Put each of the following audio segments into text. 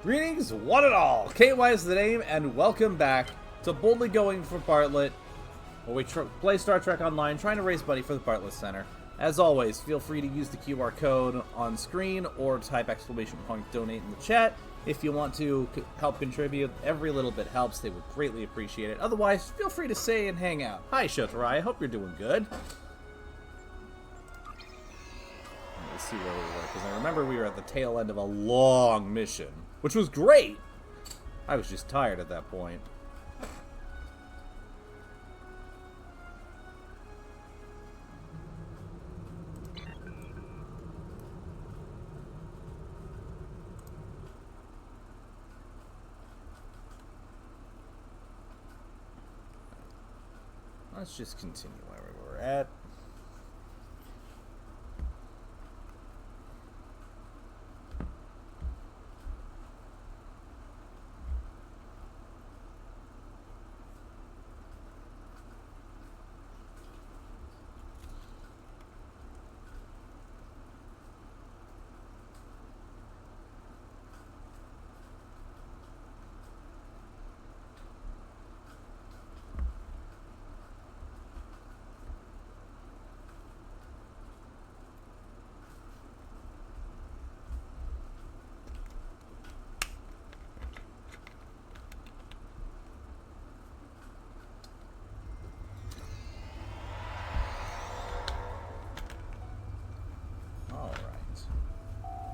Greetings, one and all! KY is the name, and welcome back to Boldly Going for Bartlett, where we play Star Trek Online, trying to raise money for the Bartlett Center. As always, feel free to use the QR code on screen, or type !donate in the chat. If you want to help contribute, every little bit helps. They would greatly appreciate it. Otherwise, feel free to stay and hang out. Hi, Shotarai. I hope you're doing good. Let's see where we were, because I remember we were at the tail end of a long mission, which was great. I was just tired at that point. Let's just continue where we were at.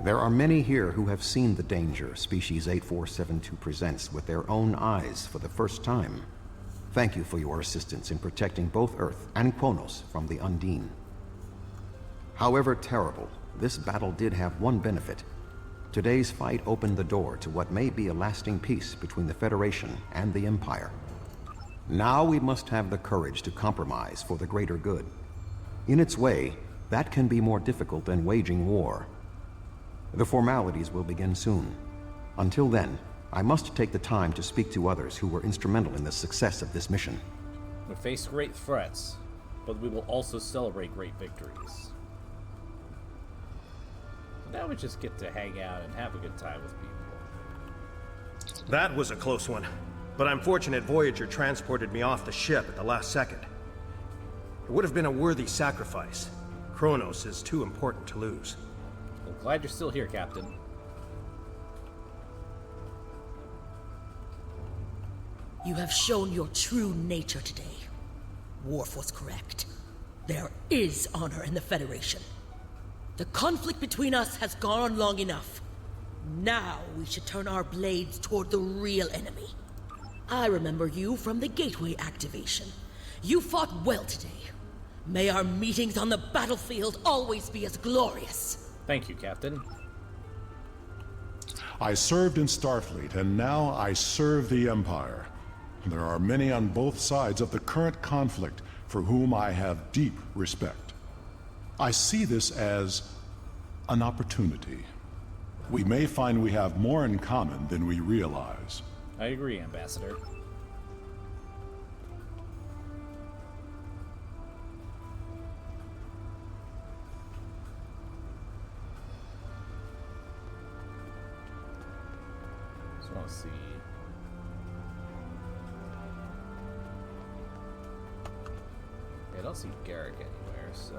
There are many here who have seen the danger Species 8472 presents with their own eyes for the first time. Thank you for your assistance in protecting both Earth and Kronos from the Undine. However terrible, this battle did have one benefit. Today's fight opened the door to what may be a lasting peace between the Federation and the Empire. Now we must have the courage to compromise for the greater good. In its way, that can be more difficult than waging war. The formalities will begin soon. Until then, I must take the time to speak to others who were instrumental in the success of this mission. We face great threats, but we will also celebrate great victories. Now we just get to hang out and have a good time with people. That was a close one, but I'm fortunate Voyager transported me off the ship at the last second. It would have been a worthy sacrifice. Kronos is too important to lose. Well, glad you're still here, Captain. You have shown your true nature today. Worf was correct. There is honor in the Federation. The conflict between us has gone on long enough. Now we should turn our blades toward the real enemy. I remember you from the Gateway activation. You fought well today. May our meetings on the battlefield always be as glorious. Thank you, Captain. I served in Starfleet, and now I serve the Empire. There are many on both sides of the current conflict for whom I have deep respect. I see this as an opportunity. We may find we have more in common than we realize. I agree, Ambassador. Let's see. I don't see Garrick anywhere, so...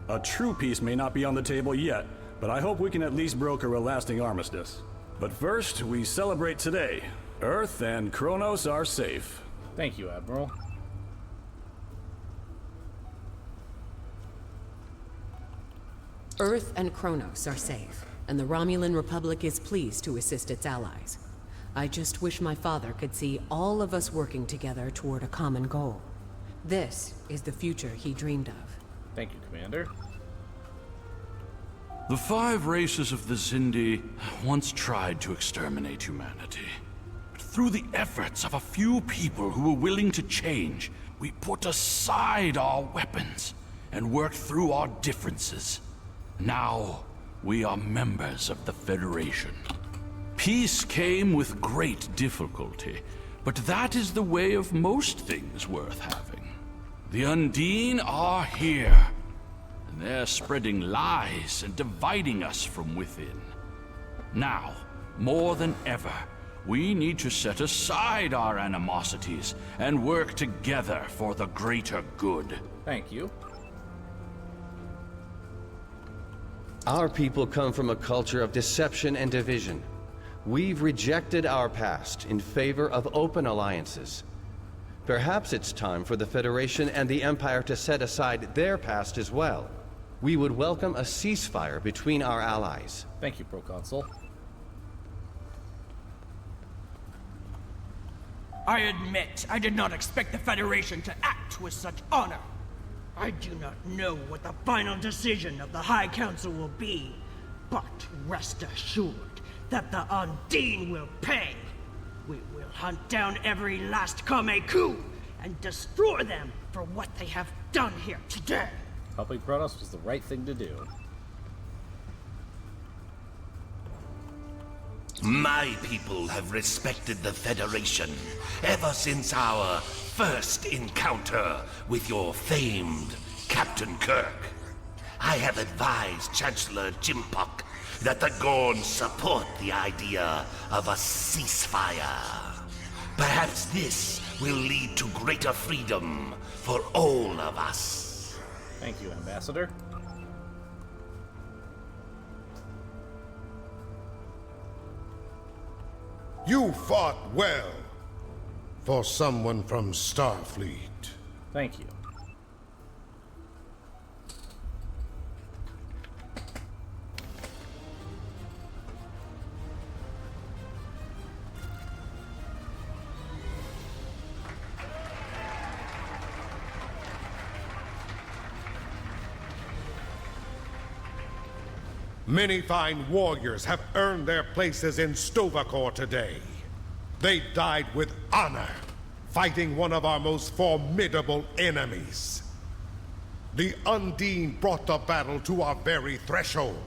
A true peace may not be on the table yet, but I hope we can at least broker a lasting armistice. But first, we celebrate today. Earth and Kronos are safe. Thank you, Admiral. Earth and Kronos are safe, and the Romulan Republic is pleased to assist its allies. I just wish my father could see all of us working together toward a common goal. This is the future he dreamed of. Thank you, Commander. The 5 races of the Zindi once tried to exterminate humanity. But through the efforts of a few people who were willing to change, we put aside our weapons and worked through our differences. Now, we are members of the Federation. Peace came with great difficulty, but that is the way of most things worth having. The Undine are here, and they're spreading lies and dividing us from within. Now, More than ever, we need to set aside our animosities and work together for the greater good. Thank you. Our people come from a culture of deception and division. We've rejected our past in favor of open alliances. Perhaps it's time for the Federation and the Empire to set aside their past as well. We would welcome a ceasefire between our allies. Thank you, Proconsul. I admit, I did not expect the Federation to act with such honor. I do not know what the final decision of the High Council will be, but rest assured that the Undine will pay. We will hunt down every last Kameku and destroy them for what they have done here today. Helping Kronos was the right thing to do. My people have respected the Federation ever since our first encounter with your famed Captain Kirk. I have advised Chancellor Jimpok that the Gorns support the idea of a ceasefire. Perhaps this will lead to greater freedom for all of us. Thank you, Ambassador. You fought well for someone from Starfleet. Thank you. Many fine warriors have earned their places in Stovacor today. They died with honor, fighting one of our most formidable enemies. The Undine brought the battle to our very threshold.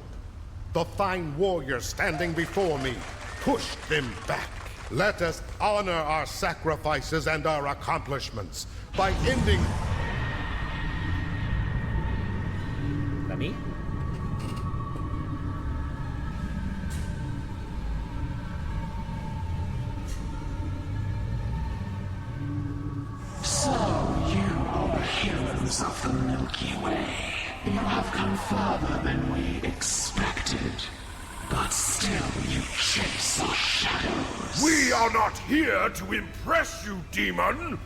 The fine warriors standing before me pushed them back. Let us honor our sacrifices and our accomplishments by ending... Nani? So, you are the heroes of the Milky Way. You have come further than we expected. But still you chase our shadows. We are not here to impress you, demon!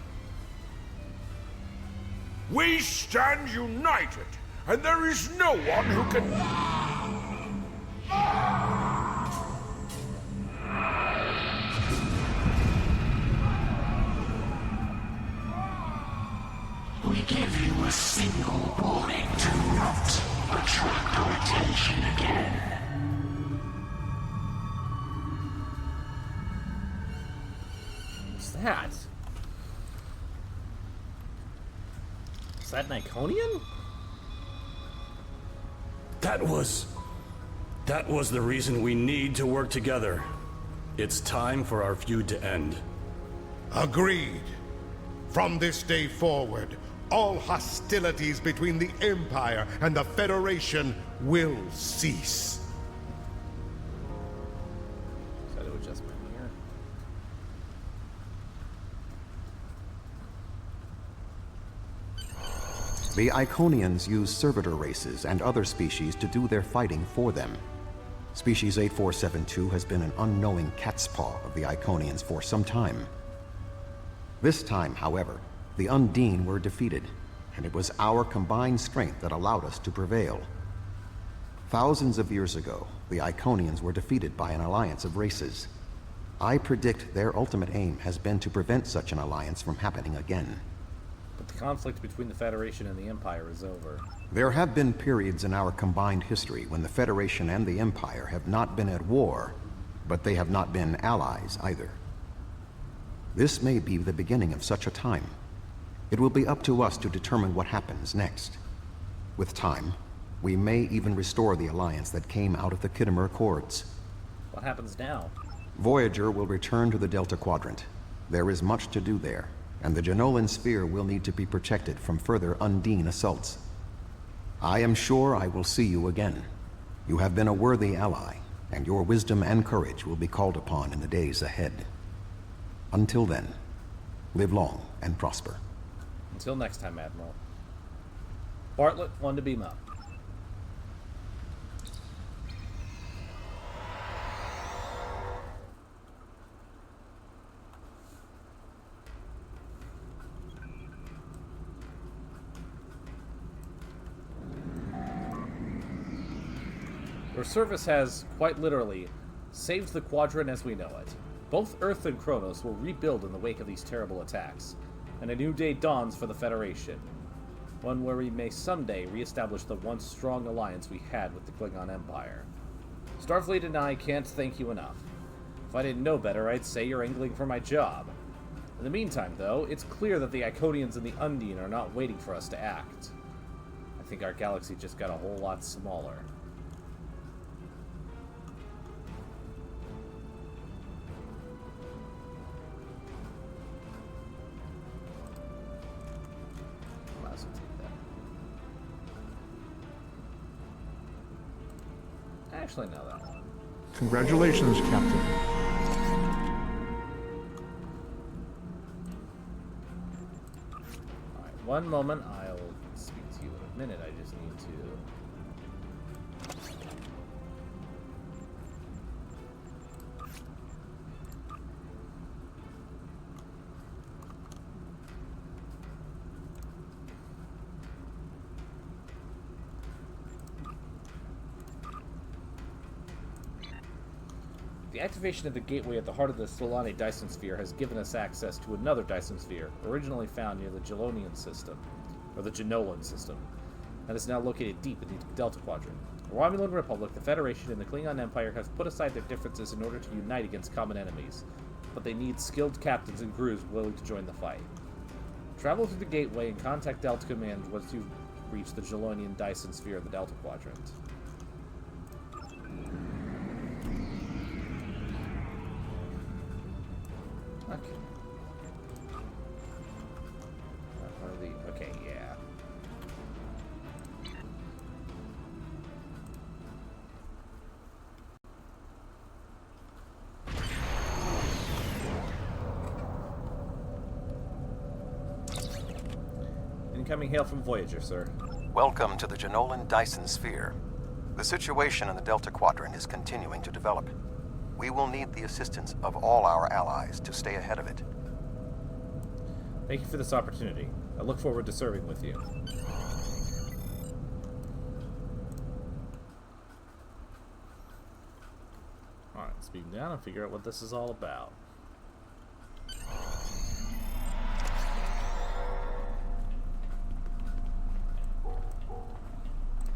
We stand united, and there is no one who can... We give you a single warning to not attract our attention again. What's that? Is that an Iconian? That was the reason we need to work together. It's time for our feud to end. Agreed. From this day forward, all hostilities between the Empire and the Federation will cease. Shadow adjustment here. The Iconians use servitor races and other species to do their fighting for them. Species 8472 has been an unknowing catspaw of the Iconians for some time. This time, however, the Undine were defeated, and it was our combined strength that allowed us to prevail. Thousands of years ago, the Iconians were defeated by an alliance of races. I predict their ultimate aim has been to prevent such an alliance from happening again. But the conflict between the Federation and the Empire is over. There have been periods in our combined history when the Federation and the Empire have not been at war, but they have not been allies either. This may be the beginning of such a time. It will be up to us to determine what happens next. With time, we may even restore the alliance that came out of the Khitomer Accords. What happens now? Voyager will return to the Delta Quadrant. There is much to do there, and the Jenolan Sphere will need to be protected from further Undine assaults. I am sure I will see you again. You have been a worthy ally, and your wisdom and courage will be called upon in the days ahead. Until then, live long and prosper. Until next time, Admiral. Bartlett, one to beam up. Your service has, quite literally, saved the Quadrant as we know it. Both Earth and Kronos will rebuild in the wake of these terrible attacks, and a new day dawns for the Federation. One where we may someday re-establish the once strong alliance we had with the Klingon Empire. Starfleet and I can't thank you enough. If I didn't know better, I'd say you're angling for my job. In the meantime, though, it's clear that the Iconians and the Undine are not waiting for us to act. I think our galaxy just got a whole lot smaller. Actually, no, that one. Congratulations, Captain. Alright, one moment. I'll speak to you in a minute. I just need to... The activation of the gateway at the heart of the Solani Dyson Sphere has given us access to another Dyson Sphere, originally found near the Gelonian system, or the Genolan system, and is now located deep in the Delta Quadrant. The Romulan Republic, the Federation, and the Klingon Empire have put aside their differences in order to unite against common enemies, but they need skilled captains and crews willing to join the fight. Travel through the gateway and contact Delta Command once you've reached the Gelonian Dyson Sphere in the Delta Quadrant. Okay, yeah. Incoming hail from Voyager, sir. Welcome to the Genolan Dyson Sphere. The situation in the Delta Quadrant is continuing to develop. We will need the assistance of all our allies to stay ahead of it. Thank you for this opportunity. I look forward to serving with you. Alright, let's beam down and figure out what this is all about.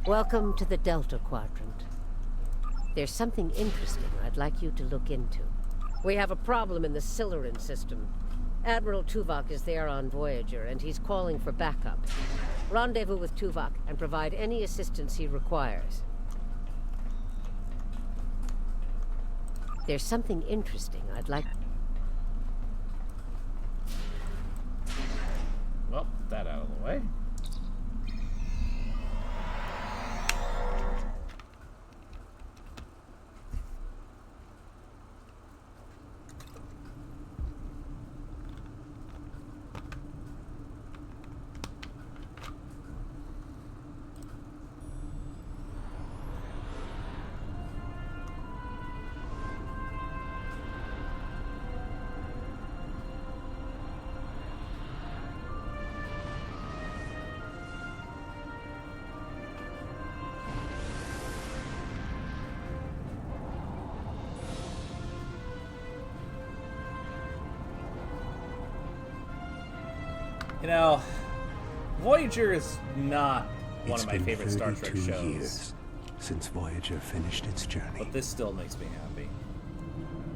Welcome to the Delta Quadrant. There's something interesting I'd like you to look into. We have a problem in the Siluran system. Admiral Tuvok is there on Voyager, and he's calling for backup. Rendezvous with Tuvok and provide any assistance he requires. There's something interesting I'd like... Well, that out of the way. You know, Voyager is not one of my favorite Star Trek shows. Years since Voyager finished its journey. But this still makes me happy.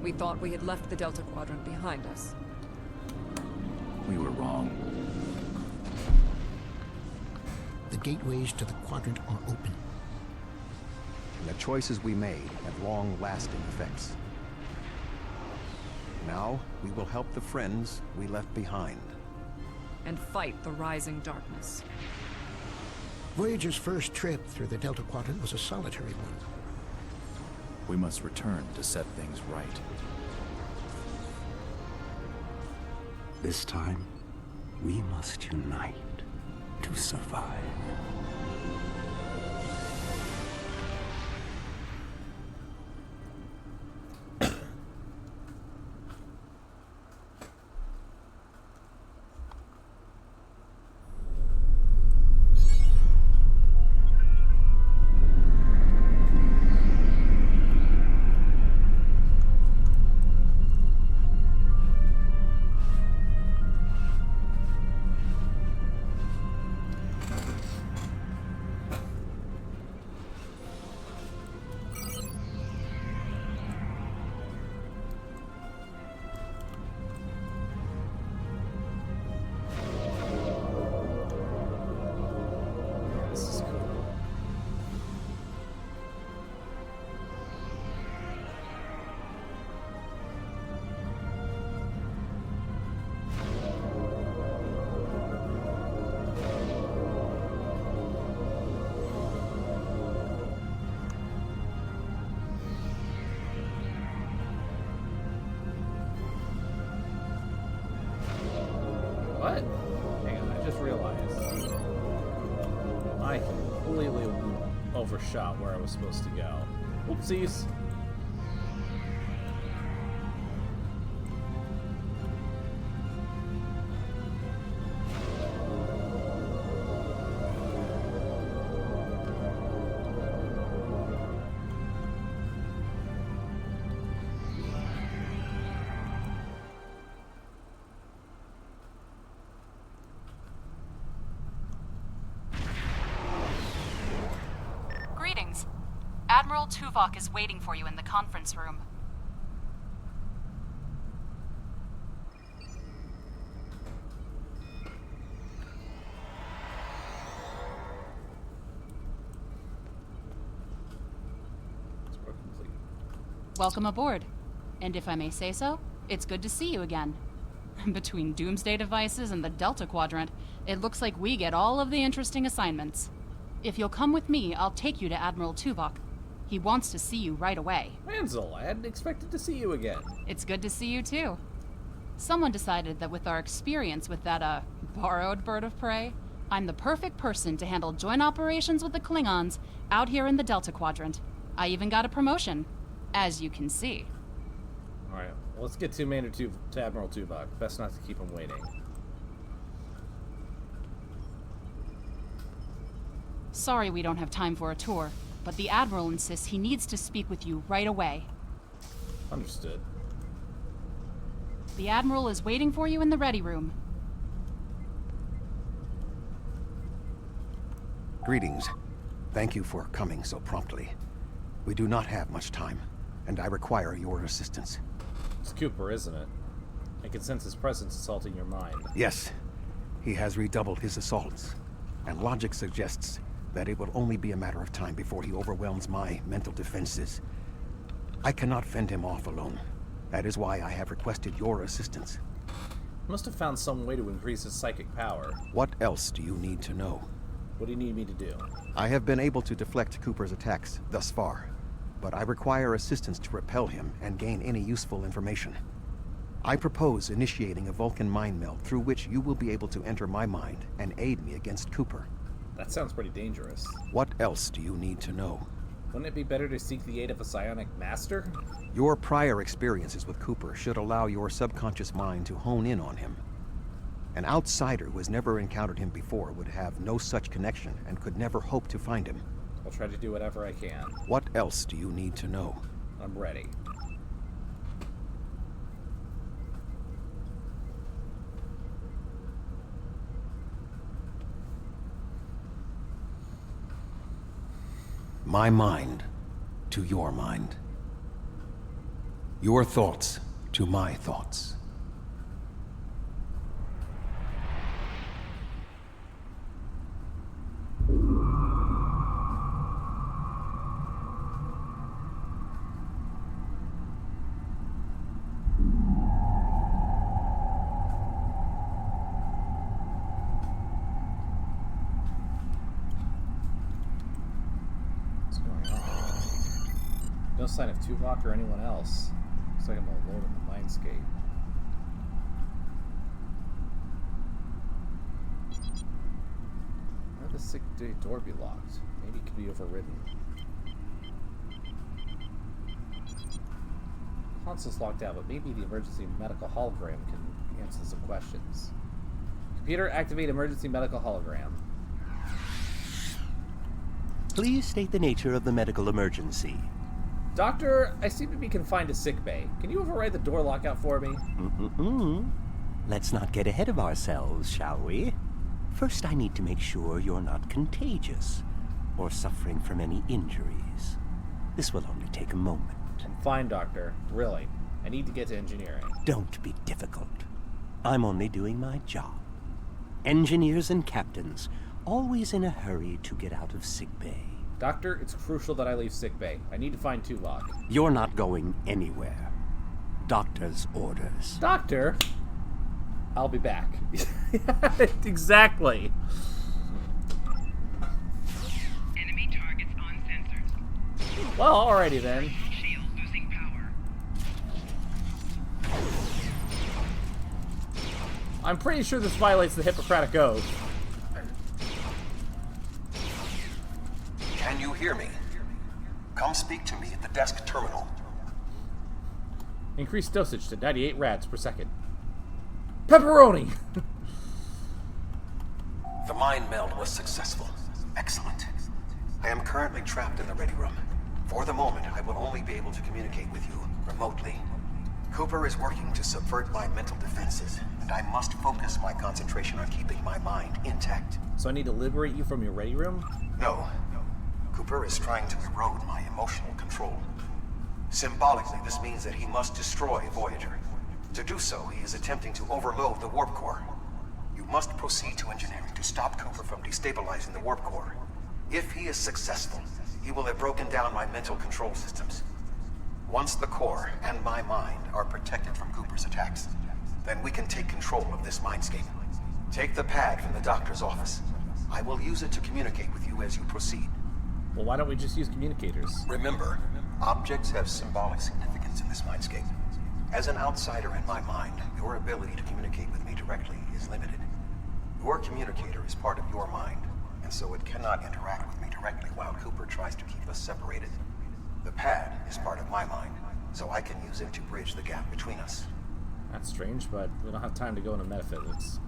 We thought we had left the Delta Quadrant behind us. We were wrong. The gateways to the Quadrant are open. And the choices we made have long-lasting effects. Now, we will help the friends we left behind. And fight the rising darkness. Voyager's first trip through the Delta Quadrant was a solitary one. We must return to set things right. This time, we must unite to survive. What? Hang on, I just realized. I completely overshot where I was supposed to go. Oopsies. Greetings. Admiral Tuvok is waiting for you in the conference room. Welcome aboard. And if I may say so, it's good to see you again. Between doomsday devices and the Delta Quadrant, it looks like we get all of the interesting assignments. If you'll come with me, I'll take you to Admiral Tuvok. He wants to see you right away. Ansel, I hadn't expected to see you again. It's good to see you too. Someone decided that with our experience with that, borrowed bird of prey, I'm the perfect person to handle joint operations with the Klingons out here in the Delta Quadrant. I even got a promotion, as you can see. Alright, well, let's get to Admiral Tuvok. Best not to keep him waiting. Sorry we don't have time for a tour, but the Admiral insists he needs to speak with you right away. Understood. The Admiral is waiting for you in the ready room. Greetings. Thank you for coming so promptly. We do not have much time, and I require your assistance. It's Cooper, isn't it? I can sense his presence assaulting your mind. Yes. He has redoubled his assaults, and logic suggests that it will only be a matter of time before he overwhelms my mental defenses. I cannot fend him off alone. That is why I have requested your assistance. You must have found some way to increase his psychic power. What else do you need to know? What do you need me to do? I have been able to deflect Cooper's attacks thus far, but I require assistance to repel him and gain any useful information. I propose initiating a Vulcan mind meld through which you will be able to enter my mind and aid me against Cooper. That sounds pretty dangerous. What else do you need to know? Wouldn't it be better to seek the aid of a psionic master? Your prior experiences with Cooper should allow your subconscious mind to hone in on him. An outsider who has never encountered him before would have no such connection and could never hope to find him. I'll try to do whatever I can. What else do you need to know? I'm ready. My mind to your mind. Your thoughts to my thoughts. sign of Tuvok or anyone else. Looks like I'm alone in the mindscape. Why would the sick day door be locked? Maybe it could be overridden. Console's locked out, but maybe the emergency medical hologram can answer some questions. Computer, activate emergency medical hologram. Please state the nature of the medical emergency. Doctor, I seem to be confined to sickbay. Can you override the door lockout for me? Let's not get ahead of ourselves, shall we? First, I need to make sure you're not contagious or suffering from any injuries. This will only take a moment. I'm fine, Doctor. Really. I need to get to engineering. Don't be difficult. I'm only doing my job. Engineers and captains, always in a hurry to get out of sickbay. Doctor, it's crucial that I leave sickbay. I need to find Tuvok. You're not going anywhere. Doctor's orders. Doctor? I'll be back. Exactly. Enemy targets on sensors. Well, alrighty then. Shield losing power. I'm pretty sure this violates the Hippocratic Oath. Can you hear me? Come speak to me at the desk terminal. Increased dosage to 98 rads per second. Pepperoni! The mind meld was successful. Excellent. I am currently trapped in the ready room. For the moment, I will only be able to communicate with you remotely. Cooper is working to subvert my mental defenses, and I must focus my concentration on keeping my mind intact. So I need to liberate you from your ready room? No. Cooper is trying to erode my emotional control. Symbolically, this means that he must destroy Voyager. To do so, he is attempting to overload the warp core. You must proceed to engineering to stop Cooper from destabilizing the warp core. If he is successful, he will have broken down my mental control systems. Once the core and my mind are protected from Cooper's attacks, then we can take control of this mindscape. Take the pad from the doctor's office. I will use it to communicate with you as you proceed. Well, why don't we just use communicators? Remember, objects have symbolic significance in this mindscape. As an outsider in my mind, your ability to communicate with me directly is limited. Your communicator is part of your mind, and so it cannot interact with me directly while Cooper tries to keep us separated. The pad is part of my mind, so I can use it to bridge the gap between us. That's strange, but we don't have time to go into metaphysics.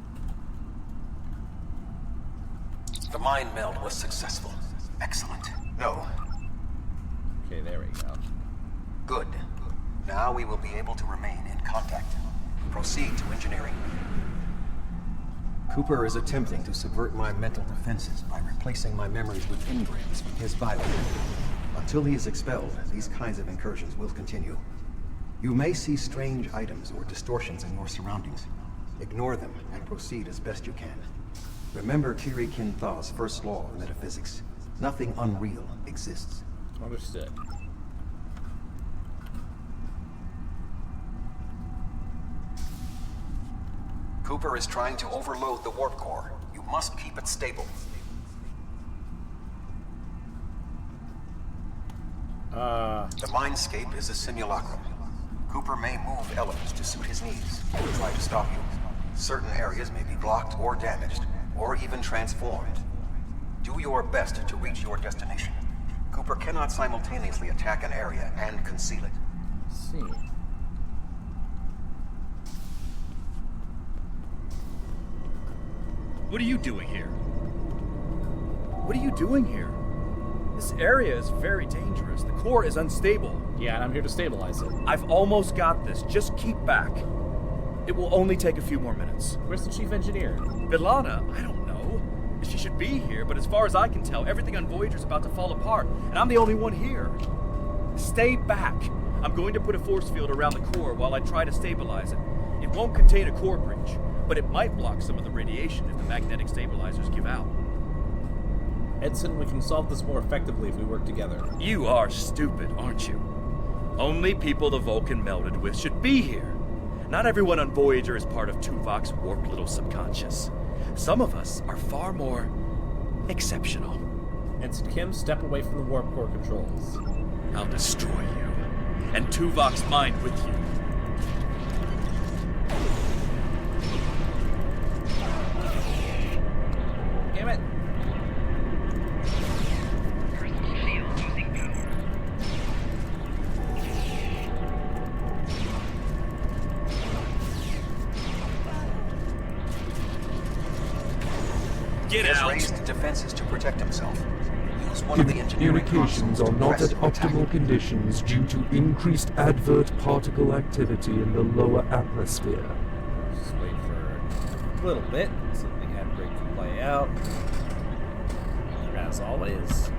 The mind meld was successful. Excellent. No. Okay, there we go. Good. Now we will be able to remain in contact. Proceed to engineering. Cooper is attempting to subvert my mental defenses by replacing my memories with engrams from his Bible. Until he is expelled, these kinds of incursions will continue. You may see strange items or distortions in your surroundings. Ignore them and proceed as best you can. Remember Kiri Kin Thaw's first law of metaphysics. Nothing unreal exists. Understood. Cooper is trying to overload the warp core. You must keep it stable. The mindscape is a simulacrum. Cooper may move elements to suit his needs and try to stop you. Certain areas may be blocked or damaged, or even transformed. Do your best to reach your destination. Cooper cannot simultaneously attack an area and conceal it. See. What are you doing here? What are you doing here? This area is very dangerous. The core is unstable. Yeah, and I'm here to stabilize it. I've almost got this. Just keep back. It will only take a few more minutes. Where's the chief engineer? Vilana, I don't know. She should be here, but as far as I can tell, everything on Voyager's about to fall apart, and I'm the only one here. Stay back. I'm going to put a force field around the core while I try to stabilize it. It won't contain a core breach, but it might block some of the radiation if the magnetic stabilizers give out. Edson, we can solve this more effectively if we work together. You are stupid, aren't you? Only people the Vulcan melded with should be here. Not everyone on Voyager is part of Tuvok's warped little subconscious. Some of us are far more exceptional. Ensign Kim, step away from the warp core controls. I'll destroy you. and Tuvok's mind with you. Damn it. Get He has out! raised defenses to protect himself. Use one of the engineering Communications are not at optimal conditions due to increased advert particle activity in the lower atmosphere. Just wait for a little bit so the ad break can play out. As always.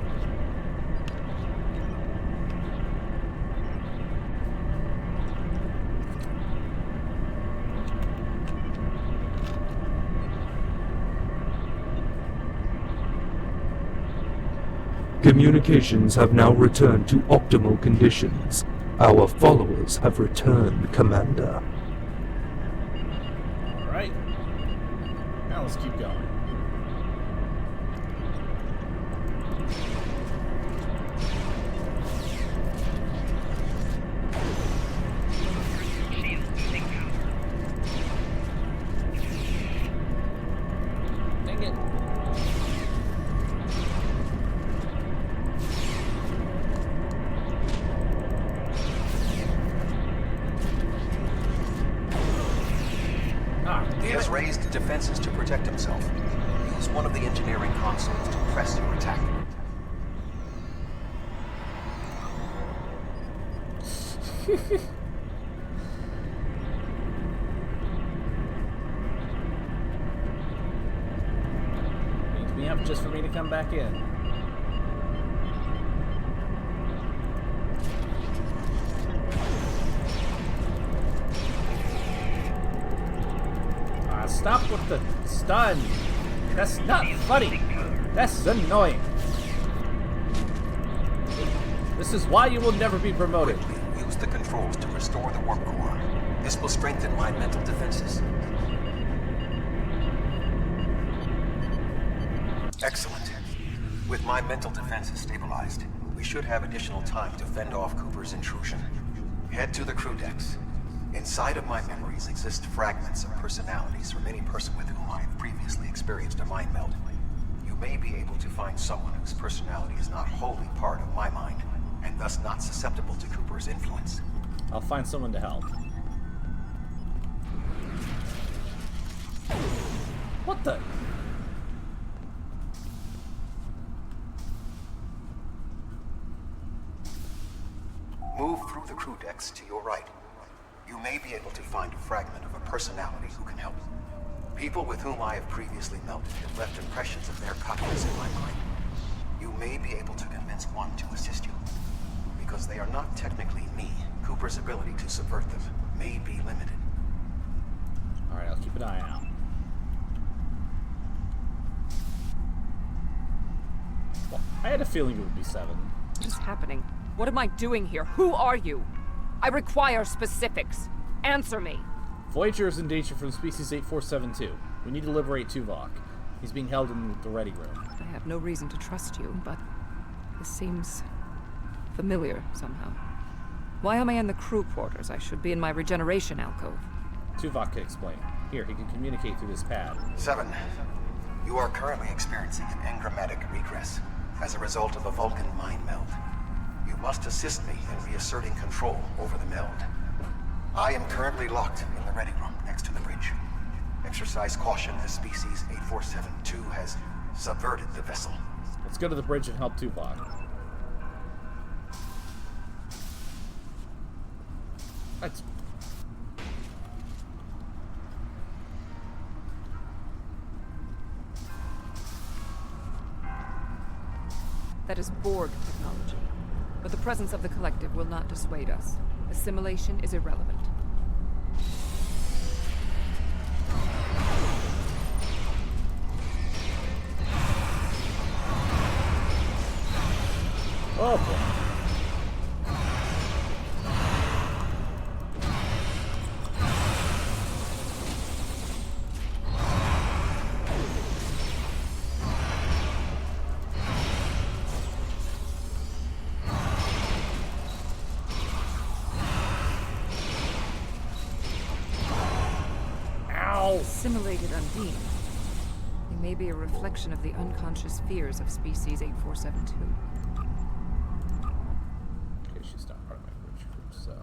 Communications have now returned to optimal conditions. Our followers have returned, Commander. Alright. Now let's keep going. Dang it. He has raised defenses to protect himself. Use one of the engineering consoles to press your attack. Needs me up just for me to come back in. Stop with the stun. That's not funny. That's annoying. This is why you will never be promoted. Use the controls to restore the warp core. This will strengthen my mental defenses. Excellent. With my mental defenses stabilized, we should have additional time to fend off Cooper's intrusion. Head to the crew decks. Inside of my memories exist fragments of personalities from any person with whom I have previously experienced a mind meld. You may be able to find someone whose personality is not wholly part of my mind, and thus not susceptible to Cooper's influence. I'll find someone to help. What the? Move through the crew decks to your right. You may be able to find a fragment of a personality who can help. People with whom I have previously melded have left impressions of their copies in my mind. You may be able to convince one to assist you. Because they are not technically me, Cooper's ability to subvert them may be limited. Alright, I'll keep an eye out. Well, I had a feeling it would be 7. What is happening? What am I doing here? Who are you? I require specifics. Answer me. Voyager is in danger from species 8472. We need to liberate Tuvok. He's being held in the ready room. I have no reason to trust you, but this seems familiar somehow. Why am I in the crew quarters? I should be in my regeneration alcove. Tuvok can explain. Here, he can communicate through this pad. 7. You are currently experiencing an engrammatic regress as a result of a Vulcan mind meld. You must assist me in reasserting control over the meld. I am currently locked in the ready room next to the bridge. Exercise caution as species 8472 has subverted the vessel. Let's go to the bridge and help Tuvok. That's... That is Borg technology. But the presence of the collective will not dissuade us. Assimilation is irrelevant. Oh boy. Ow! Assimilated Undine. They may be a reflection of the unconscious fears of species 8472. Okay, she's not part of my bridge group, so...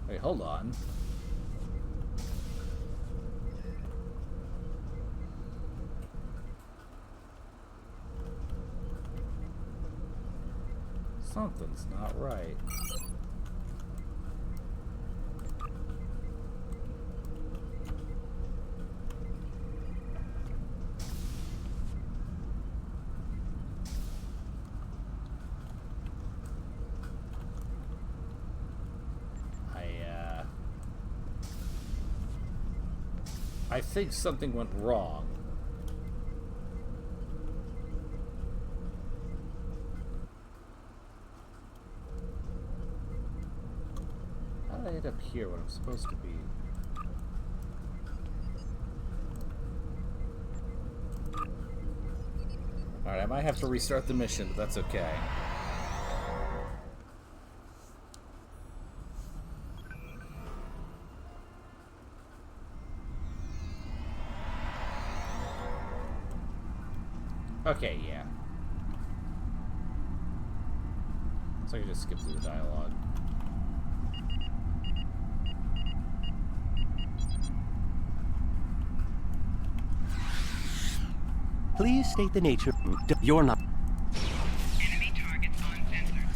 Wait, hold on. Something's not right. I think something went wrong. How did I end up here when I'm supposed to be? Alright, I might have to restart the mission, but that's okay. Okay, yeah. So I can just skip through the dialogue. Please state the nature. You're not. Enemy targets on sensor.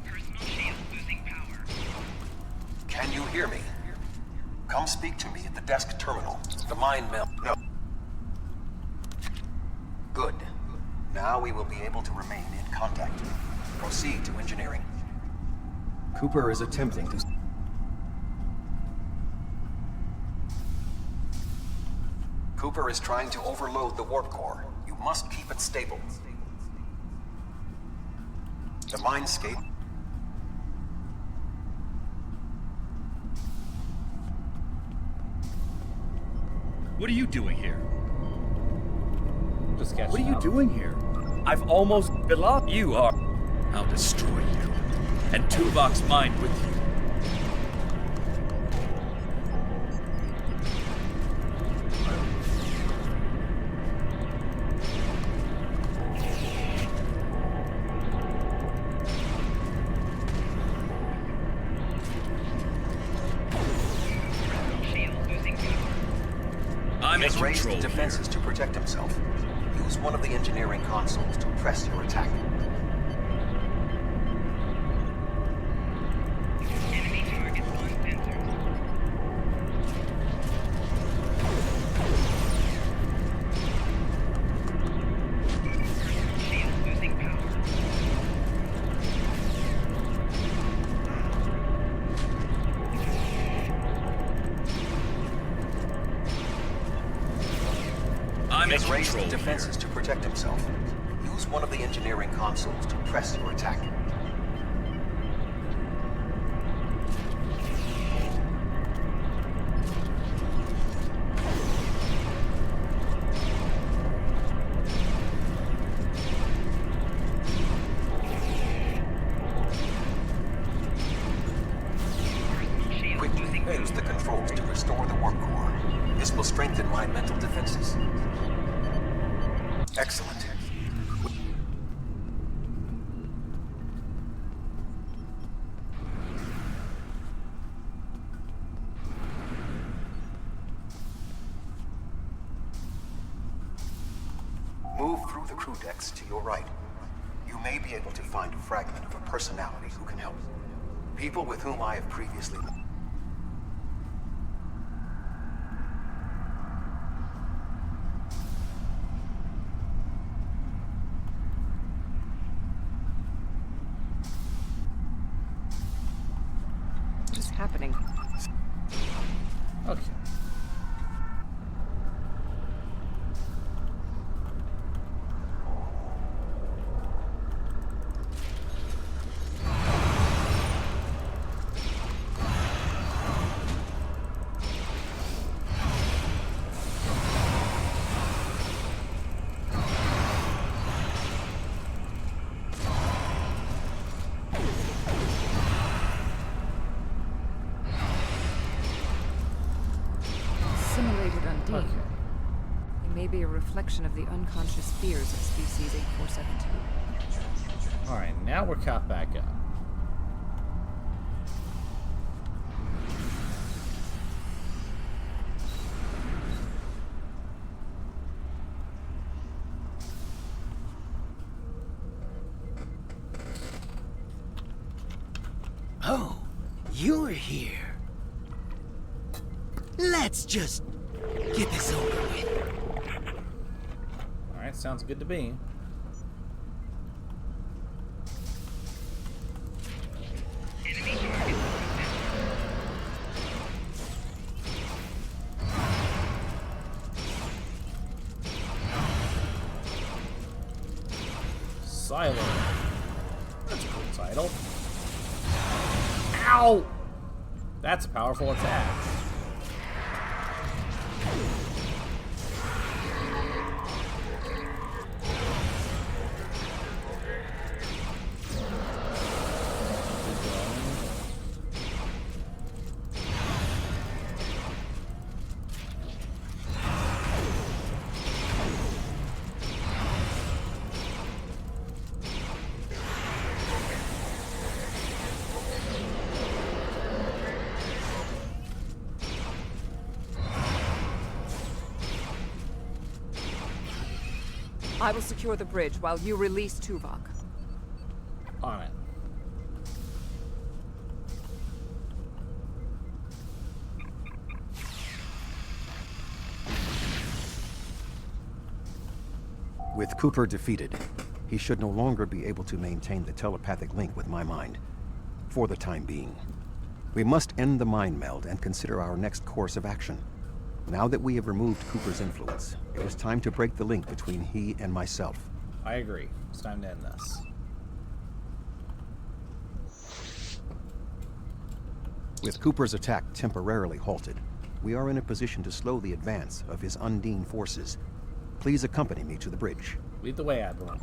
Personal shield losing power. Can you hear me? Come speak to me at the desk terminal. The mind meld. No. Good. Now we will be able to remain in contact. Proceed to engineering. Cooper is attempting to... Cooper is trying to overload the warp core. You must keep it stable. The mindscape... What are you doing here? Just catching What are you up. doing here? I've almost beloved you are. I'll destroy you. And Tuvok's mind with you. I'm He in has raised control defenses to protect himself. Use one of the engineering consoles to press your attack. Enemy targets on sensors. Personal shield losing power. I'm He in has raised control defenses to protect himself. Use one of the engineering consoles to press your attack. Quickly use the controls to restore the warp core. This will strengthen my mental defenses. Excellent. Move through the crew decks to your right. You may be able to find a fragment of a personality who can help. People with whom I have previously... What is happening? Okay. indeed. Okay. They may be a reflection of the unconscious fears of species 8472. Alright, now we're caught back up. Oh, you're here. Let's just get this over with. Alright, sounds good to me. Silo. That's a cool title. Ow! That's a powerful attack. I will secure the bridge while you release Tuvok. On it. With Cooper defeated, he should no longer be able to maintain the telepathic link with my mind, for the time being. We must end the mind meld and consider our next course of action. Now that we have removed Cooper's influence, it is time to break the link between he and myself. I agree. It's time to end this. With Cooper's attack temporarily halted, we are in a position to slow the advance of his Undine forces. Please accompany me to the bridge. Lead the way, Admiral.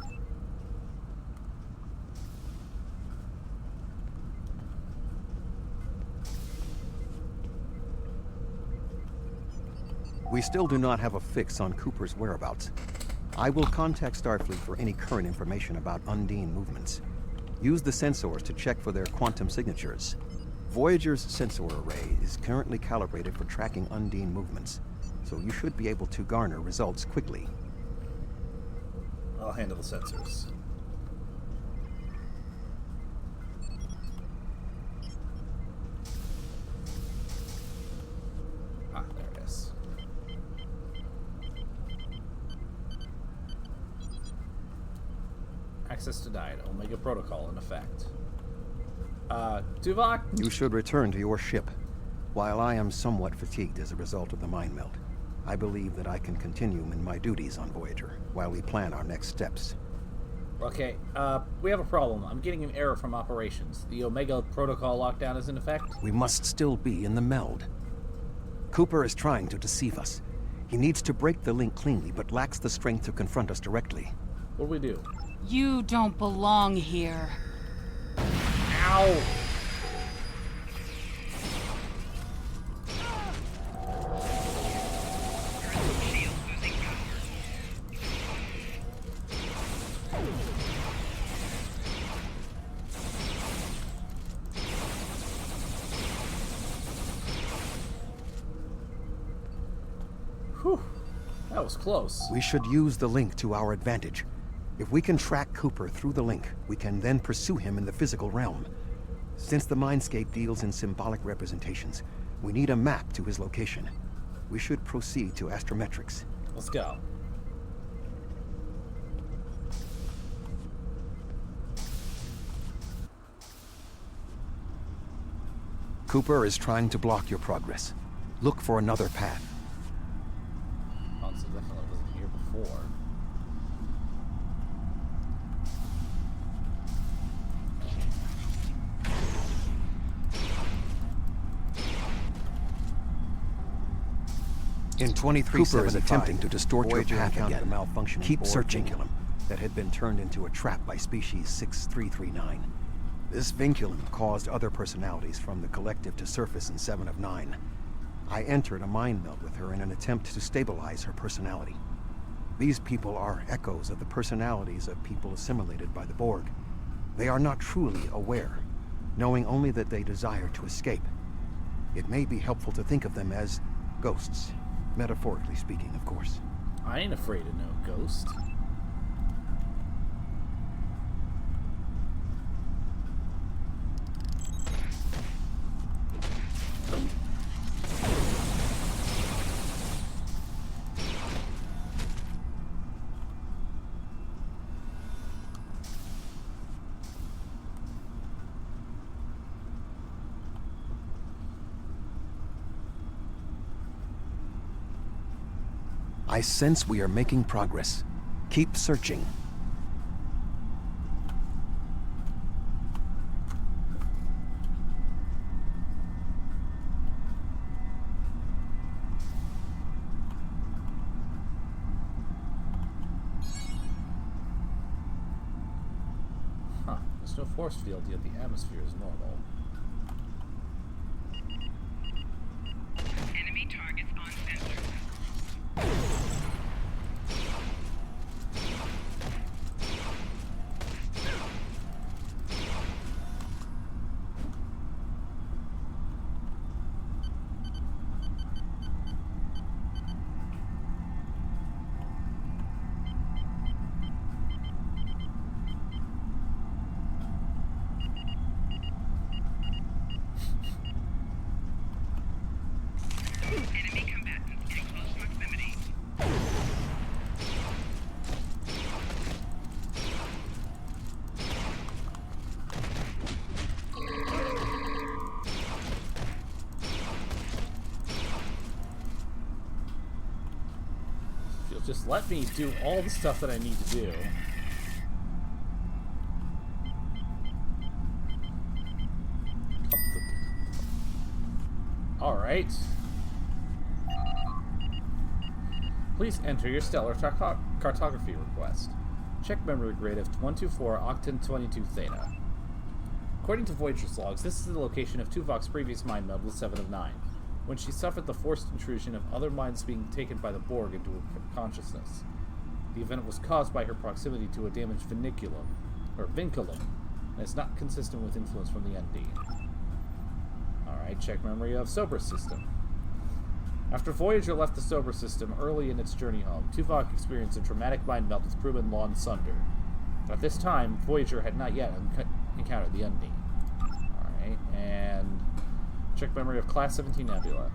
We still do not have a fix on Cooper's whereabouts. I will contact Starfleet for any current information about Undine movements. Use the sensors to check for their quantum signatures. Voyager's sensor array is currently calibrated for tracking Undine movements, so you should be able to garner results quickly. I'll handle the sensors. Ah, there it is. Access denied. Omega Protocol in effect. Tuvok? You should return to your ship. While I am somewhat fatigued as a result of the mind meld, I believe that I can continue in my duties on Voyager while we plan our next steps. Okay, we have a problem. I'm getting an error from operations. The Omega Protocol lockdown is in effect? We must still be in the meld. Cooper is trying to deceive us. He needs to break the link cleanly, but lacks the strength to confront us directly. What do we do? You don't belong here. Ow! Whew. That was close. We should use the link to our advantage. If we can track Cooper through the link, we can then pursue him in the physical realm. Since the Mindscape deals in symbolic representations, we need a map to his location. We should proceed to astrometrics. Let's go. Cooper is trying to block your progress. Look for another path. Honestly, definitely wasn't here before. In 23 Cooper is attempting to distort your path again. Keep searching. Vinculum that had been turned into a trap by species 6339. This vinculum caused other personalities from the collective to surface in 7 of 9. I entered a mind meld with her in an attempt to stabilize her personality. These people are echoes of the personalities of people assimilated by the Borg. They are not truly aware, knowing only that they desire to escape. It may be helpful to think of them as ghosts, metaphorically speaking, of course. I ain't afraid of no ghost. I sense we are making progress. Keep searching. Huh. There's no force field, yet the atmosphere is normal. Enemy targets on sensor. Enemy combatants in close proximity. If you'll just let me do all the stuff that I need to do. Alright. Please enter your stellar cartography request. Check memory grade of 124 Octant 22 Theta. According to Voyager's logs, this is the location of Tuvok's previous mind meld with 7 of 9, when she suffered the forced intrusion of other minds being taken by the Borg into her consciousness. The event was caused by her proximity to a damaged vinculum, and is not consistent with influence from the Undine. Alright, check memory of Sober System. After Voyager left the Sober System early in its journey home, Tuvok experienced a traumatic mind meld with crewman Lon Sunder. At this time, Voyager had not yet encountered the Undine. Alright, and check memory of Class 17 Nebula.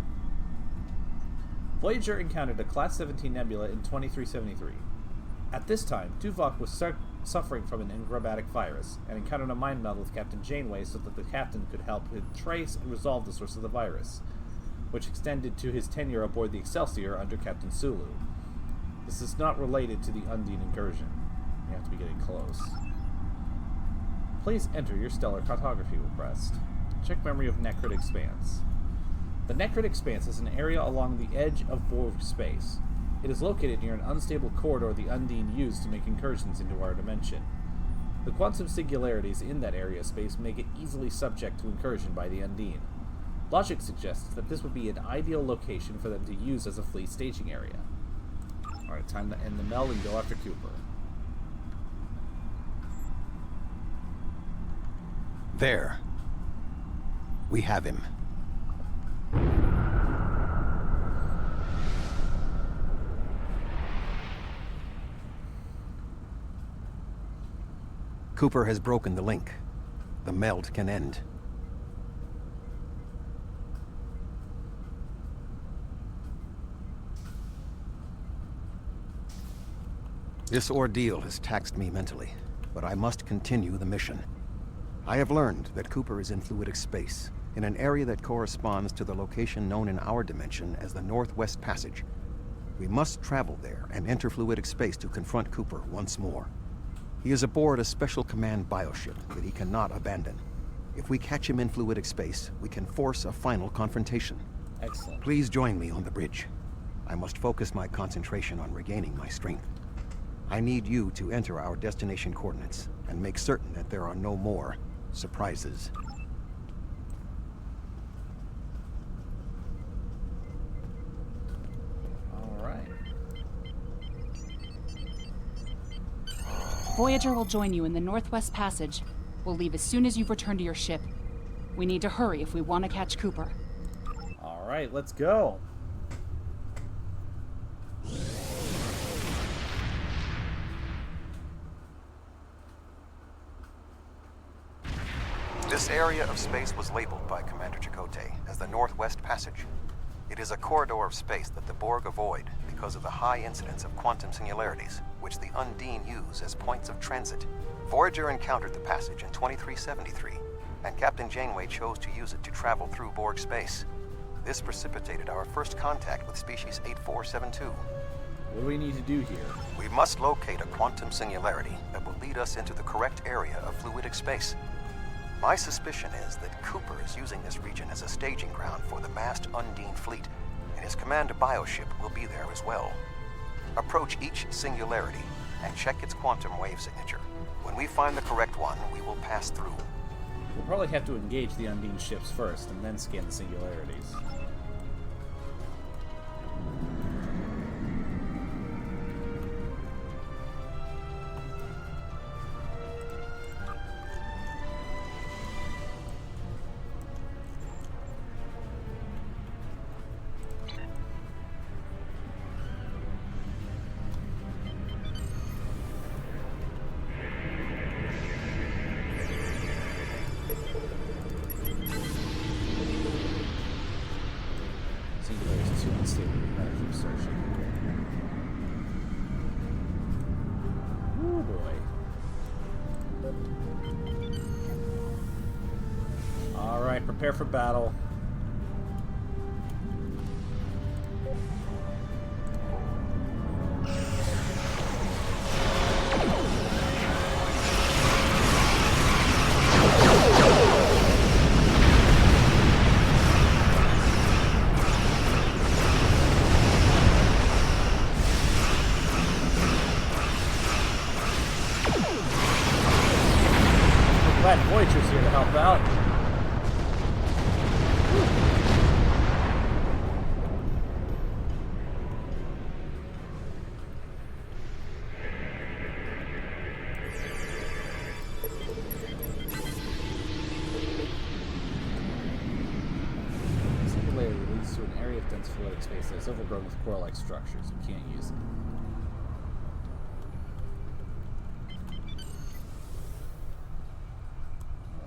Voyager encountered a Class 17 Nebula in 2373. At this time, Tuvok was suffering from an enigmatic virus, and encountered a mind meld with Captain Janeway so that the captain could help him trace and resolve the source of the virus, which extended to his tenure aboard the Excelsior under Captain Sulu. This is not related to the Undine incursion. You have to be getting close. Please enter your stellar cartography request. Check memory of Necrit Expanse. The Necrit Expanse is an area along the edge of Borg space. It is located near an unstable corridor the Undine used to make incursions into our dimension. The quantum singularities in that area of space make it easily subject to incursion by the Undine. Logic suggests that this would be an ideal location for them to use as a fleet staging area. Alright, time to end the meld and go after Cooper. There. We have him. Cooper has broken the link. The meld can end. This ordeal has taxed me mentally, but I must continue the mission. I have learned that Cooper is in fluidic space, in an area that corresponds to the location known in our dimension as the Northwest Passage. We must travel there and enter fluidic space to confront Cooper once more. He is aboard a special command bioship that he cannot abandon. If we catch him in fluidic space, we can force a final confrontation. Excellent. Please join me on the bridge. I must focus my concentration on regaining my strength. I need you to enter our destination coordinates and make certain that there are no more surprises. Voyager will join you in the Northwest Passage. We'll leave as soon as you've returned to your ship. We need to hurry if we want to catch Cooper. All right, let's go. This area of space was labeled by Commander Chakotay as the Northwest Passage. It is a corridor of space that the Borg avoid because of the high incidence of quantum singularities, which the Undine use as points of transit. Voyager encountered the passage in 2373, and Captain Janeway chose to use it to travel through Borg space. This precipitated our first contact with species 8472. What do we need to do here? We must locate a quantum singularity that will lead us into the correct area of fluidic space. My suspicion is that Cooper is using this region as a staging ground for the massed Undine fleet, and his command bioship will be there as well. Approach each singularity and check its quantum wave signature. When we find the correct one, we will pass through. We'll probably have to engage the Undine ships first, and then scan the singularities. Singularities too unstable with energy absorption. Oh boy. Alright, prepare for battle. Glad Voyager's here to help out. Singularity leads to an area of dense fluidic space that is overgrown with core-like structures. We can't use it.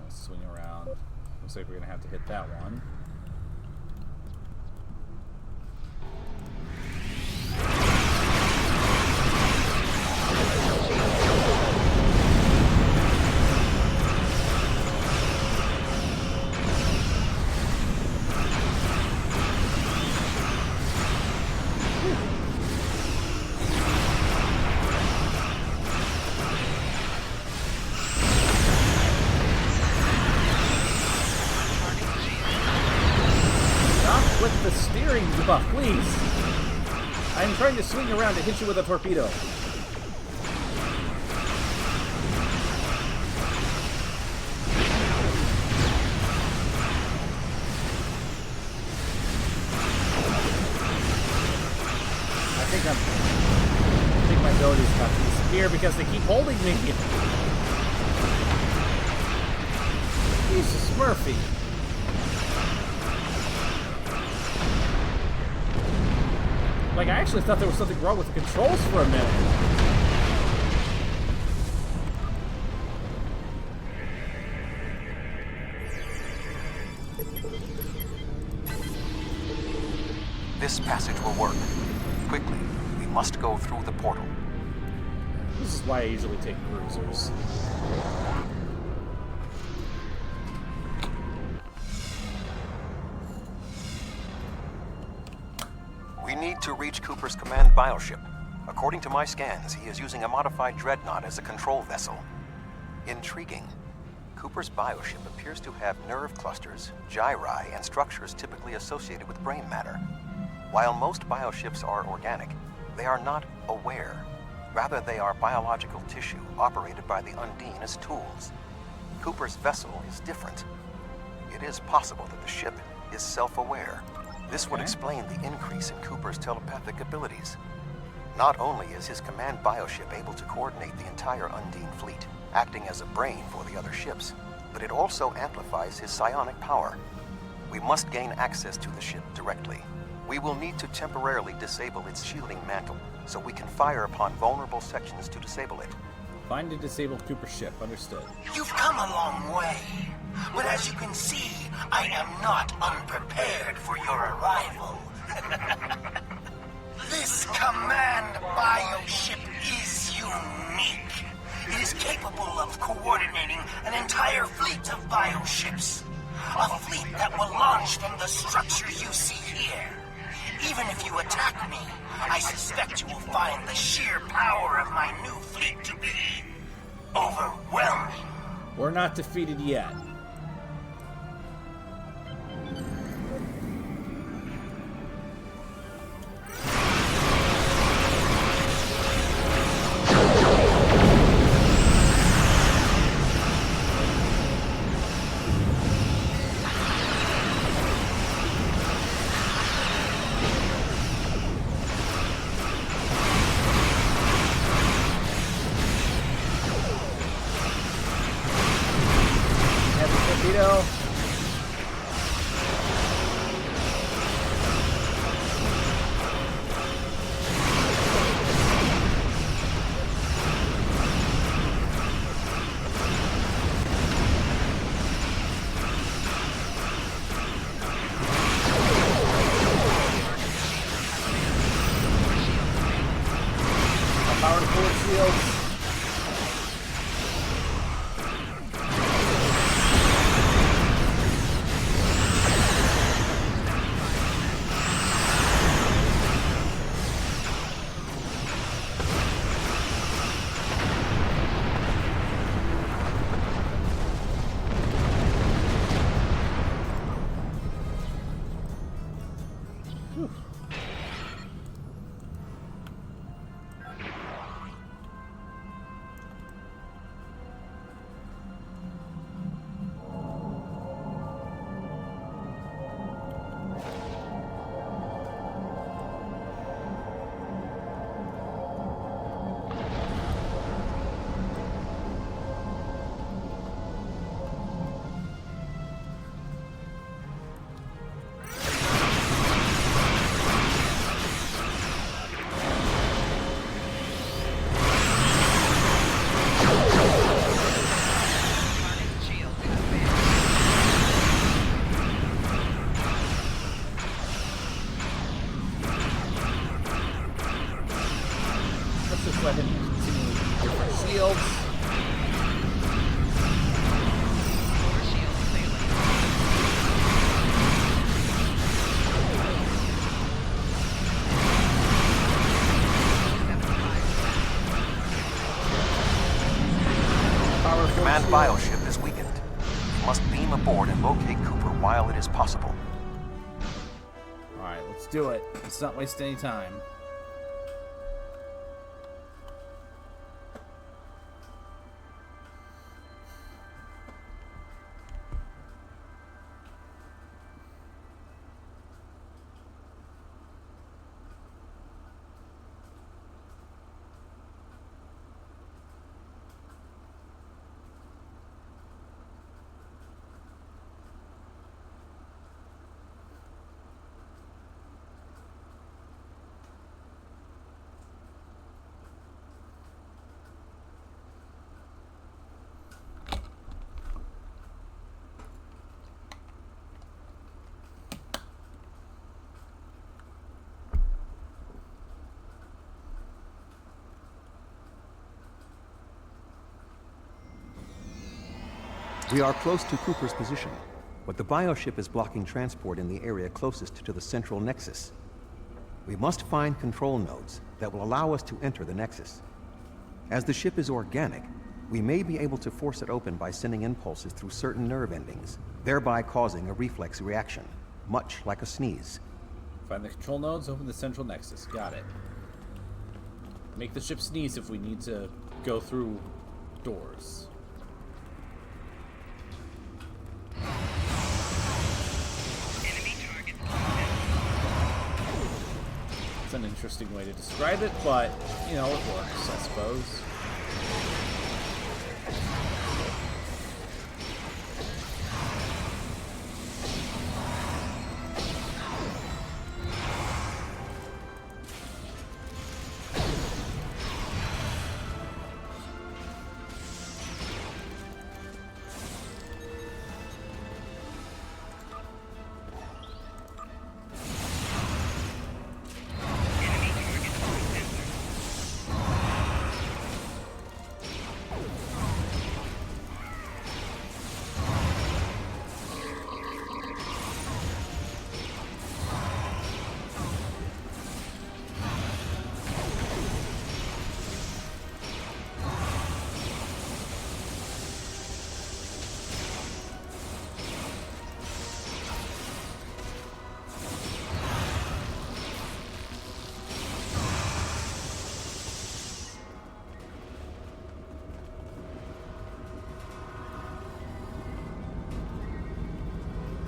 Swing around. Looks like we're gonna have to hit that one. With the steering buff, please. I'm trying to swing around to hit you with a torpedo. I think my ability's about to disappear because they keep holding me. Jesus Murphy. Like, I actually thought there was something wrong with the controls for a minute. This passage will work. Quickly, we must go through the portal. This is why I usually take cruisers. We need to reach Cooper's command bioship. According to my scans, he is using a modified dreadnought as a control vessel. Intriguing. Cooper's bioship appears to have nerve clusters, gyri, and structures typically associated with brain matter. While most bioships are organic, they are not aware. Rather, they are biological tissue operated by the Undine as tools. Cooper's vessel is different. It is possible that the ship is self-aware. This would explain the increase in Cooper's telepathic abilities. Not only is his command bioship able to coordinate the entire Undine fleet, acting as a brain for the other ships, but it also amplifies his psionic power. We must gain access to the ship directly. We will need to temporarily disable its shielding mantle, so we can fire upon vulnerable sections to disable it. Find and disable Cooper's ship. Understood. You've come a long way, but as you can see, I am not unprepared for your arrival. This command bioship is unique. It is capable of coordinating an entire fleet of bioships. A fleet that will launch from the structure you see here. Even if you attack me, I suspect you will find the sheer power of my new fleet to be overwhelming. We're not defeated yet. Command bioship is weakened. You must beam aboard and locate Cooper while it is possible. Alright, let's do it. Let's not waste any time. We are close to Cooper's position, but the bioship is blocking transport in the area closest to the central nexus. We must find control nodes that will allow us to enter the nexus. As the ship is organic, we may be able to force it open by sending impulses through certain nerve endings, thereby causing a reflex reaction, much like a sneeze. Find the control nodes, open the central nexus. Got it. Make the ship sneeze if we need to go through doors. an interesting way to describe it, but, you know, it works, I suppose.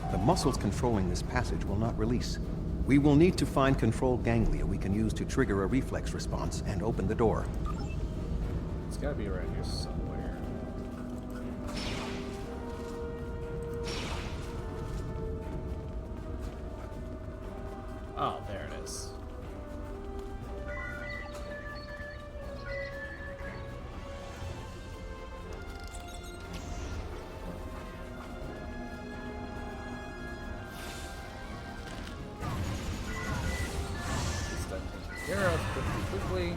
The muscles controlling this passage will not release. We will need to find controlled ganglia we can use to trigger a reflex response and open the door. It's gotta be around here somewhere. Oh, there it is. Arrows quickly.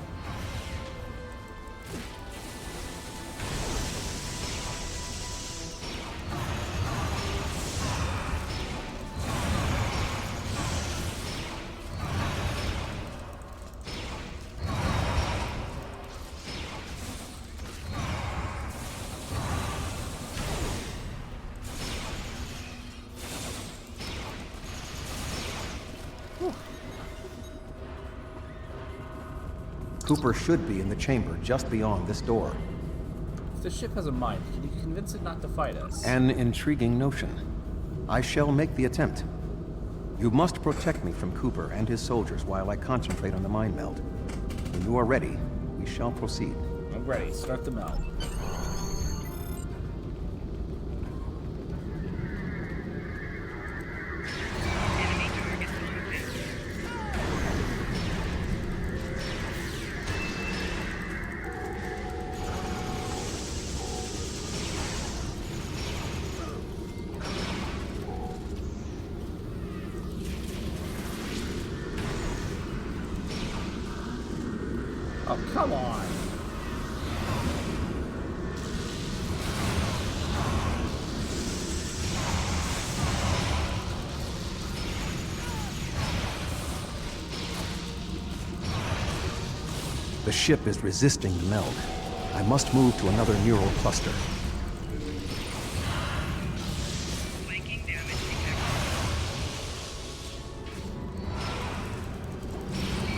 Cooper should be in the chamber just beyond this door. If the ship has a mind, can you convince it not to fight us? An intriguing notion. I shall make the attempt. You must protect me from Cooper and his soldiers while I concentrate on the mind meld. When you are ready, we shall proceed. I'm ready. Start the meld. Oh, come on. The ship is resisting the meld. I must move to another neural cluster.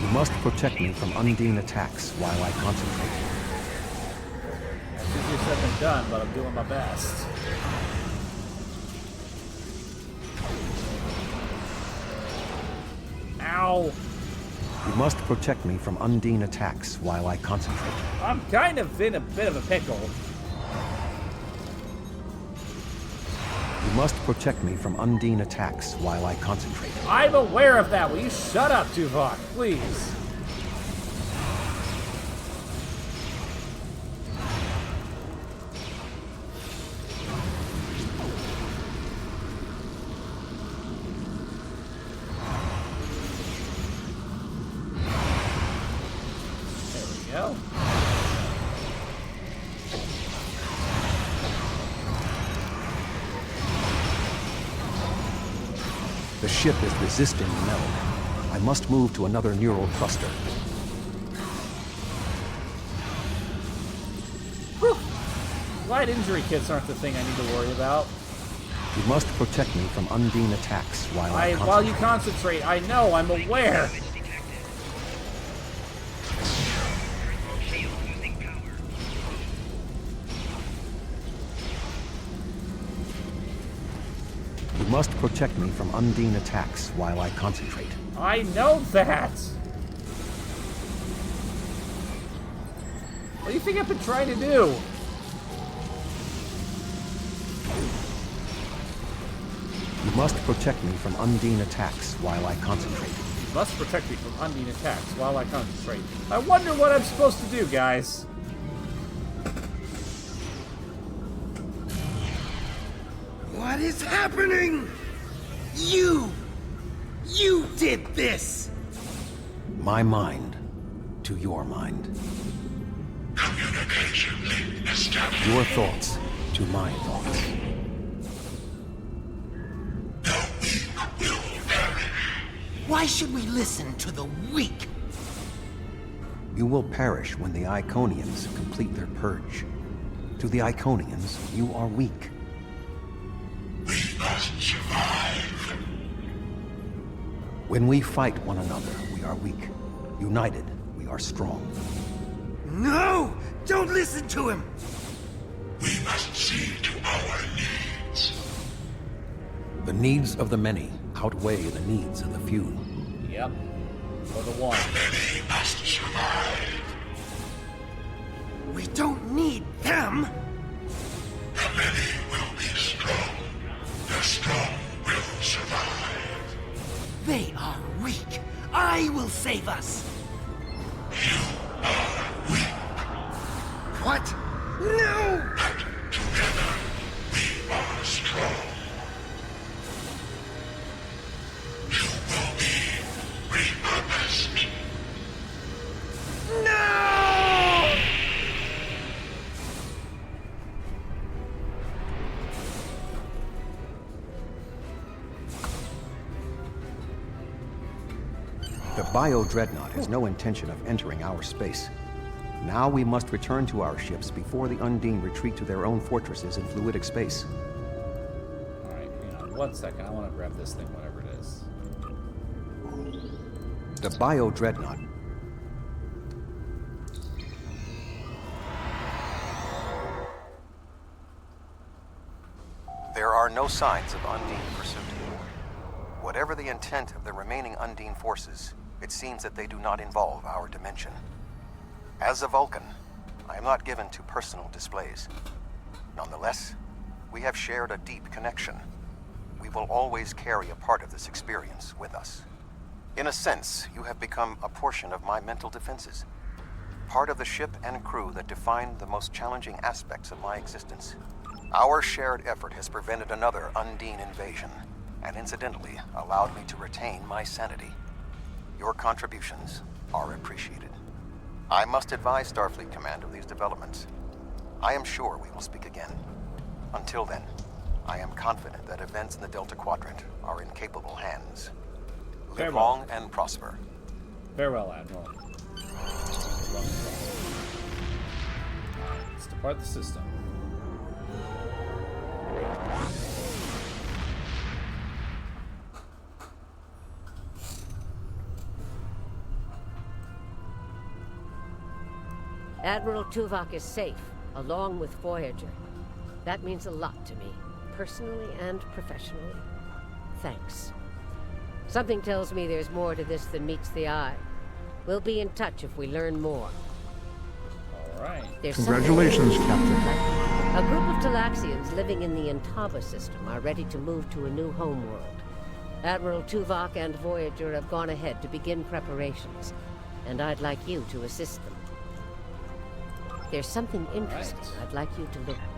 You must protect me from Undine attacks while I concentrate. Easier said than done, but I'm doing my best. Ow! You must protect me from Undine attacks while I concentrate. I'm kind of in a bit of a pickle. You must protect me from Undine attacks while I concentrate. I'm aware of that. Will you shut up, Tuvok, please? Go. The ship is resisting the meld. I must move to another neural cluster. Whew. Light injury kits aren't the thing I need to worry about. You must protect me from Undine attacks while I concentrate. While you concentrate, I know, I'm aware. You must protect me from Undine attacks while I concentrate. I know that! What do you think I've been trying to do? You must protect me from Undine attacks while I concentrate. You must protect me from Undine attacks while I concentrate. I wonder what I'm supposed to do, guys. What is happening? You did this! My mind to your mind. Communication link established. Your thoughts to my thoughts. The weak will perish. Why should we listen to the weak? You will perish when the Iconians complete their purge. To the Iconians, you are weak. We must survive. When we fight one another, we are weak. United, we are strong. No! Don't listen to him! We must see to our needs. The needs of the many outweigh the needs of the few. Yep. For the one. The many must survive. We don't need them! The many will be strong. The strong will survive. They are weak. I will save us. You are weak. What? No! But together, we are strong. You will be repurposed. No! The Bio-Dreadnought has no intention of entering our space. Now we must return to our ships before the Undine retreat to their own fortresses in fluidic space. Alright, hang on 1 second. I want to grab this thing, whatever it is. The Bio-Dreadnought. There are no signs of Undine pursuit. Whatever the intent of the remaining Undine forces, it seems that they do not involve our dimension. As a Vulcan, I am not given to personal displays. Nonetheless, we have shared a deep connection. We will always carry a part of this experience with us. In a sense, you have become a portion of my mental defenses. Part of the ship and crew that defined the most challenging aspects of my existence. Our shared effort has prevented another Undine invasion, and incidentally allowed me to retain my sanity. Your contributions are appreciated. I must advise Starfleet Command of these developments. I am sure we will speak again. Until then, I am confident that events in the Delta Quadrant are in capable hands. Live Farewell. long and prosper. Farewell, Admiral. Let's depart the system. Admiral Tuvok is safe, along with Voyager. That means a lot to me, personally and professionally. Thanks. Something tells me there's more to this than meets the eye. We'll be in touch if we learn more. Alright. Congratulations, Captain. A group of Talaxians living in the Intaba system are ready to move to a new homeworld. Admiral Tuvok and Voyager have gone ahead to begin preparations, and I'd like you to assist them. There's something interesting I'd like you to look at.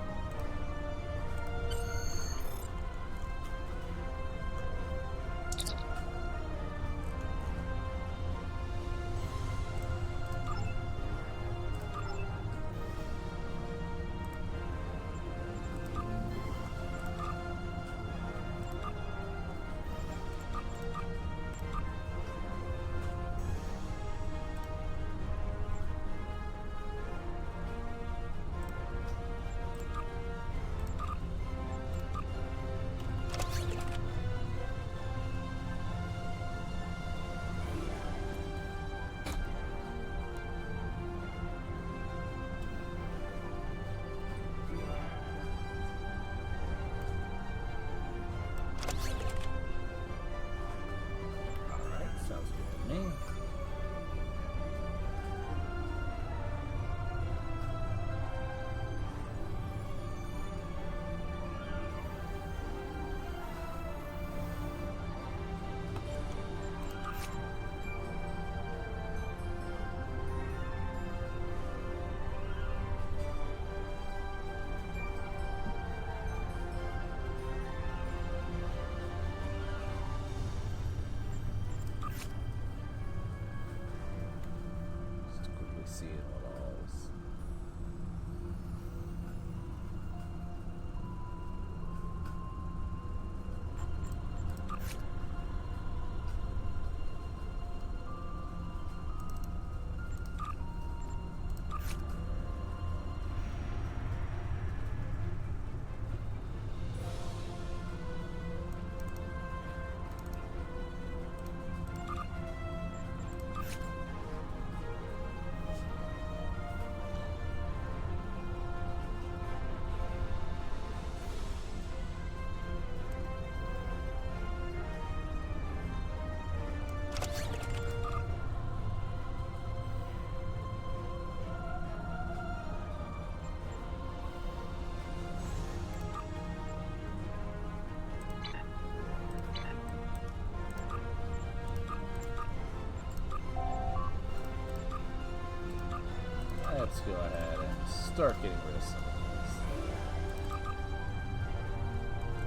let's go ahead and start getting rid of some of these.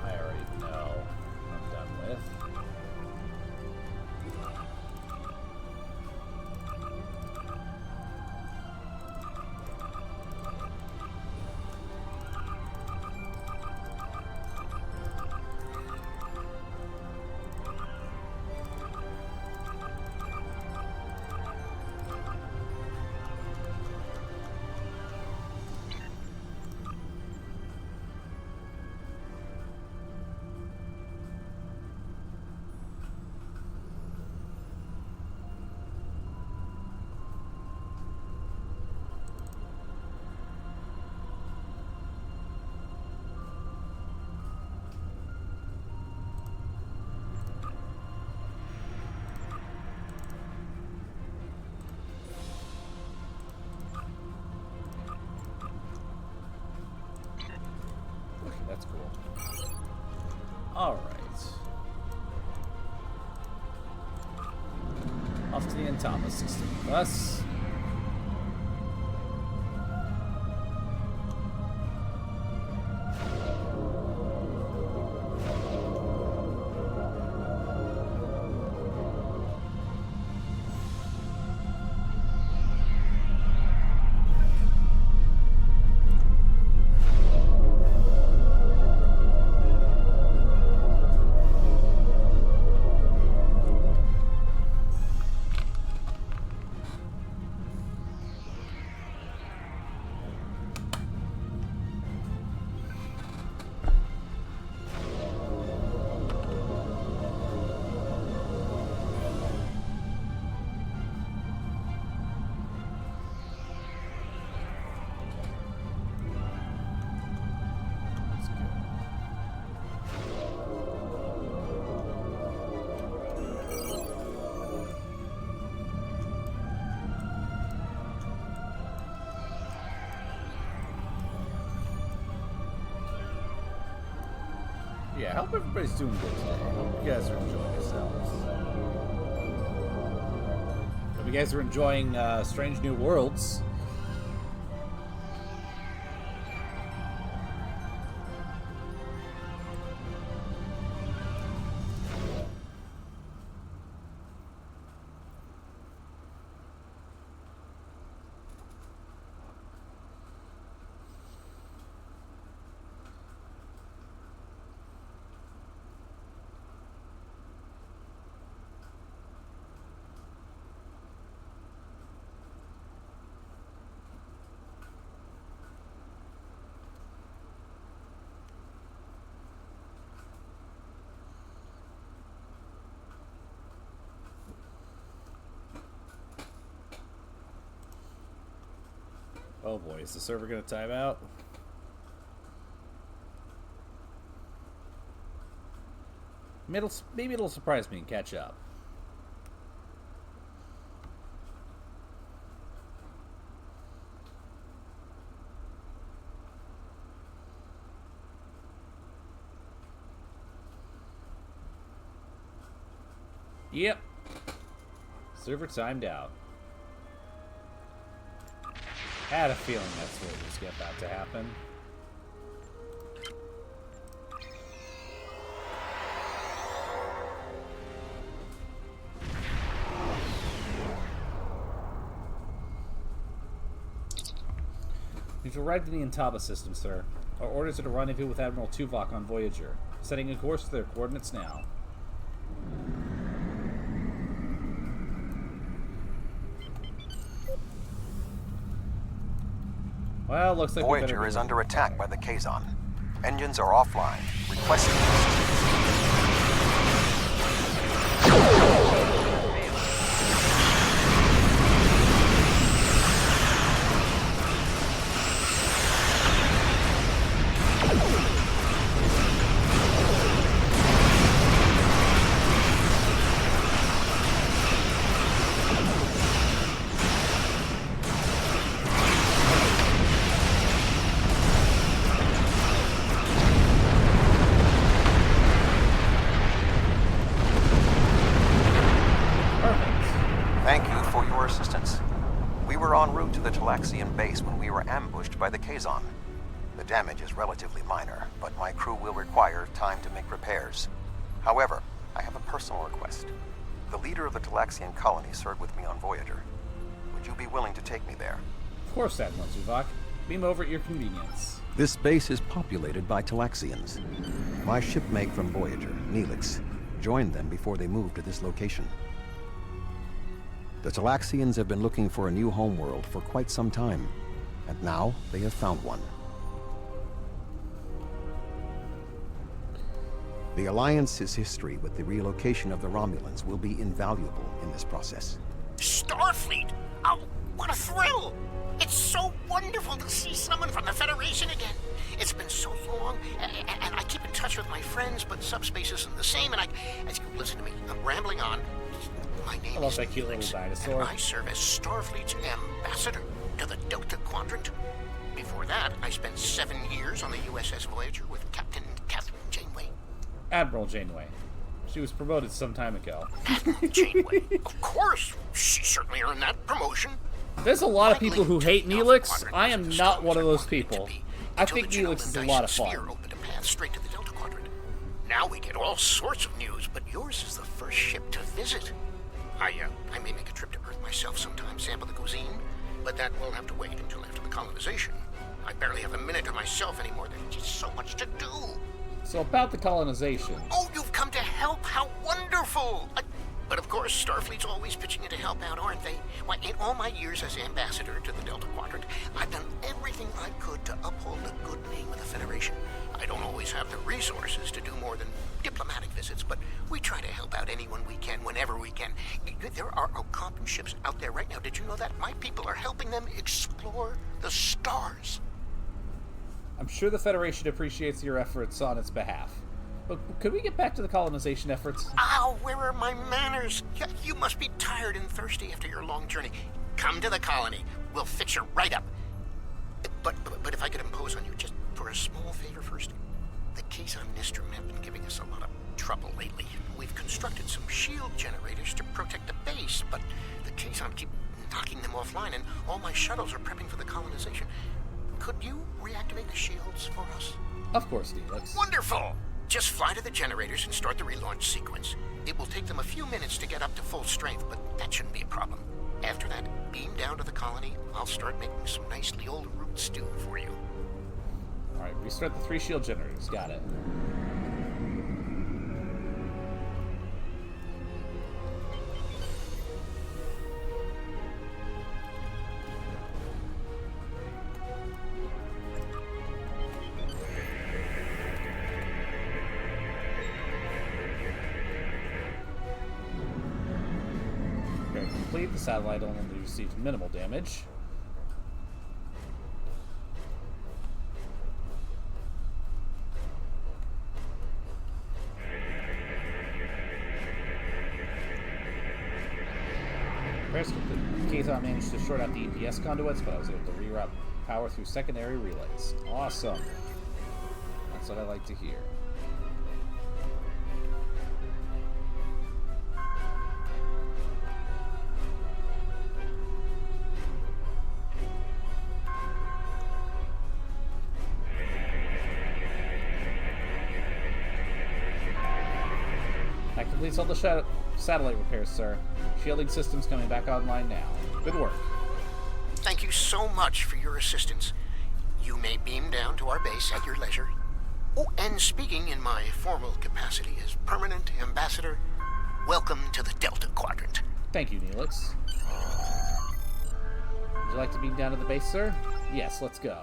I already know I'm done with. That's cool. Alright. Off to the Entama system. Thus. Yeah, I hope everybody's doing good today. I hope you guys are enjoying yourselves. Hope you guys are enjoying Strange New Worlds. Oh boy, is the server going to time out? Maybe it'll surprise me and catch up. Yep. Server timed out. Had a feeling that's what was about to happen. You've arrived in the Entaba system, sir. Our orders are to rendezvous with Admiral Tuvok on Voyager. Setting a course to their coordinates now. Well, looks like Voyager is under attack by the Kazon. Engines are offline. Requesting Talaxian base when we were ambushed by the Kazon. The damage is relatively minor, but my crew will require time to make repairs. However, I have a personal request. The leader of the Talaxian colony served with me on Voyager. Would you be willing to take me there? Of course, Admiral Tuvok. Beam over at your convenience. This base is populated by Talaxians. My shipmate from Voyager, Neelix, joined them before they moved to this location. The Talaxians have been looking for a new homeworld for quite some time, and now they have found one. The Alliance's history with the relocation of the Romulans will be invaluable in this process. Starfleet? Oh, what a thrill! It's so wonderful to see someone from the Federation again. It's been so long, and I keep in touch with my friends, but subspace isn't the same, and listen to me, I'm rambling on. My name is that cute little dinosaur. and I serve as Starfleet's ambassador to the Delta Quadrant. Before that, I spent 7 years on the USS Voyager with Captain Catherine Janeway. Admiral Janeway. She was promoted some time ago. Admiral Janeway? Of course! She certainly earned that promotion. There's a lot of people who hate Neelix. I am not one of those people. I think Neelix is a lot of fun. Opened a path straight to the Delta Quadrant. Now we get all sorts of news, but yours is the first ship to visit. I may make a trip to Earth myself sometime, sample the cuisine, but that will have to wait until after the colonization. I barely have a minute to myself anymore. There's just so much to do. So about the colonization. Oh, you've come to help! How wonderful! But of course, Starfleet's always pitching in to help out, aren't they? Why, in all my years as ambassador to the Delta Quadrant, I've done everything I could to uphold the good name of the Federation. I don't always have the resources to do more than diplomatic visits, but we try to help out anyone we can, whenever we can. There are Ocampan ships out there right now. Did you know that? My people are helping them explore the stars. I'm sure the Federation appreciates your efforts on its behalf. But could we get back to the colonization efforts? Ow, where are my manners? You must be tired and thirsty after your long journey. Come to the colony. We'll fix you right up. But if I could impose on you just for a small favor first. The Kazon Nistrum have been giving us a lot of trouble lately. We've constructed some shield generators to protect the base, but the Kazon keep knocking them offline, and all my shuttles are prepping for the colonization. Could you reactivate the shields for us? Of course, Neelix. Wonderful! Just fly to the generators and start the relaunch sequence. It will take them a few minutes to get up to full strength, but that shouldn't be a problem. After that, beam down to the colony. I'll start making some nicely old root stew for you. Alright, restart the 3 shield generators. Got it. Complete. The satellite only received minimal damage. Repairs complete. Kazon managed to short out the EPS conduits, but I was able to reroute power through secondary relays. Awesome. That's what I like to hear. That completes all the satellite repairs, sir. Shielding system's coming back online now. Good work. Thank you so much for your assistance. You may beam down to our base at your leisure. Oh, and speaking in my formal capacity as permanent ambassador, welcome to the Delta Quadrant. Thank you, Neelix. Would you like to beam down to the base, sir? Yes, let's go.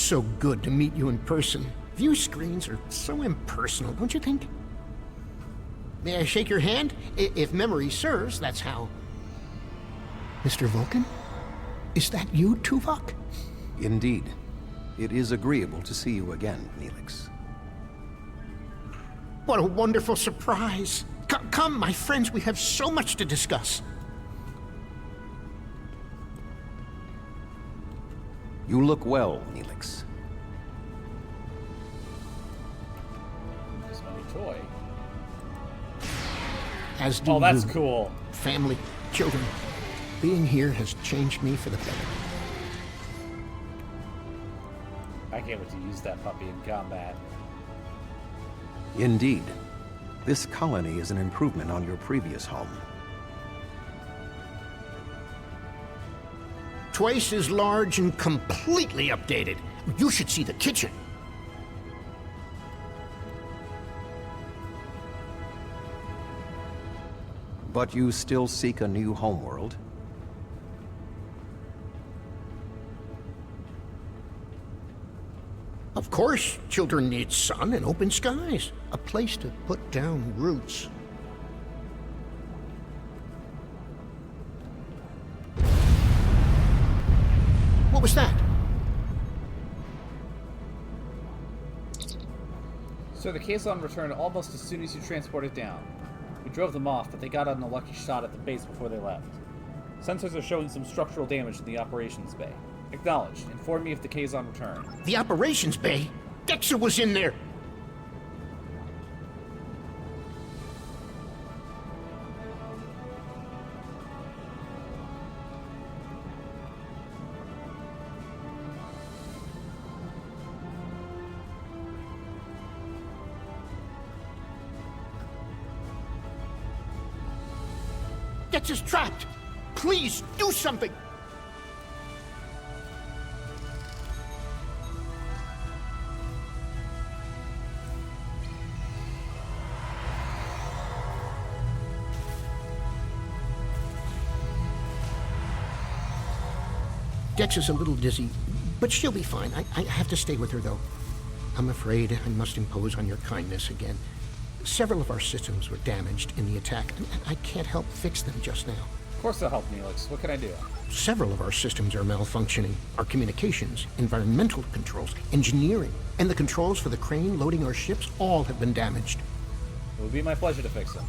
so good to meet you in person. View screens are so impersonal, don't you think? May I shake your hand? If memory serves, that's how. Mr. Vulcan? Is that you, Tuvok? Indeed. It is agreeable to see you again, Neelix. What a wonderful surprise! Come, my friends, we have so much to discuss. You look well, Neelix. This my toy. As do oh, that's you. cool. Family, children. Being here has changed me for the better. I can't wait to use that puppy in combat. Indeed. This colony is an improvement on your previous home. Twice as large and completely updated. You should see the kitchen. But you still seek a new homeworld? Of course, children need sun and open skies. A place to put down roots. What was that? So the Kazon returned almost as soon as you transported down. We drove them off, but they got on a lucky shot at the base before they left. Sensors are showing some structural damage in the operations bay. Acknowledged. Inform me if the Kazon return. The operations bay? Dexter was in there! Dexter's trapped! Please, do something! Dex is a little dizzy, but she'll be fine. I have to stay with her, though. I'm afraid I must impose on your kindness again. Several of our systems were damaged in the attack, and I can't help fix them just now. Of course I'll help, Neelix. What can I do? Several of our systems are malfunctioning. Our communications, environmental controls, engineering, and the controls for the crane loading our ships all have been damaged. It would be my pleasure to fix them.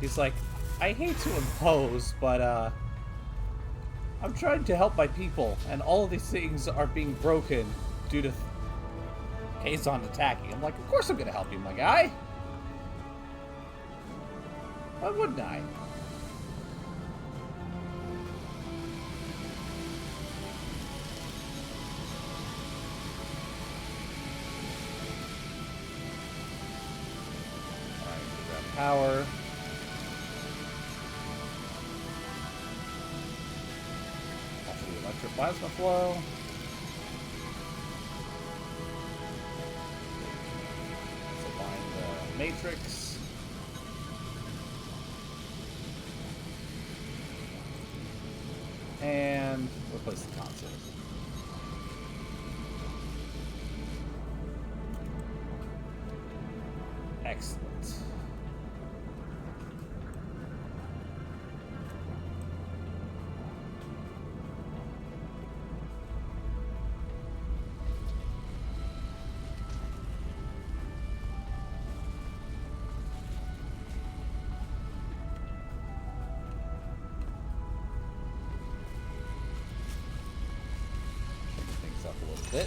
He's like, I hate to impose, but, I'm trying to help my people, and all of these things are being broken due to Kazon attacking. I'm like, of course I'm gonna help you, my guy. Why wouldn't I? Alright, grab power. Plasma flow. Let's align the matrix. And replace the console. Excellent. Bit.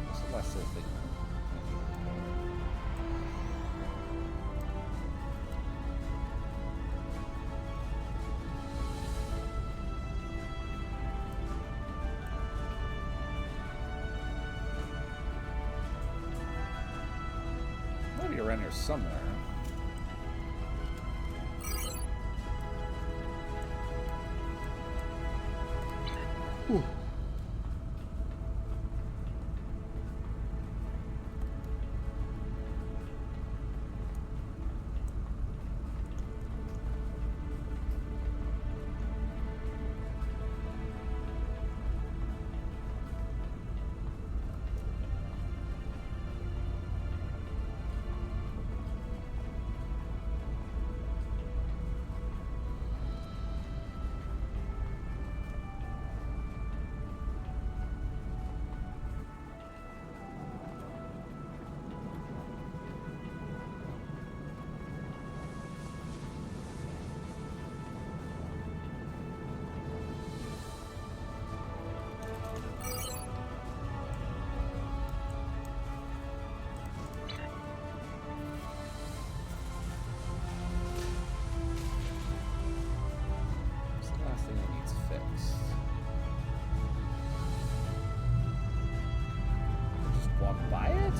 What's the last little thing? Maybe around here somewhere. buy it?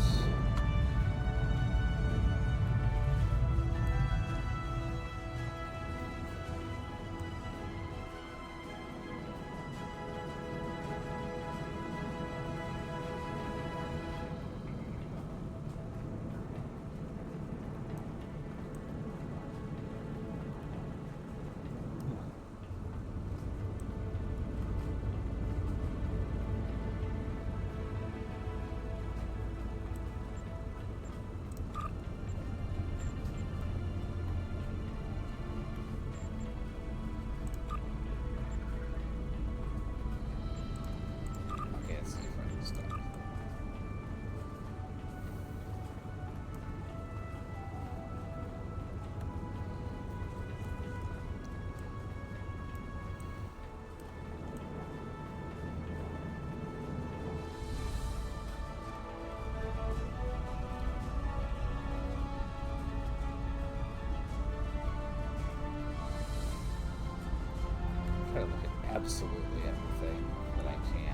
Try to look at absolutely everything that I can.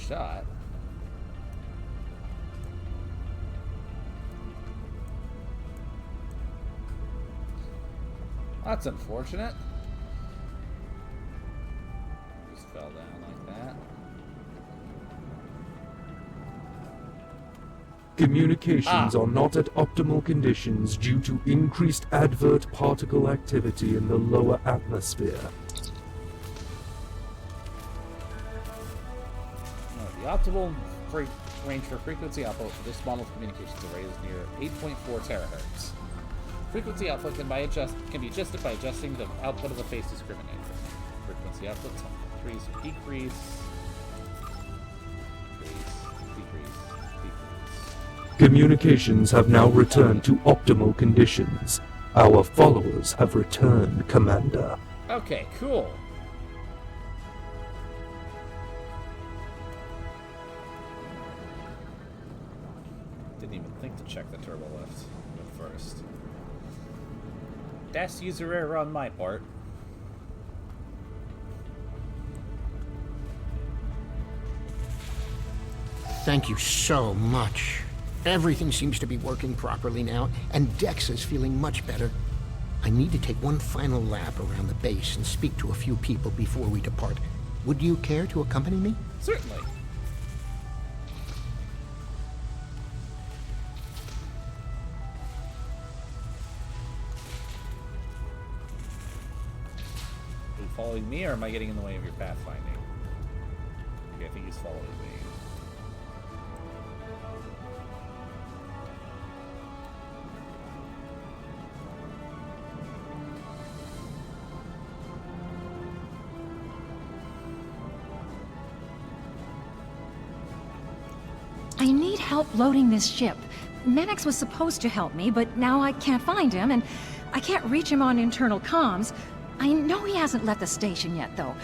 Shot. That's unfortunate. Just fell down like that. Communications are not at optimal conditions due to increased advert particle activity in the lower atmosphere. The optimal range for frequency output for this model of communications array is near 8.4 terahertz. Frequency output can be adjusted by adjusting the output of the phase discriminator. Frequency output increase or decrease. Decrease. Communications have now returned to optimal conditions. Our followers have returned, Commander. Okay, cool. Didn't even think to check the turbo lift at first. That's user error on my part. Thank you so much. Everything seems to be working properly now, and Dex is feeling much better. I need to take one final lap around the base and speak to a few people before we depart. Would you care to accompany me? Certainly. Are you following me, or am I getting in the way of your pathfinding? Okay, I think he's following me. I need help loading this ship. Mannix was supposed to help me, but now I can't find him, and I can't reach him on internal comms. I know he hasn't left the station yet, though.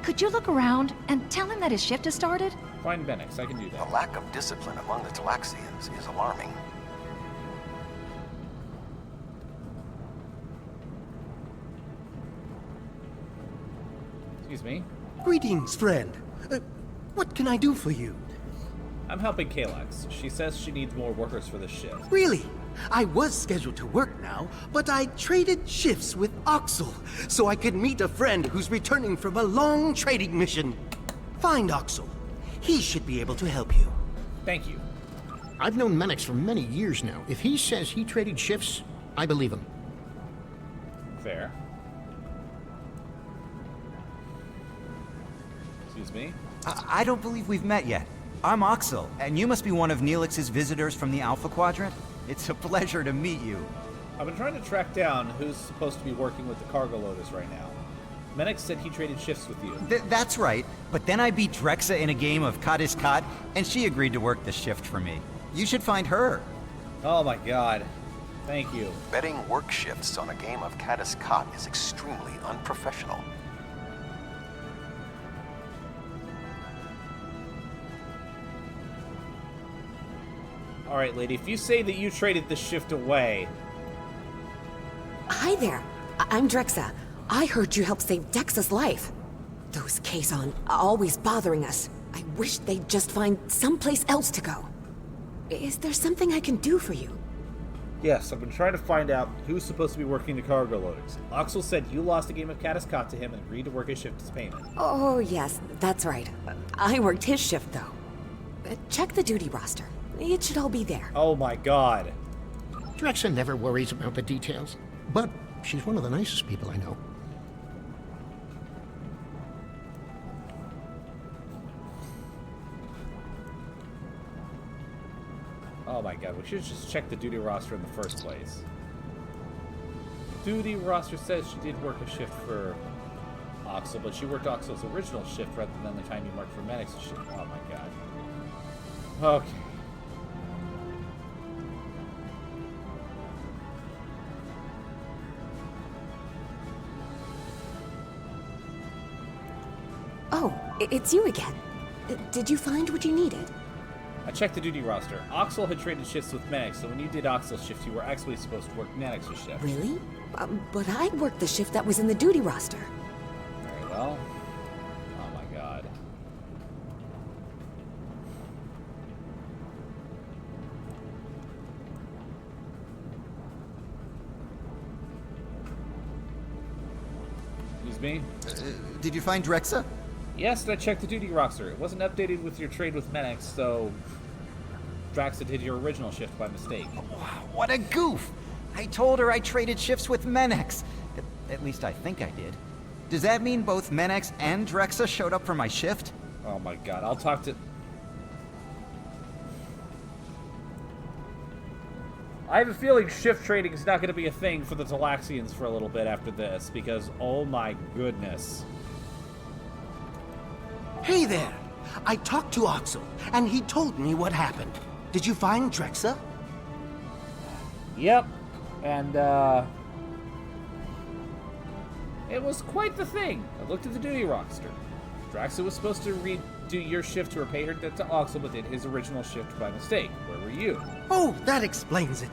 Could you look around and tell him that his shift has started? Find Mannix, I can do that. The lack of discipline among the Talaxians is alarming. Excuse me? Greetings, friend. What can I do for you? I'm helping Kalax. She says she needs more workers for the shift. Really? I was scheduled to work now, but I traded shifts with Oxel so I could meet a friend who's returning from a long trading mission. Find Oxel. He should be able to help you. Thank you. I've known Mannix for many years now. If he says he traded shifts, I believe him. Fair. Excuse me? I don't believe we've met yet. I'm Oxel, and you must be one of Neelix's visitors from the Alpha Quadrant. It's a pleasure to meet you. I've been trying to track down who's supposed to be working with the cargo loaders right now. Menix said he traded shifts with you. That's right, but then I beat Drexa in a game of Kat is Kat, and she agreed to work the shift for me. You should find her. Oh my god. Thank you. Betting work shifts on a game of Caddis Cot is extremely unprofessional. Alright, lady, if you say that you traded the shift away... Hi there. I'm Drexa. I heard you helped save Dexa's life. Those Kazon always bothering us. I wish they'd just find someplace else to go. Is there something I can do for you? Yes, I've been trying to find out who's supposed to be working the cargo loaders. Oxel said you lost a game of Caddis Cot to him and agreed to work his shift as payment. Oh, yes, that's right. I worked his shift, though. Check the duty roster. It should all be there. Oh my god. Drexa never worries about the details, but she's one of the nicest people I know. Oh my god, we should just check the duty roster in the first place. Duty roster says she did work a shift for Oxel, but she worked Oxel's original shift rather than the time you marked for Menix's shift. Oh my god. Okay. Oh, it's you again. Did you find what you needed? I checked the duty roster. Oxel had traded shifts with Menix, so when you did Oxel's shift, you were actually supposed to work Menix's shift. Really? But I worked the shift that was in the duty roster. Very well. Oh my god. Excuse me? Did you find Drexa? Yes, I checked the duty roster. It wasn't updated with your trade with Menix, so Draxa did your original shift by mistake. What a goof! I told her I traded shifts with Menix. At least I think I did. Does that mean both Menix and Drexa showed up for my shift? Oh my god, I'll talk to... I have a feeling shift trading is not going to be a thing for the Talaxians for a little bit after this, because oh my goodness. Hey there! I talked to Oxel, and he told me what happened. Did you find Drexa? Yep. And, it was quite the thing. I looked at the duty roster. Draxa was supposed to redo your shift to repay her debt to Oxel, but did his original shift by mistake. Where were you? Oh, that explains it.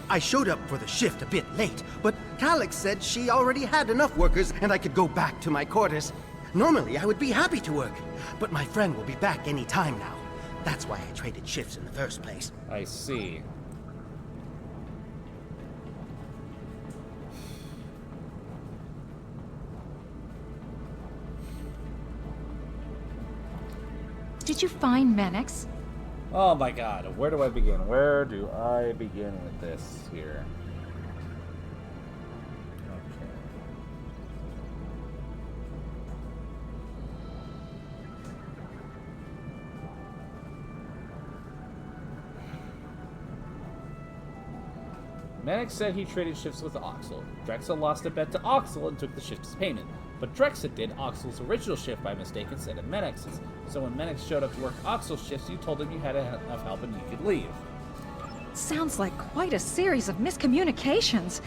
I showed up for the shift a bit late, but Calix said she already had enough workers and I could go back to my quarters. Normally, I would be happy to work, but my friend will be back any time now. That's why I traded shifts in the first place. I see. Did you find Menix? Oh my god, where do I begin? Where do I begin with this here? Menix said he traded shifts with Oxel. Drexa lost a bet to Oxel and took the shift as payment. But Drexa did Oxel's original shift by mistake instead of Menix's. So when Menix showed up to work Oxel's shifts, you told him you had enough help and you could leave. Sounds like quite a series of miscommunications.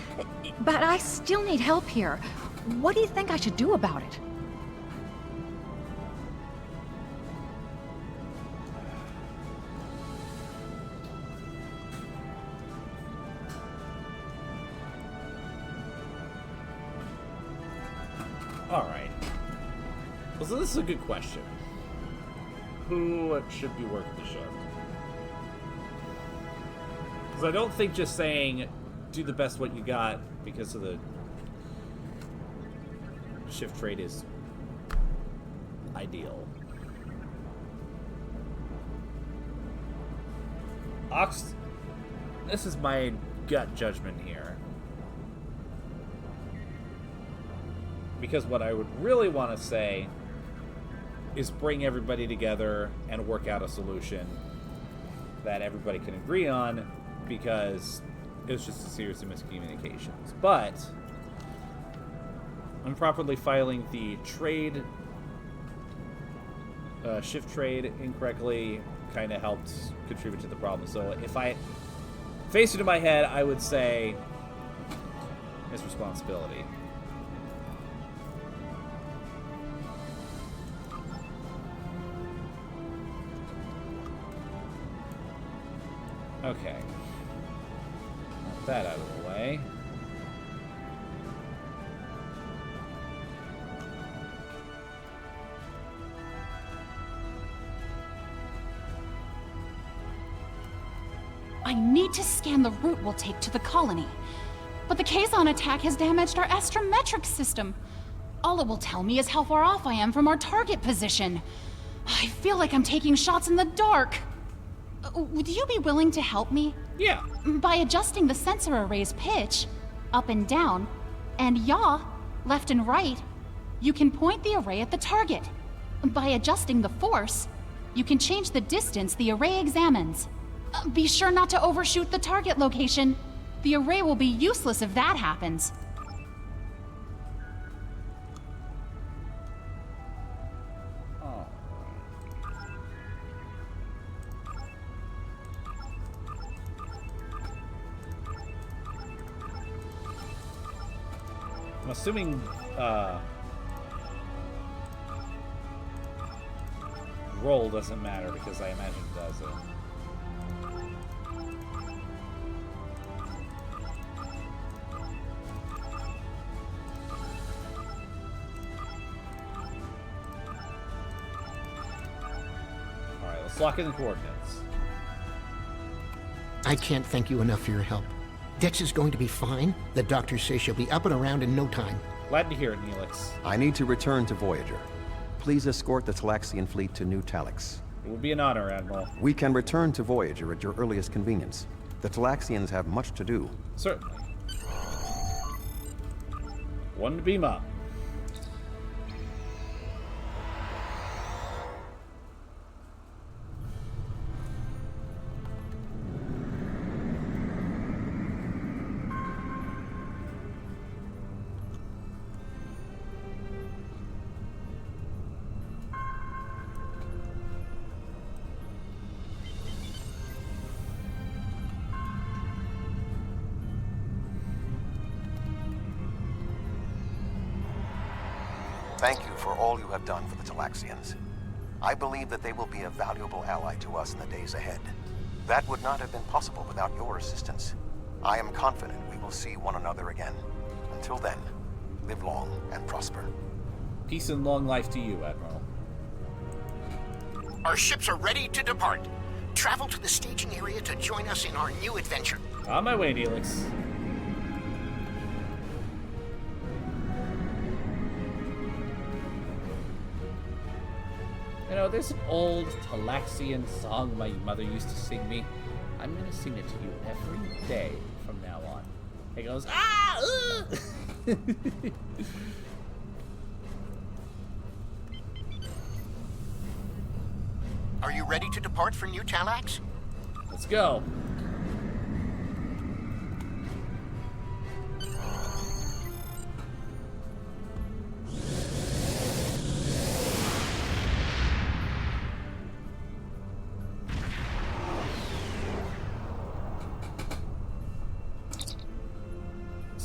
But I still need help here. What do you think I should do about it? Alright. Well, so this is a good question. Who should be working the shift? Because I don't think just saying, do the best what you got because of the shift trade is ideal. This is my gut judgment here. Because what I would really want to say is bring everybody together and work out a solution that everybody can agree on, because It was just a series of miscommunications. But improperly filing the trade, shift trade incorrectly kind of helped contribute to the problem. So if I face it in my head, I would say his responsibility. Okay. Got that out of the way. I need to scan the route we'll take to the colony. But the Kazon attack has damaged our astrometric system. All it will tell me is how far off I am from our target position. I feel like I'm taking shots in the dark. Would you be willing to help me? Yeah. By adjusting the sensor array's pitch, up and down, and yaw, left and right, you can point the array at the target. By adjusting the force, you can change the distance the array examines. Be sure not to overshoot the target location. The array will be useless if that happens. I'm assuming roll doesn't matter because I imagine it does it. Alright, let's lock in the coordinates. I can't thank you enough for your help. Dex is going to be fine. The doctors say she'll be up and around in no time. Glad to hear it, Neelix. I need to return to Voyager. Please escort the Talaxian fleet to New Talix. It will be an honor, Admiral. We can return to Voyager at your earliest convenience. The Talaxians have much to do. Certainly. One to beam up. Thank you for all you have done for the Talaxians. I believe that they will be a valuable ally to us in the days ahead. That would not have been possible without your assistance. I am confident we will see one another again. Until then, live long and prosper. Peace and long life to you, Admiral. Our ships are ready to depart. Travel to the staging area to join us in our new adventure. On my way, Neelix. You know, there's an old Talaxian song my mother used to sing me. I'm gonna sing it to you every day from now on. It goes, ah! Are you ready to depart for New Talax? Let's go.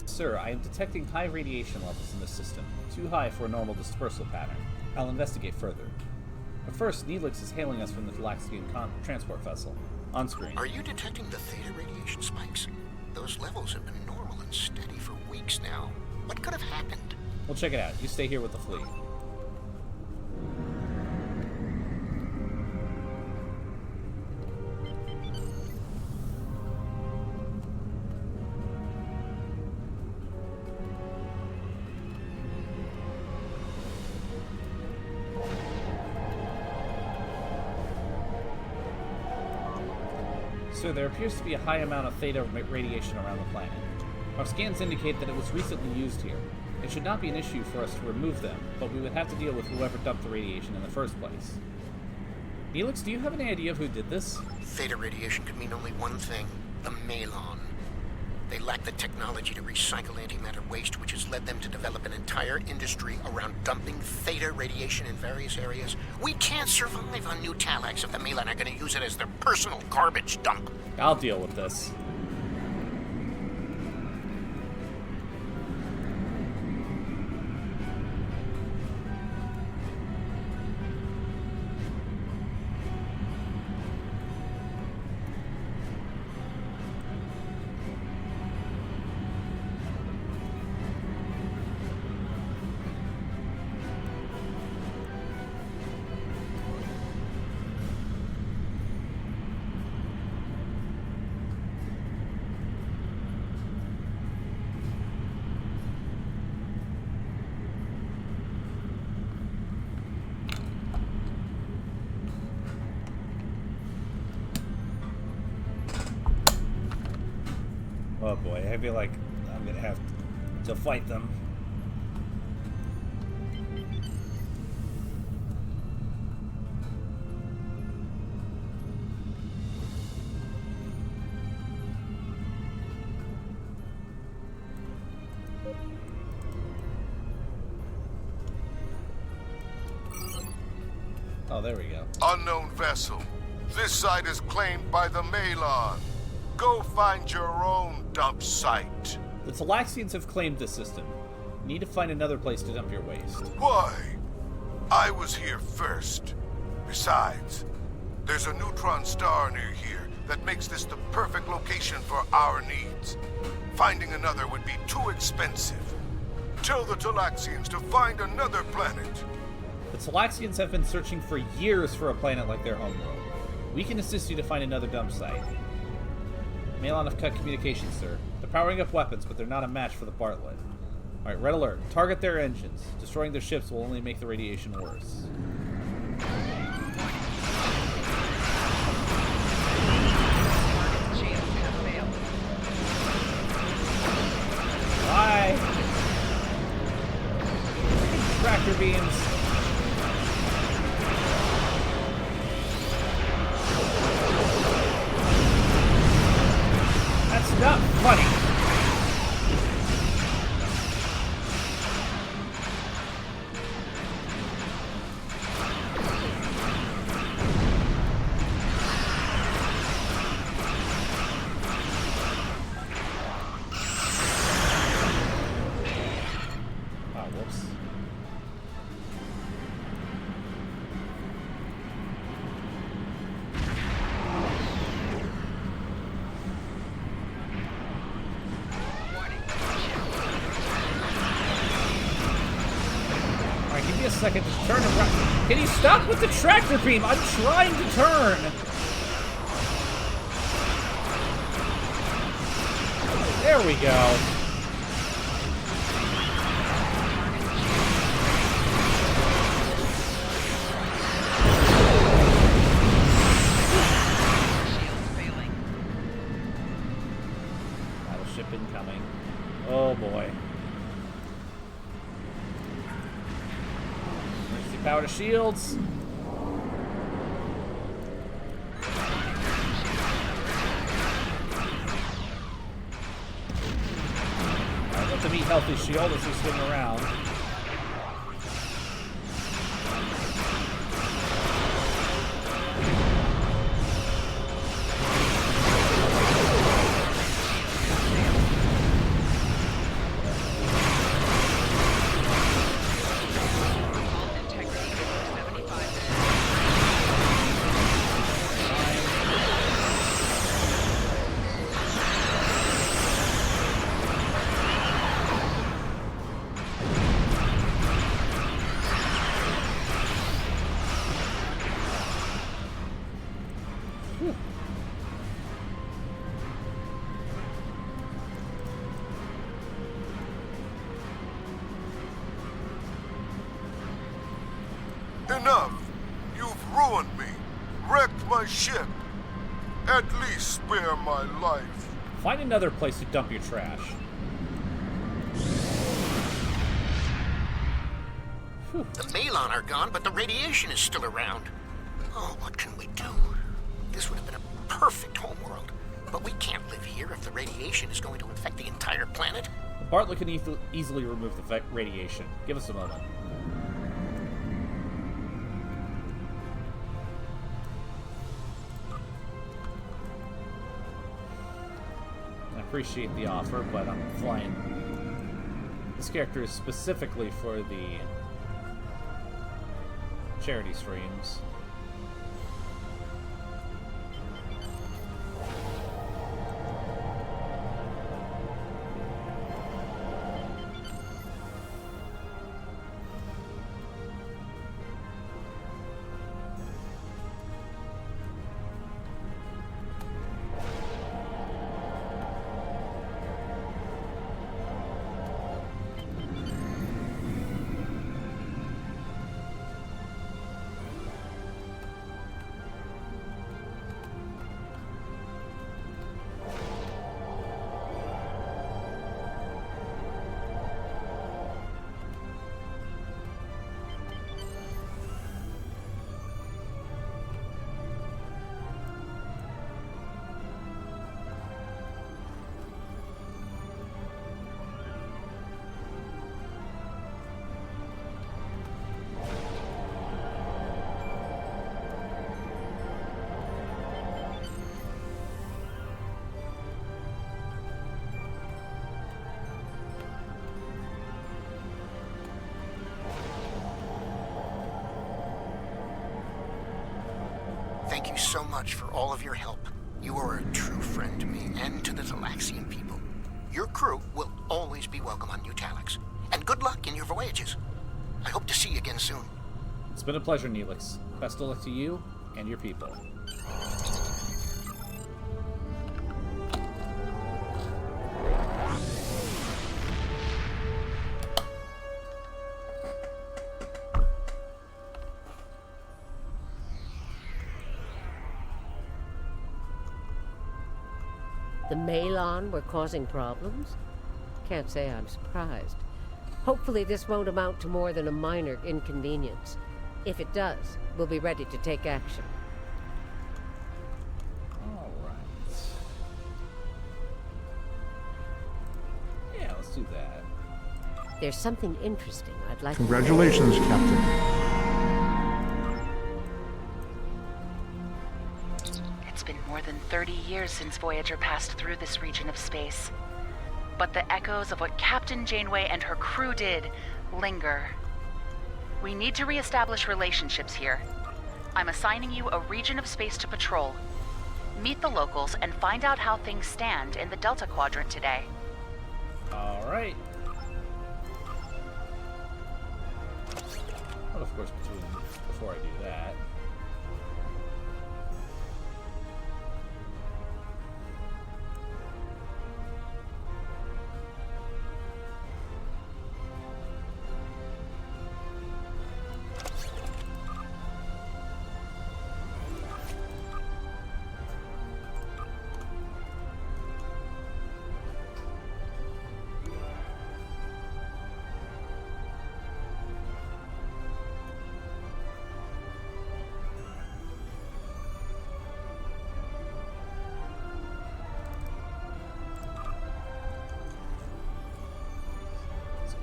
Sir, I am detecting high radiation levels in this system. Too high for a normal dispersal pattern. I'll investigate further. But first, Neelix is hailing us from the Talaxian transport vessel. On screen. Are you detecting the theta radiation spikes? Those levels have been normal and steady for weeks now. What could have happened? We'll check it out. You stay here with the fleet. Sir, there appears to be a high amount of theta radiation around the planet. Our scans indicate that it was recently used here. It should not be an issue for us to remove them, but we would have to deal with whoever dumped the radiation in the first place. Neelix, do you have any idea of who did this? Theta radiation could mean only one thing: the Malon. Our ships are ready to depart. Travel to the staging area to join us in our new adventure. Sir, there appears to be a high amount of theta radiation around the planet. Our scans indicate that it was recently used here. It should not be an issue for us to remove them, but we would have to deal with whoever dumped the radiation in the first place. Neelix, do you have any idea of who did this? Theta radiation could mean only one thing: the Malon. They lack the technology to recycle antimatter waste, which has led them to develop an entire industry around dumping theta radiation in various areas. We can't survive on New Talax if the Melan are going to use it as their personal garbage dump. I'll deal with this. Oh boy, I feel like I'm gonna have to fight them. Oh, there we go. Unknown vessel. This site is claimed by the Melan. Go find your own dump site. The Talaxians have claimed this system. You need to find another place to dump your waste. Why? I was here first. Besides, there's a neutron star near here that makes this the perfect location for our needs. Finding another would be too expensive. Tell the Talaxians to find another planet. The Talaxians have been searching for years for a planet like their homeworld. We can assist you to find another dump site. Melan have cut communications, sir. They're powering up weapons, but they're not a match for the Bartlett. Alright, red alert. Target their engines. Destroying their ships will only make the radiation worse. Bye! Tractor beams. That's not funny. Oh, whoops. Give me a second to turn around. Can you stop with the tractor beam? I'm trying to turn. There we go. Battleship incoming. Oh boy. Power to shields. Alright, let them eat healthy shield as we swing around. Enough! You've ruined me. Wrecked my ship. At least spare my life. Find another place to dump your trash. The Melan are gone, but the radiation is still around. Oh, what can we do? This would have been a perfect homeworld. But we can't live here if the radiation is going to infect the entire planet. Bartlett can easily remove the radiation. Give us a moment. I appreciate the offer, but I'm flying. This character is specifically for the charity streams. Thank you so much for all of your help. You are a true friend to me and to the Talaxian people. Your crew will always be welcome on New Talax. And good luck in your voyages. I hope to see you again soon. It's been a pleasure, Neelix. Best of luck to you and your people. The Malon were causing problems? Can't say I'm surprised. Hopefully this won't amount to more than a minor inconvenience. If it does, we'll be ready to take action. Alright. Yeah, let's do that. There's something interesting I'd like Congratulations, Captain. It's been more than 30 years since Voyager passed through this region of space. But the echoes of what Captain Janeway and her crew did linger. We need to reestablish relationships here. I'm assigning you a region of space to patrol. Meet the locals and find out how things stand in the Delta Quadrant today. Alright. Well, of course, before I do that...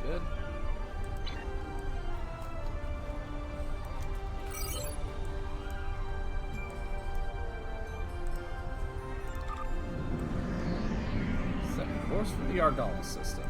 Good. Second course for the Argala system.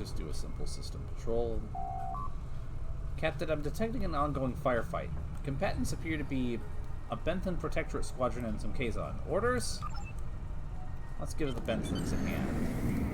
just do a simple system patrol. Captain, I'm detecting an ongoing firefight. Combatants appear to be a Bentham Protectorate Squadron and some Kazon. Orders? Let's give the Benthams a hand.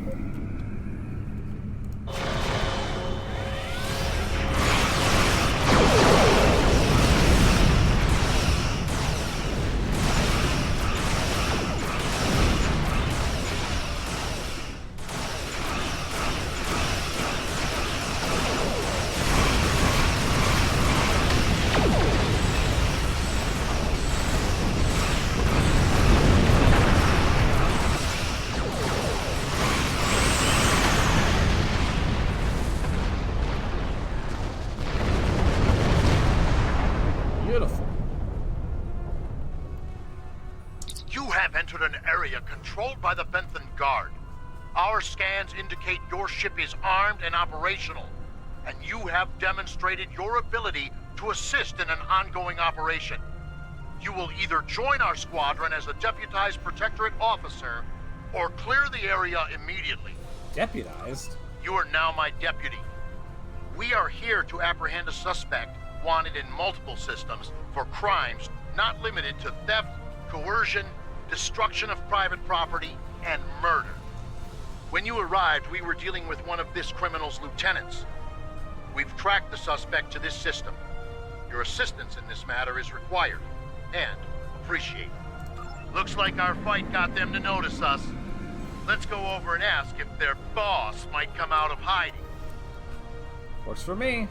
Controlled by the Bentham Guard. Our scans indicate your ship is armed and operational, and you have demonstrated your ability to assist in an ongoing operation. You will either join our squadron as a deputized Protectorate officer, or clear the area immediately. Deputized? You are now my deputy. We are here to apprehend a suspect wanted in multiple systems for crimes not limited to theft, coercion, destruction of private property, and murder. When you arrived, we were dealing with one of this criminal's lieutenants. We've tracked the suspect to this system. Your assistance in this matter is required, and appreciated. Looks like our fight got them to notice us. Let's go over and ask if their boss might come out of hiding. Works for me.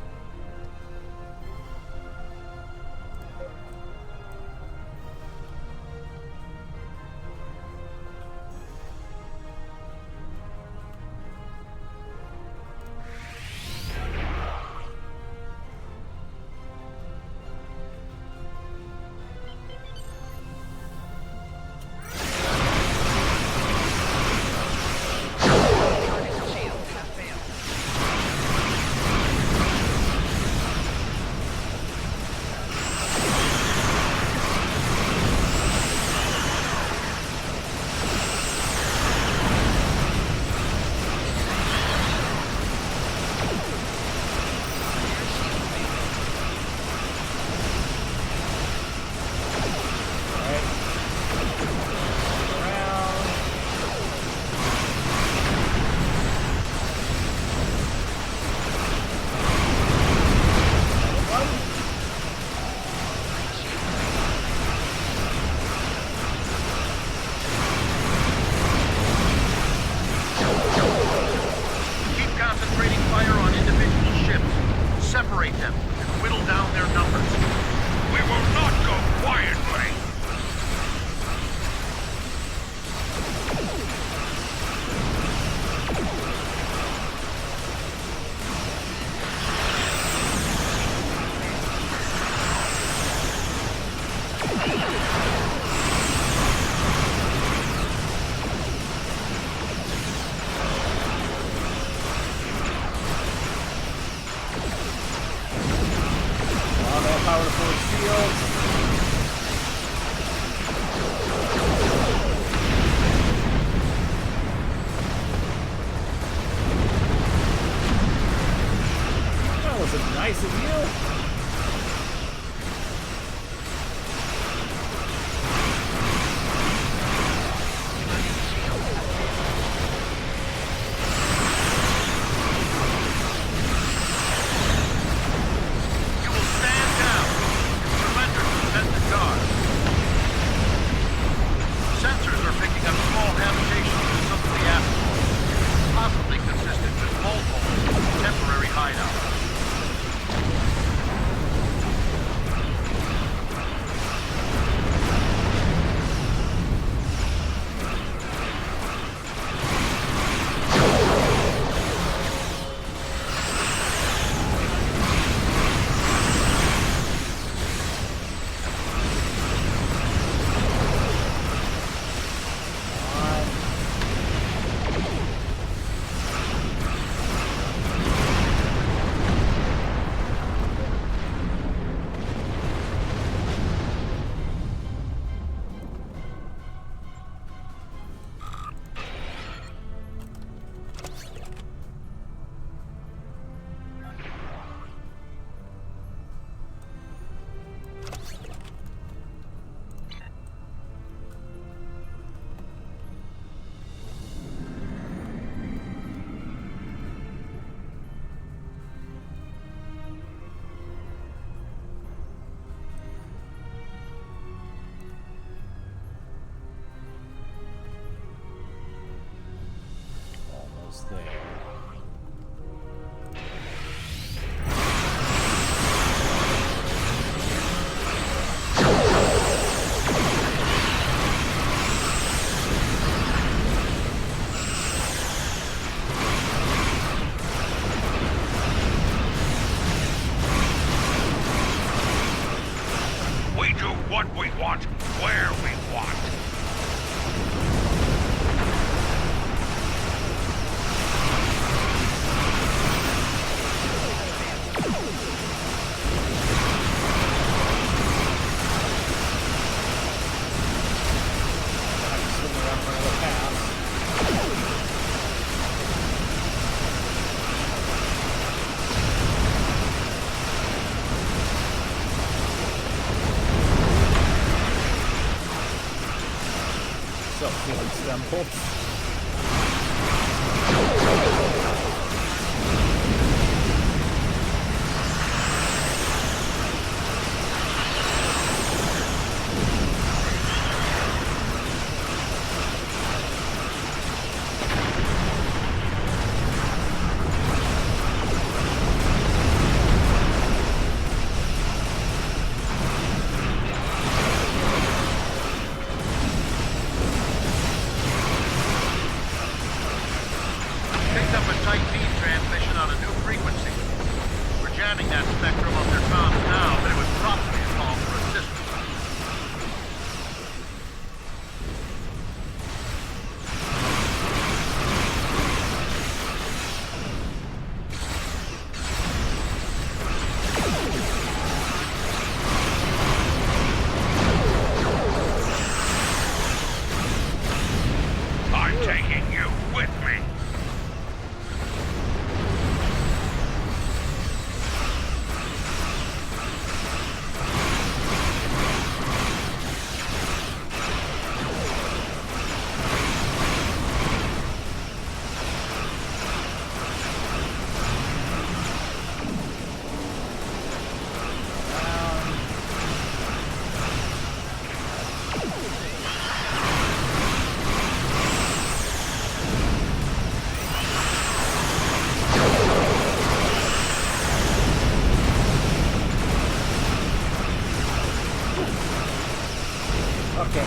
what we want, where we want. Self-healing stem bolts. Picked up a tight beam transmission on a new frequency. We're jamming that spectrum of their comms now, but it was probably a call for assistance. I'm taking you with me. Okay.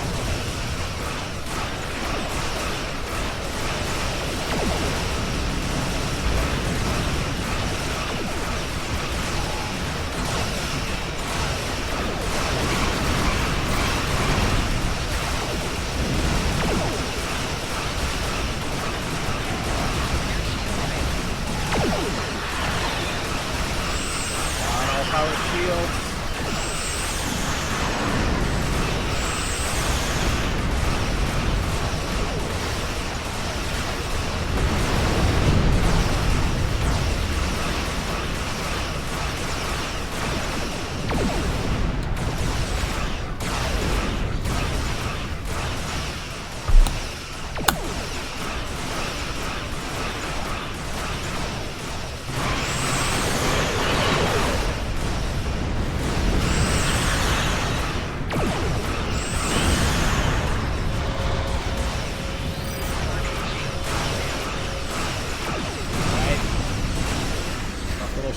On all power shields.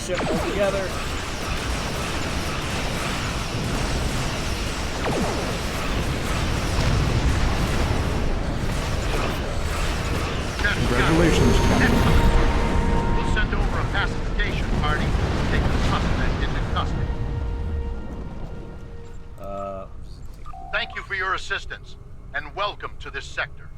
Ship all together. Congratulations, Captain. We'll send over a pacification party to take the suspect into custody. Thank you for your assistance, and welcome to this sector.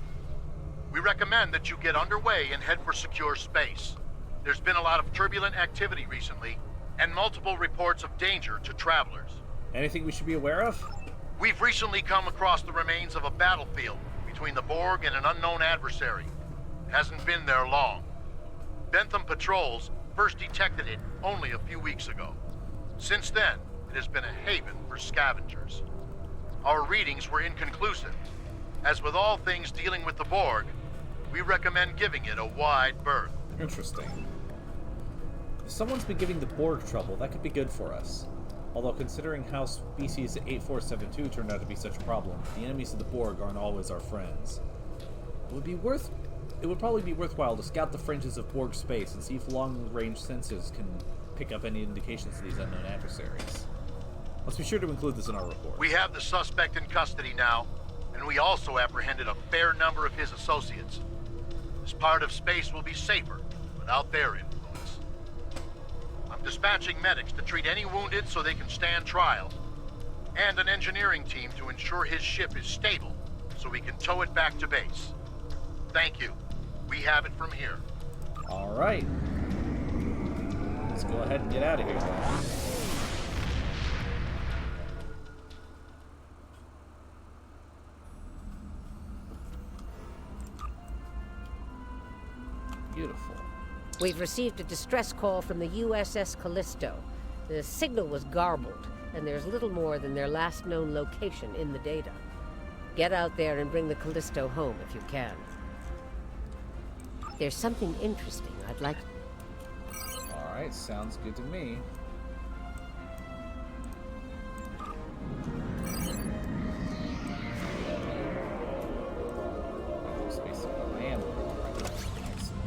We recommend that you get underway and head for secure space. There's been a lot of turbulent activity recently, and multiple reports of danger to travelers. Anything we should be aware of? We've recently come across the remains of a battlefield between the Borg and an unknown adversary. It hasn't been there long. Bentham patrols first detected it only a few weeks ago. Since then, it has been a haven for scavengers. Our readings were inconclusive. As with all things dealing with the Borg, we recommend giving it a wide berth. Interesting. If someone's been giving the Borg trouble, that could be good for us. Although considering how species 8472 turned out to be such a problem, the enemies of the Borg aren't always our friends. It would probably be worthwhile to scout the fringes of Borg space and see if long-range sensors can pick up any indications of these unknown adversaries. Let's be sure to include this in our report. We have the suspect in custody now, and we also apprehended a fair number of his associates. This part of space will be safer without their influence. I'm dispatching medics to treat any wounded so they can stand trial. and an engineering team to ensure his ship is stable so we can tow it back to base. Thank you. We have it from here. All right. Let's go ahead and get out of here then. Beautiful. We've received a distress call from the USS Callisto. The signal was garbled, and there's little more than their last known location in the data. Get out there and bring the Callisto home if you can. There's something interesting I'd like... Alright, sounds good to me. Space land. Excellent.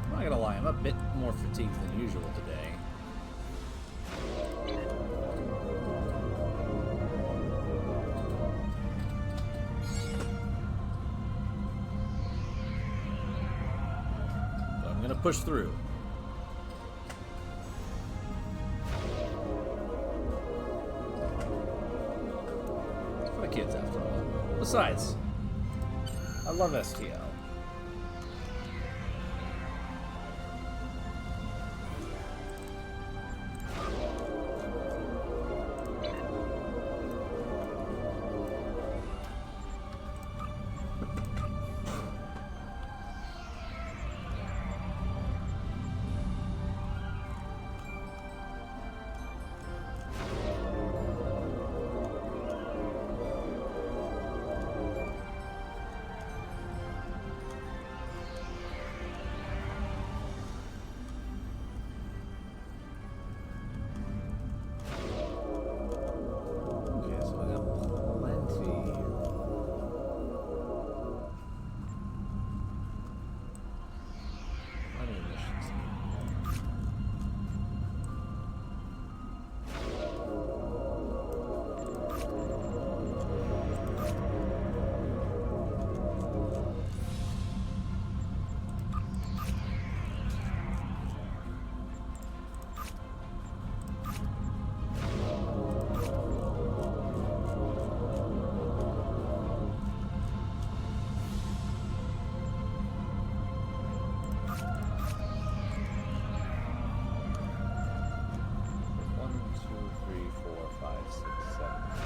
I'm not gonna lie, I'm a bit more fatigued than usual today. But I'm gonna push through. It's for the kids, after all. Besides, I love STL.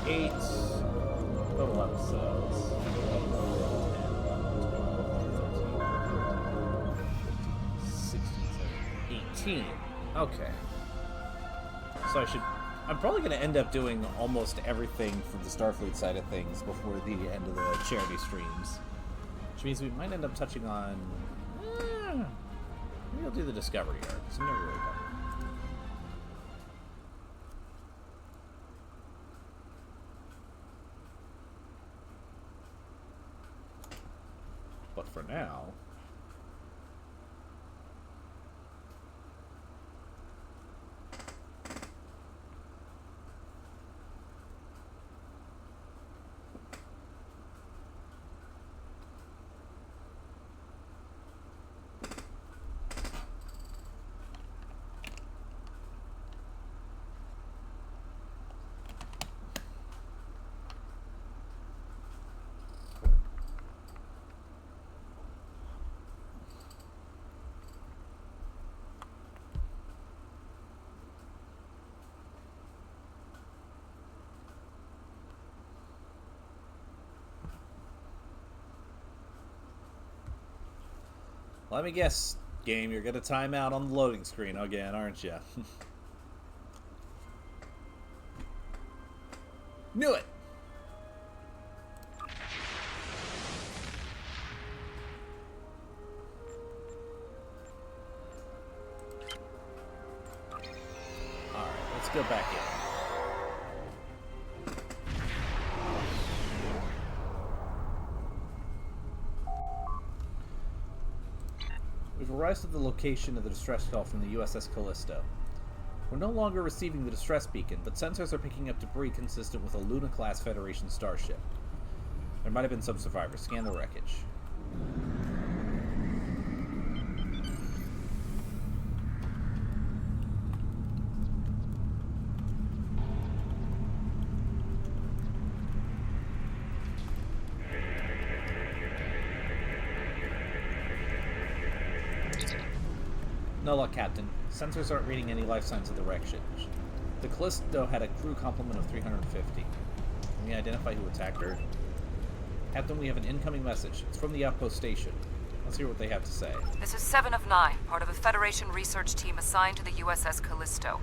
Eight total episodes. 18. Okay. So I should I'm probably going to end up doing almost everything from the Starfleet side of things before the end of the charity streams. Which means we might end up touching on... maybe I'll do the Discovery arc, because I've never really done it. But for now... Let me guess, game, you're gonna time out on the loading screen again, aren't you? Knew it! Alright, let's go back in. We've arrived at the location of the distress call from the USS Callisto. We're no longer receiving the distress beacon, but sensors are picking up debris consistent with a Luna-class Federation starship. There might have been some survivors. Scan the wreckage. No luck, Captain. Sensors aren't reading any life signs of the wreckage. The Callisto had a crew complement of 350. Can we identify who attacked her? Captain, we have an incoming message. It's from the outpost station. Let's hear what they have to say. This is 7 of 9, part of a Federation research team assigned to the USS Callisto.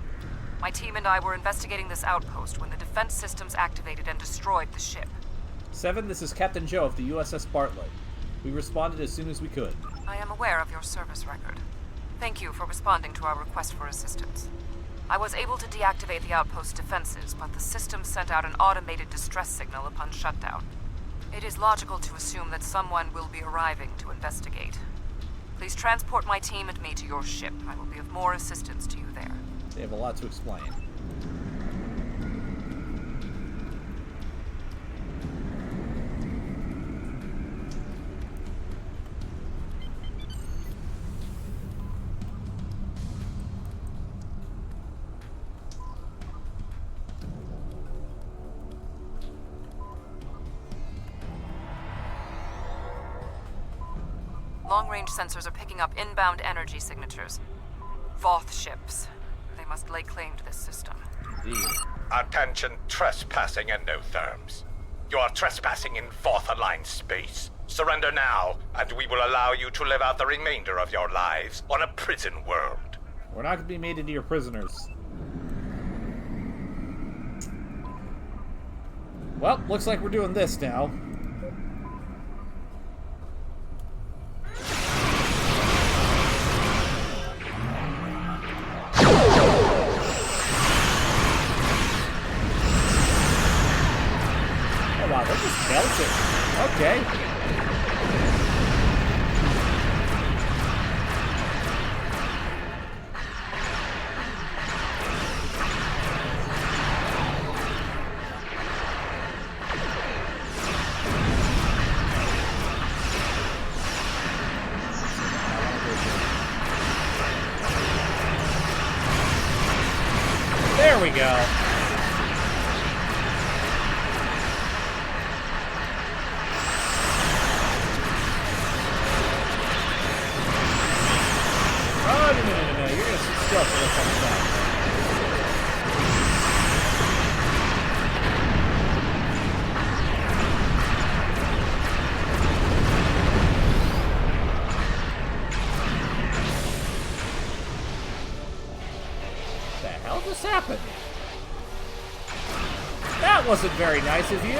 My team and I were investigating this outpost when the defense systems activated and destroyed the ship. 7, this is Captain Joe of the USS Bartlett. We responded as soon as we could. I am aware of your service record. Thank you for responding to our request for assistance. I was able to deactivate the outpost defenses, but the system sent out an automated distress signal upon shutdown. It is logical to assume that someone will be arriving to investigate. Please transport my team and me to your ship. I will be of more assistance to you there. They have a lot to explain. Long-range sensors are picking up inbound energy signatures. Voth ships. They must lay claim to this system. Attention trespassing endotherms. You are trespassing in Voth-aligned space. Surrender now, and we will allow you to live out the remainder of your lives on a prison world. We're not going to be made into your prisoners. Well, looks like we're doing this now. Wow, that just melted. Okay. There we go. Oh, no. You're gonna sit still for this whole time. What the hell just happened? That wasn't very nice of you.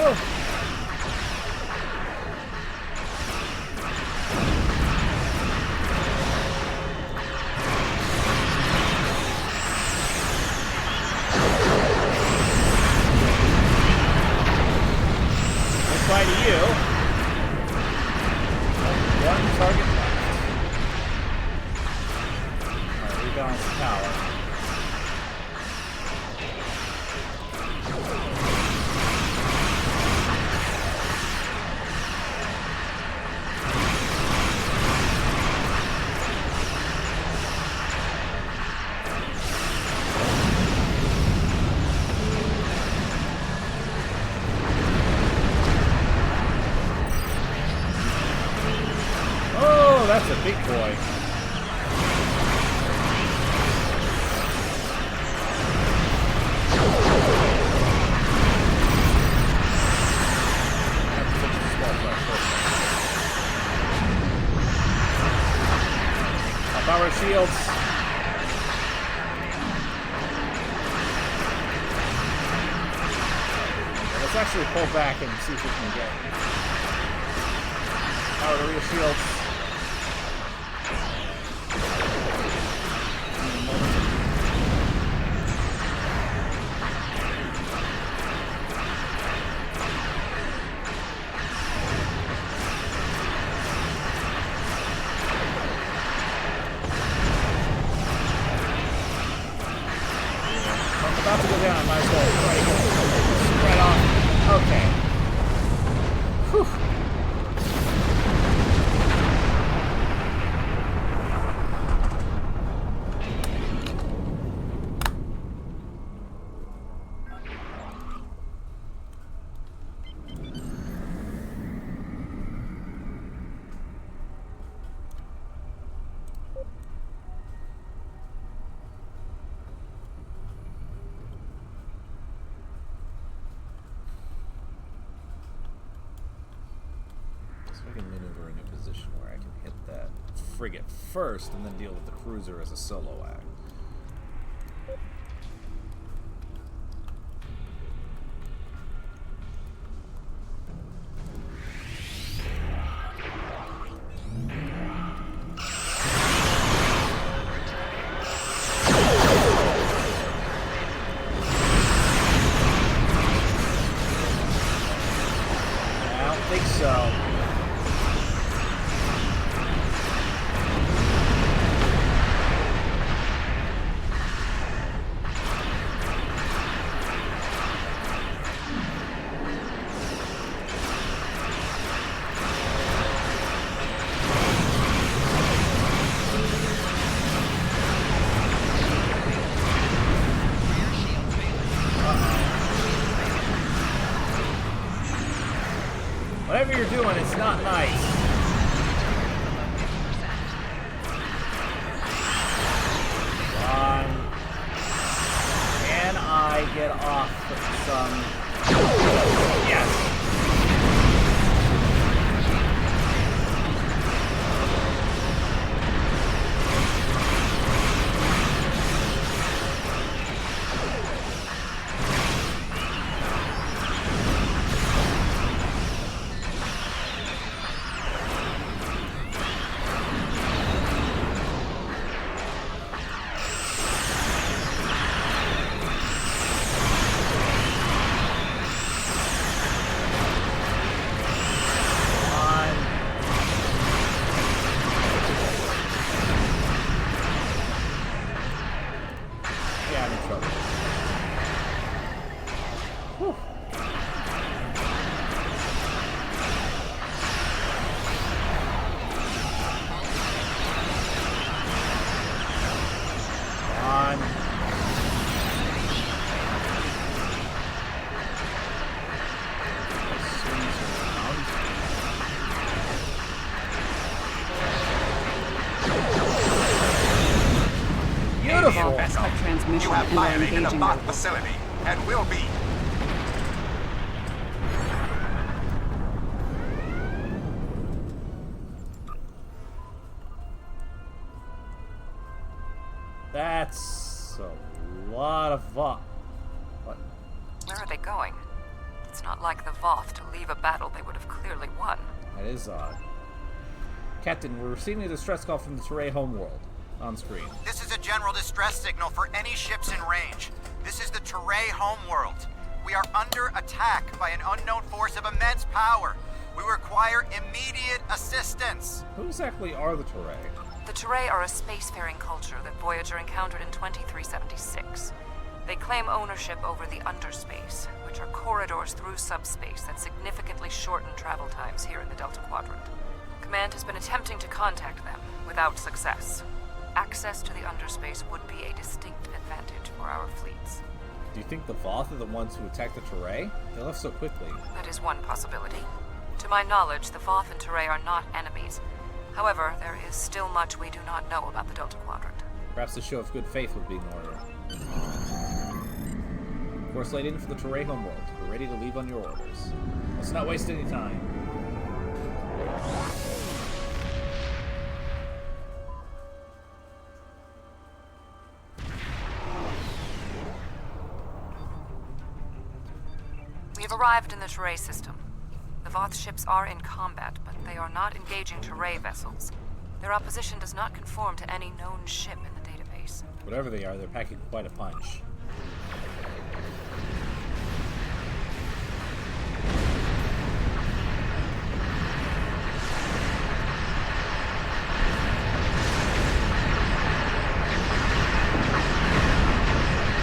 Goodbye to you. One target left. Alright, rebalance the power. That's a big boy. Power shields. Let's actually pull back and see if we can get power to real shields. About to go down, I might as well try to get spread off. Okay. Whew. Maneuver in a position where I can hit that frigate first and then deal with the cruiser as a solo act. I don't think so. Whatever you're doing, it's not nice. Can I get off some... Yes. You have violated a bot facility, and will be. That's a lot of what? Where are they going? It's not like the Voth to leave a battle they would have clearly won. That is odd. Captain, we're receiving a distress call from the Teray homeworld. On screen. This is a general distress signal for any ships in range. This is the Teray homeworld. We are under attack by an unknown force of immense power. We require immediate assistance. Who exactly are the Teray? The Teray are a spacefaring culture that Voyager encountered in 2376. They claim ownership over the underspace, which are corridors through subspace that significantly shorten travel times here in the Delta Quadrant. Command has been attempting to contact them, without success. Access to the underspace would be a distinct advantage for our fleets. Do you think the Voth are the ones who attacked the Teray? They left so quickly. That is one possibility. To my knowledge, the Voth and Teray are not enemies. However, there is still much we do not know about the Delta Quadrant. Perhaps a show of good faith would be in order. Of course, laid in for the Teray homeworld. We're ready to leave on your orders. Let's not waste any time. We have arrived in the Teray system. The Voth ships are in combat, but they are not engaging Teray vessels. Their opposition does not conform to any known ship in the database. Whatever they are, they're packing quite a punch.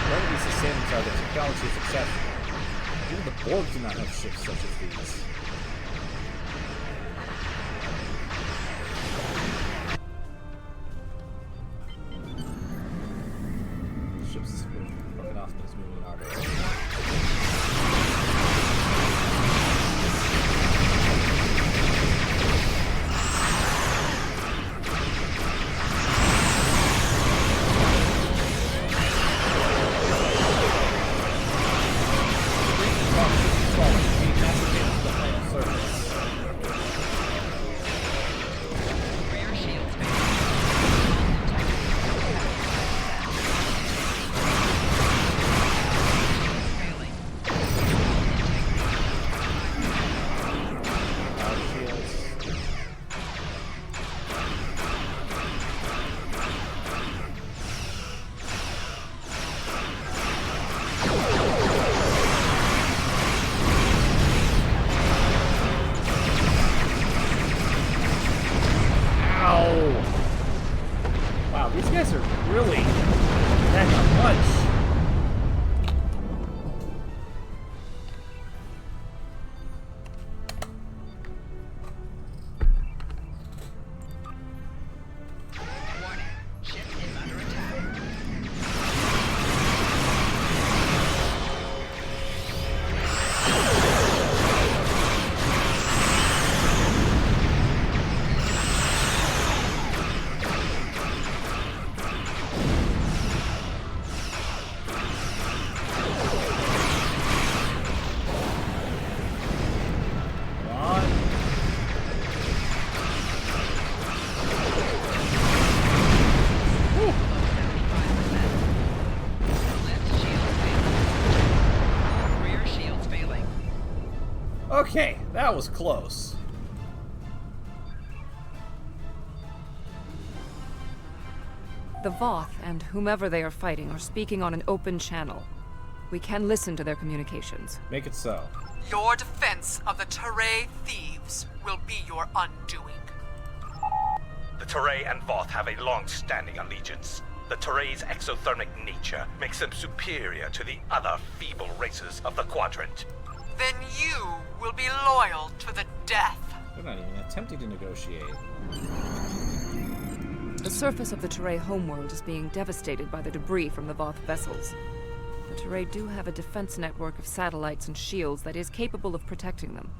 Whatever these assailants are, the technology is exceptional. Even the Borg do not have ships such as these. The ship's broken off, but it's moving in orbit. Wow, these guys are really packing a punch. Okay, that was close. The Voth and whomever they are fighting are speaking on an open channel. We can listen to their communications. Make it so. Your defense of the Teray thieves will be your undoing. The Teray and Voth have a long-standing allegiance. The Teray's exothermic nature makes them superior to the other feeble races of the Quadrant. Then you will be loyal to the death. They're not even attempting to negotiate. The surface of the Teray homeworld is being devastated by the debris from the Voth vessels. The Teray do have a defense network of satellites and shields that is capable of protecting them,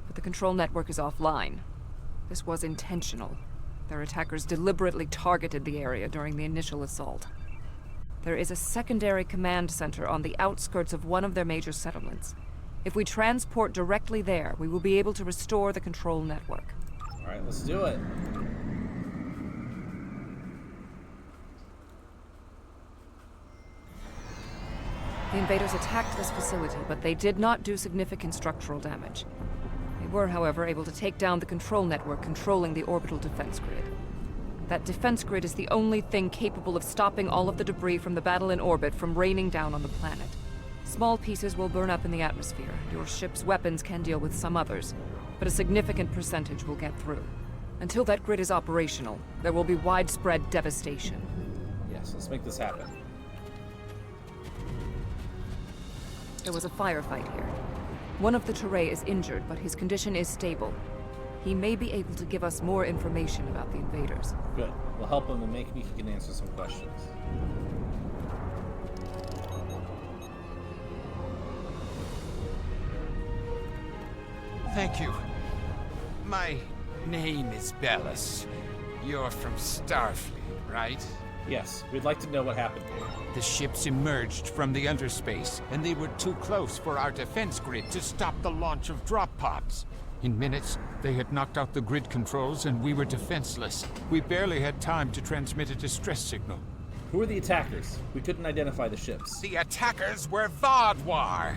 but the control network is offline. This was intentional. Their attackers deliberately targeted the area during the initial assault. There is a secondary command center on the outskirts of one of their major settlements. If we transport directly there, we will be able to restore the control network. Alright, let's do it. The invaders attacked this facility, but they did not do significant structural damage. They were, however, able to take down the control network controlling the orbital defense grid. That defense grid is the only thing capable of stopping all of the debris from the battle in orbit from raining down on the planet. Small pieces will burn up in the atmosphere. Your ship's weapons can deal with some others, but a significant percentage will get through. Until that grid is operational, there will be widespread devastation. Yes, let's make this happen. There was a firefight here. One of the Teray is injured, but his condition is stable. He may be able to give us more information about the invaders. Good. We'll help him and maybe he can answer some questions. Thank you. My name is Bellis. You're from Starfleet, right? Yes, we'd like to know what happened here. The ships emerged from the underspace, and they were too close for our defense grid to stop the launch of drop pods. In minutes, they had knocked out the grid controls, and we were defenseless. We barely had time to transmit a distress signal. Who were the attackers? We couldn't identify the ships. The attackers were Vaadwaur.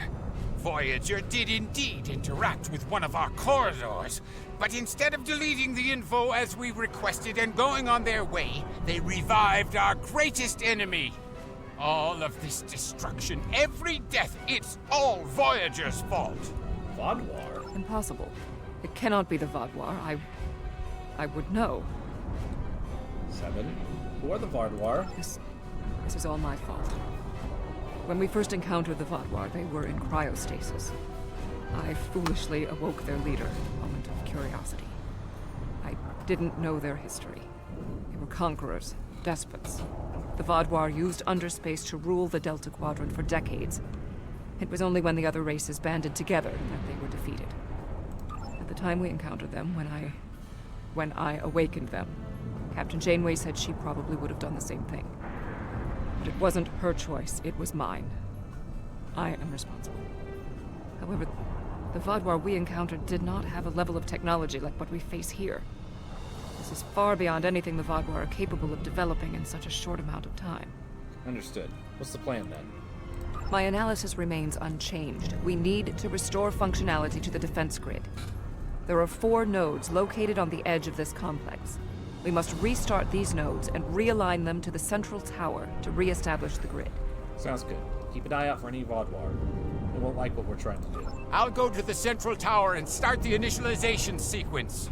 Voyager did indeed interact with one of our corridors, but instead of deleting the info as we requested and going on their way, they revived our greatest enemy. All of this destruction, every death, it's all Voyager's fault. Vaadwaur? Impossible. It cannot be the Vaadwaur. I would know. 7. Who are the Vaadwaur? This is all my fault. When we first encountered the Vaadwaur, they were in cryostasis. I foolishly awoke their leader in a moment of curiosity. I didn't know their history. They were conquerors, despots. The Vaadwaur used underspace to rule the Delta Quadrant for decades. It was only when the other races banded together that they were defeated. At the time we encountered them, when I awakened them, Captain Janeway said she probably would have done the same thing. But it wasn't her choice, it was mine. I am responsible. However, the Vaadwaur we encountered did not have a level of technology like what we face here. This is far beyond anything the Vaadwaur are capable of developing in such a short amount of time. Understood. What's the plan then? My analysis remains unchanged. We need to restore functionality to the defense grid. There are 4 nodes located on the edge of this complex. We must restart these nodes and realign them to the central tower to re-establish the grid. Sounds good. Keep an eye out for any Vaadwaur. They won't like what we're trying to do. I'll go to the central tower and start the initialization sequence.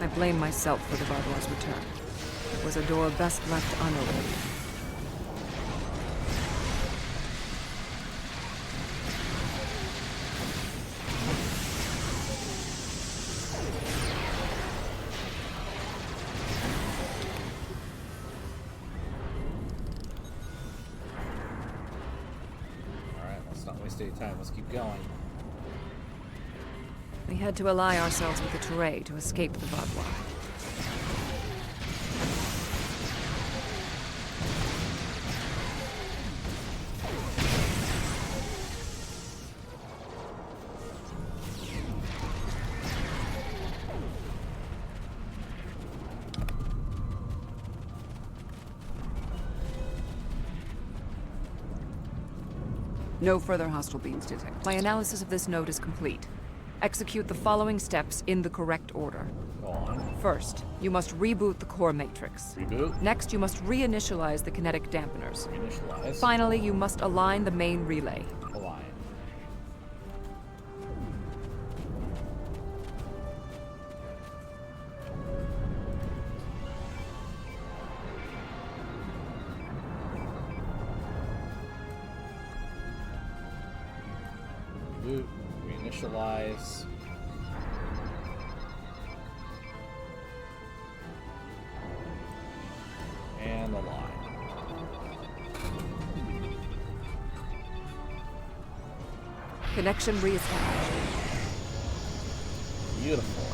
I blame myself for the Vaadwaur's return. It was a door best left unopened. Any time. Let's keep going. We had to ally ourselves with the Teray to escape the Vaadwaur. No further hostile beams detected. My analysis of this node is complete. Execute the following steps in the correct order. Go on. First, you must reboot the core matrix. Reboot. Next, you must reinitialize the kinetic dampeners. Reinitialize. Finally, you must align the main relay. Align. Reboot. Reinitialize. And align. Connection reestablished. Beautiful.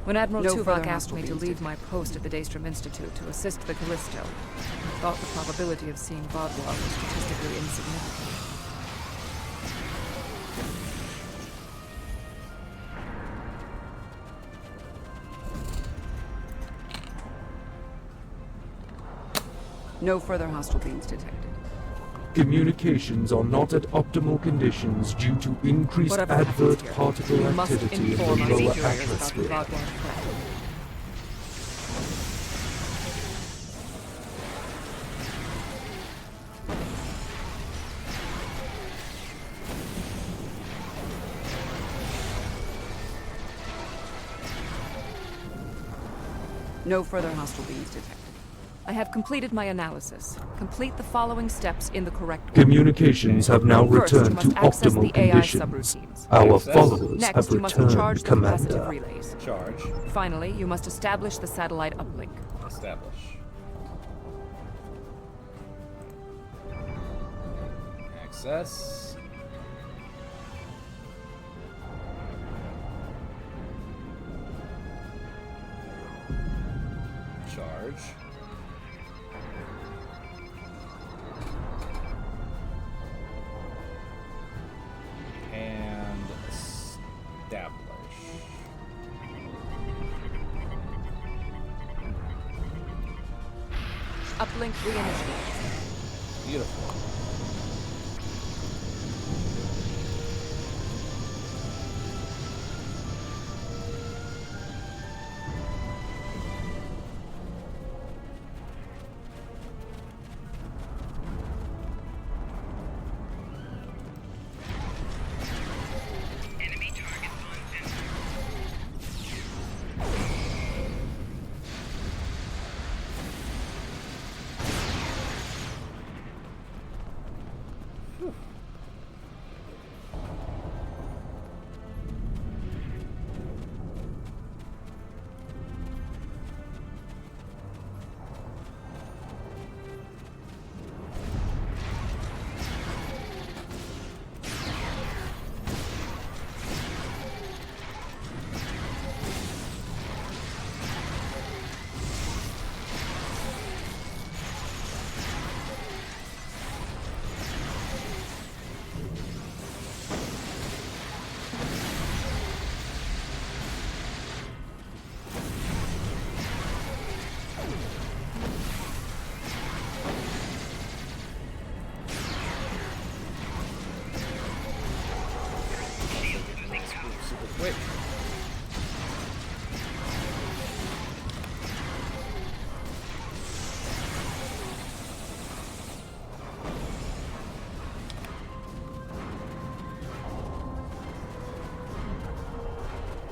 When Admiral Tuvok asked me to leave my post at the Daystrom Institute to assist the Callisto, I thought the probability of seeing Vodwa was statistically insignificant. No further hostile beings detected. Communications are not at optimal conditions due to increased Whatever advert happens here, particle you must activity in inform the our lower superiors about the atmosphere. Vodwa threat. No further hostile beings detected. I have completed my analysis. Complete the following steps in the correct order. Communications have now First, you returned to must access optimal the AI conditions. subroutines. Our followers Next, have you must returned, charge the capacitive Commander. relays. Charge. Finally, you must establish the satellite uplink. Establish. Access. Charge. And establish. Uplink reinitialized. Beautiful. Super quick.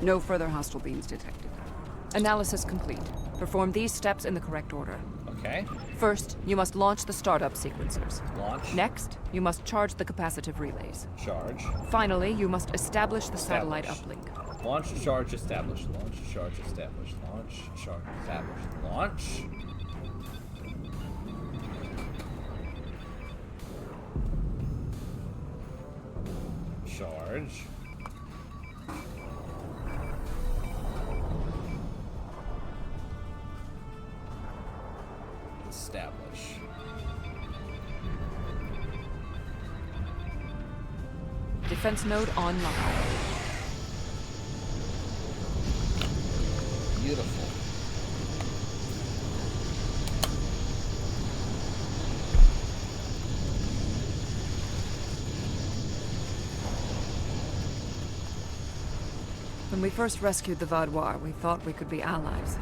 No further hostile beings detected. Analysis complete. Perform these steps in the correct order. Okay. First, you must launch the startup sequencers. Launch. Next, you must charge the capacitive relays. Charge. Finally, you must establish the satellite uplink. Launch, charge, establish. Launch, charge, establish. Launch, charge, establish. Launch. Charge. Establish. Defense node online. Beautiful. When we first rescued the Vaudois, we thought we could be allies.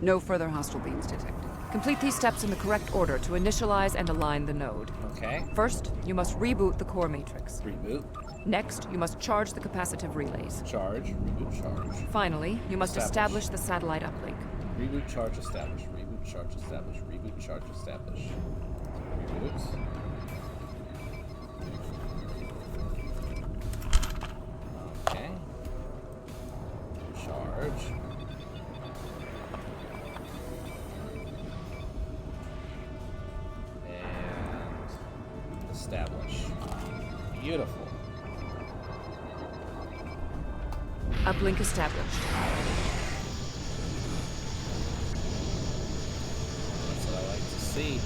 No further hostile beams detected. Complete these steps in the correct order to initialize and align the node. Okay. First, you must reboot the core matrix. Reboot. Next, you must charge the capacitive relays. Charge. Reboot. Charge. Finally, you must establish the satellite uplink. Reboot. Charge. Establish. Reboot. Charge. Establish. Reboot. Charge. Establish. Reboot. Okay. Charge. And establish. Beautiful. Uplink established. That's what I like to see.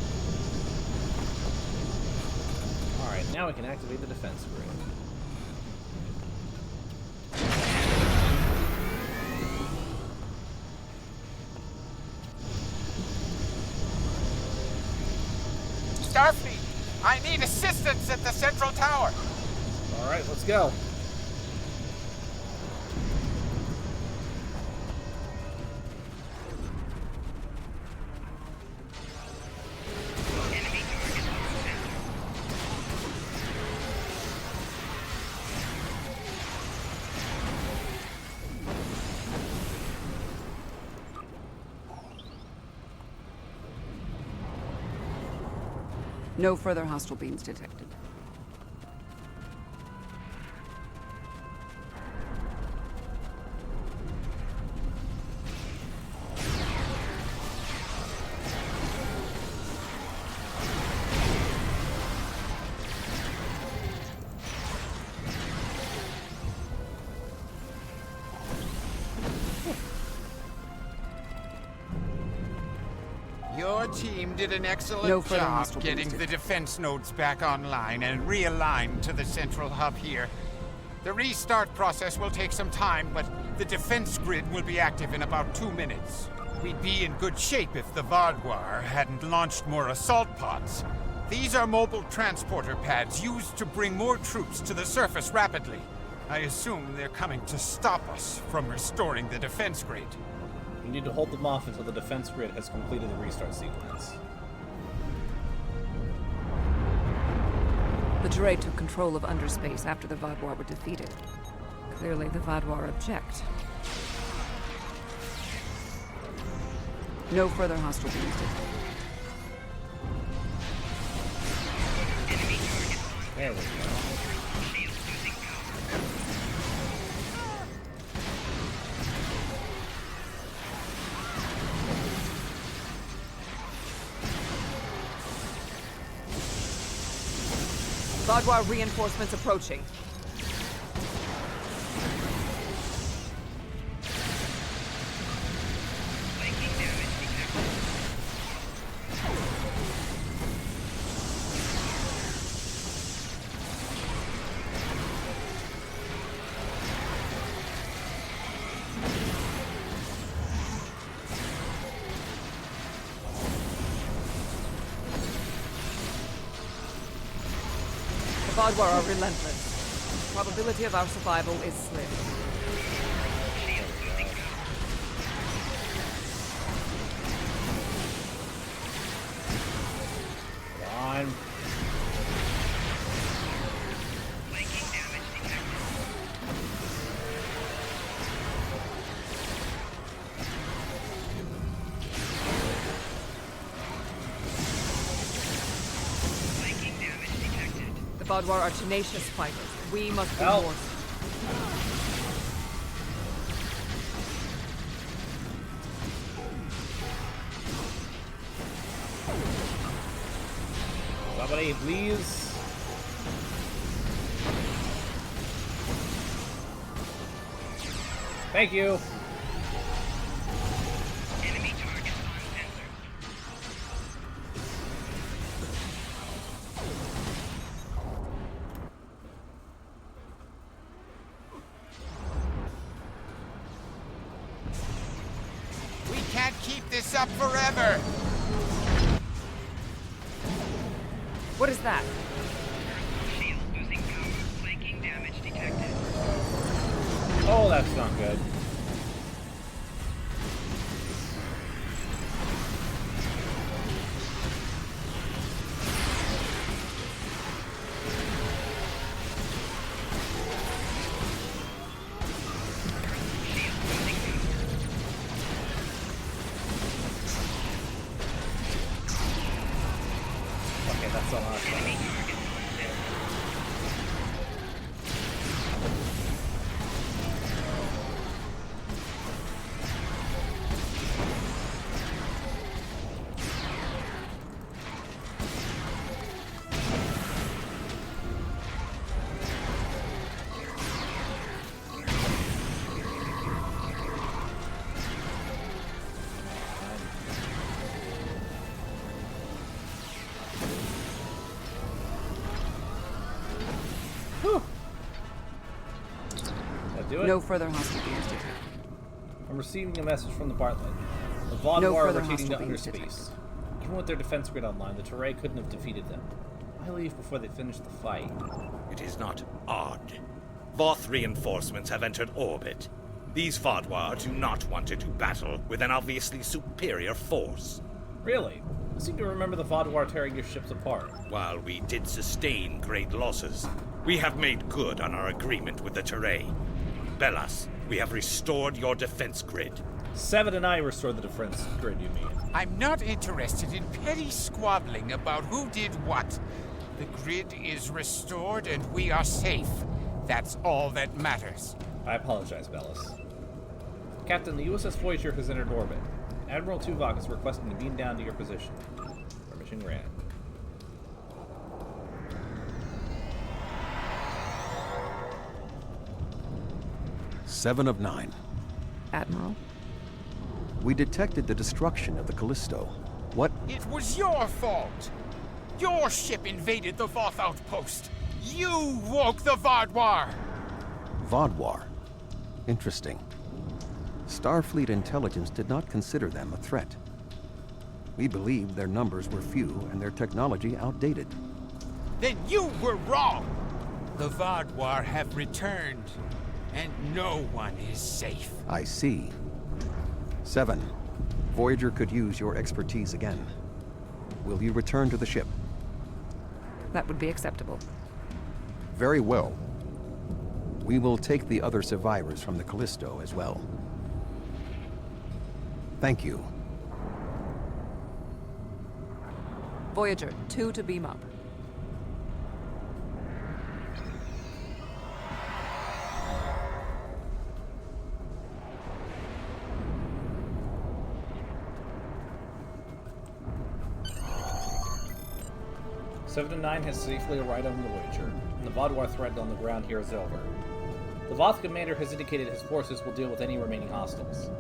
Alright, now we can activate the defense grid. Starfleet, I need assistance at the central tower. Alright, let's go. No further hostile beams detected. Your team did an excellent No further job hostile getting beams the defense nodes back online and realigned to the central hub here. The restart process will take some time, but the defense grid will be active in about 2 minutes. We'd be in good shape if the Vaadwaur hadn't launched more assault pods. These are mobile transporter pads used to bring more troops to the surface rapidly. I assume they're coming to stop us from restoring the defense grid. You need to hold them off until the defense grid has completed the restart sequence. The Teray took control of underspace after the Vaadwaur were defeated. Clearly, the Vaadwaur object. No further hostile beams detected. There we go. Vaadwaur reinforcements approaching. The Vaadwaur are relentless. Probability of our survival is slim. Come on. The Vaadwaur are tenacious fighters. We must be Help. more. Somebody, please. Thank you. Enemy target on sensor. We can't keep this up forever! What is that? Shield losing power. Flanking damage detected. Oh, that's not good. that's on our side. No further hostile beings detected. I'm receiving a message from the Bartlett. The Vaudois are retreating to outer space. Even with their defense grid online, the Teray couldn't have defeated them. Why leave before they finish the fight? It is not odd. Voth reinforcements have entered orbit. These Vaudois do not want to do battle with an obviously superior force. Really? I seem to remember the Vaudois tearing your ships apart. While we did sustain great losses, we have made good on our agreement with the Teray. Bellas, we have restored your defense grid. 7 and I restored the defense grid, you mean? I'm not interested in petty squabbling about who did what. The grid is restored and we are safe. That's all that matters. I apologize, Bellas. Captain, the USS Voyager has entered orbit. Admiral Tuvok is requesting to beam down to your position. Permission granted. Seven of 9. Admiral? We detected the destruction of the Callisto. What? It was your fault! Your ship invaded the Voth outpost! You woke the Vaudois! Vaudois. Interesting. Starfleet intelligence did not consider them a threat. We believed their numbers were few and their technology outdated. Then you were wrong! The Vaudois have returned, and no one is safe. I see. 7. Voyager could use your expertise again. Will you return to the ship? That would be acceptable. Very well. We will take the other survivors from the Callisto as well. Thank you. Voyager, 2 to beam up. Seven and 9 has safely arrived on the Voyager, and the Vaudois threat on the ground here is over. The Voth commander has indicated his forces will deal with any remaining hostiles.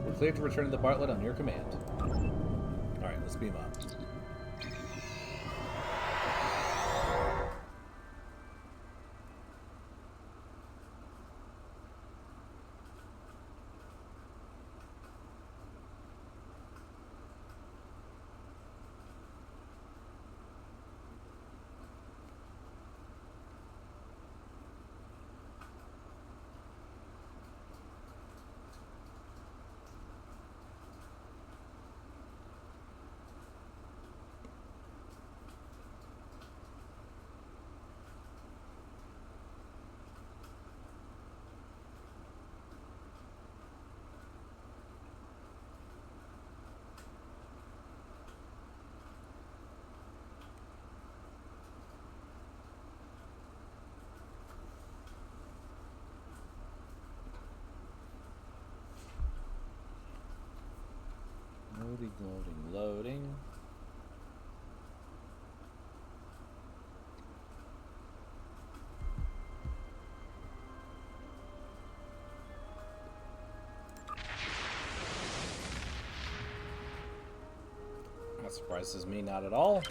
We're cleared to return to the Bartlett on your command. Alright, let's beam up. Loading. That surprises me not at all.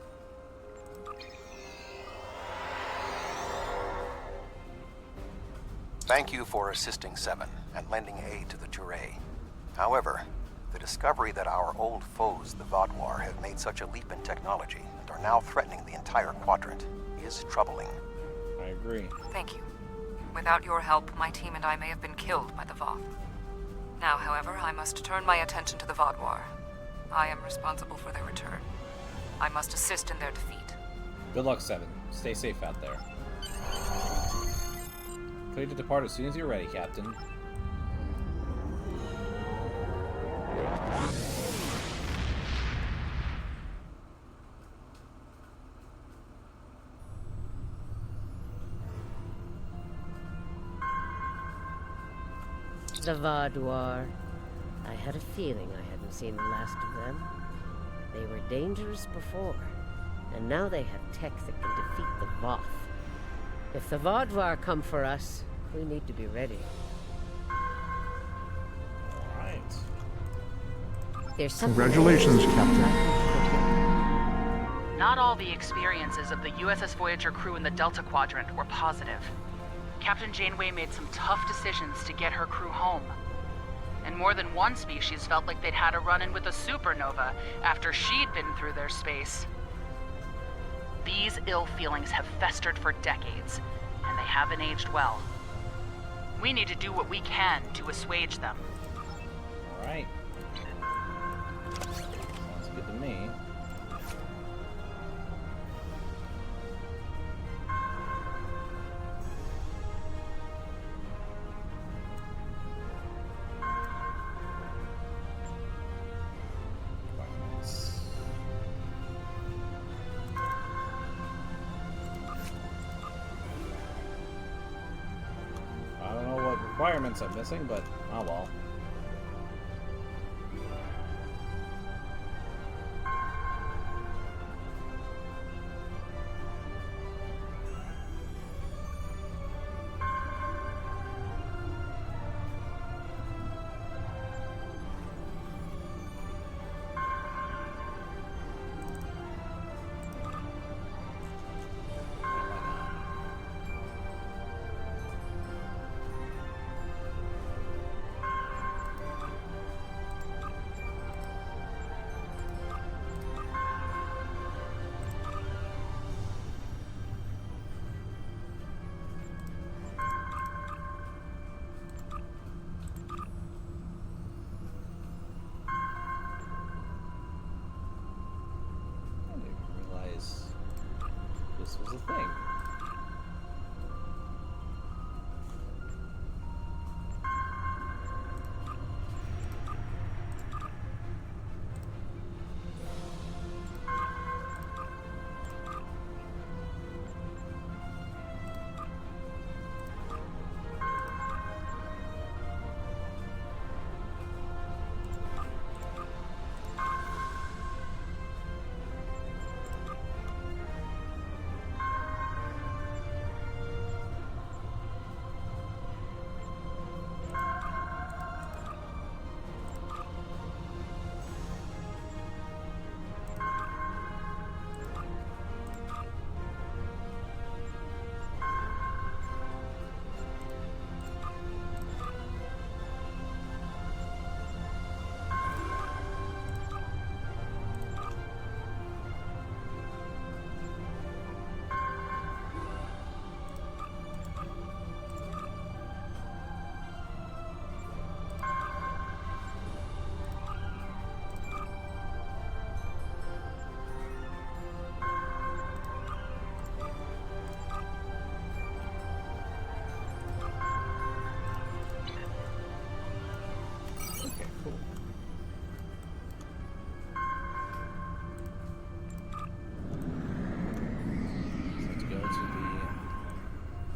Thank you for assisting 7 and lending aid to the Teray. However, the discovery that our old foes, the Vaudois, have made such a leap in technology and are now threatening the entire quadrant is troubling. I agree. Thank you. Without your help, my team and I may have been killed by the Voth. Now, however, I must turn my attention to the Vaudois. I am responsible for their return. I must assist in their defeat. Good luck, 7. Stay safe out there. Clear to depart as soon as you're ready, Captain. The Vaadwaur. I had a feeling I hadn't seen the last of them. They were dangerous before, and now they have tech that can defeat the Voth. If the Vaadwaur come for us, we need to be ready. Alright. There's something. Congratulations, Captain. Not all the experiences of the USS Voyager crew in the Delta Quadrant were positive. Captain Janeway made some tough decisions to get her crew home. And more than one species felt like they'd had a run-in with a supernova after she'd been through their space. These ill feelings have festered for decades, and they haven't aged well. We need to do what we can to assuage them. Alright. Sounds good to me. I don't know what requirements I'm missing, but oh well. This was a thing.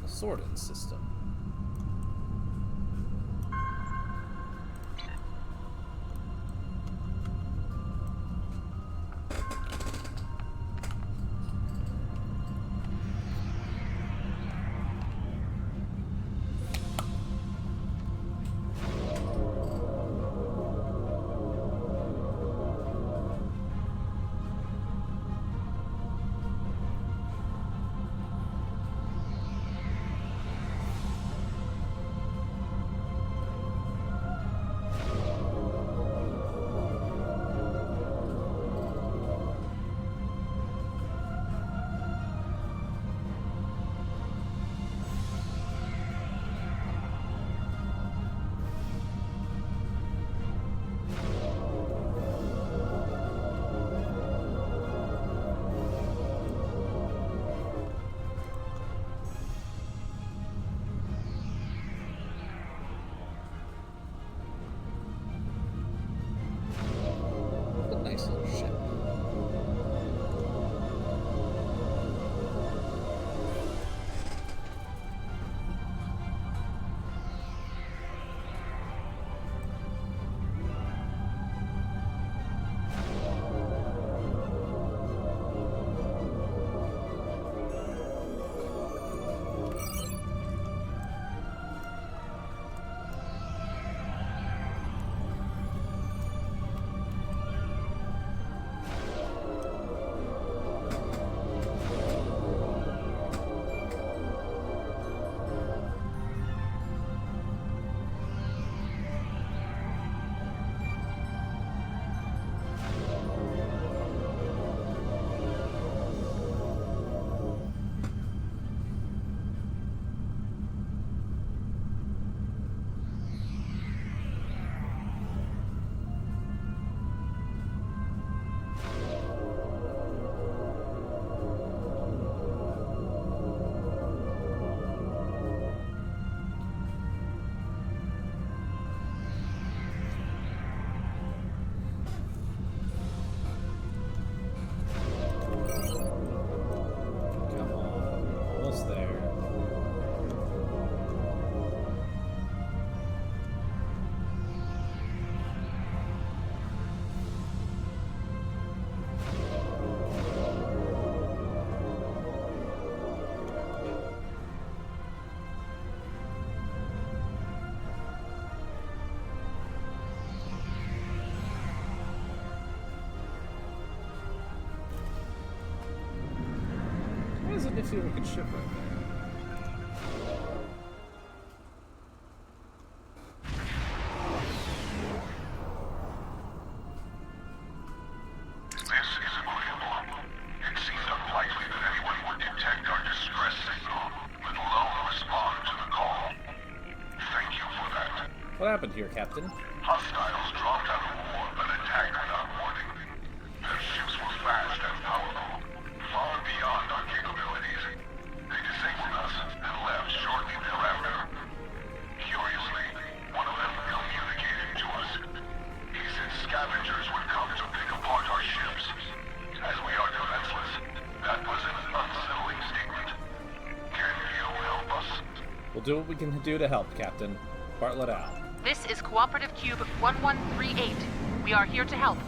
Sorting system. almost there. Why doesn't it feel like a ship right there? This is agreeable. It seems unlikely that anyone would detect our distress signal, let alone respond to the call. Thank you for that. What happened here, Captain? Hostiles dropped out of war and attacked without warning. Their ships were fast and powerful, far beyond our capabilities. They disabled us and left shortly thereafter. Curiously, one of them communicated to us. He said scavengers would come to pick apart our ships. As we are defenseless, that was an unsettling statement. Can you help us? We'll do what we can do to help, Captain. Bartlett out. This is Cooperative Cube 1138. We are here to help.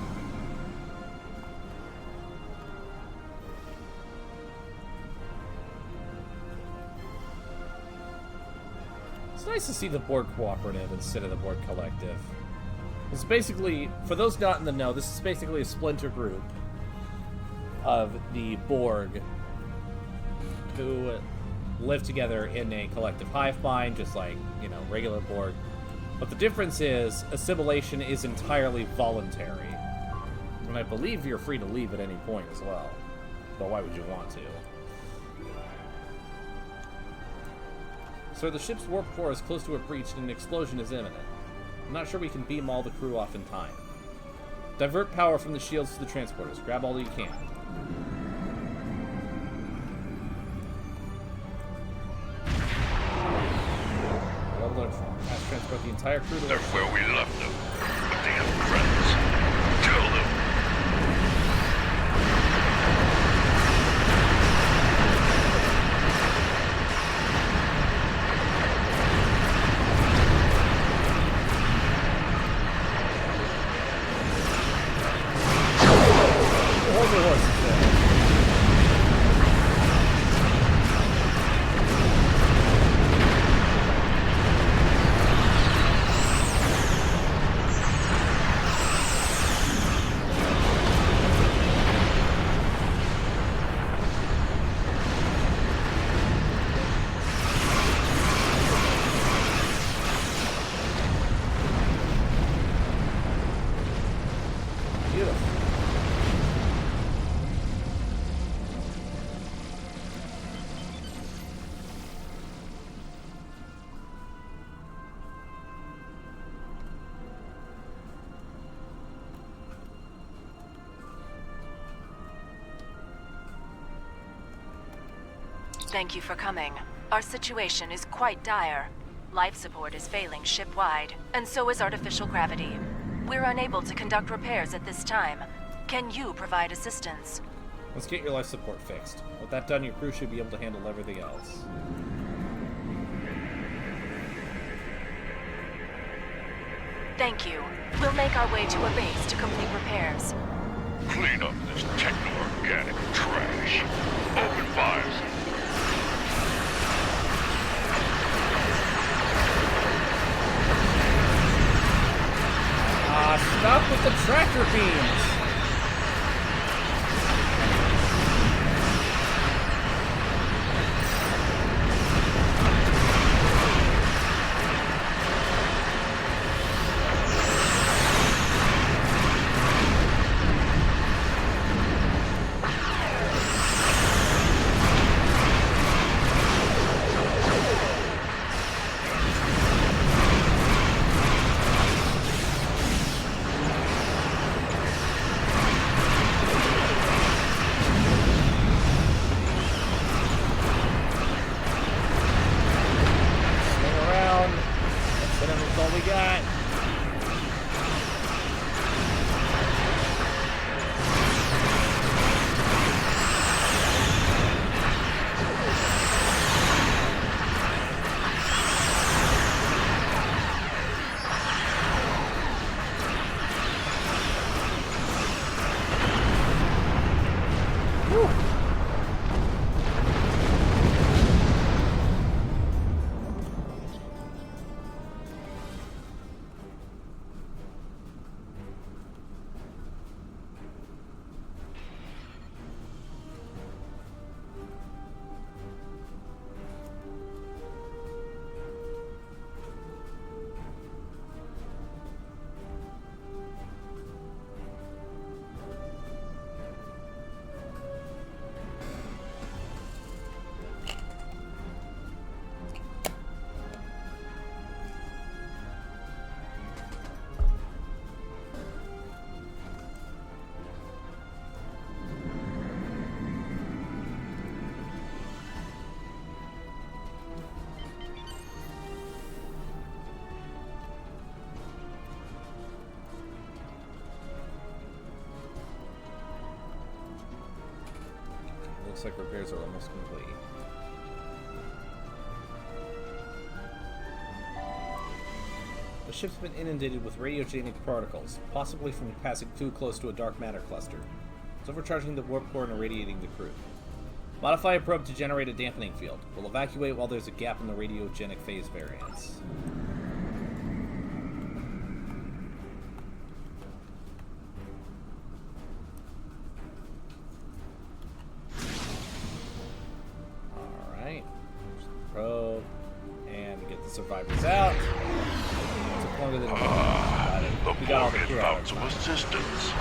It's nice to see the Borg Cooperative instead of the Borg Collective. It's basically, for those not in the know, this is basically a splinter group of the Borg who live together in a collective hive mind, just like, you know, regular Borg. But the difference is, assimilation is entirely voluntary. And I believe you're free to leave at any point as well. But why would you want to? Sir, the ship's warp core is close to a breach and an explosion is imminent. I'm not sure we can beam all the crew off in time. Divert power from the shields to the transporters. Grab all that you can. Mass transport the entire crew to They're where we left them. But they have friends. Tell them. Hold the horses there. Thank you for coming. Our situation is quite dire. Life support is failing ship-wide, and so is artificial gravity. We're unable to conduct repairs at this time. Can you provide assistance? Let's get your life support fixed. With that done, your crew should be able to handle everything else. Thank you. We'll make our way to a base to complete repairs. Clean up this techno-organic trash. Open fire. Stop with the tractor beams! Looks like repairs are almost complete. The ship's been inundated with radiogenic particles, possibly from passing too close to a dark matter cluster. It's overcharging the warp core and irradiating the crew. Modify a probe to generate a dampening field. We'll evacuate while there's a gap in the radiogenic phase variance. Alright. Probe. And we get the survivors out. Took longer than we got all the crew out. Some assistance.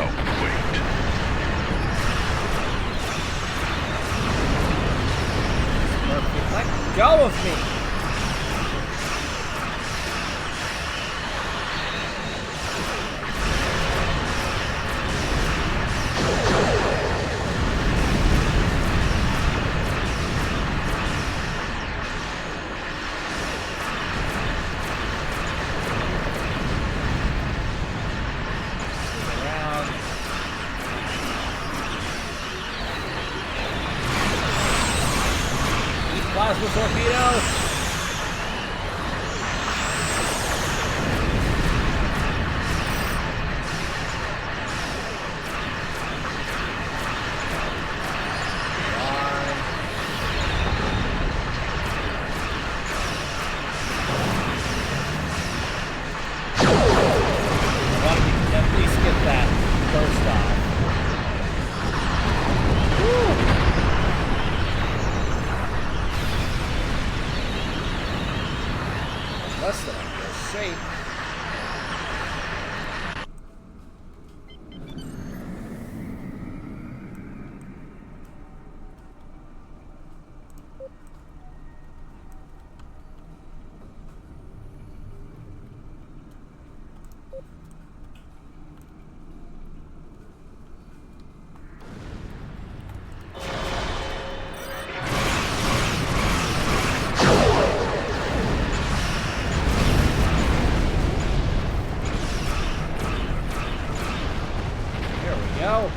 Oh, wait. Let go of me! Plasma torpedo! At least get that first off. Less than ideal shape. Go.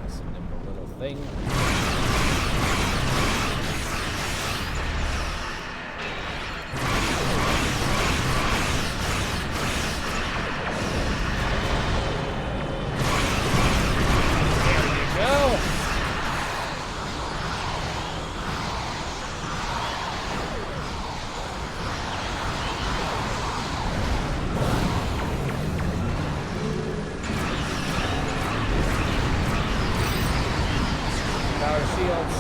That's a nimble little thing. There you go. Power shields.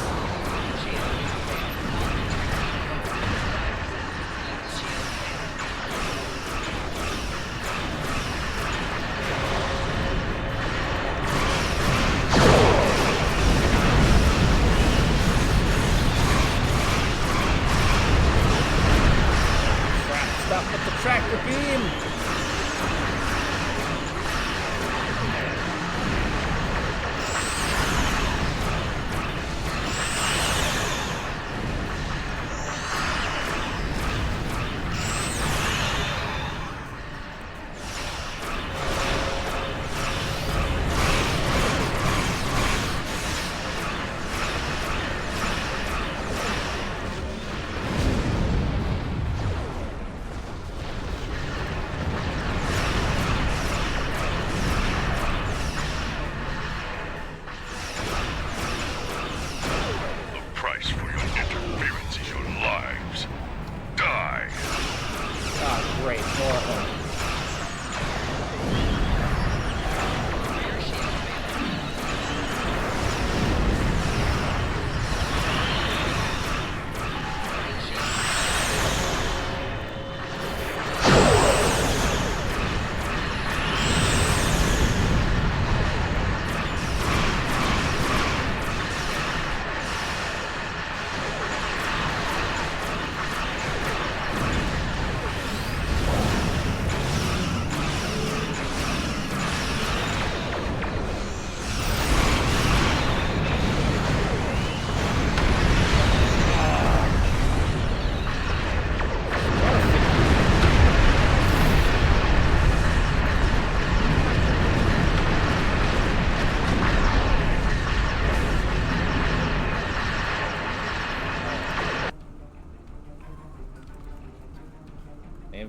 Stop with the tractor beam.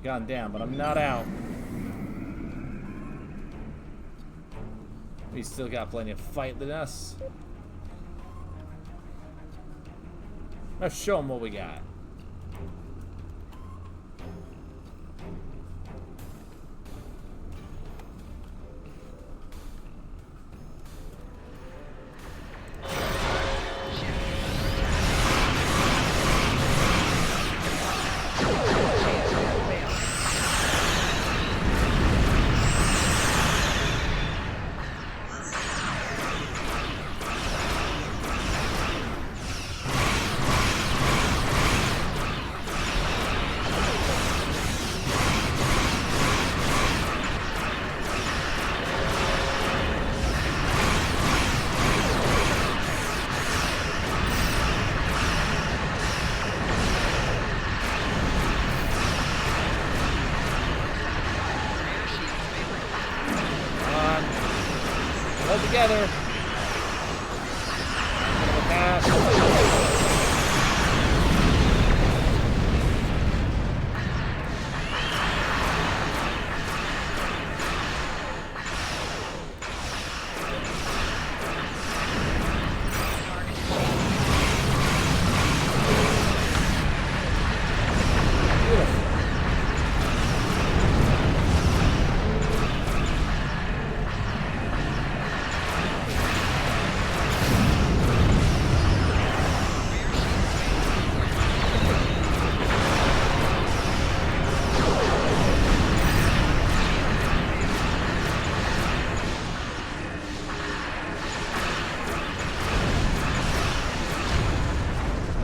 I've gone down, but I'm not out. We still got plenty of fight in us. Let's show them what we got. Together.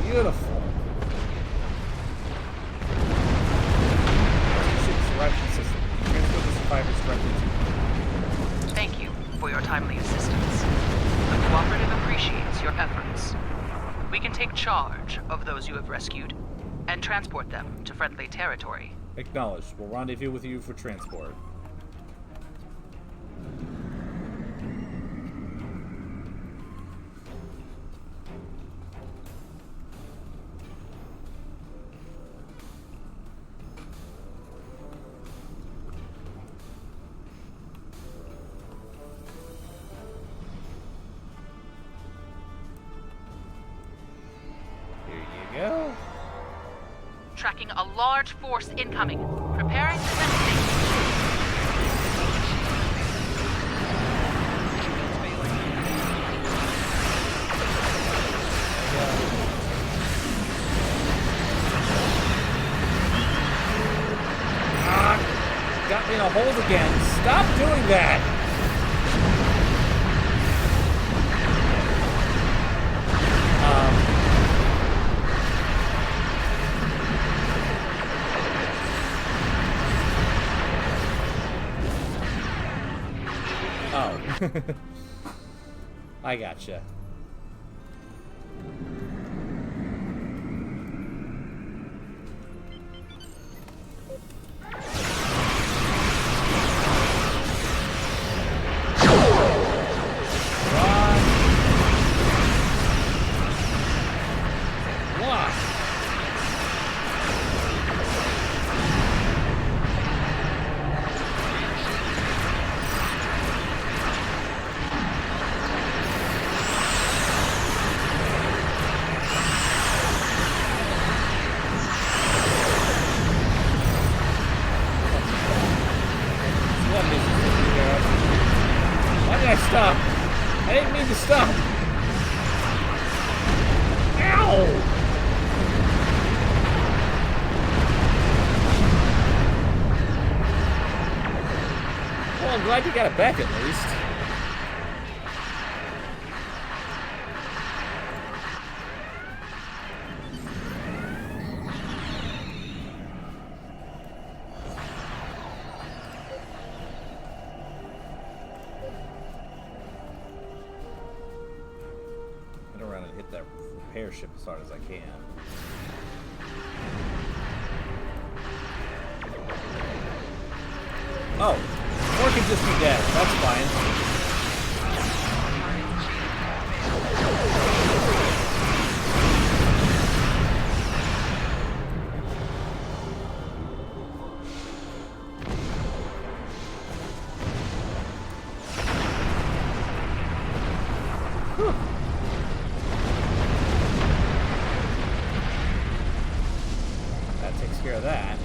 Beautiful. Transfer the survivors directly to. Thank you for your timely assistance. The Cooperative appreciates your efforts. We can take charge of those you have rescued and transport them to friendly territory. Acknowledged. We'll rendezvous with you for transport. Go. Tracking a large force incoming. Preparing to devastate. Got me in a hold again. Stop doing that. I gotcha. Stop! I didn't mean to stop! Ow! Well, I'm glad you got it back at least. Ship as hard as I can. Oh, or it can just be dead. That's fine. Whew. That takes care of that.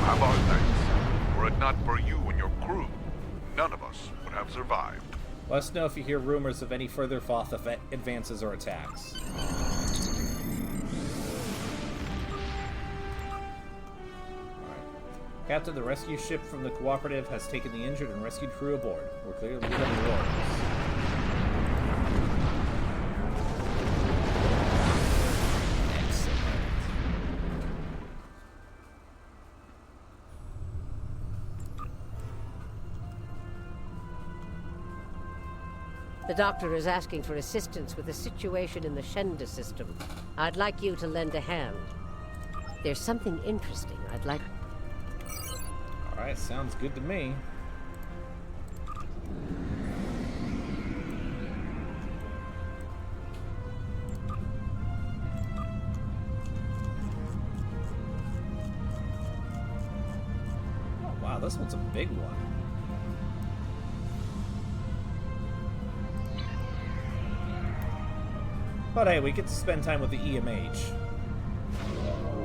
Have our thanks. Were it not for you and your crew, none of us would have survived. Let us know if you hear rumors of any further Voth advances or attacks. Captain, the rescue ship from the Cooperative has taken the injured and rescued crew aboard. We're clear to leave on the orders. Excellent. The doctor is asking for assistance with a situation in the Shenda system. I'd like you to lend a hand. There's something interesting I'd like... Alright, sounds good to me. Oh, wow, this one's a big one. But hey, we get to spend time with the EMH,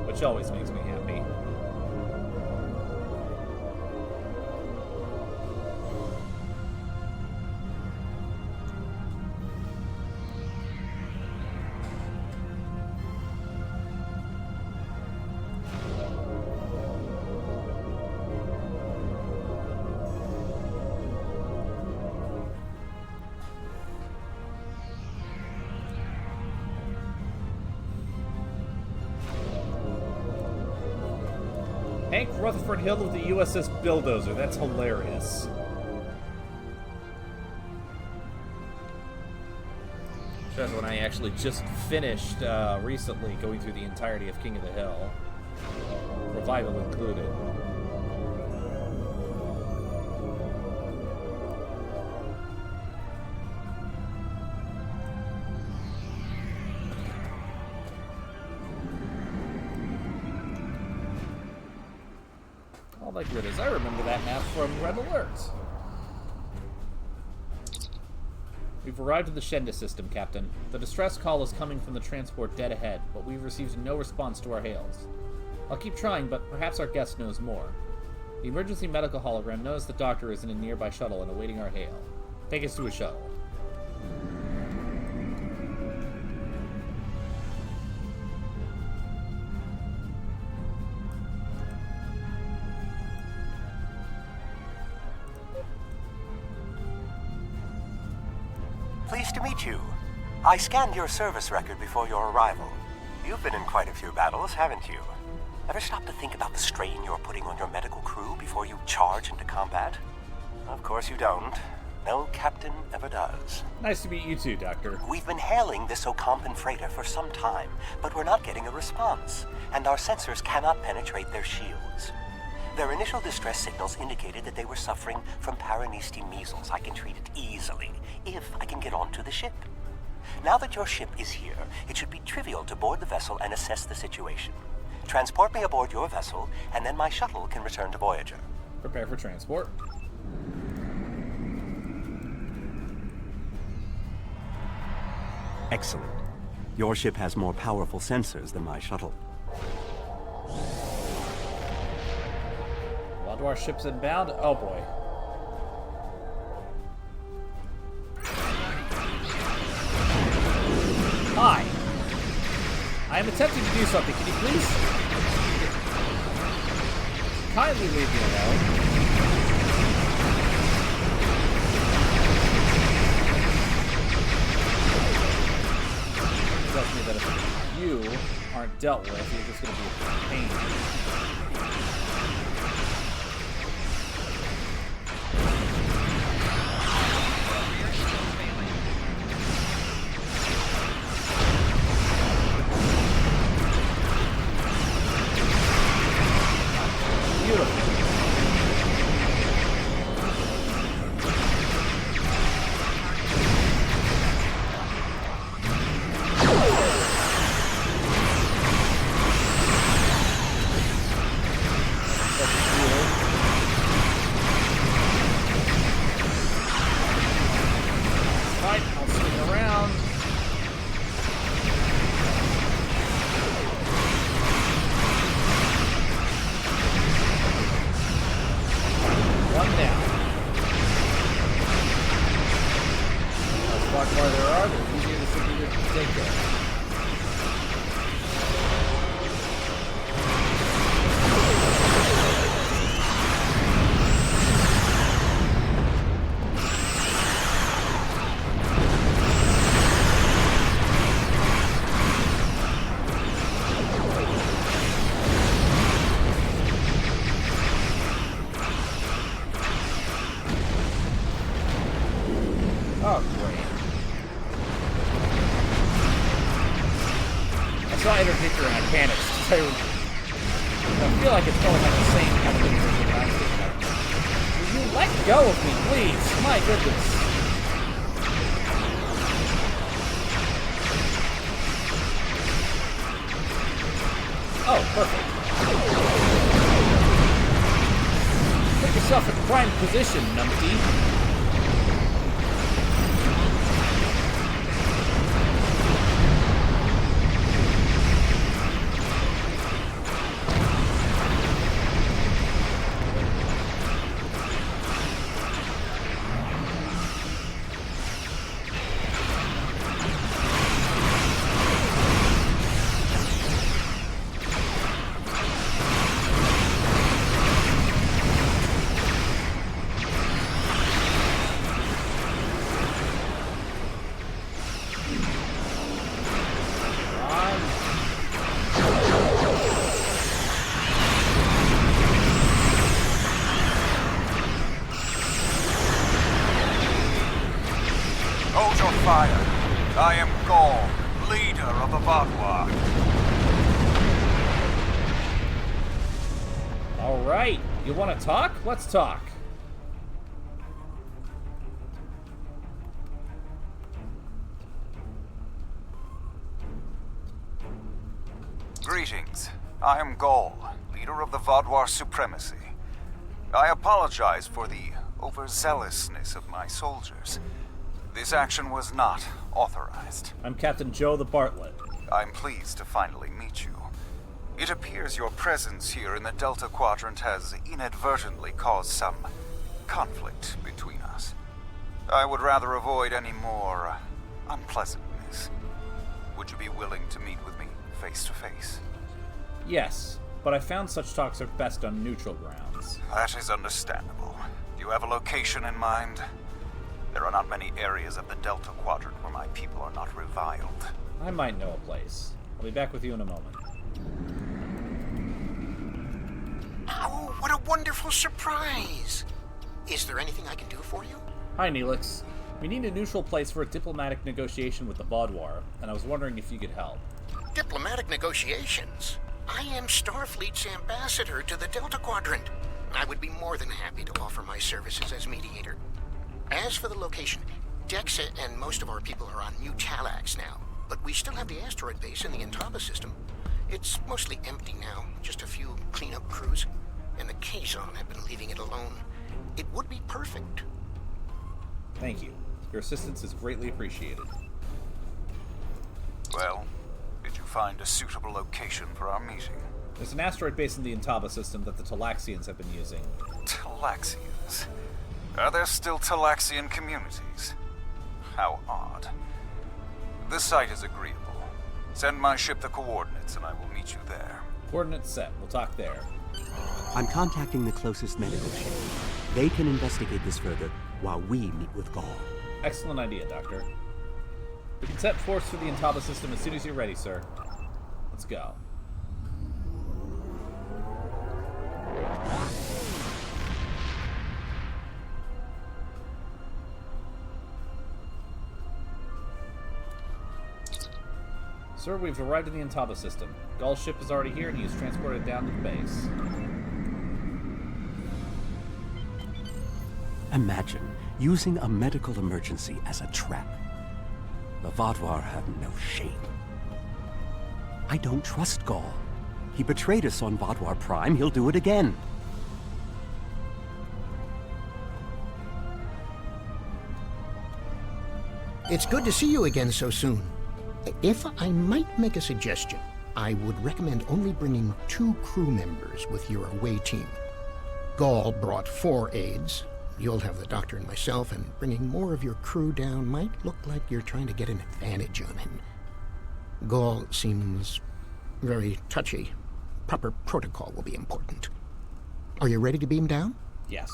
which always makes me happy. Hank Rutherford Hill of the USS Bulldozer. That's hilarious. Shows when I actually just finished recently going through the entirety of King of the Hill. Revival included. Like it is. I remember that map from Red Alert. We've arrived at the Shenda system, Captain. The distress call is coming from the transport dead ahead, but we've received no response to our hails. I'll keep trying, but perhaps our guest knows more. The emergency medical hologram knows the doctor is in a nearby shuttle and awaiting our hail. Take us to a shuttle. Pleased to meet you. I scanned your service record before your arrival. You've been in quite a few battles, haven't you? Ever stop to think about the strain you're putting on your medical crew before you charge into combat? Of course you don't. No captain ever does. Nice to meet you too, Doctor. We've been hailing this Ocampan freighter for some time, but we're not getting a response, and our sensors cannot penetrate their shields. Their initial distress signals indicated that they were suffering from Paranesti measles. I can treat it easily, if I can get onto the ship. Now that your ship is here, it should be trivial to board the vessel and assess the situation. Transport me aboard your vessel, and then my shuttle can return to Voyager. Prepare for transport. Excellent. Your ship has more powerful sensors than my shuttle. Well, do our ships inbound? Oh boy. Hi. I am attempting to do something. Can you please kindly leave me alone? It tells me that if you aren't dealt with, you're just going to be a pain. saw Interdiction and I panicked because I feel like it's going like the same kind of thing. Will you let go of me, please? My goodness. Oh, perfect. Put yourself in prime position, numpty. Hold your fire. I am Gaul, leader of the Vaudois. All right. You want to talk? Let's talk. Greetings. I am Gaul, leader of the Vaudois supremacy. I apologize for the overzealousness of my soldiers. This action was not authorized. I'm Captain Joe the Bartlett. I'm pleased to finally meet you. It appears your presence here in the Delta Quadrant has inadvertently caused some conflict between us. I would rather avoid any more unpleasantness. Would you be willing to meet with me face to face? Yes, but I found such talks are best on neutral grounds. That is understandable. Do you have a location in mind? There are not many areas of the Delta Quadrant where my people are not reviled. I might know a place. I'll be back with you in a moment. Oh, what a wonderful surprise! Is there anything I can do for you? Hi, Neelix. We need a neutral place for a diplomatic negotiation with the Vaudois, and I was wondering if you could help. Diplomatic negotiations? I am Starfleet's ambassador to the Delta Quadrant. I would be more than happy to offer my services as mediator. As for the location, Dexa and most of our people are on New Talax now, but we still have the asteroid base in the Intaba system. It's mostly empty now, just a few cleanup crews, and the Kazon have been leaving it alone. It would be perfect. Thank you. Your assistance is greatly appreciated. Well, did you find a suitable location for our meeting? There's an asteroid base in the Intaba system that the Talaxians have been using. Talaxians? Are there still Talaxian communities? How odd. This site is agreeable. Send my ship the coordinates and I will meet you there. Coordinates set. We'll talk there. I'm contacting the closest medical ship. They can investigate this further while we meet with Gaul. Excellent idea, Doctor. We can set force for the Intaba system as soon as you're ready, sir. Let's go. Sir, we've arrived in the Intaba system. Gaul's ship is already here and he is transported down to the base. Imagine using a medical emergency as a trap. The Vaudois have no shame. I don't trust Gaul. He betrayed us on Vaudois Prime. He'll do it again. It's good to see you again so soon. If I might make a suggestion, I would recommend only bringing 2 crew members with your away team. Gaul brought 4 aides. You'll have the doctor and myself, and bringing more of your crew down might look like you're trying to get an advantage on him. Gaul seems very touchy. Proper protocol will be important. Are you ready to beam down? Yes.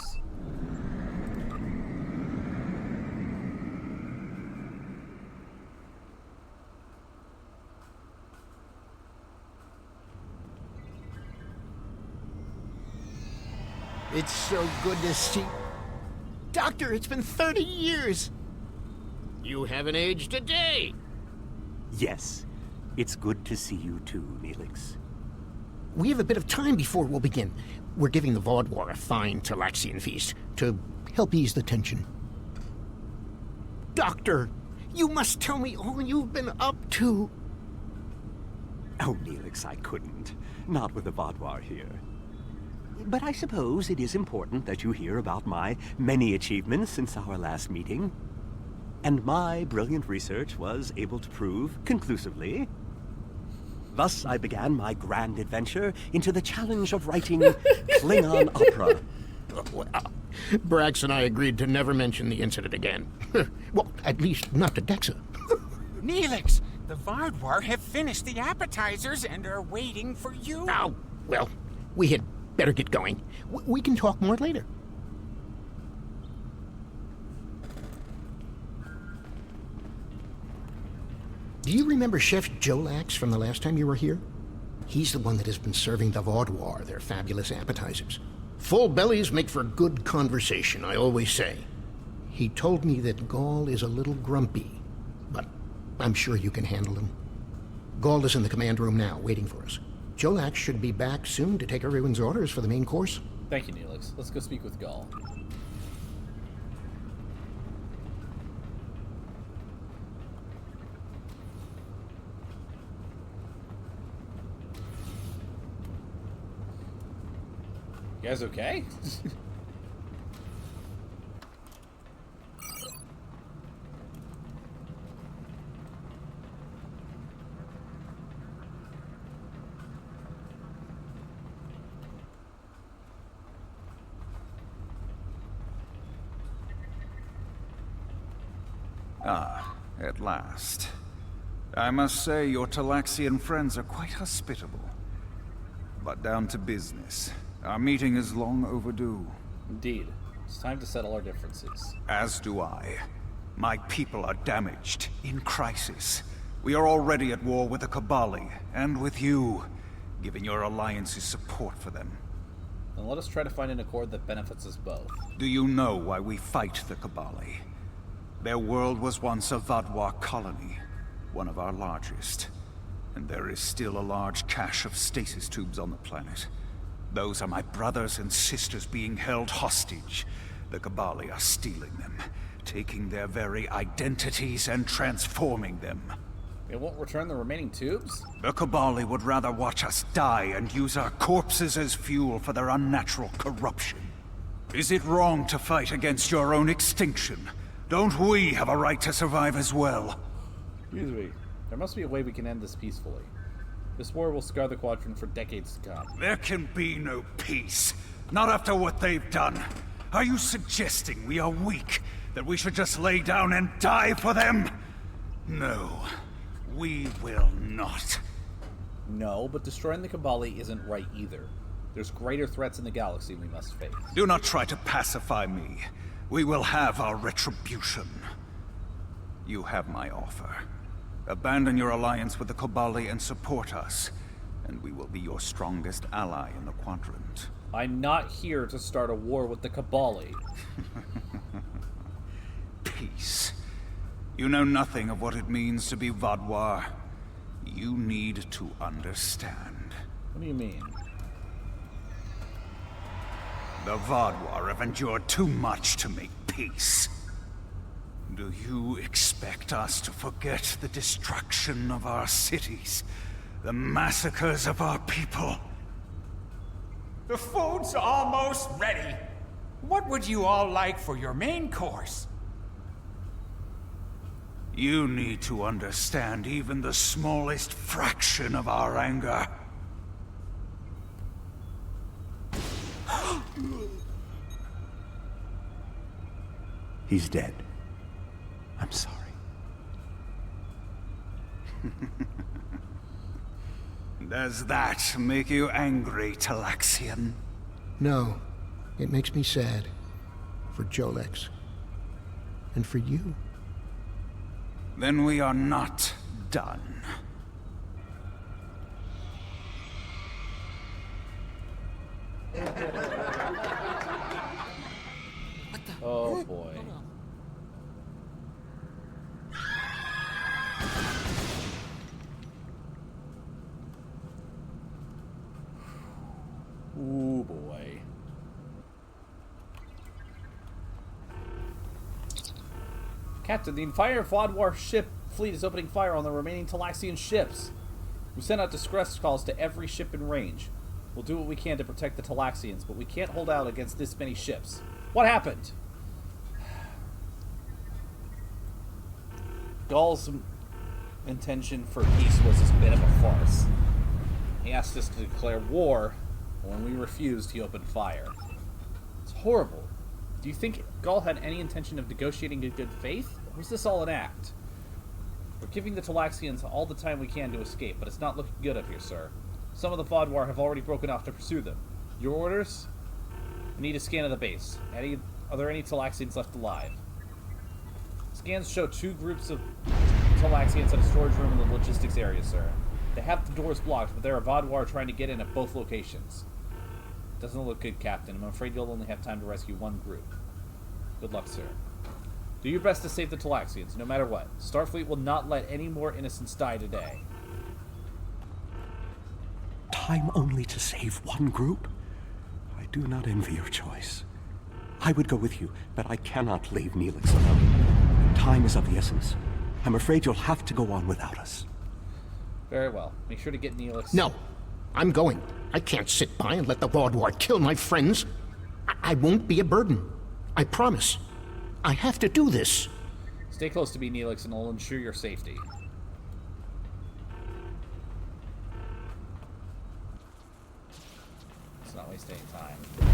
It's so good to see... Doctor, it's been 30 years! You haven't aged a day! Yes. It's good to see you too, Neelix. We have a bit of time before we'll begin. We're giving the Vaudwar a fine Talaxian feast to help ease the tension. Doctor, you must tell me all you've been up to. Oh, Neelix, I couldn't. Not with the Vaudwar here. But I suppose it is important that you hear about my many achievements since our last meeting. And my brilliant research was able to prove conclusively. Thus, I began my grand adventure into the challenge of writing Klingon opera. Brax and I agreed to never mention the incident again. Well, at least not to Dexa. Neelix, the Vaudwar have finished the appetizers and are waiting for you. Oh, well, we had better get going. We can talk more later. Do you remember Chef Jolax from the last time you were here? He's the one that has been serving the Vaudwar their fabulous appetizers. Full bellies make for good conversation, I always say. He told me that Gaul is a little grumpy, but I'm sure you can handle him. Gaul is in the command room now, waiting for us. Jolax should be back soon to take everyone's orders for the main course. Thank you, Neelix. Let's go speak with Gaul. You guys okay? Ah, at last. I must say your Talaxian friends are quite hospitable. But down to business. Our meeting is long overdue. Indeed. It's time to settle our differences. As do I. My people are damaged, in crisis. We are already at war with the Kabali, and with you, giving your alliance's support for them. Then let us try to find an accord that benefits us both. Do you know why we fight the Kabali? Their world was once a Vaudwar colony, one of our largest. And there is still a large cache of stasis tubes on the planet. Those are my brothers and sisters being held hostage. The Kabali are stealing them, taking their very identities and transforming them. They won't return the remaining tubes? The Kabali would rather watch us die and use our corpses as fuel for their unnatural corruption. Is it wrong to fight against your own extinction? Don't we have a right to survive as well? Excuse me. There must be a way we can end this peacefully. This war will scar the Quadrant for decades to come. There can be no peace. Not after what they've done. Are you suggesting we are weak? That we should just lay down and die for them? No. We will not. No, but destroying the Kabali isn't right either. There's greater threats in the galaxy we must face. Do not try to pacify me. We will have our retribution. You have my offer. Abandon your alliance with the Kabali and support us, and we will be your strongest ally in the Quadrant. I'm not here to start a war with the Kabali. Peace. You know nothing of what it means to be Vaudwar. You need to understand. What do you mean? The Vaudwar have endured too much to make peace. Do you expect us to forget the destruction of our cities? The massacres of our people? The food's almost ready. What would you all like for your main course? You need to understand even the smallest fraction of our anger. He's dead. I'm sorry. Does that make you angry, Talaxian? No. It makes me sad. For Jolax. And for you. Then we are not done. Oh boy. Captain, the entire Vodwar ship fleet is opening fire on the remaining Talaxian ships. We sent out distress calls to every ship in range. We'll do what we can to protect the Talaxians, but we can't hold out against this many ships. What happened? Gaul's intention for peace was a bit of a farce. He asked us to declare war, and when we refused, he opened fire. It's horrible. Do you think Gaul had any intention of negotiating in good faith? Or was this all an act? We're giving the Talaxians all the time we can to escape, but it's not looking good up here, sir. Some of the Vodwar have already broken off to pursue them. Your orders? I need a scan of the base. Are there any Talaxians left alive? Scans show 2 groups of Talaxians in a storage room in the logistics area, sir. They have the doors blocked, but there are Vodwar trying to get in at both locations. Doesn't look good, Captain. I'm afraid you'll only have time to rescue 1 group. Good luck, sir. Do your best to save the Talaxians, no matter what. Starfleet will not let any more innocents die today. Time only to save 1 group? I do not envy your choice. I would go with you, but I cannot leave Neelix alone. Time is of the essence. I'm afraid you'll have to go on without us. Very well. Make sure to get Neelix. No, I'm going. I can't sit by and let the Vodwar kill my friends. I won't be a burden. I promise. I have to do this. Stay close to me, Neelix, and I'll ensure your safety. Let's not waste any time. I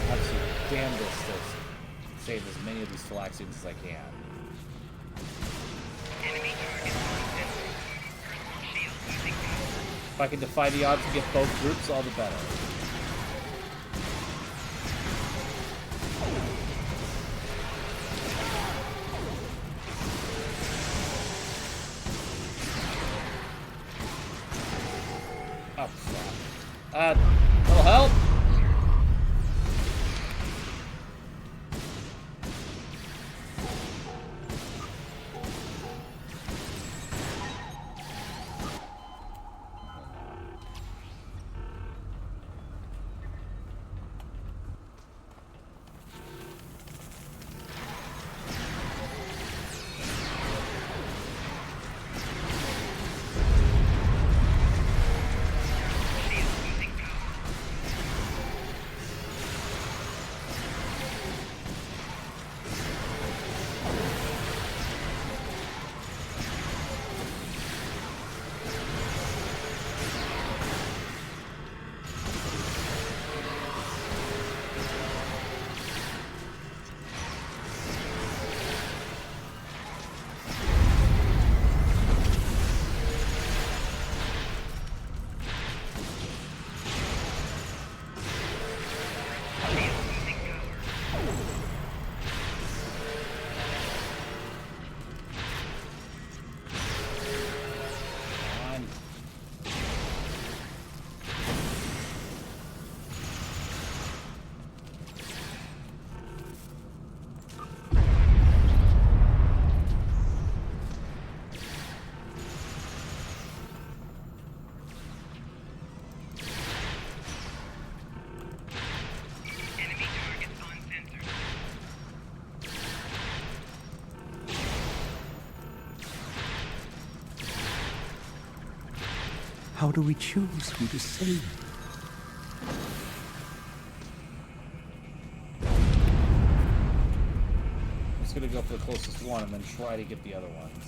have to damnedest to save as many of these Talaxians as I can. If I can defy the odds and get both groups, all the better. Oh, crap. That'll help. How do we choose who to save? I'm just gonna go for the closest one and then try to get the other ones.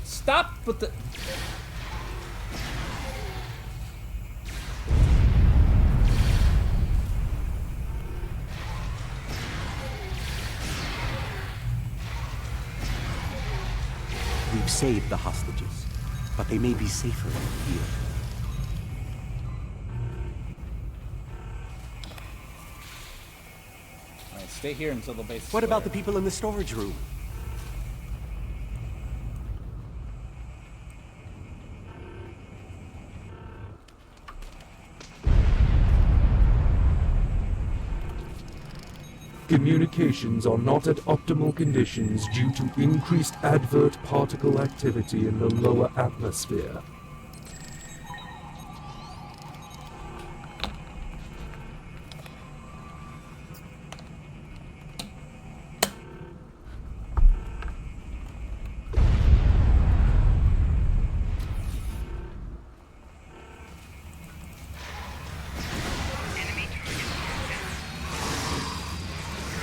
Stop with the... We've saved the hostages, but they may be safer here. Alright, stay here until the base is What about clear. the people in the storage room? Communications are not at optimal conditions due to increased advert particle activity in the lower atmosphere.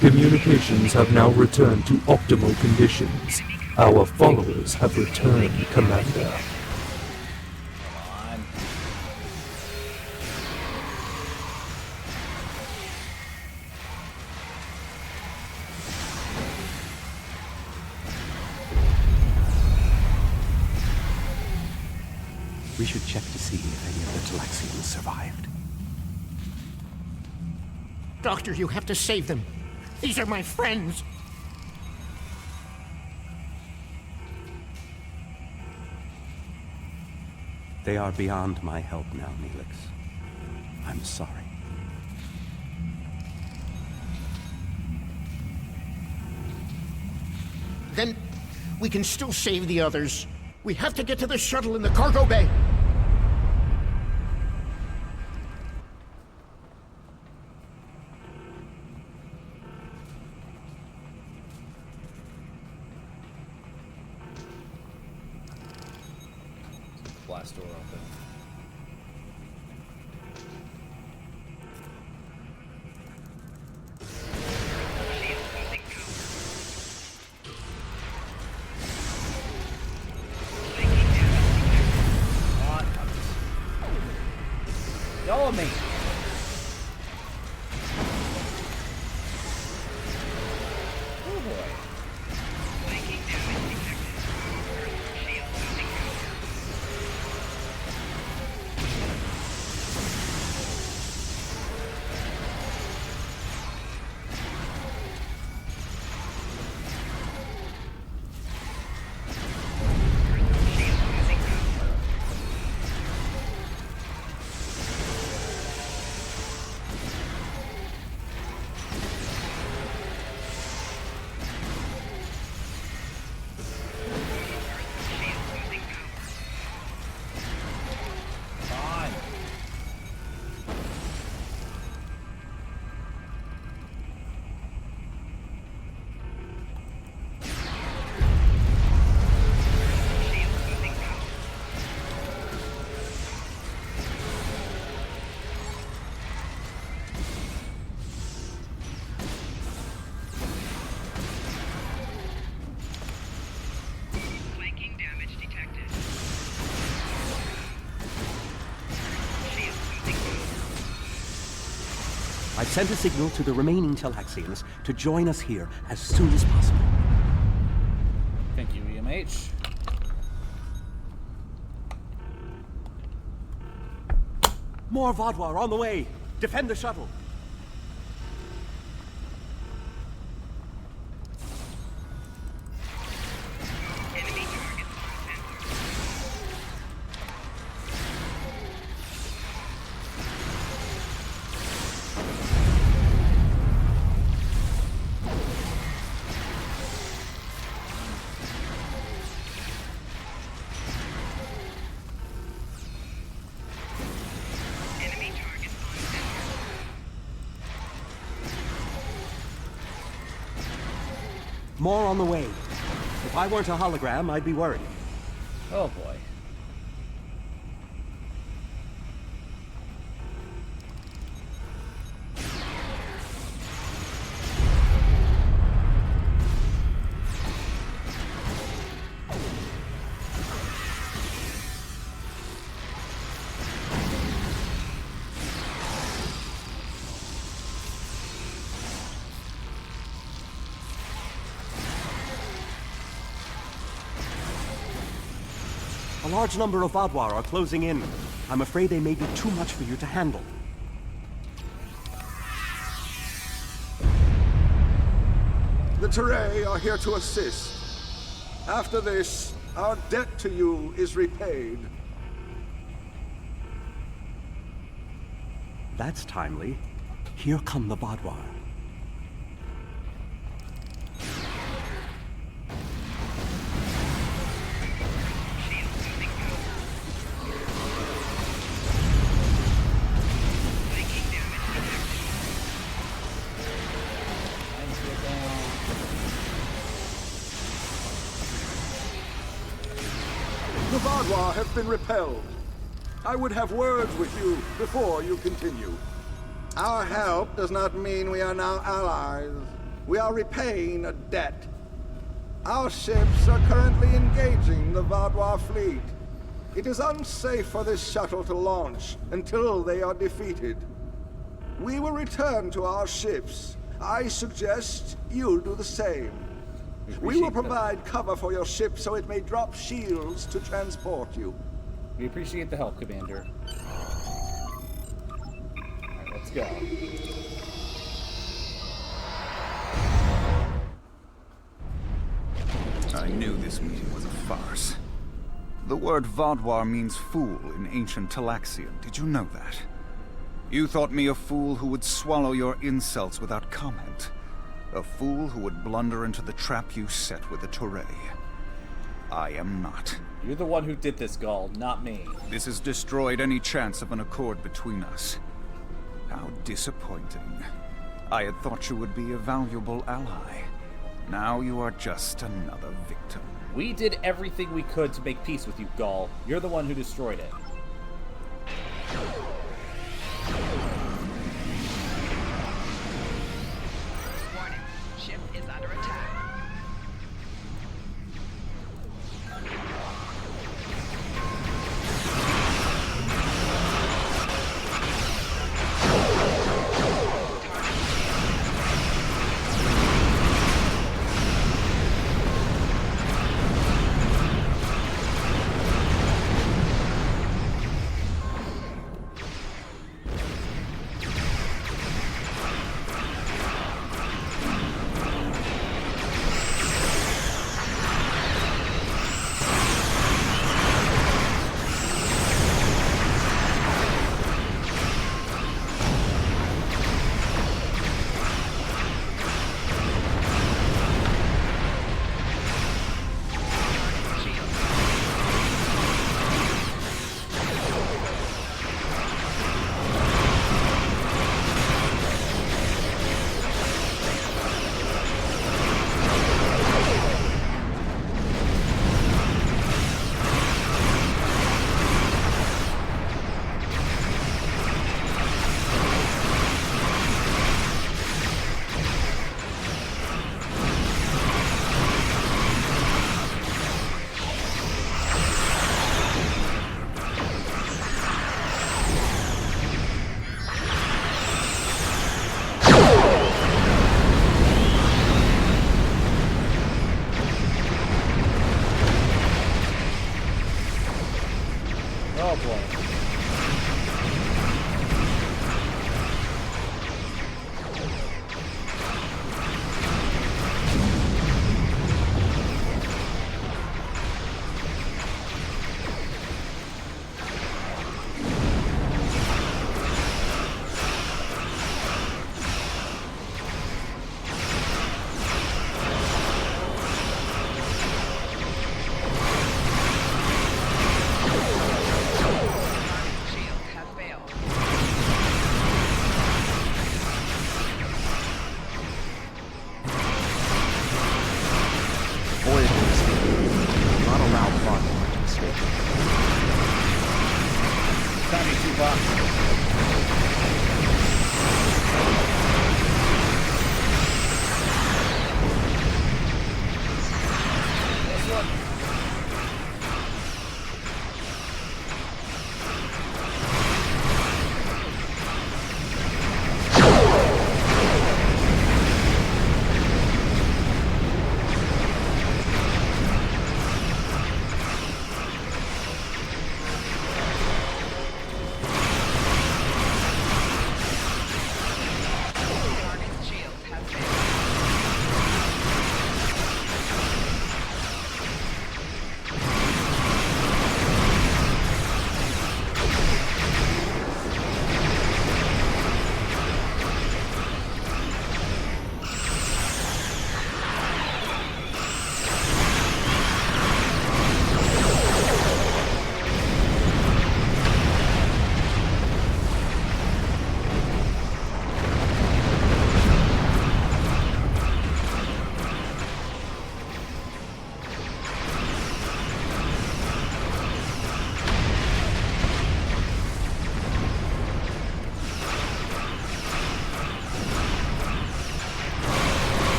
Communications have now returned to optimal conditions. Our followers have returned, Commander. We should check to see if any of the Talaxians survived. Doctor, you have to save them. These are my friends. They are beyond my help now, Neelix. I'm sorry. Then we can still save the others. We have to get to the shuttle in the cargo bay. Blast door open. Follow me. Oh boy. I've sent a signal to the remaining Talaxians to join us here as soon as possible. Thank you, EMH. More Vodwar on the way! Defend the shuttle! More on the way. If I weren't a hologram, I'd be worried. Oh boy. A large number of Vadwar are closing in. I'm afraid they may be too much for you to handle. The Teray are here to assist. After this, our debt to you is repaid. That's timely. Here come the Vadwar. The Vadwar have been repelled. I would have words with you before you continue. Our help does not mean we are now allies. We are repaying a debt. Our ships are currently engaging the Vadwar fleet. It is unsafe for this shuttle to launch until they are defeated. We will return to our ships. I suggest you do the same. We will provide cover for your ship so it may drop shields to transport you. We appreciate the help, Commander. Alright, let's go. I knew this meeting was a farce. The word Vadwar means fool in ancient Talaxian. Did you know that? You thought me a fool who would swallow your insults without comment. A fool who would blunder into the trap you set with the Teray. I am not. You're the one who did this, Gaul, not me. This has destroyed any chance of an accord between us. How disappointing. I had thought you would be a valuable ally. Now you are just another victim. We did everything we could to make peace with you, Gaul. You're the one who destroyed it. Warning. Ship is under attack. Oh boy.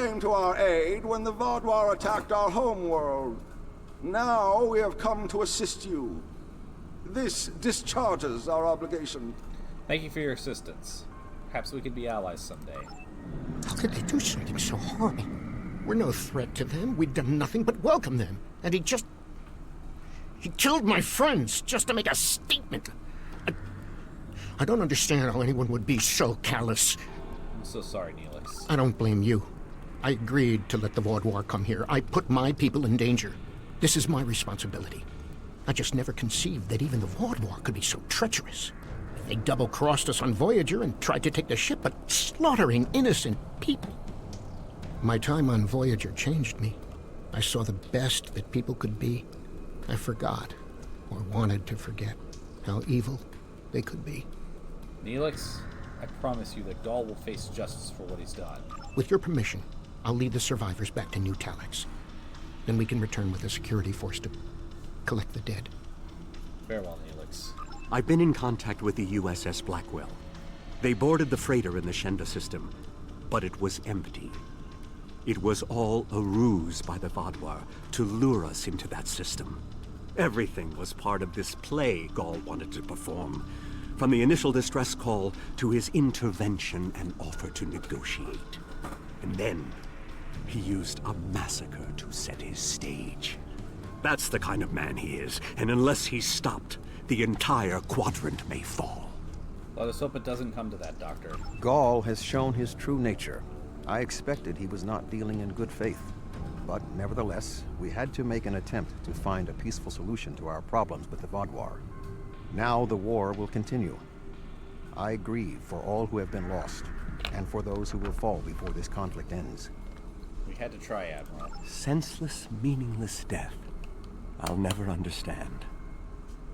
came to our aid when the Vaudouar attacked our homeworld. Now we have come to assist you. This discharges our obligation. Thank you for your assistance. Perhaps we could be allies someday. How could they do something so horrible? We're no threat to them. We've done nothing but welcome them. And he killed my friends just to make a statement. I don't understand how anyone would be so callous. I'm so sorry, Neelix. I don't blame you. I agreed to let the Vaudouar come here. I put my people in danger. This is my responsibility. I just never conceived that even the Vaudouar could be so treacherous. They double-crossed us on Voyager and tried to take the ship, but slaughtering innocent people. My time on Voyager changed me. I saw the best that people could be. I forgot, or wanted to forget, how evil they could be. Neelix, I promise you that Gaul will face justice for what he's done. With your permission, I'll lead the survivors back to New Talax. Then we can return with a security force to collect the dead. Farewell, Neelix. I've been in contact with the USS Blackwell. They boarded the freighter in the Shenda system, but it was empty. It was all a ruse by the Vaudouar to lure us into that system. Everything was part of this play Gaul wanted to perform, from the initial distress call to his intervention and offer to negotiate. And then, he used a massacre to set his stage. That's the kind of man he is, and unless he's stopped, the entire quadrant may fall. Let us hope it doesn't come to that, Doctor. Gaul has shown his true nature. I expected he was not dealing in good faith. But nevertheless, we had to make an attempt to find a peaceful solution to our problems with the Vaudouar. Now the war will continue. I grieve for all who have been lost, and for those who will fall before this conflict ends. We had to try, Admiral. Senseless, meaningless death. I'll never understand.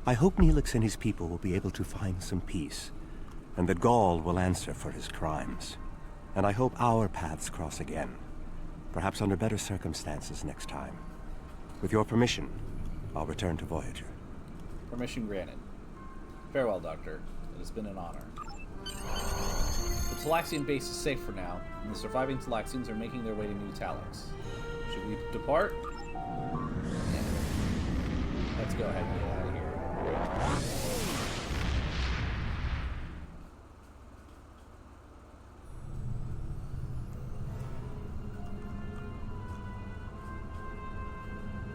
I hope Neelix and his people will be able to find some peace, and that Gaul will answer for his crimes. And I hope our paths cross again, perhaps under better circumstances next time. With your permission, I'll return to Voyager. Permission granted. Farewell, Doctor. It has been an honor. The Talaxian base is safe for now, and the surviving Talaxians are making their way to New Talax. Should we depart? Yeah. Let's go ahead and get out of here.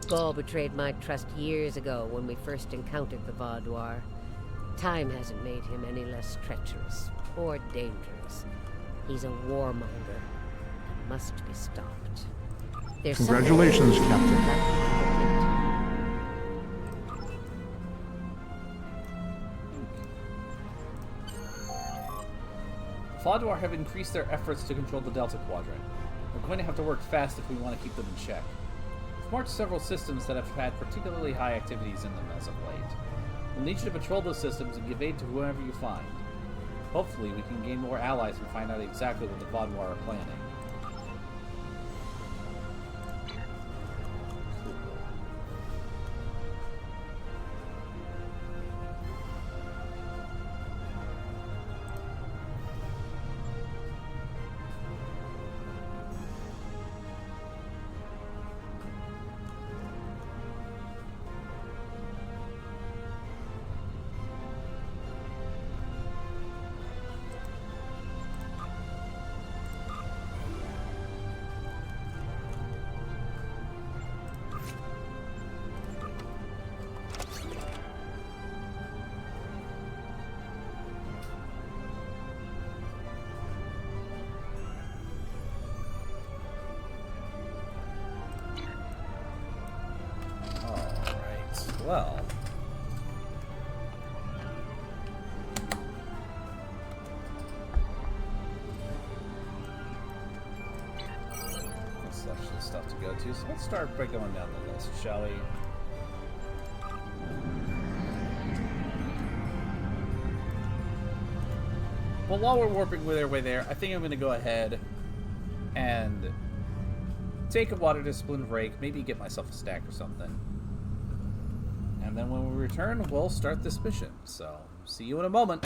Gaul betrayed my trust years ago when we first encountered the Vaudouar. Time hasn't made him any less treacherous or dangerous. He's a warmonger and must be stopped. There's Congratulations, Captain. Vaudouar have increased their efforts to control the Delta Quadrant. We're going to have to work fast if we want to keep them in check. We've marked several systems that have had particularly high activities in them as of late. We'll need you to patrol those systems and give aid to whoever you find. Hopefully, we can gain more allies and find out exactly what the Vaudouar are planning. Well, there's actually stuff to go to, so let's start by going down the list, shall we? Well, while we're warping our way there, I think I'm going to go ahead and take a water discipline break, maybe get myself a stack or something. And then when we return, we'll start this mission. So, see you in a moment.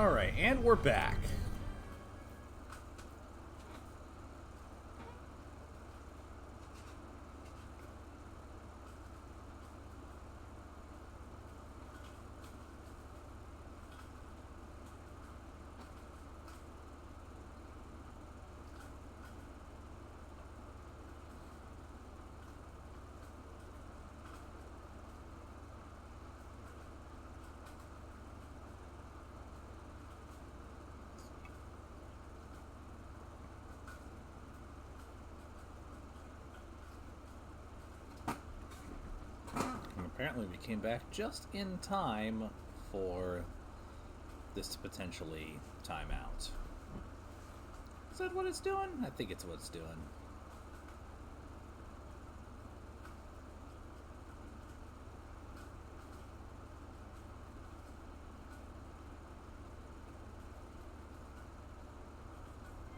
Alright, and we're back. Apparently we came back just in time for this to potentially time out. Is that what it's doing? I think it's what it's doing.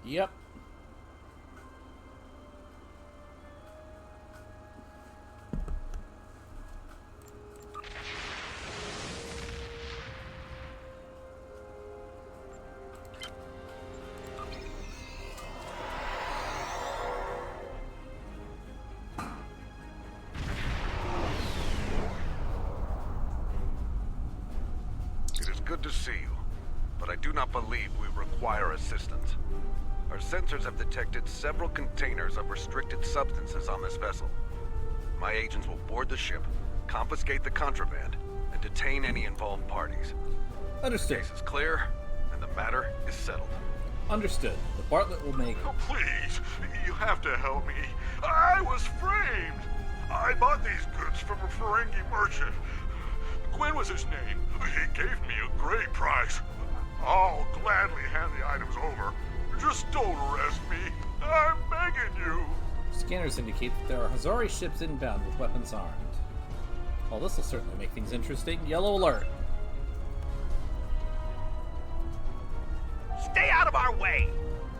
Yep. Good to see you, but I do not believe we require assistance. Our sensors have detected several containers of restricted substances on this vessel. My agents will board the ship, confiscate the contraband, and detain any involved parties. Understood. The case is clear, and the matter is settled. Understood. The Bartlett will make... Oh, please, you have to help me. I was framed. I bought these goods from a Ferengi merchant. Quinn was his name. He gave me a great price. I'll gladly hand the items over. Just don't arrest me. I'm begging you. Scanners indicate that there are Hazari ships inbound with weapons armed. Well, this will certainly make things interesting. Yellow alert. Stay out of our way.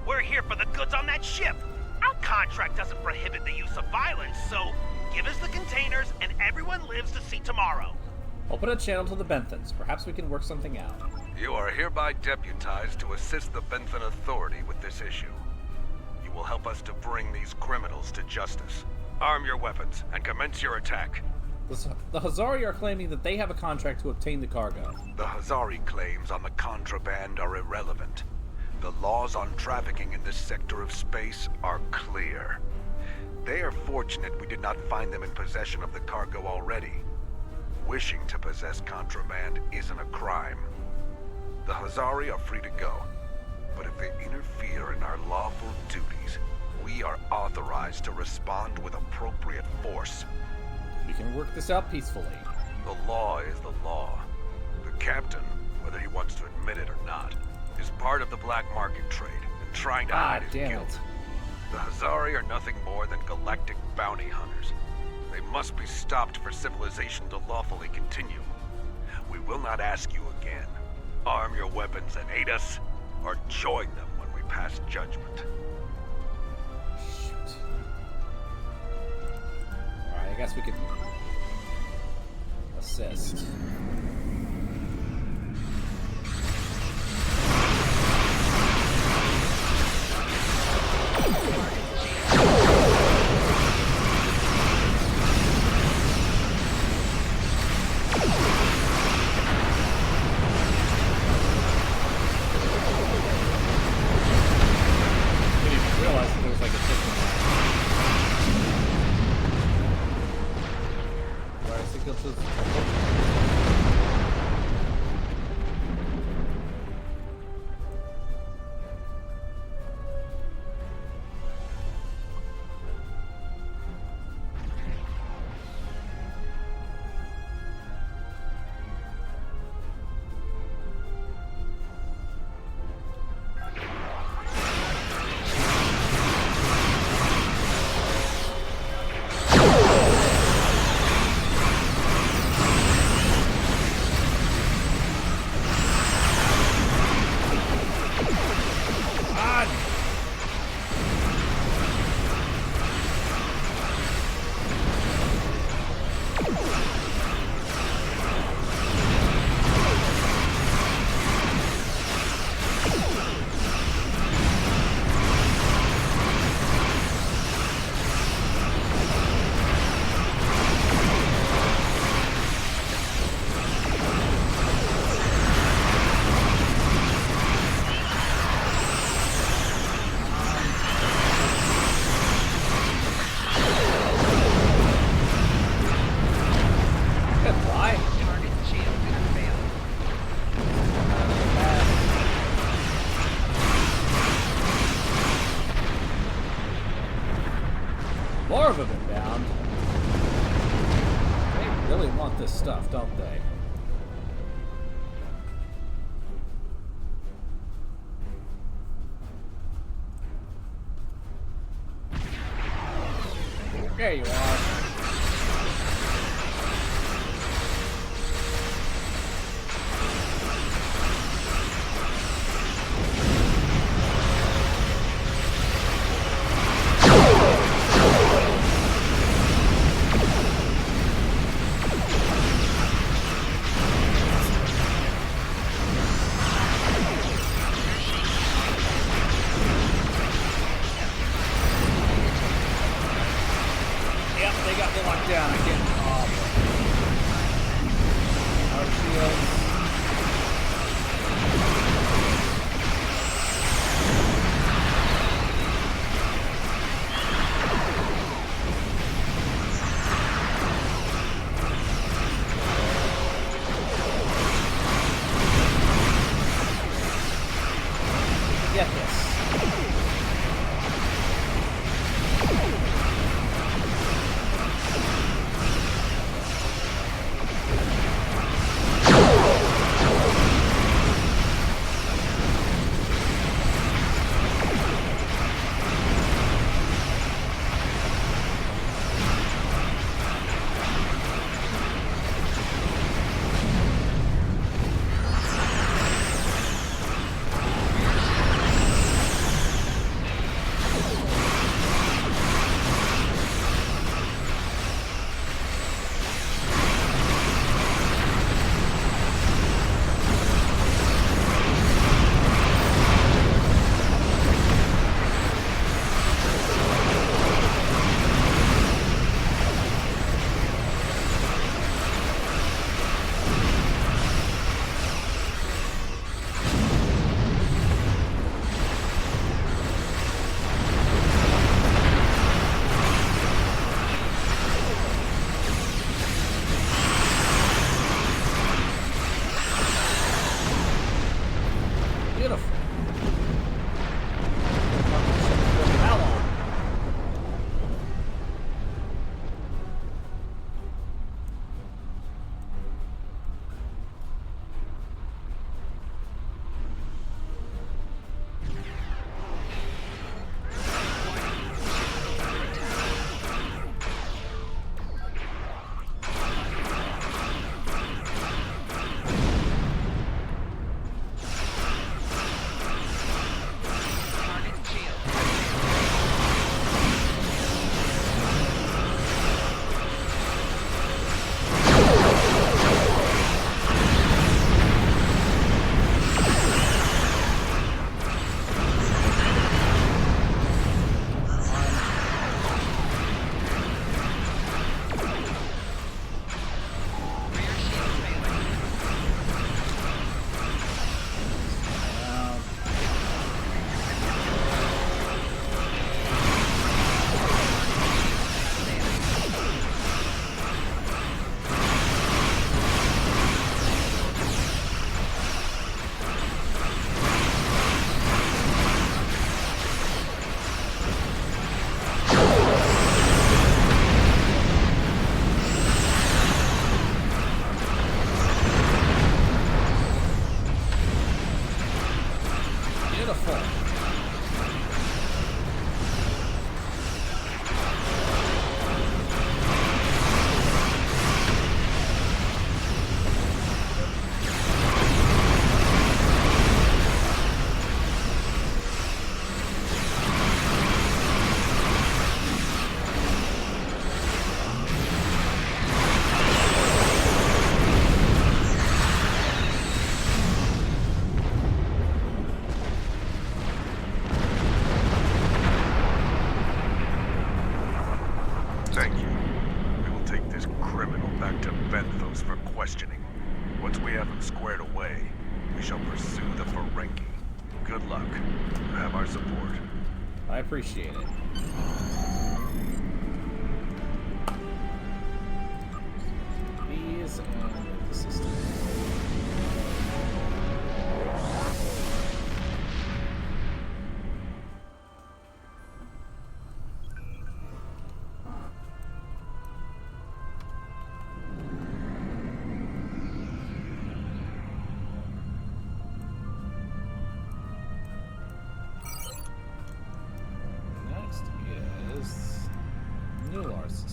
We're here for the goods on that ship. Our contract doesn't prohibit the use of violence, so give us the containers and everyone lives to see tomorrow. Open a channel to the Benthans. Perhaps we can work something out. You are hereby deputized to assist the Benthan Authority with this issue. You will help us to bring these criminals to justice. Arm your weapons and commence your attack. The Hazari are claiming that they have a contract to obtain the cargo. The Hazari claims on the contraband are irrelevant. The laws on trafficking in this sector of space are clear. They are fortunate we did not find them in possession of the cargo already. Wishing to possess contraband isn't a crime. The Hazari are free to go, but if they interfere in our lawful duties, we are authorized to respond with appropriate force. We can work this out peacefully. The law is the law. The captain, whether he wants to admit it or not, is part of the black market trade and trying to hide his guilt. The Hazari are nothing more than galactic bounty hunters. They must be stopped for civilization to lawfully continue. We will not ask you again. Arm your weapons and aid us, or join them when we pass judgment. Shoot. Alright, I guess we can assist. There you are. They got me locked down. I can't. Oh, boy. Our shields. Get this. Beautiful. How long? Beautiful. Thank you. We will take this criminal back to Benthos for questioning. Once we have him squared away, we shall pursue the Ferengi. Good luck. You have our support. I appreciate it. These and the system. Next is New Larson.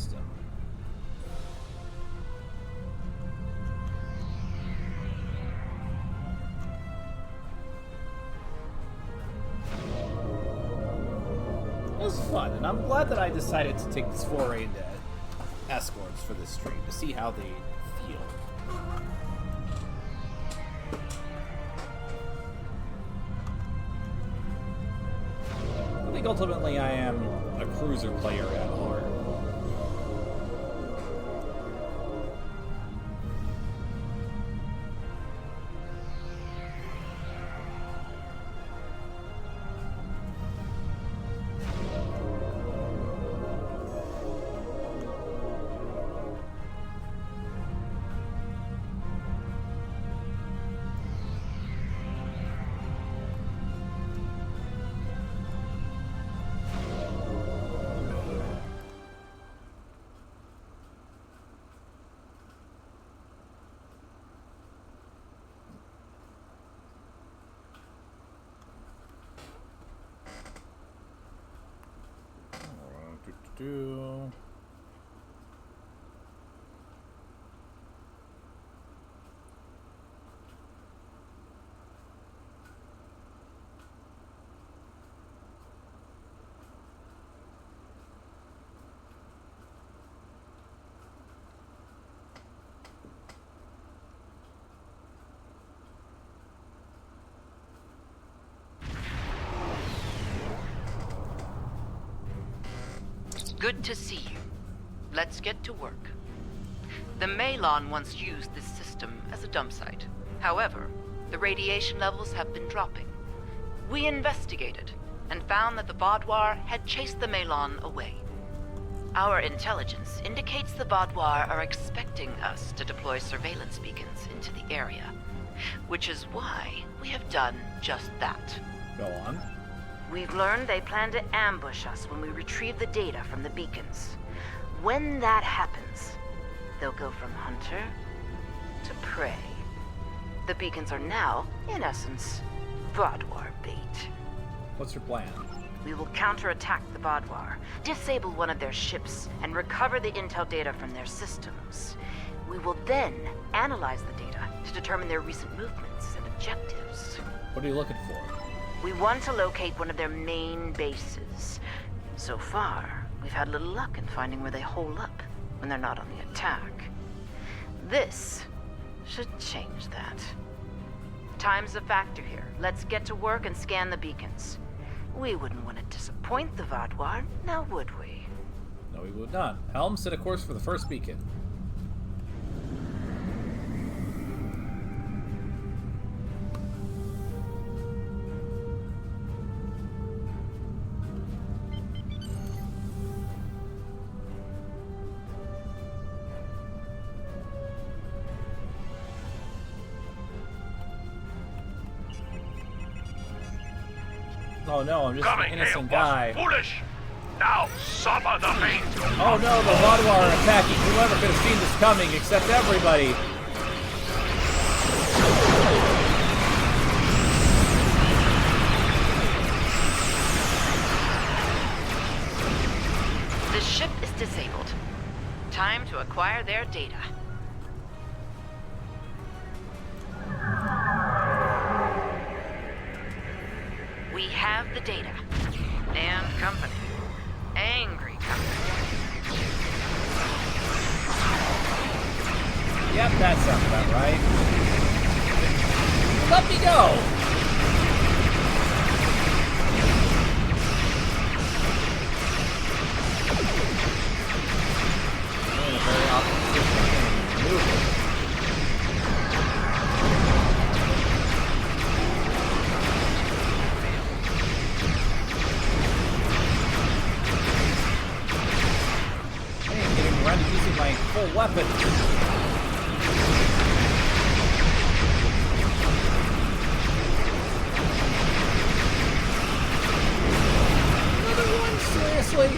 was fun, and I'm glad that I decided to take this foray into escorts for this stream to see how they feel. I think ultimately I am a cruiser player at heart. Good to see you. Let's get to work. The Malon once used this system as a dump site. However, the radiation levels have been dropping. We investigated and found that the Vaudoir had chased the Malon away. Our intelligence indicates the Vaudoir are expecting us to deploy surveillance beacons into the area, which is why we have done just that. Go on. We've learned they plan to ambush us when we retrieve the data from the beacons. When that happens, they'll go from hunter to prey. The beacons are now, in essence, Vaudoir bait. What's your plan? We will counterattack the Vaudoir, disable one of their ships, and recover the intel data from their systems. We will then analyze the data to determine their recent movements and objectives. What are you looking for? We want to locate one of their main bases. So far, we've had little luck in finding where they hole up when they're not on the attack. This should change that. Time's a factor here. Let's get to work and scan the beacons. We wouldn't want to disappoint the Vaudoir, now would we? No, we would not. Helm, set a course for the first beacon. Oh no, I'm just an innocent guy. Foolish! Now suffer the fate! Oh no, the Vaudoir are attacking. Whoever could have seen this coming, except everybody. The ship is disabled. Time to acquire their data. We have the data. And company. Angry company. Yep, that sounds about right. Let me go! I'm in a very awkward position. Move. Around to using my full weapon. Another one? Seriously?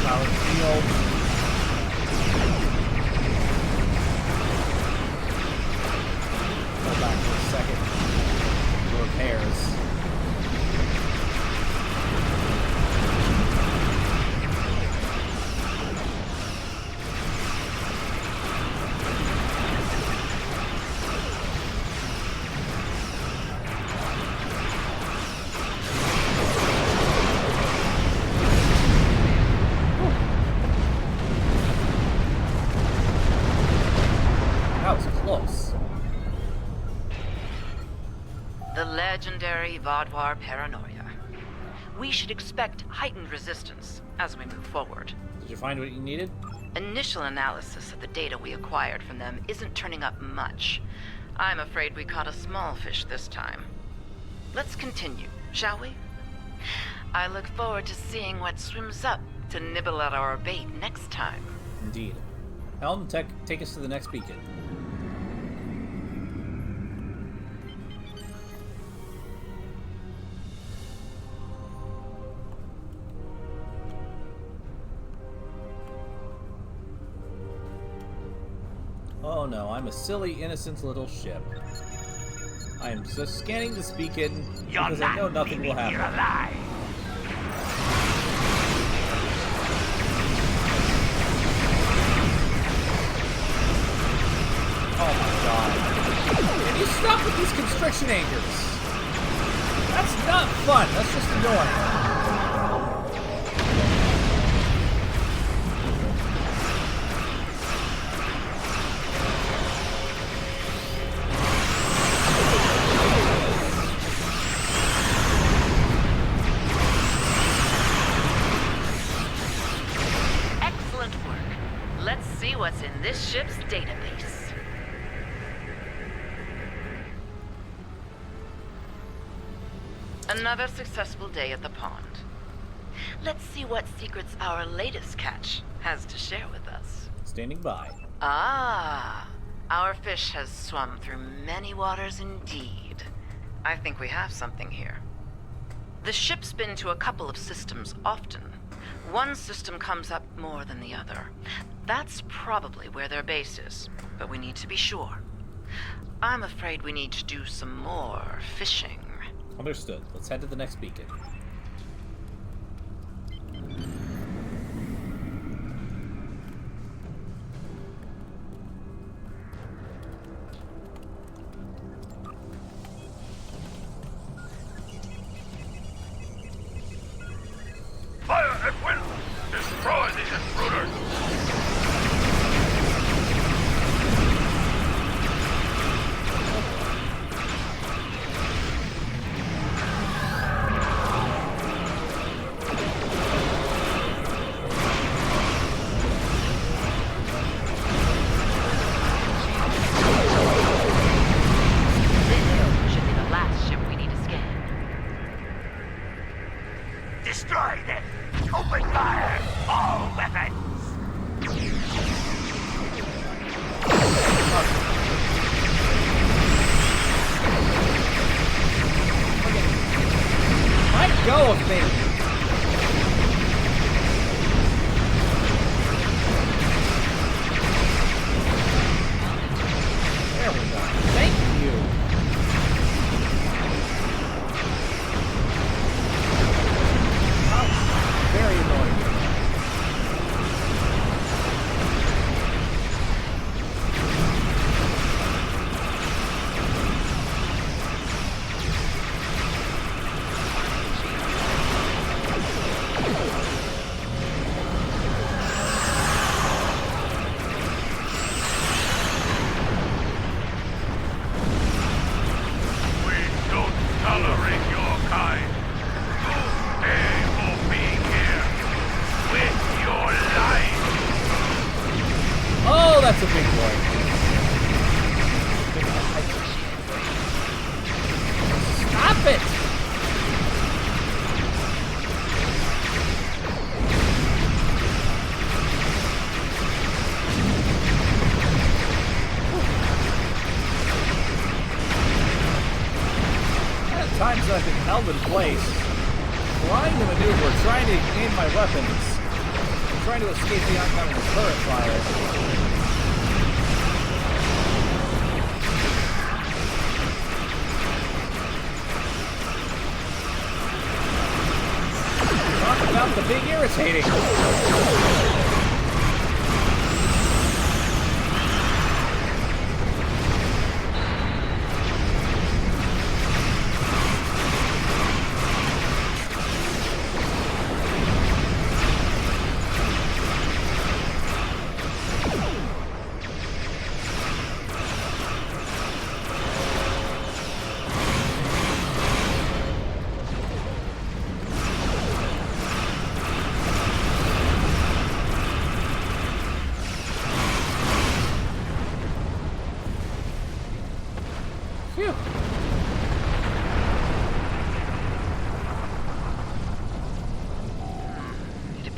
Power shield. Back for a second. Repairs. unnecessary Vaadwaur paranoia. We should expect heightened resistance as we move forward. Did you find what you needed? Initial analysis of the data we acquired from them isn't turning up much. I'm afraid we caught a small fish this time. Let's continue, shall we? I look forward to seeing what swims up to nibble at our bait next time. Indeed. Helm, take us to the next beacon. Oh no, I'm a silly, innocent little ship. I am just scanning this beacon because I know nothing will happen. Oh my god. Can you stop with these constriction anchors? That's not fun, that's just annoying. What's in this ship's database. Another successful day at the pond. Let's see what secrets our latest catch has to share with us. Standing by. Ah, our fish has swum through many waters indeed. I think we have something here. The ship's been to a couple of systems often. One system comes up more than the other. That's probably where their base is, but we need to be sure. I'm afraid we need to do some more fishing. Understood. Let's head to the next beacon. Fire at will! Destroy these intruders! Should be the last ship we need to scan. Destroy them! Open fire! All weapons! Let go of me! There we go. Thank you! Oh, very annoying. We don't tolerate your kind. You pay for being here with your life. Oh, that's a big boy. Stop it! At times I've been held in place, trying to maneuver, trying to aim my weapons, and trying to escape the oncoming turret fire. Talk about the big irritating.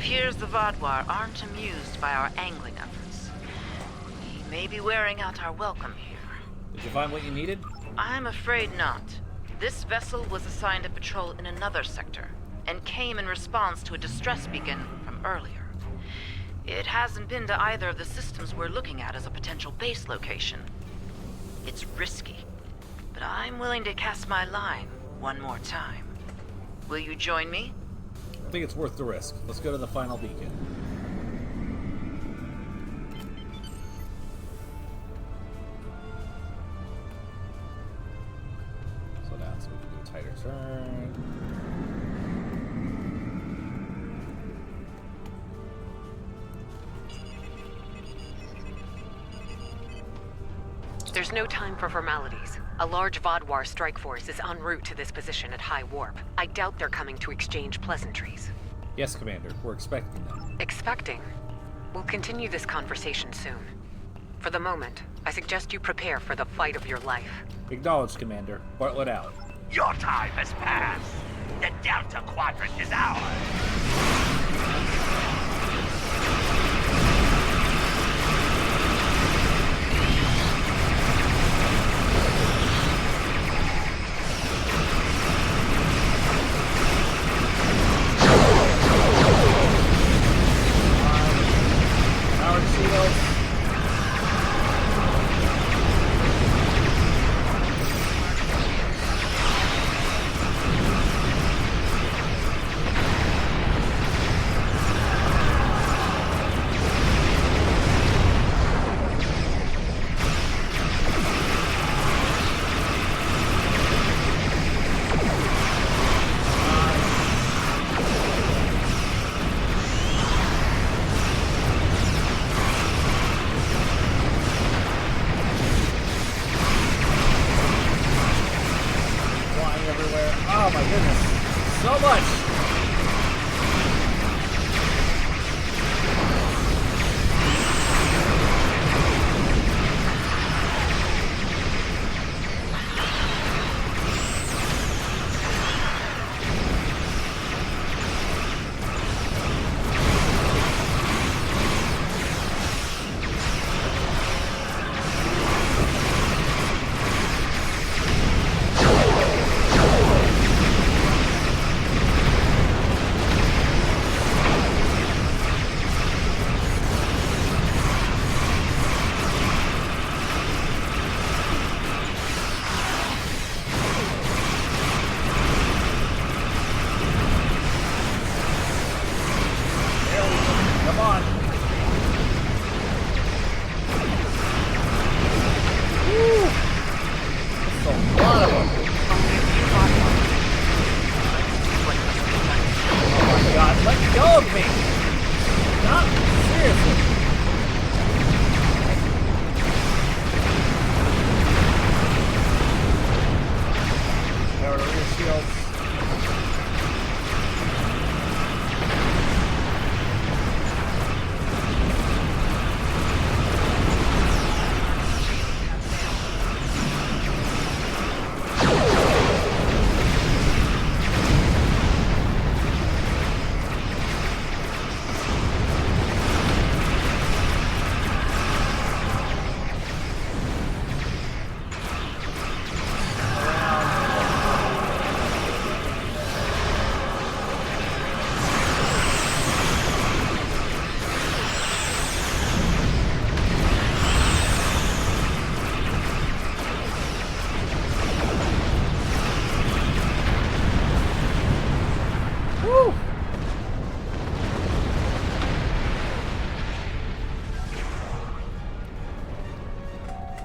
appears the Vodwar aren't amused by our angling efforts. We may be wearing out our welcome here. Did you find what you needed? I'm afraid not. This vessel was assigned a patrol in another sector, and came in response to a distress beacon from earlier. It hasn't been to either of the systems we're looking at as a potential base location. It's risky, but I'm willing to cast my line one more time. Will you join me? I think it's worth the risk. Let's go to the final beacon. Slow down so we can do a tighter turn. There's no time for formalities. A large Vodwar strike force is en route to this position at high warp. I doubt they're coming to exchange pleasantries. Yes, Commander. We're expecting them. Expecting? We'll continue this conversation soon. For the moment, I suggest you prepare for the fight of your life. Acknowledged, Commander. Bartlett out. Your time has passed. The Delta Quadrant is ours. Oh my goodness. So much.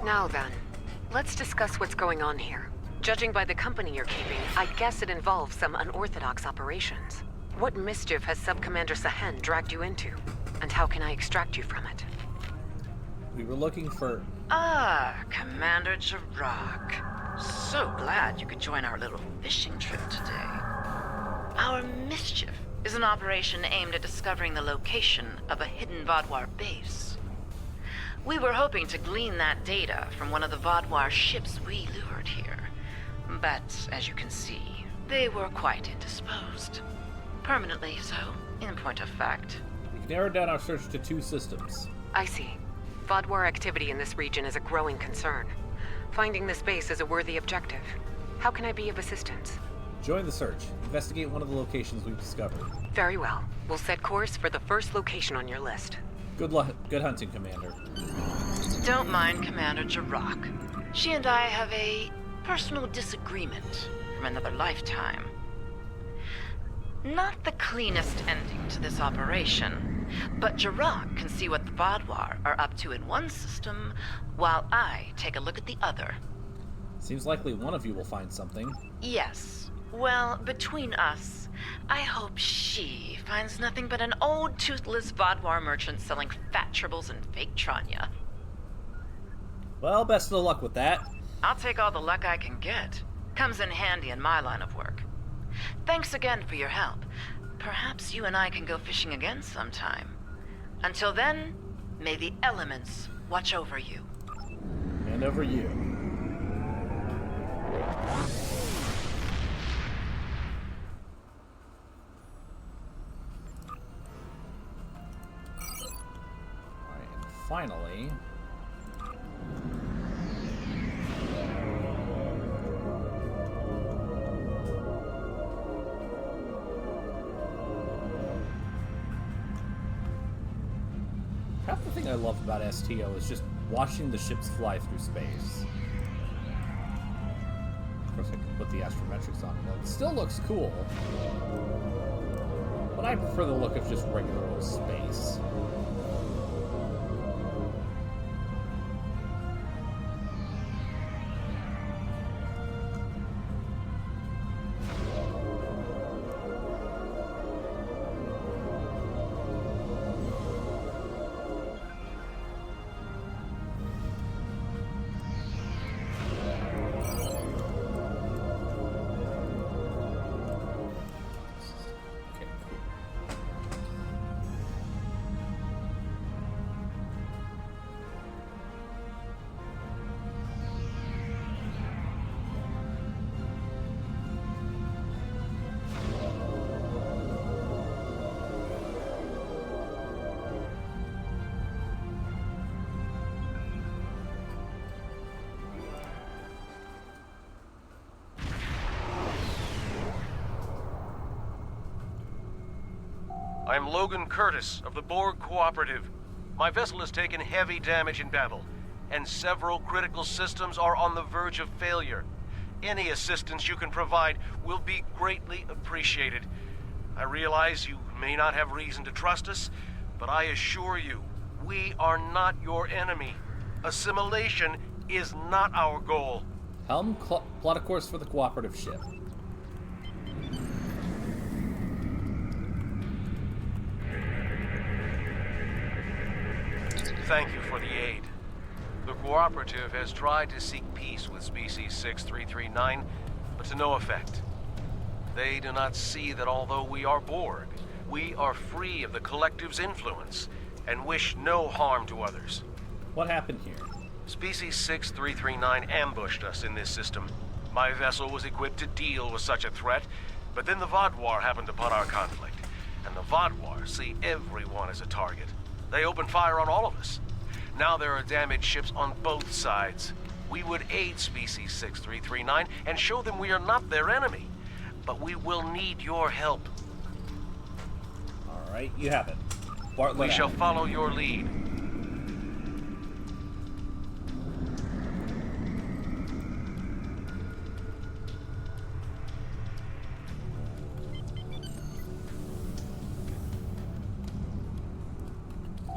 Now then, let's discuss what's going on here. Judging by the company you're keeping, I guess it involves some unorthodox operations. What mischief has Sub-Commander Sahen dragged you into? And how can I extract you from it? We were looking for... Ah, Commander Jirok. So glad you could join our little fishing trip today. Our mischief is an operation aimed at discovering the location of a hidden Vodwar base. We were hoping to glean that data from one of the Vodwar ships we lured here. But, as you can see, they were quite indisposed. Permanently so. in point of fact. We've narrowed down our search to 2 systems. I see. Vodwar activity in this region is a growing concern. Finding this base is a worthy objective. How can I be of assistance? Join the search. Investigate one of the locations we've discovered. Very well. We'll set course for the first location on your list. Good luck. Good hunting, Commander. Don't mind Commander Jirok. She and I have a personal disagreement from another lifetime. Not the cleanest ending to this operation, but Jirok can see what the Vodwar are up to in one system, while I take a look at the other. Seems likely one of you will find something. Yes. Well, between us, I hope she finds nothing but an old toothless Vodwar merchant selling fat tribbles and fake Tranya. Well, best of luck with that. I'll take all the luck I can get. Comes in handy in my line of work. Thanks again for your help. Perhaps you and I can go fishing again sometime. Until then, may the elements watch over you. And over you. Alright, and finally... half the thing I love about STO is just watching the ships fly through space. Of course, I can put the astrometrics on it. It still looks cool, but I prefer the look of just regular old space. I'm Logan Curtis of the Borg Cooperative. My vessel has taken heavy damage in battle, and several critical systems are on the verge of failure. Any assistance you can provide will be greatly appreciated. I realize you may not have reason to trust us, but I assure you, we are not your enemy. Assimilation is not our goal. Helm, plot a course for the cooperative ship. Thank you for the aid. The Cooperative has tried to seek peace with Species 6339, but to no effect. They do not see that although we are Borg, we are free of the Collective's influence, and wish no harm to others. What happened here? Species 6339 ambushed us in this system. My vessel was equipped to deal with such a threat, but then the Vodwar happened upon our conflict, and the Vodwar see everyone as a target. They opened fire on all of us. Now there are damaged ships on both sides. We would aid Species 6339 and show them we are not their enemy. But we will need your help. Alright, you have it. Bartlett We out. shall follow your lead.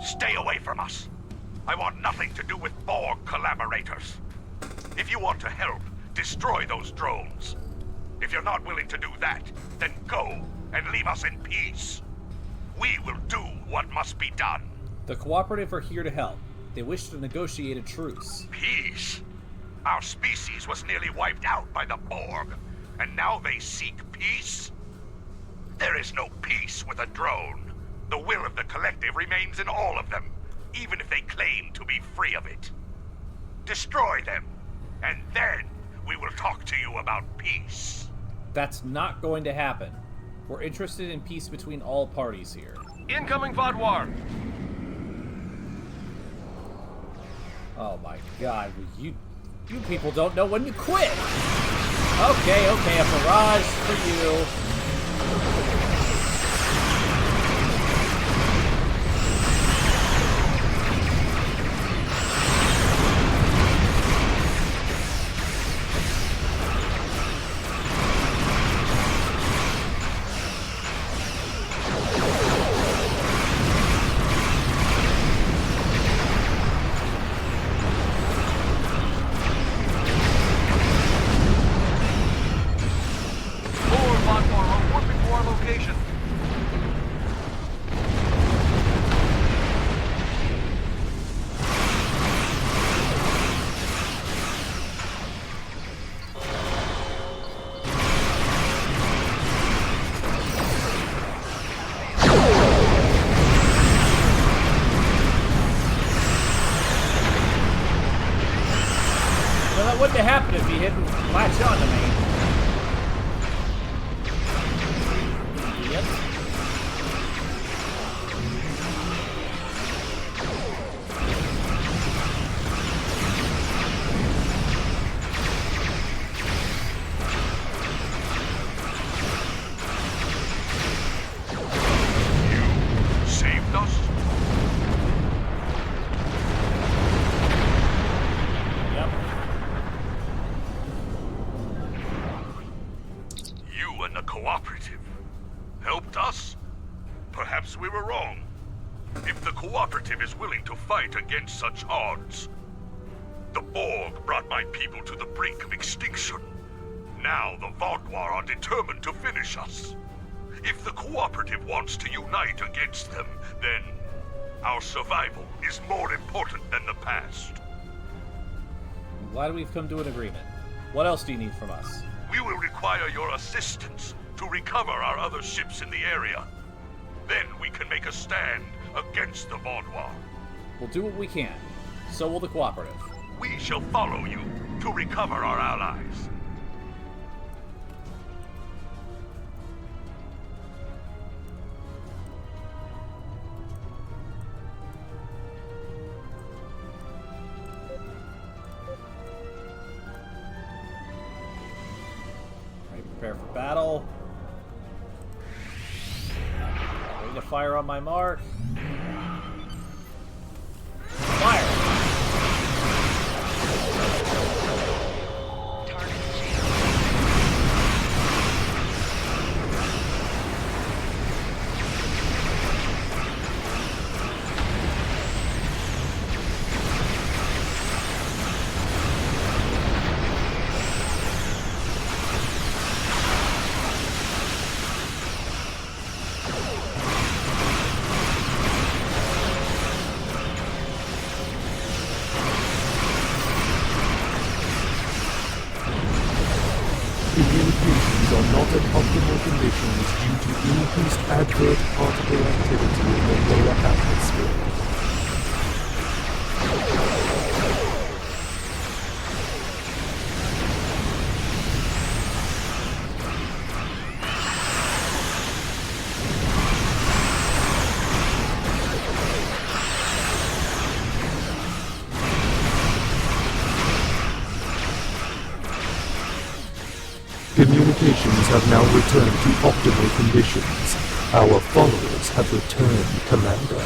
Stay away from us. I want nothing to do with Borg collaborators. If you want to help, destroy those drones. If you're not willing to do that, then go and leave us in peace. We will do what must be done. The Cooperative are here to help. They wish to negotiate a truce. Peace? Our species was nearly wiped out by the Borg, and now they seek peace? There is no peace with a drone. The will of the Collective remains in all of them, even if they claim to be free of it. Destroy them, and then we will talk to you about peace. That's not going to happen. We're interested in peace between all parties here. Incoming Vodwar! Oh my god, you people don't know when to quit! Okay, a barrage for you. That wouldn't have happened if he hadn't latched on to me. Yep. You saved us? Cooperative helped us? Perhaps we were wrong. If the Cooperative is willing to fight against such odds. The Borg brought my people to the brink of extinction. Now the Vodwar are determined to finish us. If the Cooperative wants to unite against them, then our survival is more important than the past. I'm glad we've come to an agreement. What else do you need from us? We will require your assistance to recover our other ships in the area. Then we can make a stand against the Vodwar. We'll do what we can. So will the Cooperative. We shall follow you to recover our allies. Prepare for battle. Ready to fire on my mark. Fire! Increased advert particle activity in the lower atmosphere. Communications have now returned to optimal conditions. Our followers have returned, Commander.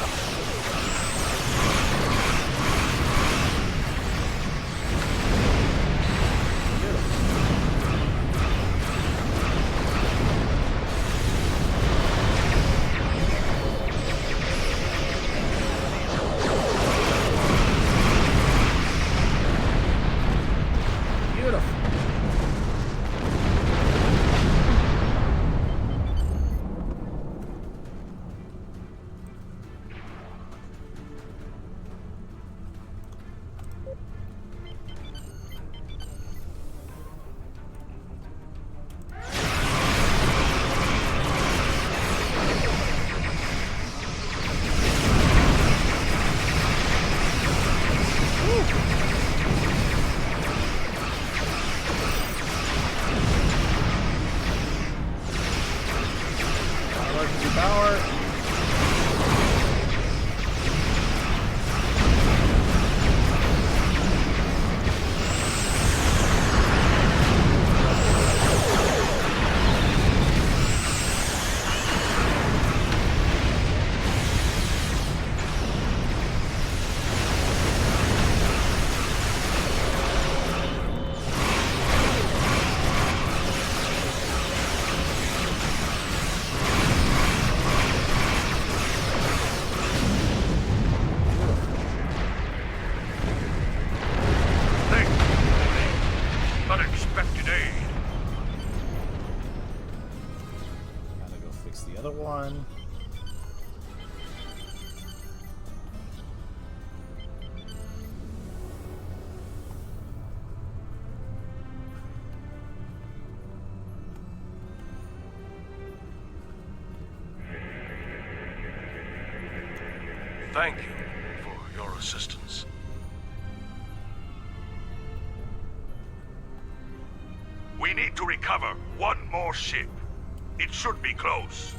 Thank you for your assistance. We need to recover one more ship. It should be close.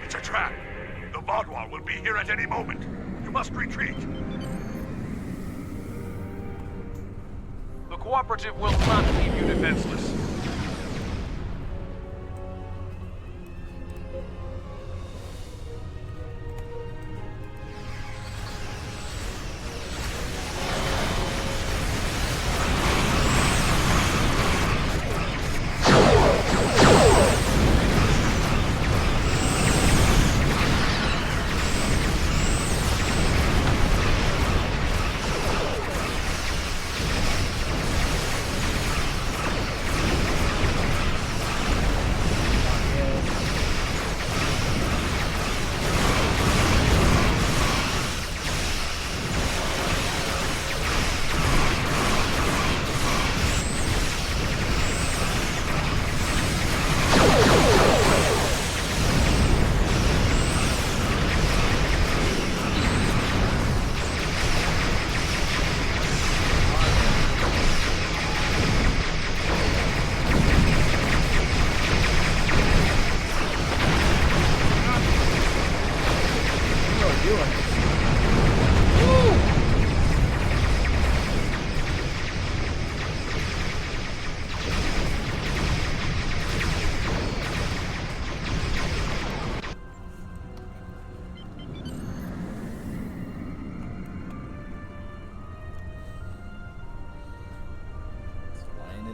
It's a trap. The Vaadwaur will be here at any moment. You must retreat. The Cooperative will not leave you defenseless.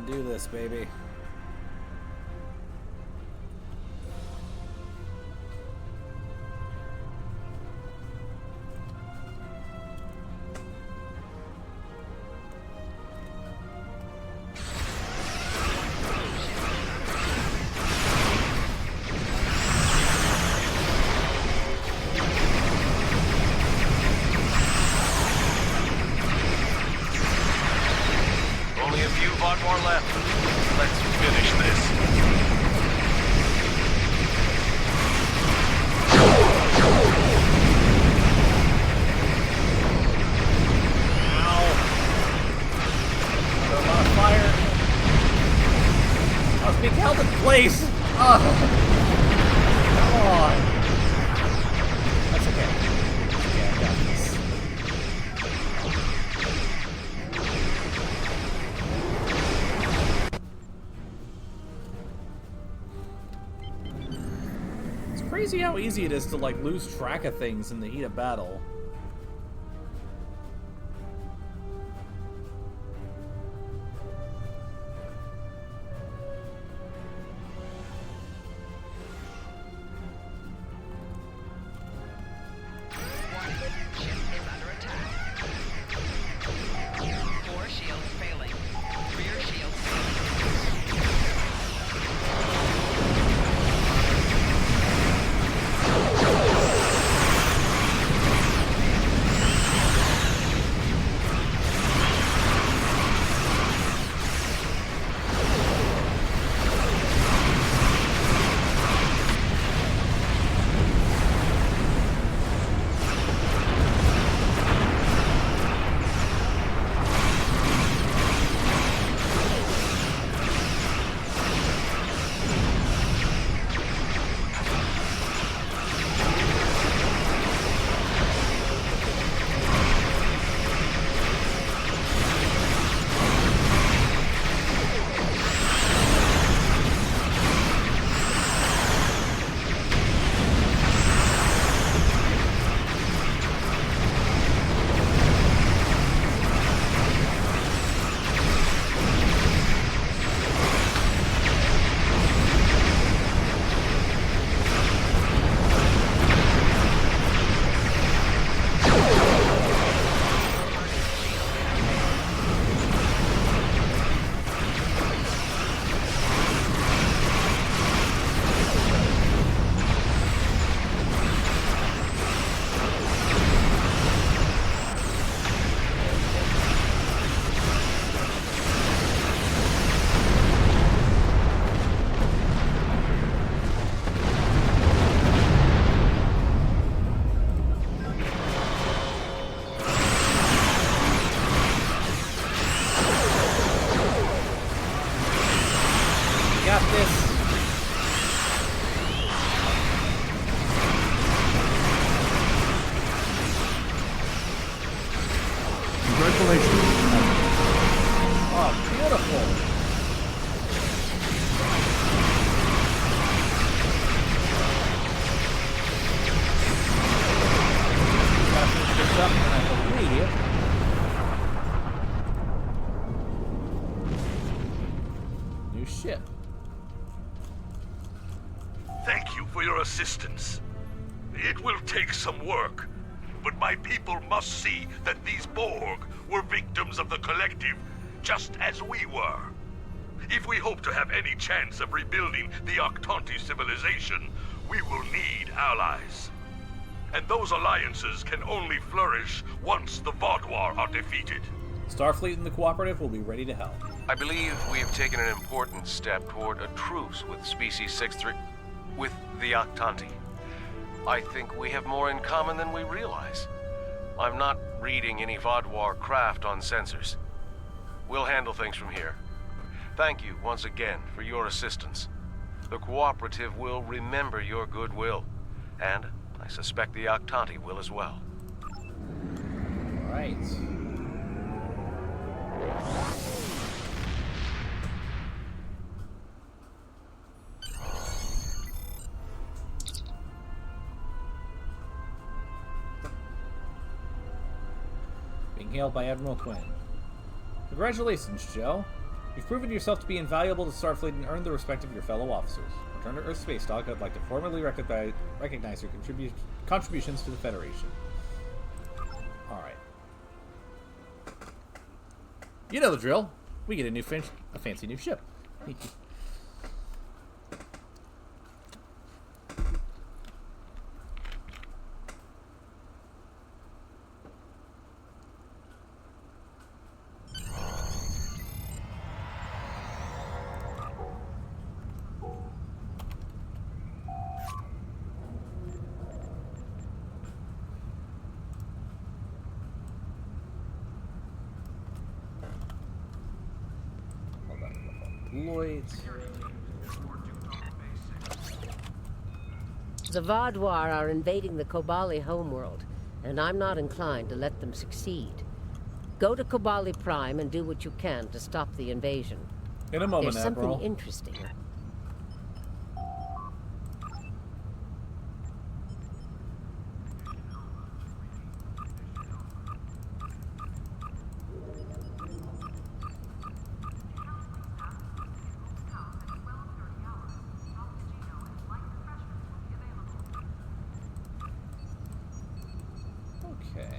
Do this, baby. Only a few Vaadwaur left. Let's finish this. They're on fire. I was being held in place. Oh. Come on. That's okay. Okay, I got this. It's crazy how easy it is to like lose track of things in the heat of battle. got this. Congratulations. Oh, beautiful. Gotta finish this up, and I believe new ship. Thank you for your assistance. It will take some work, but my people must see that these Borg were victims of the Collective, just as we were. If we hope to have any chance of rebuilding the Octanti civilization, we will need allies. And those alliances can only flourish once the Vaudouar are defeated. Starfleet and the Cooperative will be ready to help. I believe we have taken an important step toward a truce with Species 6-3... with the Octanti. I think we have more in common than we realize. I'm not reading any Vaudouar craft on sensors. We'll handle things from here. Thank you once again for your assistance. The Cooperative will remember your goodwill, and I suspect the Octanti will as well. All right. Being hailed by Admiral Quinn. Congratulations, Joe. You've proven yourself to be invaluable to Starfleet and earned the respect of your fellow officers. Return to Earth Space Dock, I'd like to formally recognize your contributions to the Federation. Alright. You know the drill. We get a fancy new ship. The Vaudouar are invading the Kobali homeworld, and I'm not inclined to let them succeed. Go to Kobali Prime and do what you can to stop the invasion. In a moment, There's Admiral. something interesting. Okay.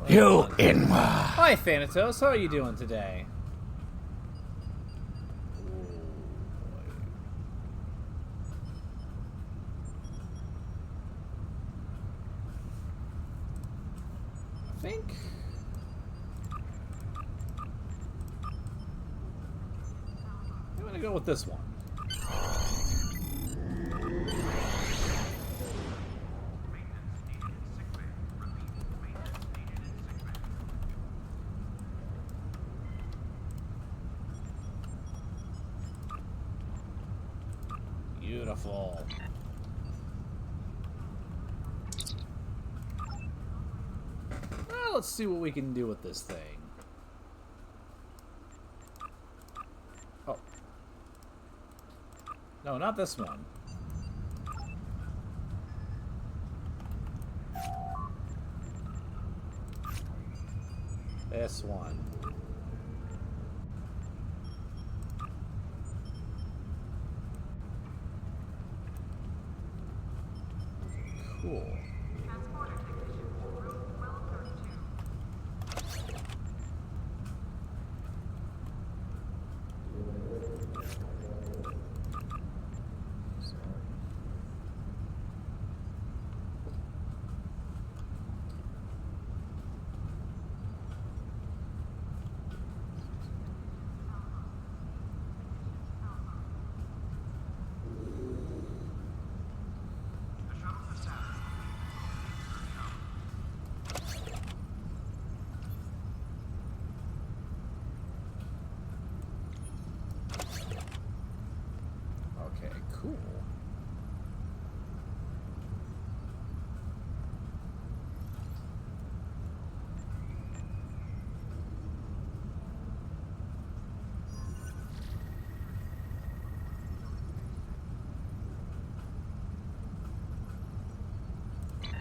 You Inwa. Hi, Thanatos. How are you doing today? I think. I'm gonna go with this one. Beautiful. Well, let's see what we can do with this thing. Oh. No, not this one. This one. Cool.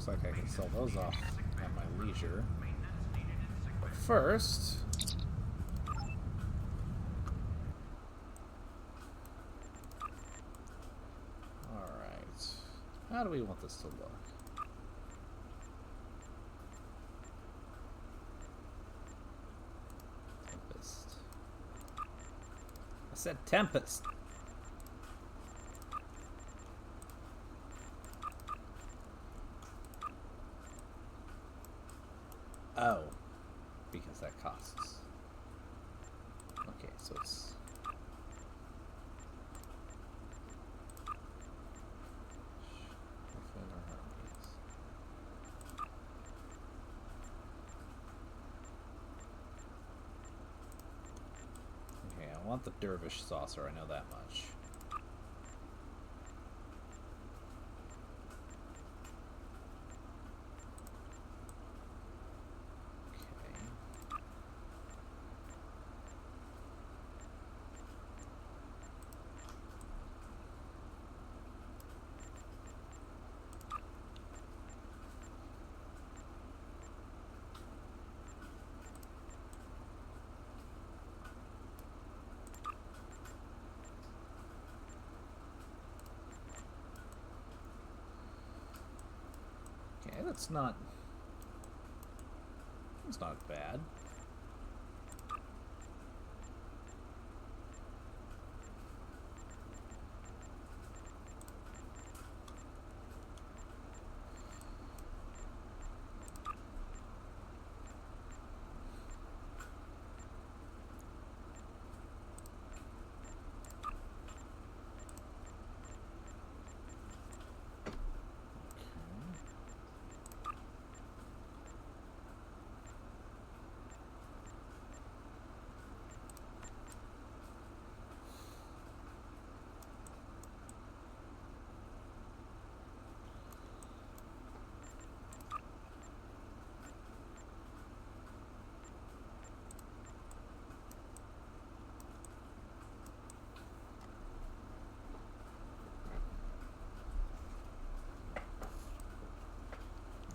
looks like I can sell those off at my leisure. But first... Alright. How do we want this to look? Tempest. I said Tempest! Oh, because that costs. Okay, so it's... Okay, I want the dervish saucer, I know that much. Okay, that's not bad.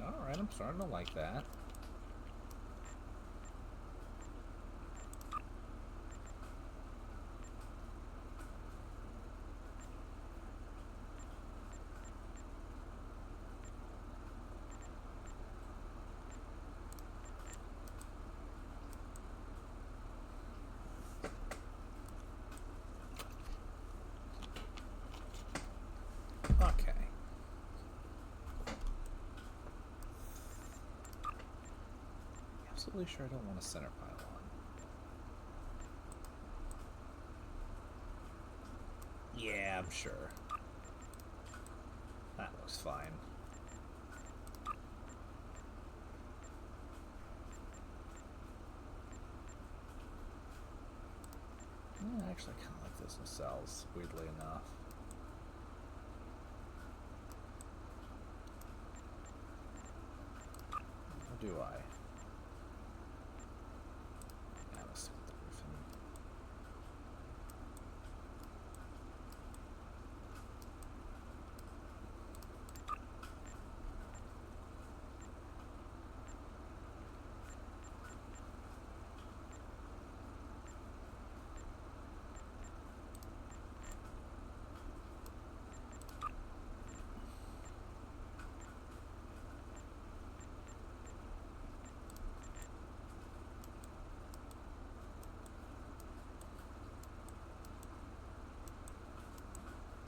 Alright, I'm starting to like that. Okay. Absolutely sure I don't want a center pylon. Yeah, I'm sure. That looks fine. I actually kind of like those nacelles, weirdly enough. Or do I? Yeah, let's stick with the Griffin.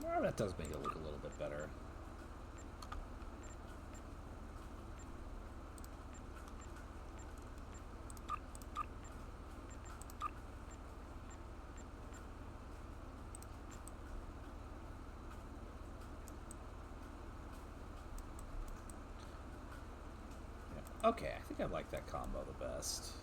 Well, that does make it look a little bit better. Yeah. Okay, I think I like that combo the best.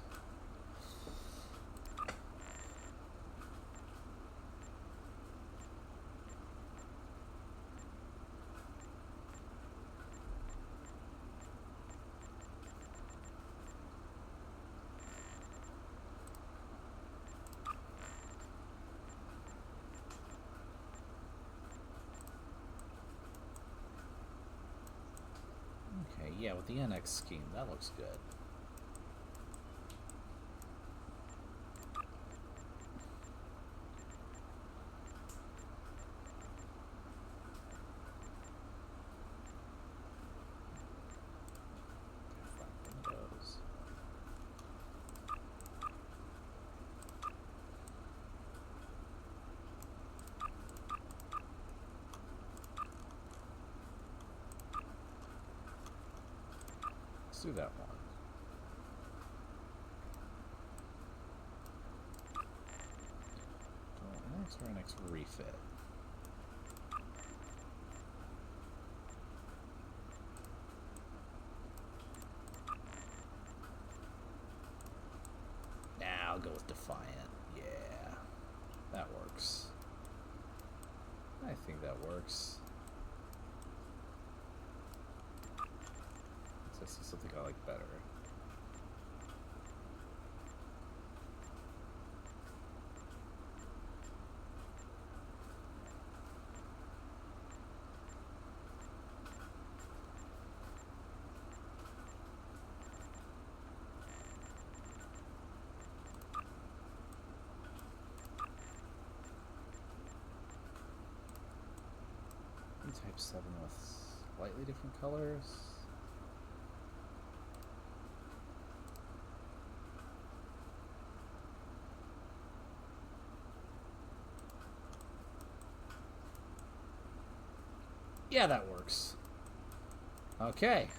Yeah, with the NX scheme, that looks good. Let's do that one. Next for our next refit. Nah, I'll go with Defiant. Yeah, that works. I think that works. I see something I like better. Type 7 with slightly different colors. Yeah, that works. Okay.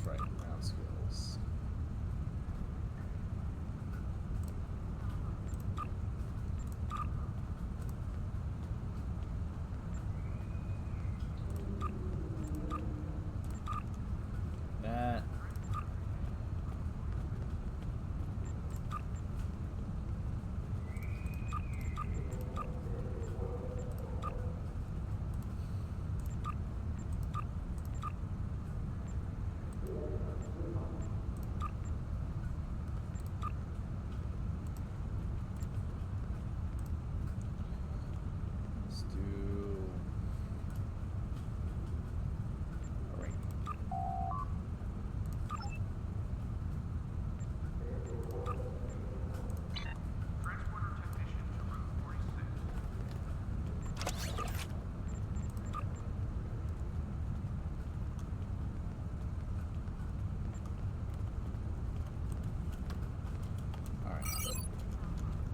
Right, ground skills. That.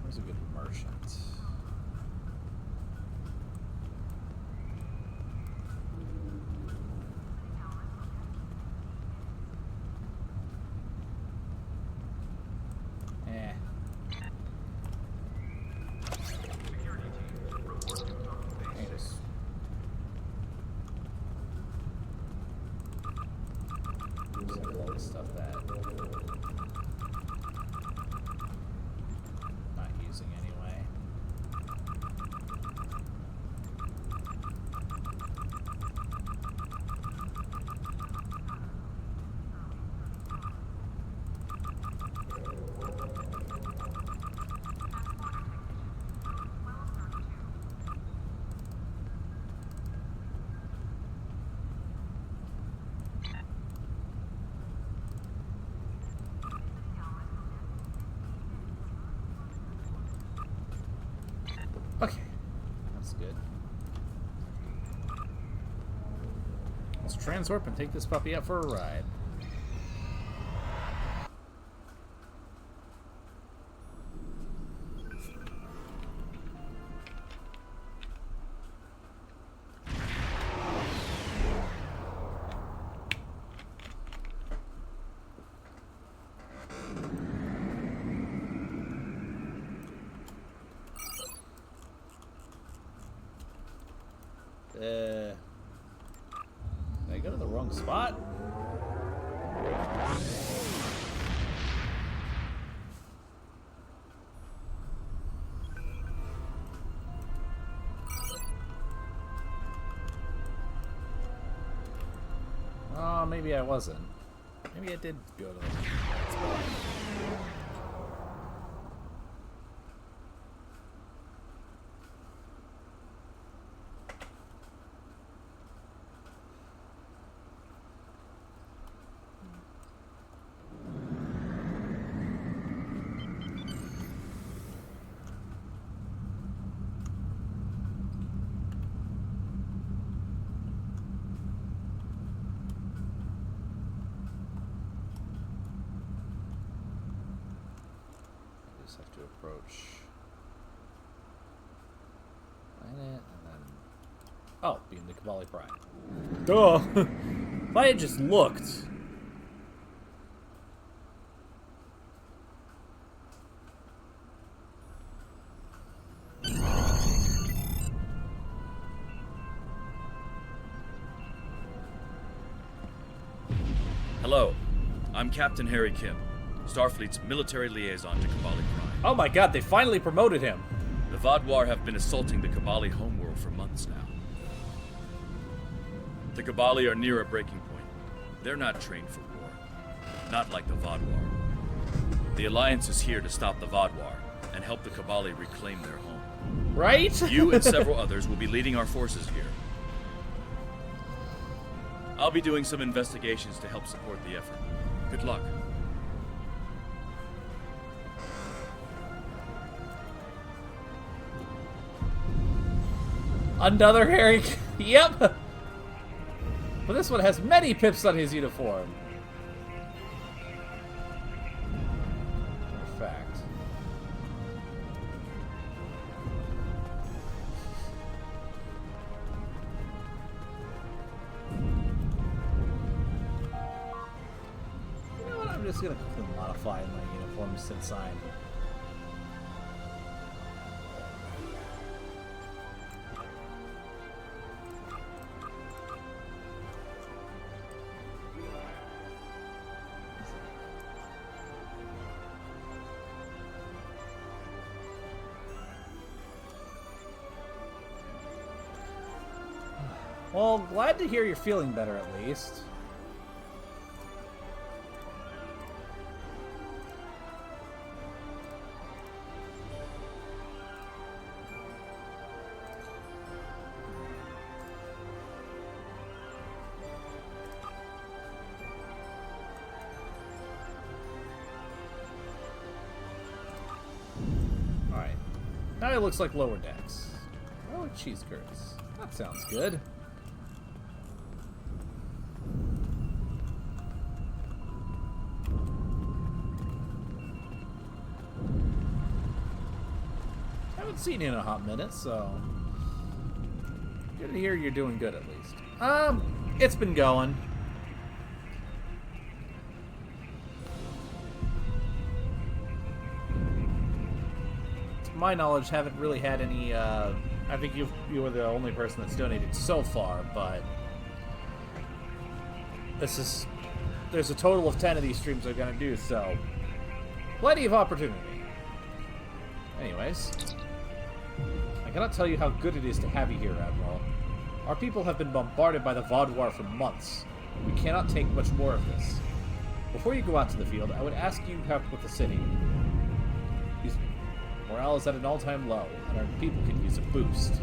Where's a good merchant? Stuff that not using anyway. Okay, that's good. Let's transwarp and take this puppy out for a ride. Did I go to the wrong spot? Oh, maybe I wasn't. Maybe I did go to the right spot. Have to approach planet and then be in the Kabali Prime. Duh! If I had just looked. Hello, I'm Captain Harry Kim, Starfleet's military liaison to Kabali Prime. Oh my god, they finally promoted him. The Vaadwaur have been assaulting the Kabali homeworld for months now. The Kabali are near a breaking point. They're not trained for war. Not like the Vaadwaur. The Alliance is here to stop the Vaadwaur and help the Kabali reclaim their home. Right? You and several others will be leading our forces here. I'll be doing some investigations to help support the effort. Good luck. Another Harry. Yep. But this one has many pips on his uniform. For fact. You know what? I'm just gonna quickly modify my uniform since I'm. Well, glad to hear you're feeling better at least. Alright. Now it looks like lower decks. Oh, cheese curds. That sounds good. Haven't seen you in a hot minute, so good to hear you're doing good at least. It's been going. To my knowledge, haven't really had any. I think you were the only person that's donated so far, but there's a total of 10 of these streams I'm gonna do, so plenty of opportunity. Anyways. I cannot tell you how good it is to have you here, Admiral. Our people have been bombarded by the Vaadwaur for months. We cannot take much more of this. Before you go out to the field, I would ask you to help with the city. Morale is at an all-time low, and our people can use a boost.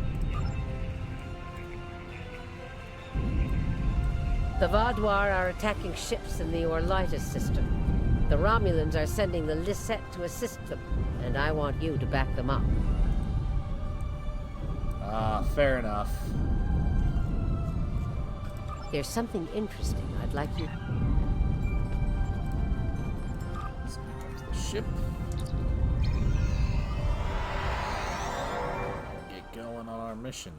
The Vaadwaur are attacking ships in the Orlitis system. The Romulans are sending the Lisette to assist them, and I want you to back them up. Fair enough. There's something interesting I'd like you... The ship. Get going on our mission.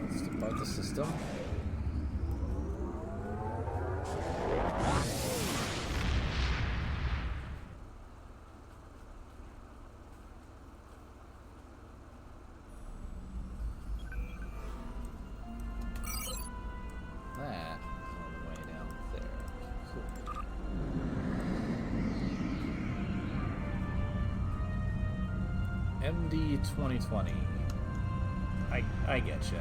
Let's depart the system. MD 2020. I get you.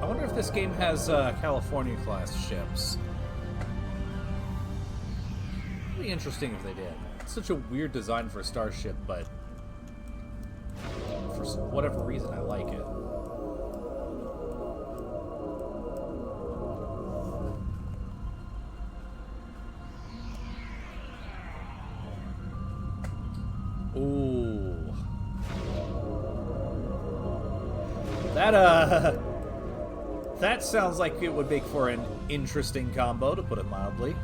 I wonder if this game has California class ships. It'd be interesting if they did. It's such a weird design for a starship, but for whatever reason, I like it. Ooh. That sounds like it would make for an interesting combo, to put it mildly.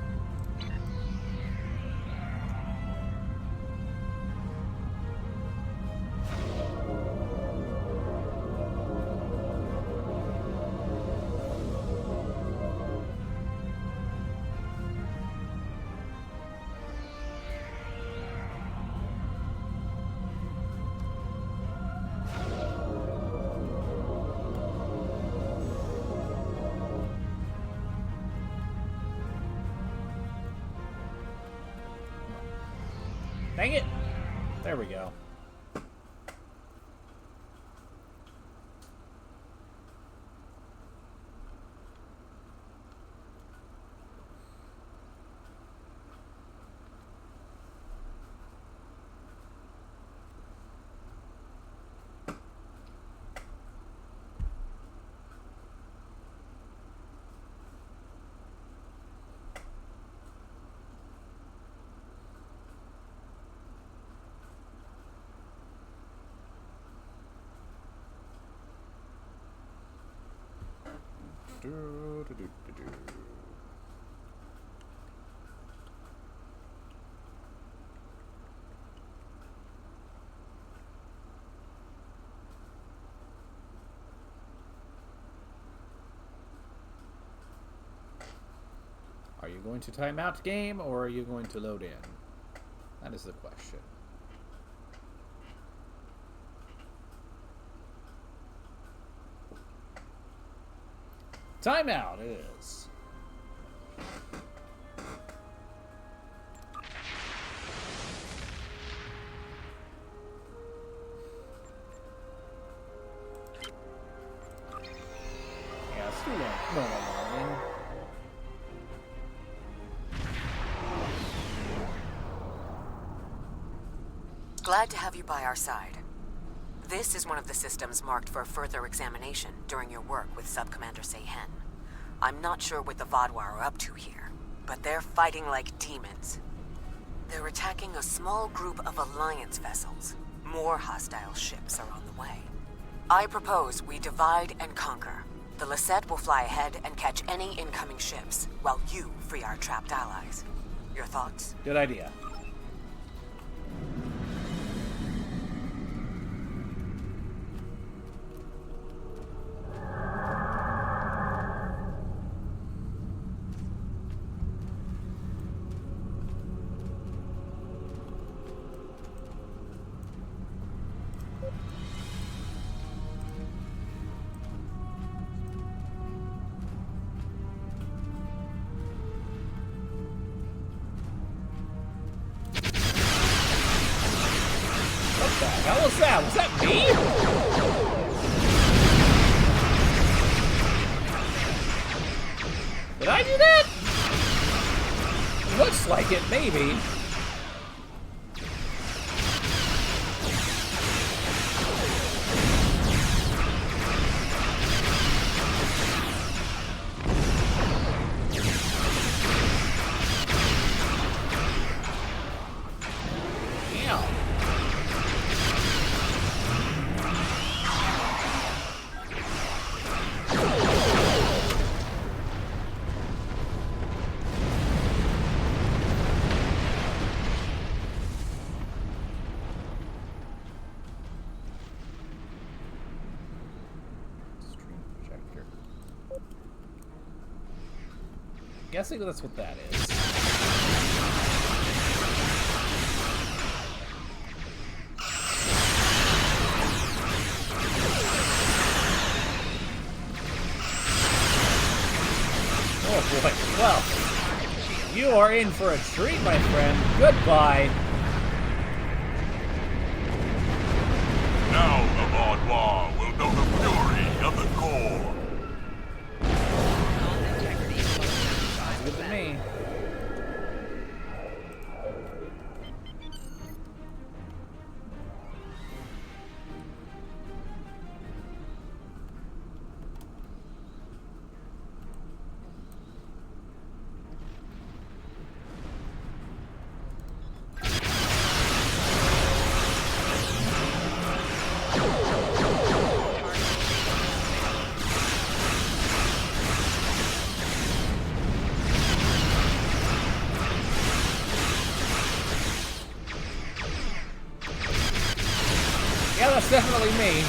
Dang it! There we go. Are you going to time out game, or are you going to load in? That is the question. Timeout is. Yeah, it's too long. No. Glad to have you by our side. This is one of the systems marked for further examination during your work with Sub-Commander Seyhen. I'm not sure what the Vaadwaur are up to here, but they're fighting like demons. They're attacking a small group of Alliance vessels. More hostile ships are on the way. I propose we divide and conquer. The Lisette will fly ahead and catch any incoming ships, while you free our trapped allies. Your thoughts? Good idea. hell was that? Was that me? Did I do that? Looks like it, maybe. Guessing that's what that is. Oh boy. Well, you are in for a treat, my friend. Goodbye. Now the Vaudois will know the fury of the core. Good to me. Yeah, that's definitely me.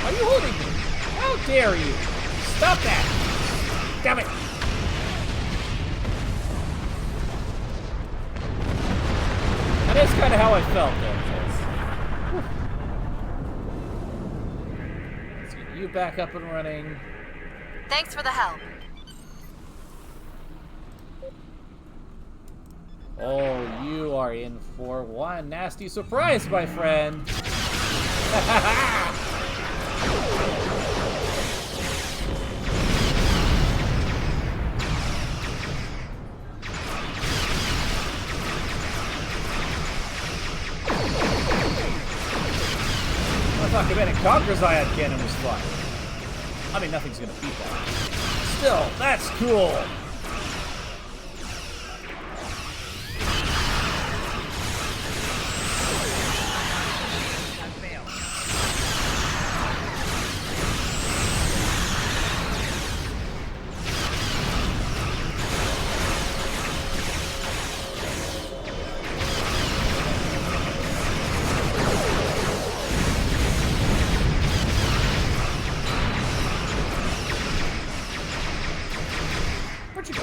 Are you holding me? How dare you? Stop that! Damn it! That is kind of how I felt there, Chase. Let's get you back up and running. Thanks for the help. Oh, you are in for one nasty surprise, my friend. I thought Command & Conquer's ion cannon was fun. I mean, nothing's gonna beat that. Still, that's cool. Where'd you go?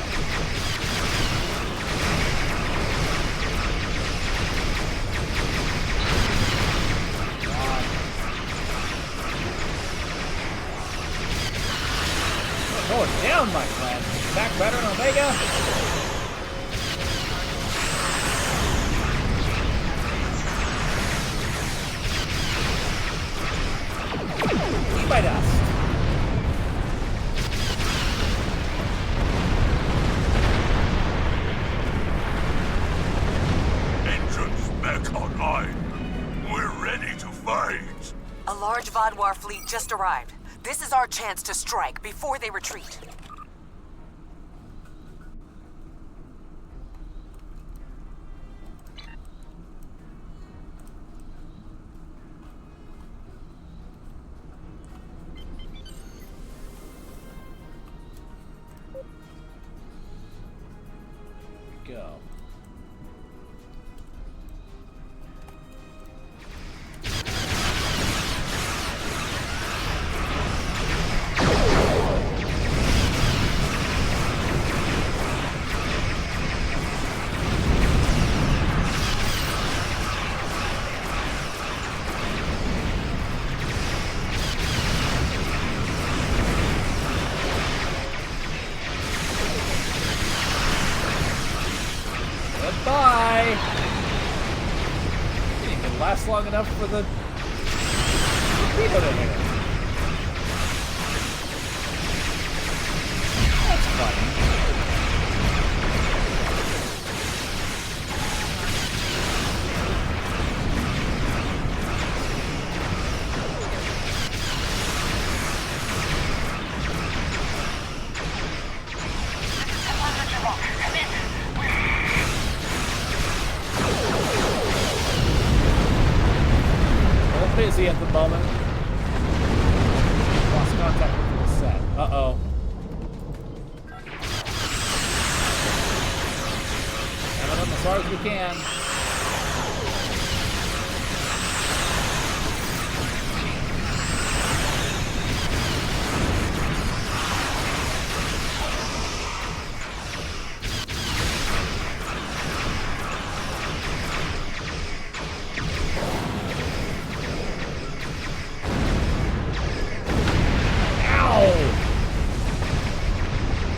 Going down, my friend. Back better than Omega. Eat my dust. A large Vaudois fleet just arrived. This is our chance to strike before they retreat. Go. Bye! Didn't even last long enough for the torpedo to hit it. That's funny. Busy at the moment. Lost contact with the set. Uh-oh. Hammer them as hard as we can.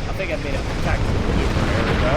I think I made a tactical maneuver. There we go.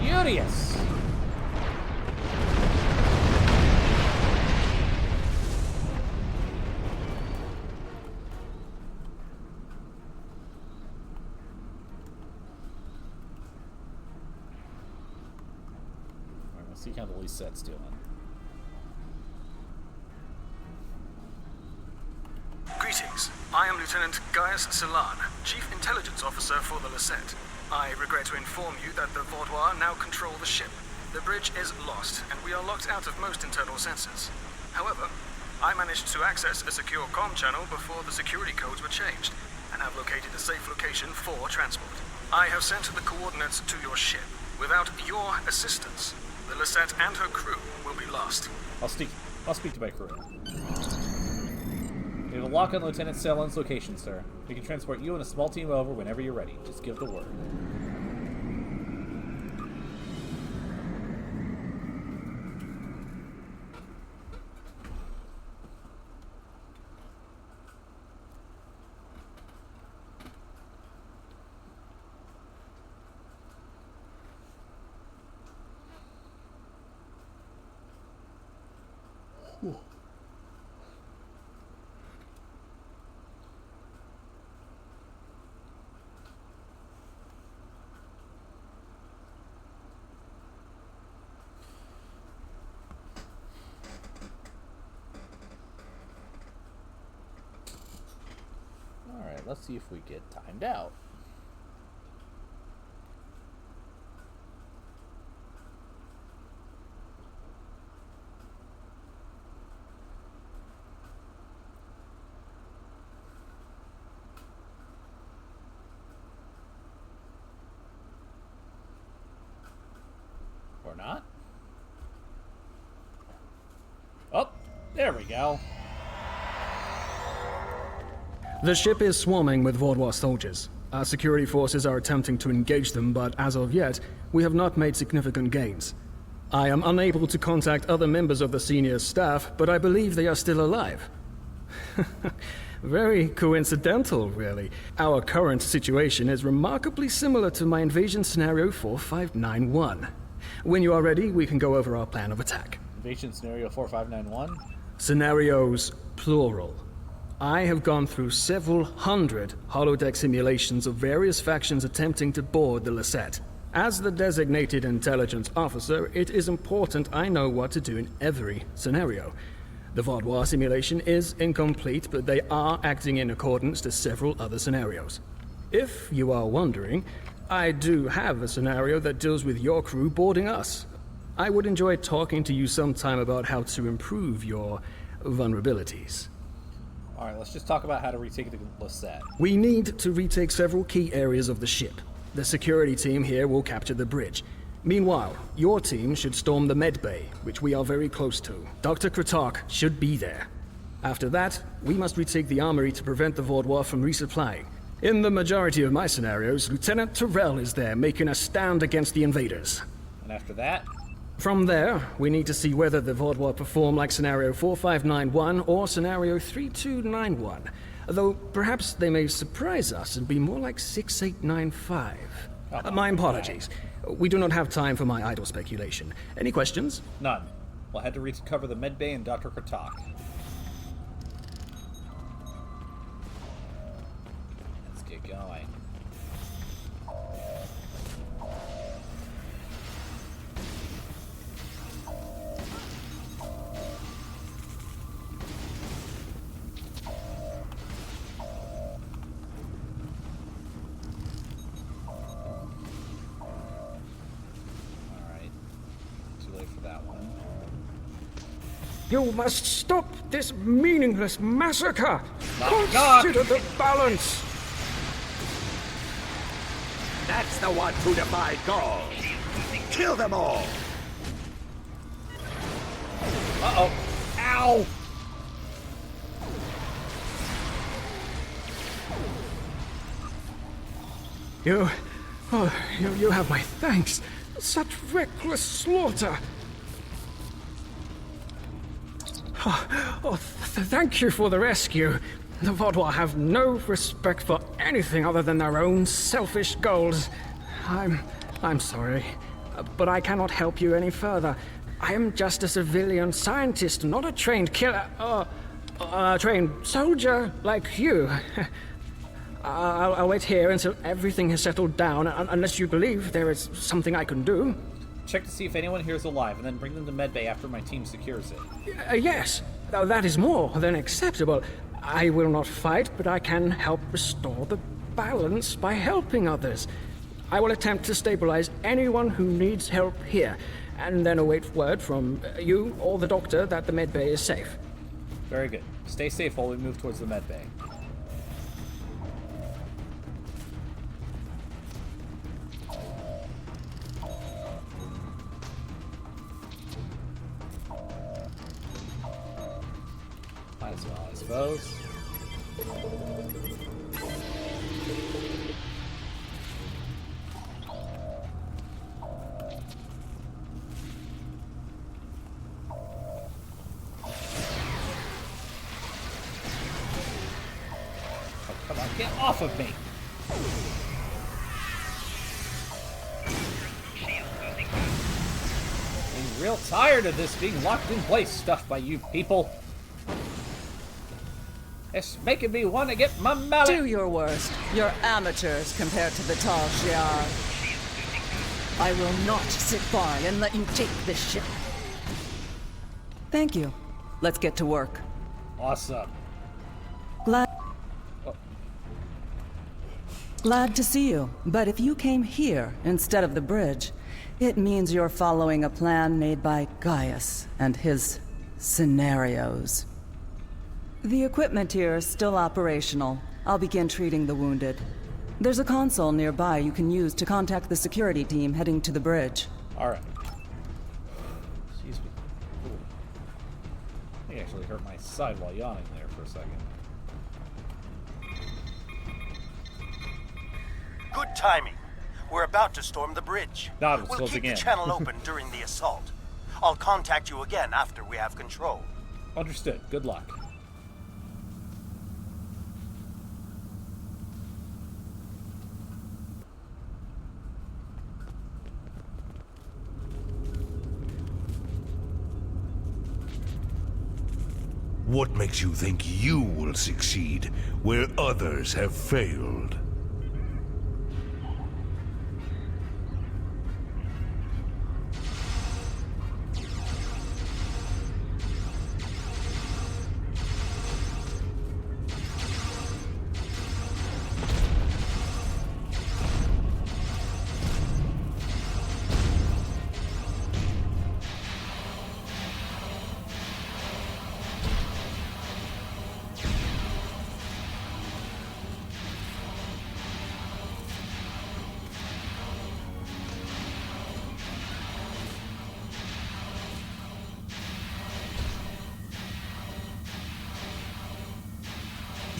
Beauteous. Alright, let's see how the Lisette's doing. Greetings. I am Lieutenant Gaius Salan, Chief Intelligence Officer for the Lisette. I regret to inform you that the Vaudois now control the ship. The bridge is lost, and we are locked out of most internal sensors. However, I managed to access a secure comm channel before the security codes were changed, and have located a safe location for transport. I have sent the coordinates to your ship. Without your assistance, the Lisette and her crew will be lost. I'll speak to my crew. We have a lock on Lieutenant Salan's location, sir. We can transport you and a small team over whenever you're ready. Just give the word. Whew. Alright, let's see if we get timed out. Or not. Oh, there we go. The ship is swarming with Vaudois soldiers. Our security forces are attempting to engage them, but as of yet, we have not made significant gains. I am unable to contact other members of the senior staff, but I believe they are still alive. Very coincidental, really. Our current situation is remarkably similar to my invasion scenario 4591. When you are ready, we can go over our plan of attack. Invasion scenario 4591? Scenarios, plural. I have gone through several hundred holodeck simulations of various factions attempting to board the Lisette. As the designated intelligence officer, it is important I know what to do in every scenario. The Vaudois simulation is incomplete, but they are acting in accordance to several other scenarios. If you are wondering, I do have a scenario that deals with your crew boarding us. I would enjoy talking to you sometime about how to improve your vulnerabilities. Alright, let's just talk about how to retake the Lisette. We need to retake several key areas of the ship. The security team here will capture the bridge. Meanwhile, your team should storm the med bay, which we are very close to. Dr. Kratark should be there. After that, we must retake the armory to prevent the Vaudois from resupplying. In the majority of my scenarios, Lieutenant Terrell is there making a stand against the invaders. And after that? From there, we need to see whether the Vaudois perform like Scenario 4591 or Scenario 3291. Though perhaps they may surprise us and be more like 6895. My apologies. We do not have time for my idle speculation. Any questions? None. We'll head to recover the medbay and Dr. Kratak. Let's get going. You must stop this meaningless massacre! Knock. Consider the balance! That's the one who defied Gaul! Kill them all! Uh-oh. Ow! You have my thanks. Such reckless slaughter! Thank you for the rescue. The Vaudois have no respect for anything other than their own selfish goals. I'm sorry, but I cannot help you any further. I am just a civilian scientist, not a trained killer, a trained soldier like you. I'll wait here until everything has settled down, unless you believe there is something I can do. Check to see if anyone here is alive, and then bring them to medbay after my team secures it. Yes, that is more than acceptable. I will not fight, but I can help restore the balance by helping others. I will attempt to stabilize anyone who needs help here, and then await word from you or the doctor that the medbay is safe. Very good. Stay safe while we move towards the medbay. Might as well, I suppose. Oh, come on, get off of me! I'm real tired of this being locked in place stuff by you people. It's making me want to get my mallet. Do your worst. You're amateurs compared to the tall Shiar. I will not sit by and let you take this ship. Thank you. Let's get to work. Awesome. Glad to see you. But if you came here instead of the bridge, it means you're following a plan made by Gaius and his scenarios. The equipment here is still operational. I'll begin treating the wounded. There's a console nearby you can use to contact the security team heading to the bridge. Alright. Excuse me. Ooh. I actually hurt my side while yawning there for a second. Good timing. We're about to storm the bridge. We'll keep again. the channel open during the assault. I'll contact you again after we have control. Understood. Good luck. What makes you think you will succeed where others have failed?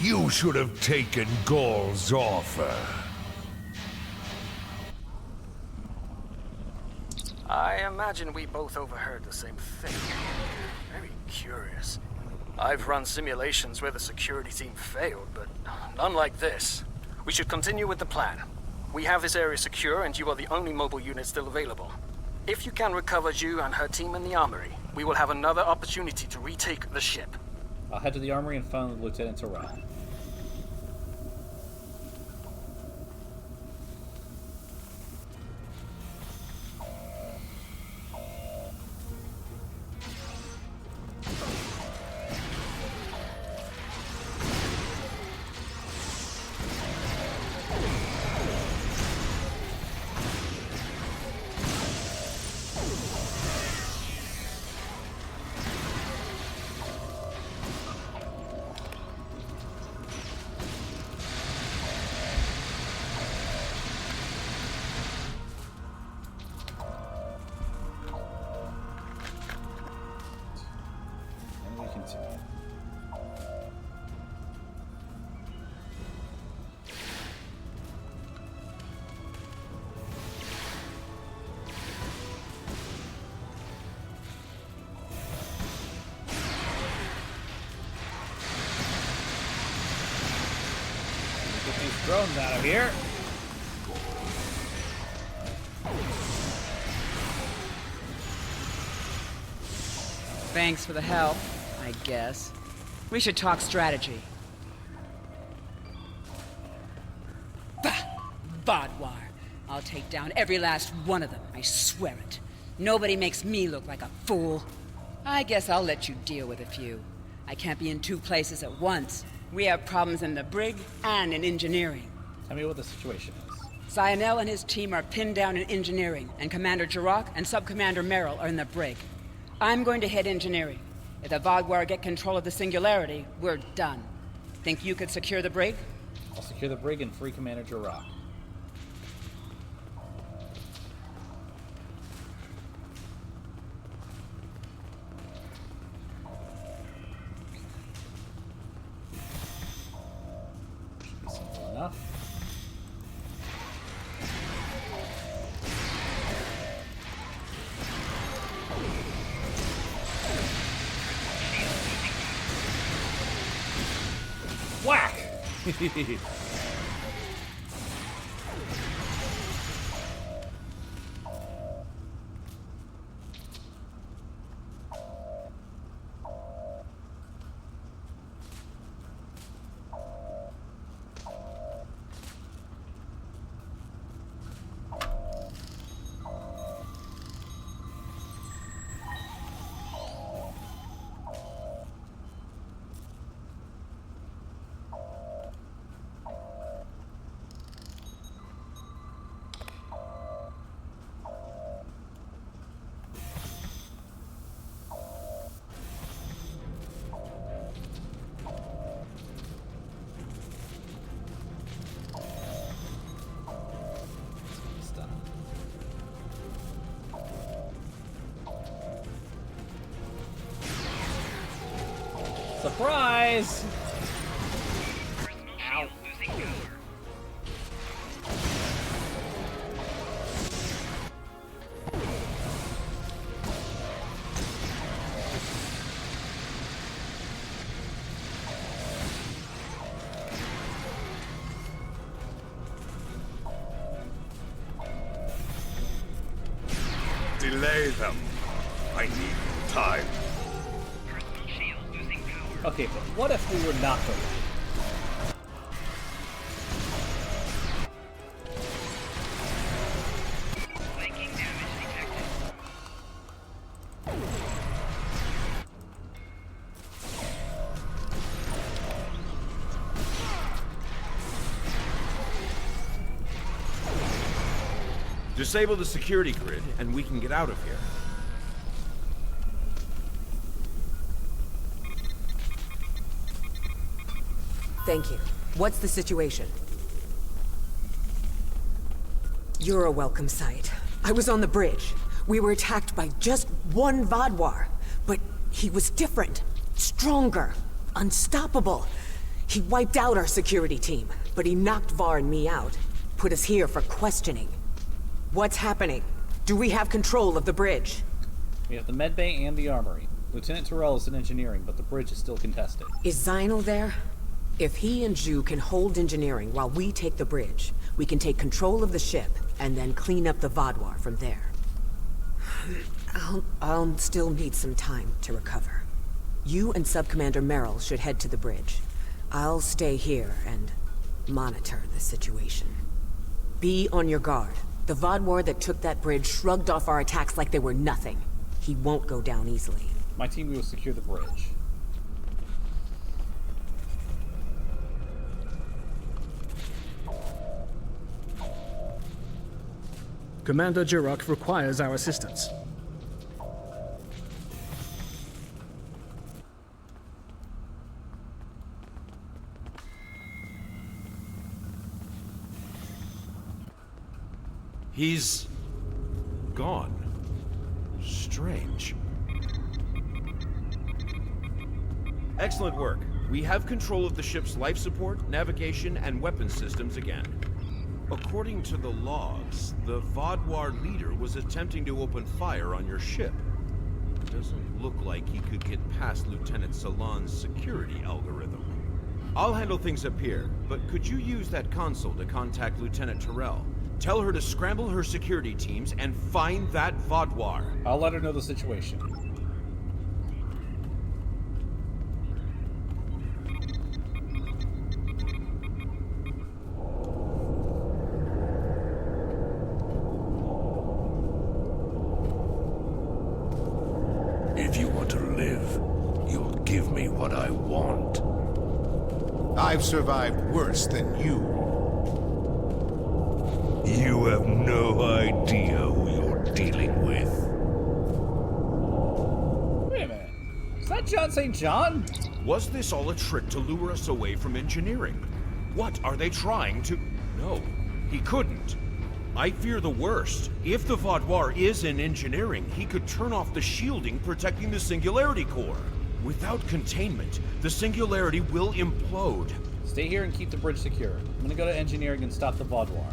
You should have taken Gaul's offer. I imagine we both overheard the same thing. Very curious. I've run simulations where the security team failed, but none like this. We should continue with the plan. We have this area secure, and you are the only mobile unit still available. If you can recover Ju and her team in the armory, we will have another opportunity to retake the ship. I'll head to the armory and phone Lieutenant Terrell. Get these drones out of here. Thanks for the help, I guess. We should talk strategy. Bah! Vodwar. I'll take down every last one of them, I swear it. Nobody makes me look like a fool. I guess I'll let you deal with a few. I can't be in two places at once. We have problems in the brig and in engineering. Tell me what the situation is. Cyanel and his team are pinned down in engineering, and Commander Jirok and Sub-Commander Merrill are in the brig. I'm going to head engineering. If the Vodwar get control of the Singularity, we're done. Think you could secure the brig? I'll secure the brig and free Commander Jirok. Should be simple enough. Whack! Surprise! Ow. Delay them. I need time. Okay, but what if we were not going? Disable the security grid, and we can get out of here. Thank you. What's the situation? You're a welcome sight. I was on the bridge. We were attacked by just one Vodwar, but he was different, stronger, unstoppable. He wiped out our security team, but he knocked Var and me out. Put us here for questioning. What's happening? Do we have control of the bridge? We have the medbay and the armory. Lieutenant Terrell is in engineering, but the bridge is still contested. Is Zinal there? If he and Ju can hold engineering while we take the bridge, we can take control of the ship and then clean up the Vodwar from there. I'll still need some time to recover. You and Subcommander Merrill should head to the bridge. I'll stay here and monitor the situation. Be on your guard. The Vodwar that took that bridge shrugged off our attacks like they were nothing. He won't go down easily. My team will secure the bridge. Commander Jurok requires our assistance. He's gone. Strange. Excellent work. We have control of the ship's life support, navigation, and weapon systems again. According to the logs, the Vodwar leader was attempting to open fire on your ship. Doesn't look like he could get past Lieutenant Salon's security algorithm. I'll handle things up here, but could you use that console to contact Lieutenant Terrell? Tell her to scramble her security teams and find that Vodwar. I'll let her know the situation. If you want to live, you'll give me what I want. I've survived worse than you. You have no idea who you're dealing with. Wait a minute. Is that John St. John? Was this all a trick to lure us away from engineering? What are they trying to... No, he couldn't. I fear the worst. If the Vodwar is in engineering, he could turn off the shielding protecting the Singularity Core. Without containment, the Singularity will implode. Stay here and keep the bridge secure. I'm gonna go to engineering and stop the Vodwar.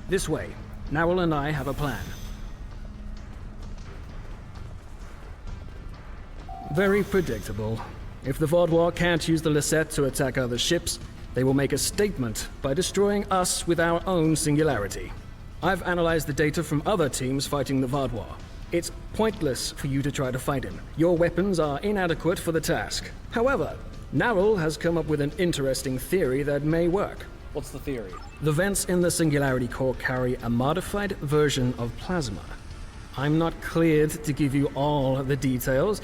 This way. Narwhal and I have a plan. Very predictable. If the Vodwar can't use the Lisette to attack other ships, they will make a statement by destroying us with our own singularity. I've analyzed the data from other teams fighting the Vodwar. It's pointless for you to try to fight him. Your weapons are inadequate for the task. However, Narwhal has come up with an interesting theory that may work. What's the theory? The vents in the Singularity Core carry a modified version of plasma. I'm not cleared to give you all the details,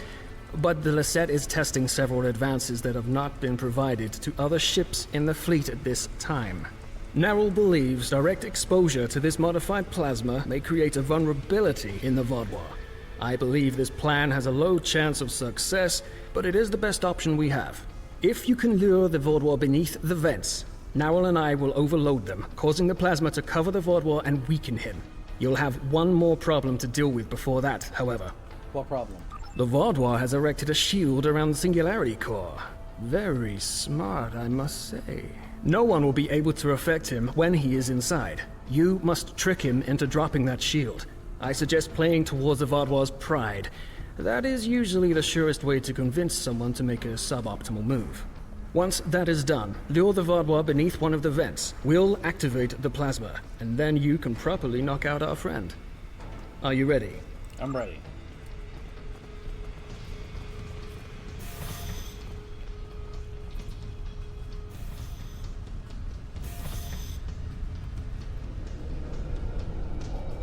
but the Lisette is testing several advances that have not been provided to other ships in the fleet at this time. Narwhal believes direct exposure to this modified plasma may create a vulnerability in the Vodwar. I believe this plan has a low chance of success, but it is the best option we have. If you can lure the Vodwar beneath the vents, Narwhal and I will overload them, causing the plasma to cover the Vodwar and weaken him. You'll have one more problem to deal with before that, however. What problem? The Vodwar has erected a shield around the Singularity Core. Very smart, I must say. No one will be able to affect him when he is inside. You must trick him into dropping that shield. I suggest playing towards the Vodwar's pride. That is usually the surest way to convince someone to make a suboptimal move. Once that is done, lure the Vodwar beneath one of the vents. We'll activate the plasma, and then you can properly knock out our friend. Are you ready? I'm ready.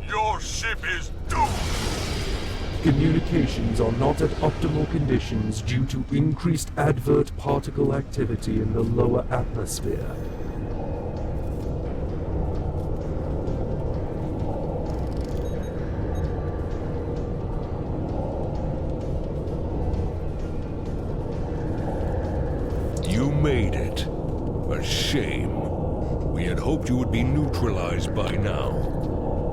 Your ship is doomed! Communications are not at optimal conditions due to increased advert particle activity in the lower atmosphere. You made it. A shame. We had hoped you would be neutralized by now,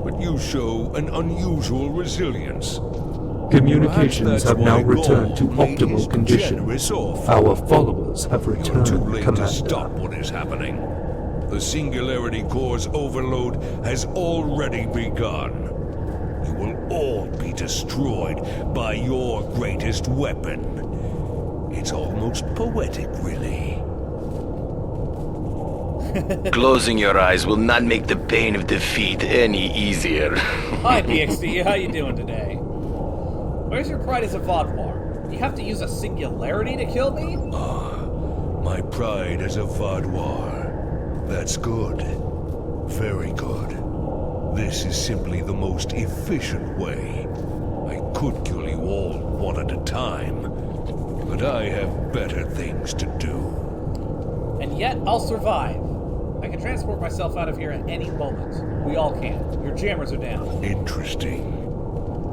but you show an unusual resilience. Communications have now returned to Gaul made his optimal condition. generous offer. Our followers have You're returned, too late Commander. to stop what is happening. The Singularity Core's overload has already begun. You will all be destroyed by your greatest weapon. It's almost poetic, really. Closing your eyes will not make the pain of defeat any easier. Hi, PXD. How you doing today? Where's your pride as a Vodwar? You have to use a singularity to kill me? My pride as a Vodwar. That's good. Very good. This is simply the most efficient way. I could kill you all one at a time, but I have better things to do. And yet, I'll survive. I can transport myself out of here at any moment. We all can. Your jammers are down. Interesting.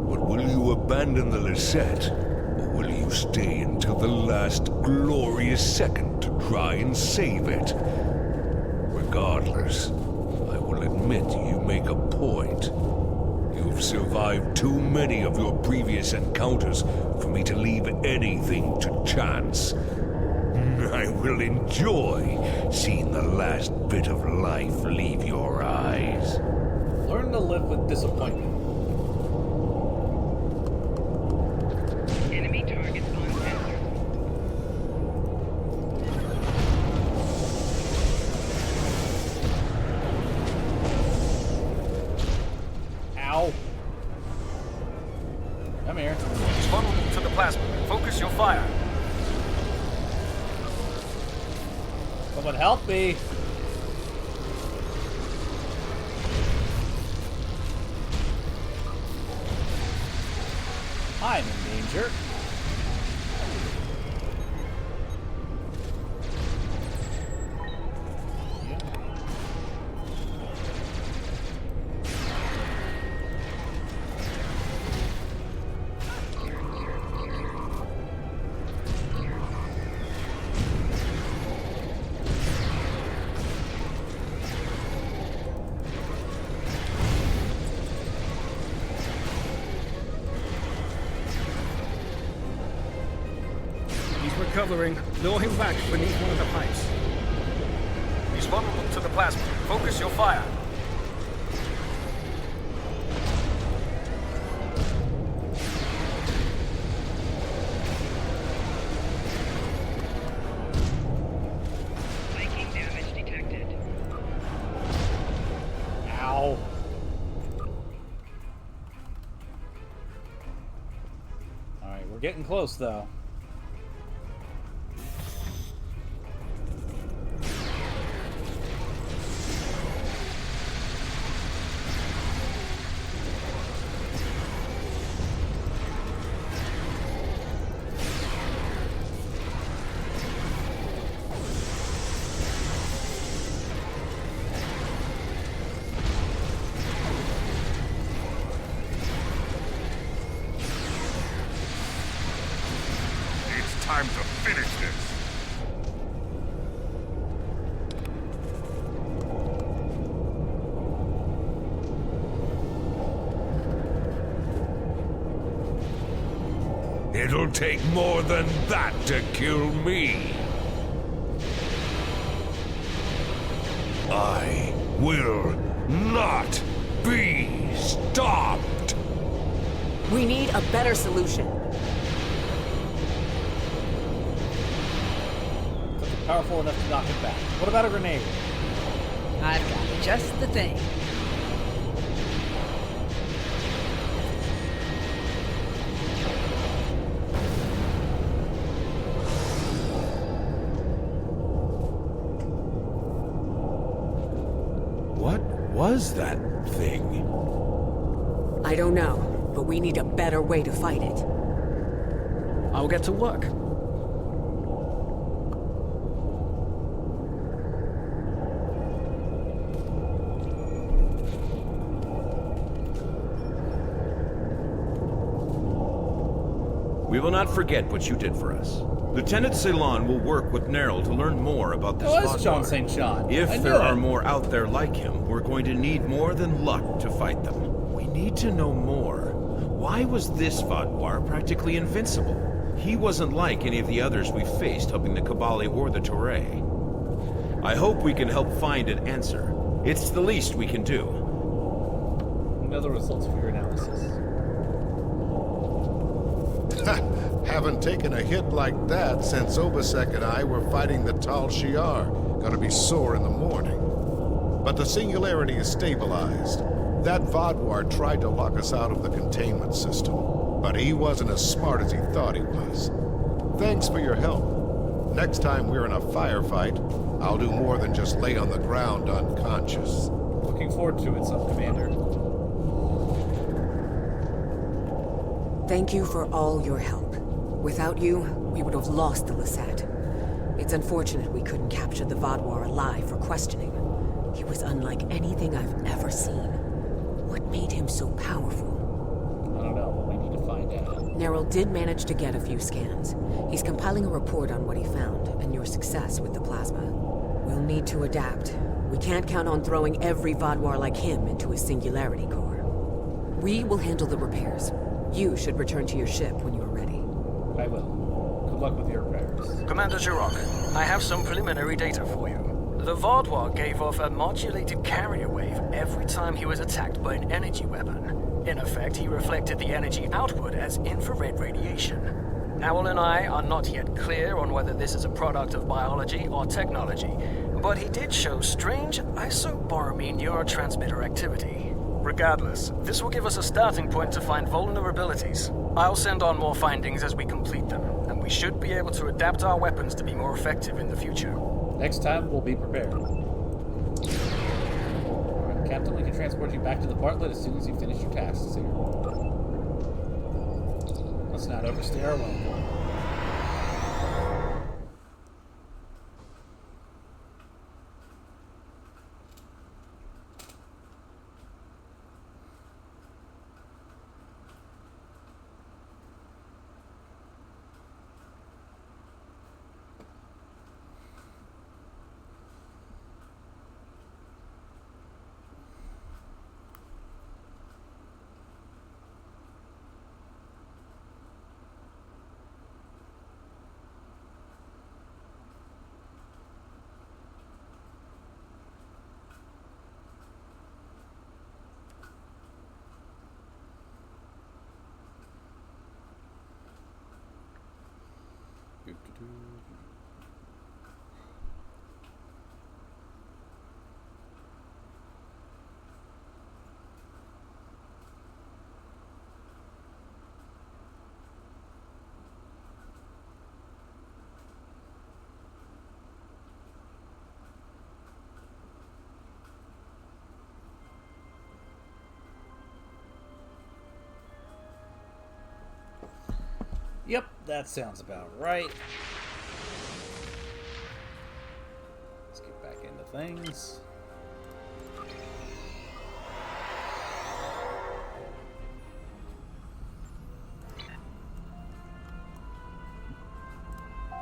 But will you abandon the Lisette, or will you stay until the last glorious second to try and save it? Regardless, I will admit you make a point. You've survived too many of your previous encounters for me to leave anything to chance. I will enjoy seeing the last bit of life leave your eyes. Learn to live with disappointment. Enemy targets on sensor. Ow. Come here. Funnel to the plasma. Focus your fire. Someone help me. I'm in danger. Recovering. Lure him back beneath one of the pipes. He's vulnerable to the plasma. Focus your fire. Making damage detected. Ow. Alright, we're getting close though. Time to finish this. It'll take more than that to kill me. I will not be stopped. We need a better solution. Powerful enough to knock him back. What about a grenade? I've got just the thing. What was that thing? I don't know, but we need a better way to fight it. I'll get to work. We will not forget what you did for us. Lieutenant Ceylon will work with Nerl to learn more about this Oh, it's John Vodwar. St. John. If there are more out there like him, we're going to need more than luck to fight them. We need to know more. Why was this Vodwar practically invincible? He wasn't like any of the others we faced helping the Kabali or the Toray. I hope we can help find an answer. It's the least we can do. Know the results of your analysis. Haven't taken a hit like that since Obasek and I were fighting the Tal Shiar. Gonna be sore in the morning. But the singularity is stabilized. That Vodwar tried to lock us out of the containment system, but he wasn't as smart as he thought he was. Thanks for your help. Next time we're in a firefight, I'll do more than just lay on the ground unconscious. Looking forward to it, Sub-Commander. Thank you for all your help. Without you, we would have lost the Lisette. It's unfortunate we couldn't capture the Vodwar alive for questioning. He was unlike anything I've ever seen. What made him so powerful? I don't know, but we need to find out. Nerl did manage to get a few scans. He's compiling a report on what he found, and your success with the plasma. We'll need to adapt. We can't count on throwing every Vodwar like him into a singularity core. We will handle the repairs. You should return to your ship when you are ready. I will. Good luck with your repairs. Commander Jirok, I have some preliminary data for you. The Vodwar gave off a modulated carrier wave every time he was attacked by an energy weapon. In effect, he reflected the energy output as infrared radiation. Owl and I are not yet clear on whether this is a product of biology or technology, but he did show strange isoboromine neurotransmitter activity. Regardless, this will give us a starting point to find vulnerabilities. I'll send on more findings as we complete them, and we should be able to adapt our weapons to be more effective in the future. Next time, we'll be prepared. Captain, we can transport you back to the Bartlett as soon as you finish your tasks here. Let's not overstay our welcome. Yep, that sounds about right. Let's get back into things.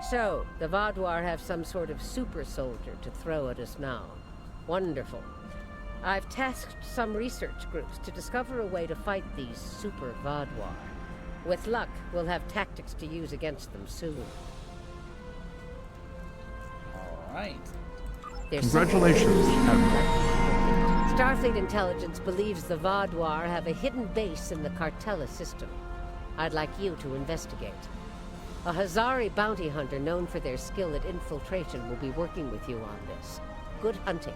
So, the Vodwar have some sort of super soldier to throw at us now. Wonderful. I've tasked some research groups to discover a way to fight these super Vodwar. With luck, we'll have tactics to use against them soon. Alright. Congratulations, Admiral. Starfleet intelligence believes the Vodwar have a hidden base in the Cartella system. I'd like you to investigate. A Hazari bounty hunter known for their skill at infiltration will be working with you on this. Good hunting.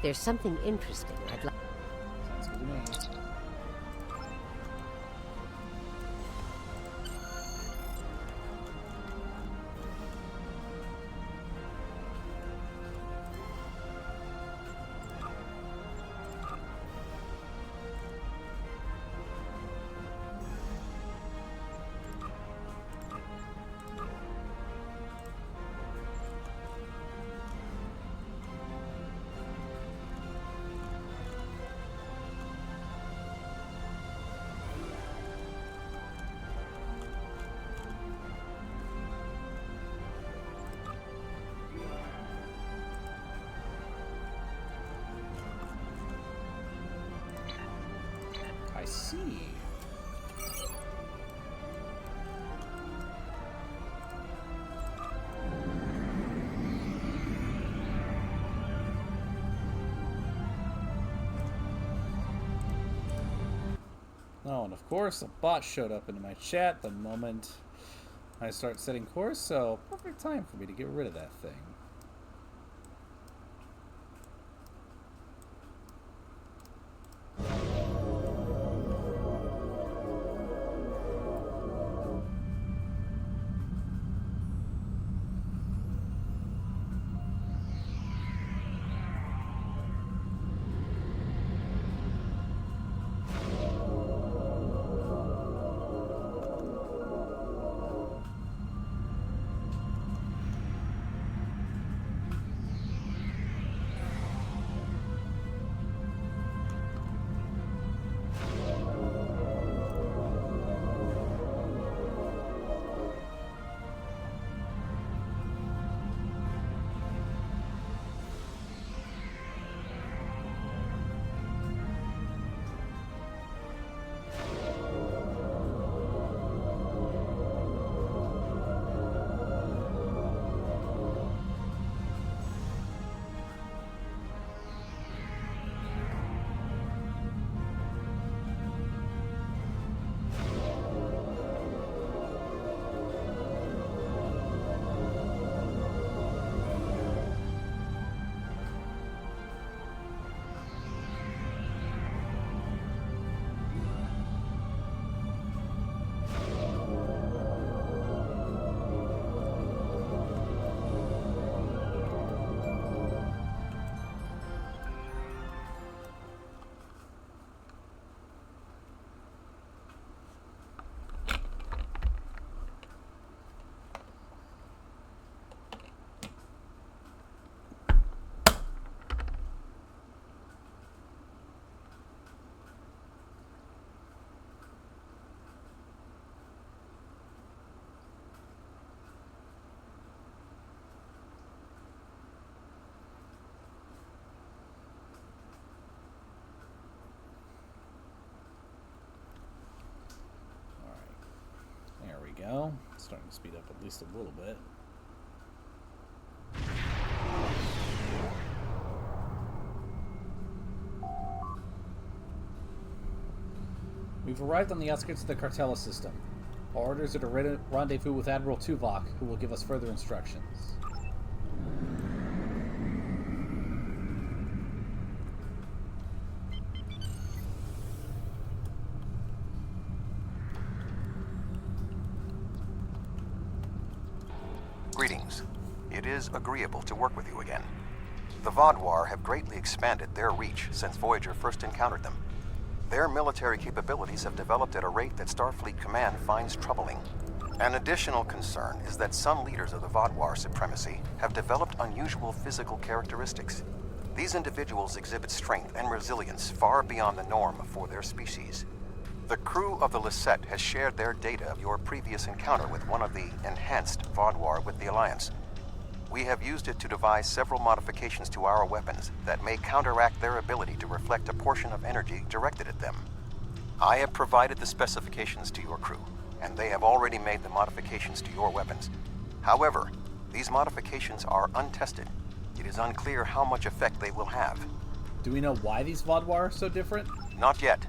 There's something interesting I'd like... Sounds good to me. see. Oh, and of course, a bot showed up into my chat the moment I start setting course, so perfect time for me to get rid of that thing. Go. Starting to speed up at least a little bit. We've arrived on the outskirts of the Cartella system. Our orders are to rendezvous with Admiral Tuvok, who will give us further instructions. Greetings. It is agreeable to work with you again. The Vodwar have greatly expanded their reach since Voyager first encountered them. Their military capabilities have developed at a rate that Starfleet Command finds troubling. An additional concern is that some leaders of the Vodwar supremacy have developed unusual physical characteristics. These individuals exhibit strength and resilience far beyond the norm for their species. The crew of the Lisette has shared their data of your previous encounter with one of the enhanced Vodwar with the Alliance. We have used it to devise several modifications to our weapons that may counteract their ability to reflect a portion of energy directed at them. I have provided the specifications to your crew, and they have already made the modifications to your weapons. However, these modifications are untested. It is unclear how much effect they will have. Do we know why these Vodwar are so different? Not yet,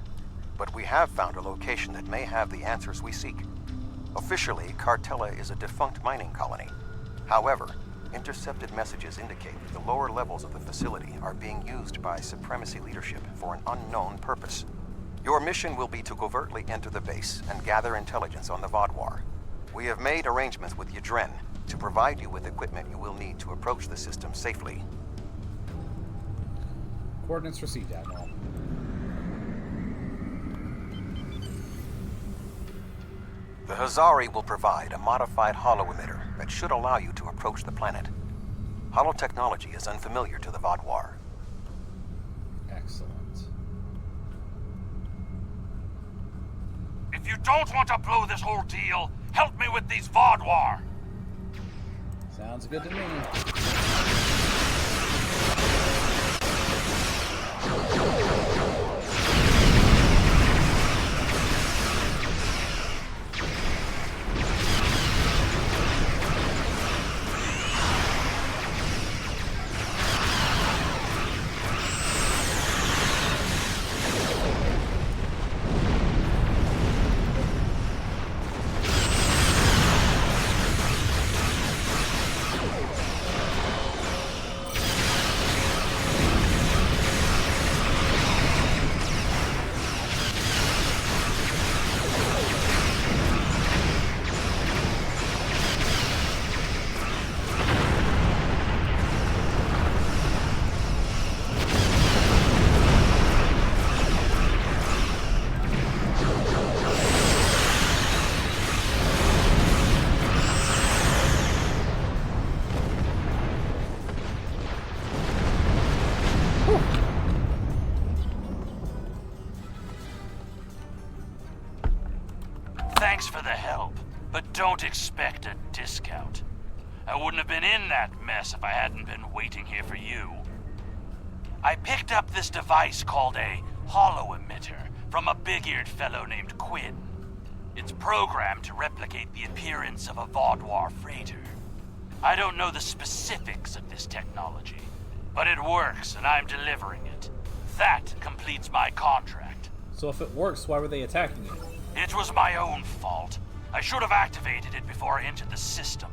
but we have found a location that may have the answers we seek. Officially, Cartella is a defunct mining colony. However, intercepted messages indicate that the lower levels of the facility are being used by Supremacy leadership for an unknown purpose. Your mission will be to covertly enter the base and gather intelligence on the Vodwar. We have made arrangements with Yadren to provide you with equipment you will need to approach the system safely. Coordinates received, Admiral. The Hazari will provide a modified holo-emitter that should allow you to approach the planet. Holotechnology is unfamiliar to the Vodwar. Excellent. If you don't want to blow this whole deal, help me with these Vodwar! Sounds good to me. but don't expect a discount. I wouldn't have been in that mess if I hadn't been waiting here for you. I picked up this device called a hollow emitter from a big-eared fellow named Quinn. It's programmed to replicate the appearance of a Vaudoir freighter. I don't know the specifics of this technology, but it works and I'm delivering it. That completes my contract. So if it works, why were they attacking you? It was my own fault. I should have activated it before I entered the system,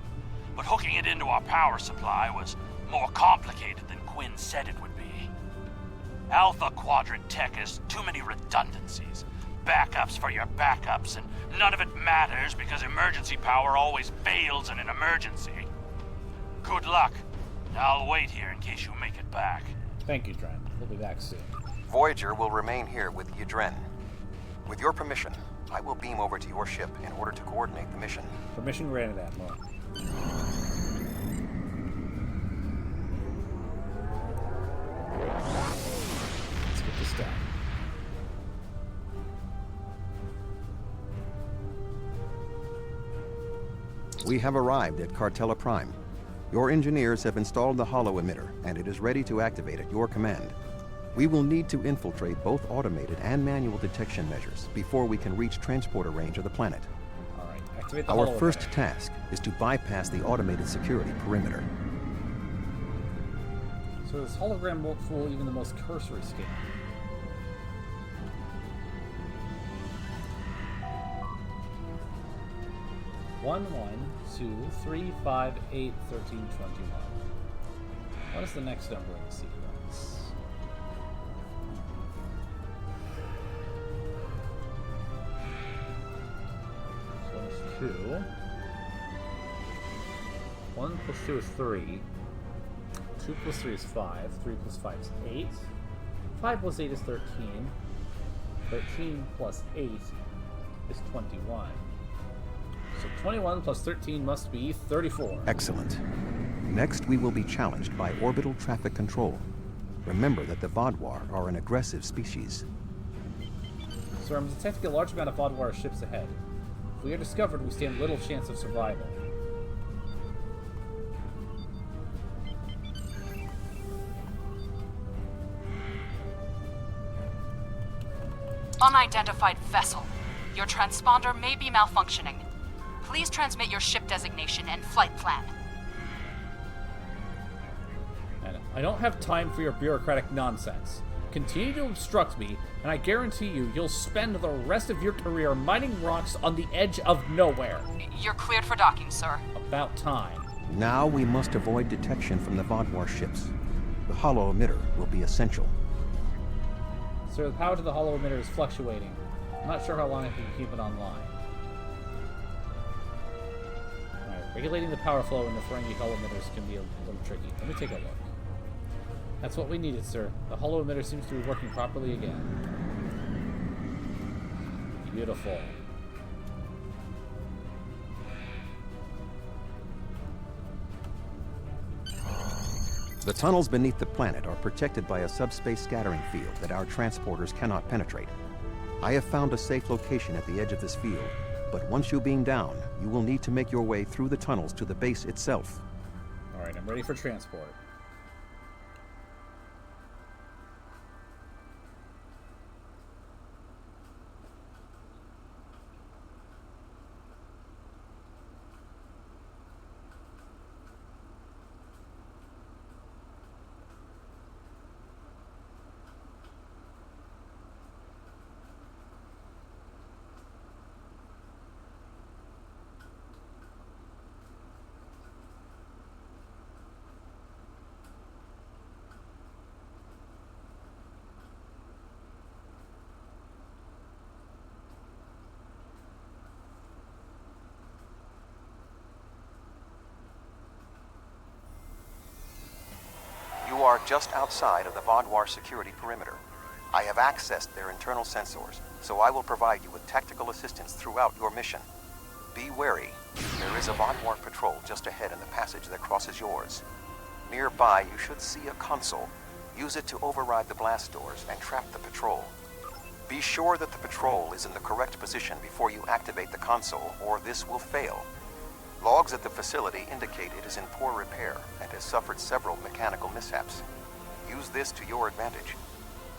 but hooking it into our power supply was more complicated than Quinn said it would be. Alpha Quadrant tech has too many redundancies. Backups for your backups, and none of it matters because emergency power always fails in an emergency. Good luck. I'll wait here in case you make it back. Thank you, Dren. We'll be back soon. Voyager will remain here with Yadren. With your permission, I will beam over to your ship in order to coordinate the mission. Permission granted, Admiral. Let's get this done. We have arrived at Cartella Prime. Your engineers have installed the hollow emitter, and it is ready to activate at your command. We will need to infiltrate both automated and manual detection measures before we can reach transporter range of the planet. All right, activate the Our hollow first emitter. task is to bypass the automated security perimeter. So this hologram won't fool even the most cursory scan. One, 2, 3, 5, 8, 13, 21. What is the next number in the sequence? So it's 2. 1 plus 2 is 3. 2 plus 3 is 5. 3 plus 5 is 8. 5 plus 8 is 13. 13 plus 8 is 21. So 21 plus 13 must be 34. Excellent. Next, we will be challenged by orbital traffic control. Remember that the Vaudoir are an aggressive species. Sir, I'm detecting a large amount of Vaudoir ships ahead. If we are discovered, we stand little chance of survival. Unidentified vessel. Your transponder may be malfunctioning. Please transmit your ship designation and flight plan. And I don't have time for your bureaucratic nonsense. Continue to obstruct me, and I guarantee you'll spend the rest of your career mining rocks on the edge of nowhere. You're cleared for docking, sir. About time. Now we must avoid detection from the Vaudoir ships. The hollow emitter will be essential. Sir, the power to the hollow emitter is fluctuating. I'm not sure how long I can keep it online. Alright, regulating the power flow in the Ferengi hollow emitters can be a little tricky. Let me take a look. That's what we needed, sir. The hollow emitter seems to be working properly again. Beautiful. The tunnels beneath the planet are protected by a subspace scattering field that our transporters cannot penetrate. I have found a safe location at the edge of this field, but once you beam down, you will need to make your way through the tunnels to the base itself. Alright, I'm ready for transport. You are just outside of the Vaudoir security perimeter. I have accessed their internal sensors, so I will provide you with tactical assistance throughout your mission. Be wary. There is a Vaudoir patrol just ahead in the passage that crosses yours. Nearby, you should see a console. Use it to override the blast doors and trap the patrol. Be sure that the patrol is in the correct position before you activate the console, or this will fail. Logs at the facility indicate it is in poor repair and has suffered several mechanical mishaps. Use this to your advantage.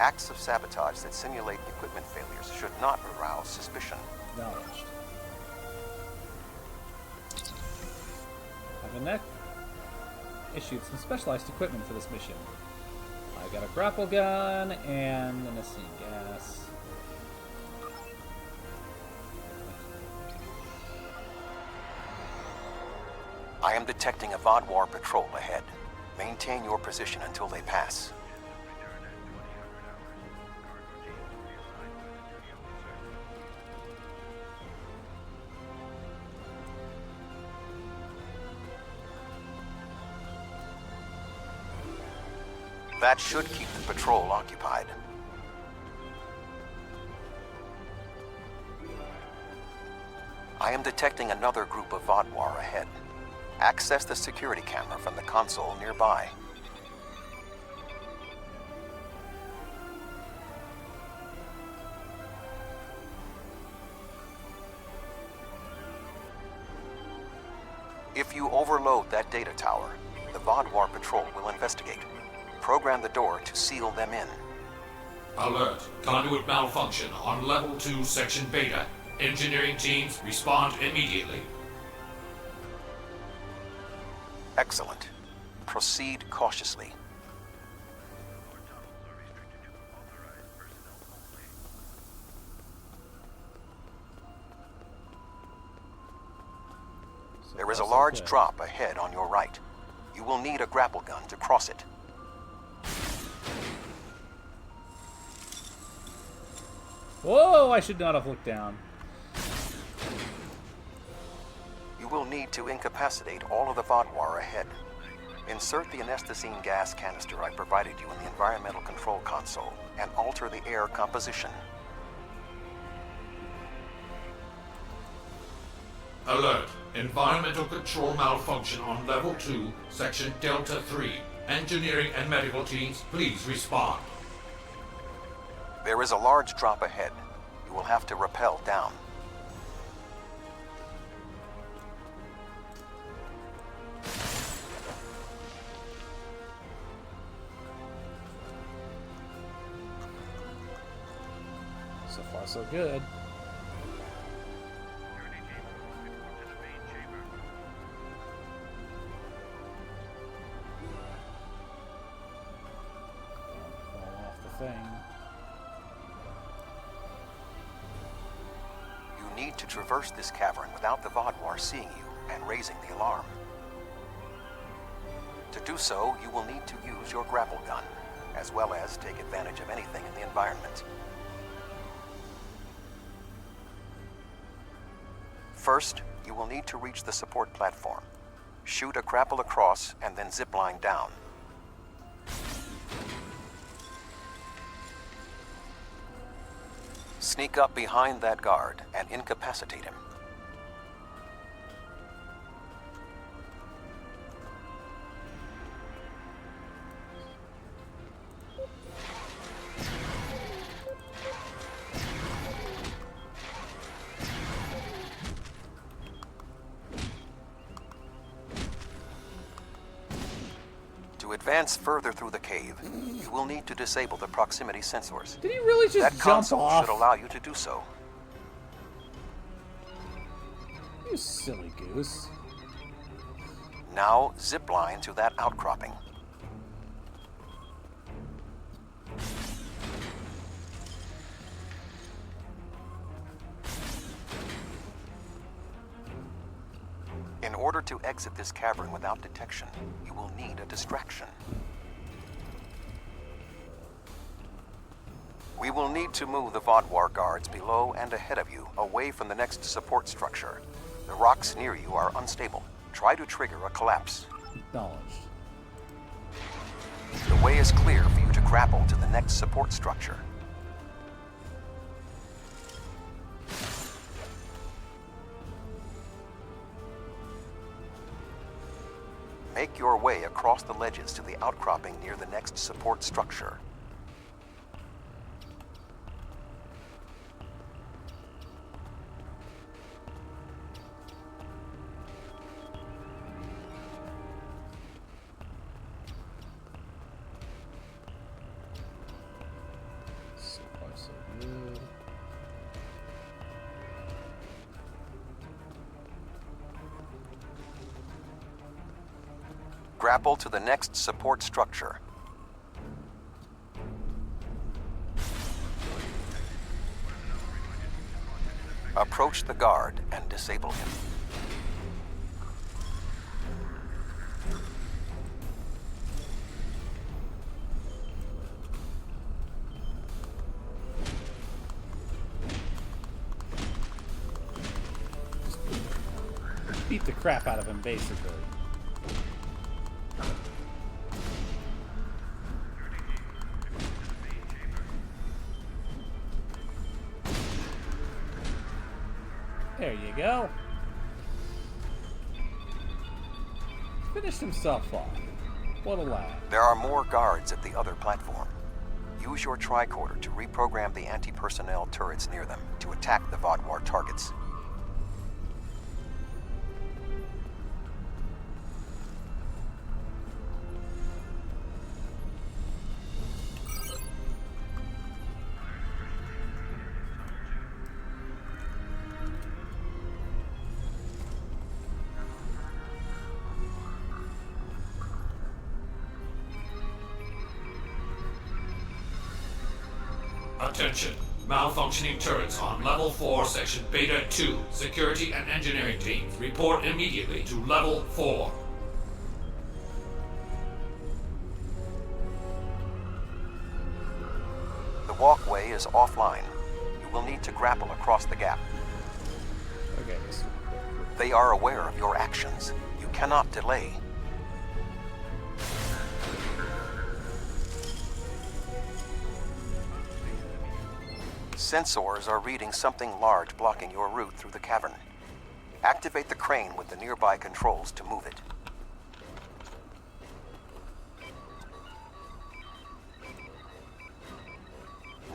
Acts of sabotage that simulate equipment failures should not arouse suspicion. Acknowledged. Have issued some specialized equipment for this mission. I got a grapple gun and an acid gas. I am detecting a Vodwar patrol ahead. Maintain your position until they pass. That should keep the patrol occupied. I am detecting another group of Vodwar ahead. Access the security camera from the console nearby. If you overload that data tower, the Vodwar patrol will investigate. Program the door to seal them in. Alert. Conduit malfunction on Level 2, Section Beta. Engineering teams, respond immediately. Excellent. Proceed cautiously. There is a large drop ahead on your right. You will need a grapple gun to cross it. Whoa, I should not have looked down. You will need to incapacitate all of the Vodwar ahead. Insert the anesthetine gas canister I provided you in the environmental control console and alter the air composition. Alert. Environmental control malfunction on Level 2, Section Delta 3. Engineering and medical teams, please respond. There is a large drop ahead. You will have to rappel down. So far, so good. Fall off the thing. You need to traverse this cavern without the Vodwar seeing you and raising the alarm. To do so, you will need to use your grapple gun, as well as take advantage of anything in the environment. First, you will need to reach the support platform. Shoot a grapple across and then zipline down. Sneak up behind that guard and incapacitate him. To advance further through the cave, you will need to disable the proximity sensors. Did he really just that jump console off? should allow you to do so. You silly goose. Now zipline to that outcropping. In order to exit this cavern without detection, you will need a distraction. We will need to move the Vodwar guards below and ahead of you, away from the next support structure. The rocks near you are unstable. Try to trigger a collapse. Acknowledged. The way is clear for you to grapple to the next support structure. Make your way across the ledges to the outcropping near the next support structure. Grapple to the next support structure. Approach the guard and disable him. Beat the crap out of him, basically. There you go. Finished himself off. What a lad. There are more guards at the other platform. Use your tricorder to reprogram the anti-personnel turrets near them to attack the Vaadwaur targets. Attention. Malfunctioning turrets on Level 4, Section Beta 2. Security and engineering teams, report immediately to Level 4. The walkway is offline. You will need to grapple across the gap. Okay. They are aware of your actions. You cannot delay. Sensors are reading something large blocking your route through the cavern. Activate the crane with the nearby controls to move it.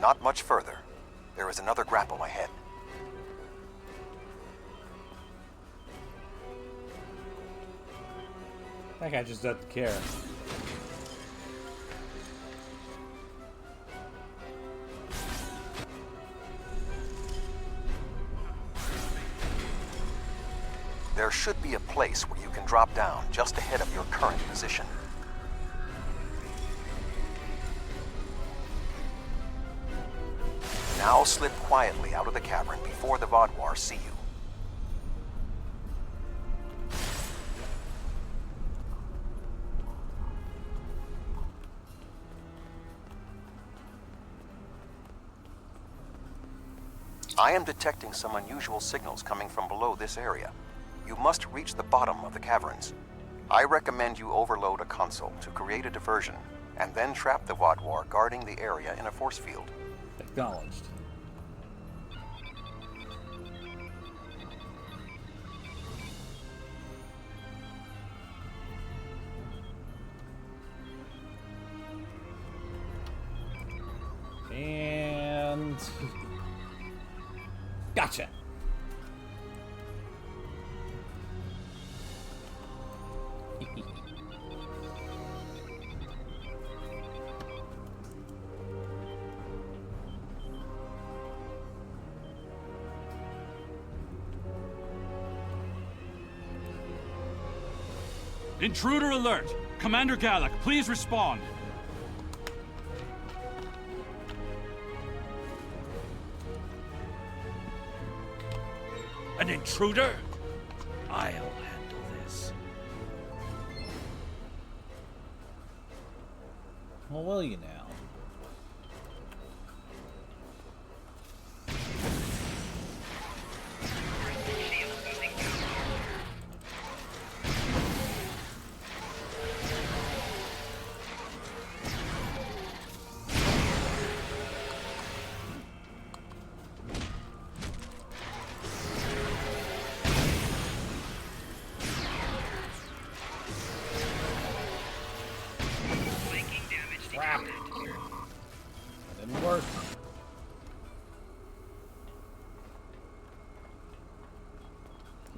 Not much further. There is another grapple ahead. That guy just doesn't care. There should be a place where you can drop down just ahead of your current position. Now slip quietly out of the cavern before the Vaadwaur see you. I am detecting some unusual signals coming from below this area. You must reach the bottom of the caverns. I recommend you overload a console to create a diversion, and then trap the Vaadwaur guarding the area in a force field. Acknowledged. And... Gotcha! Intruder alert! Commander Gallic, please respond. An intruder? I'll handle this. Well, will you now? Crap. That didn't work.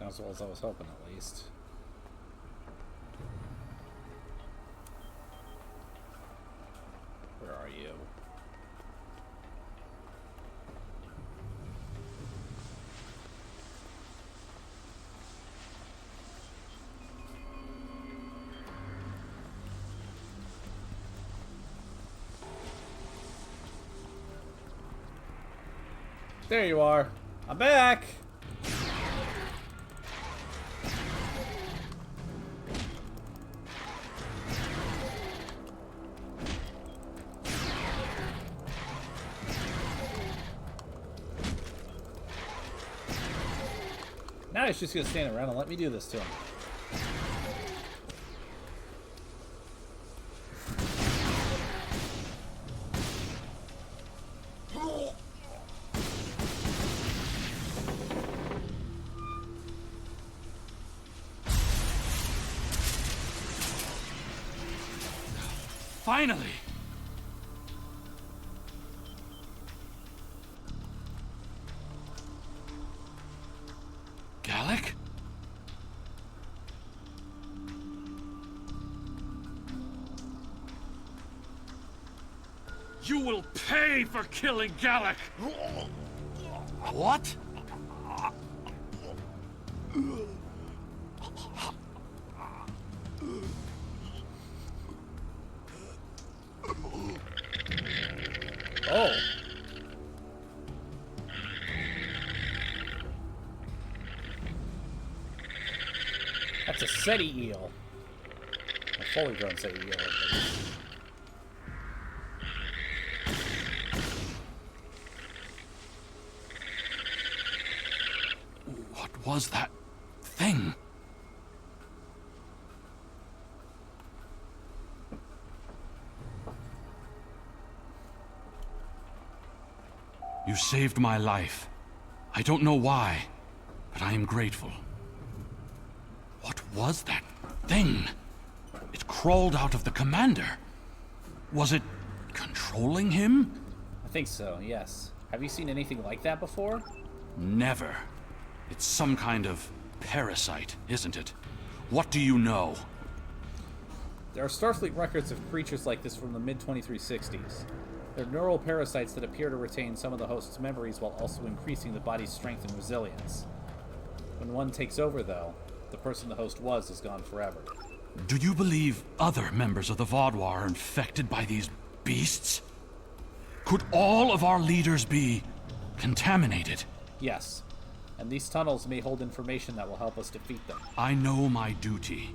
Not as well as I was hoping, at least. Where are you? There you are. I'm back! Now he's just gonna stand around and let me do this to him. Finally! Gallic? You will pay for killing Gallic! What? Oh. That's a SETI eel. A fully grown SETI eel. What was that thing? You saved my life. I don't know why, but I am grateful. What was that thing? It crawled out of the commander. Was it controlling him? I think so, yes. Have you seen anything like that before? Never. It's some kind of parasite, isn't it? What do you know? There are Starfleet records of creatures like this from the mid-2360s. They're neural parasites that appear to retain some of the host's memories while also increasing the body's strength and resilience. When one takes over, though, the person the host was is gone forever. Do you believe other members of the Vaudouar are infected by these beasts? Could all of our leaders be contaminated? Yes. And these tunnels may hold information that will help us defeat them. I know my duty.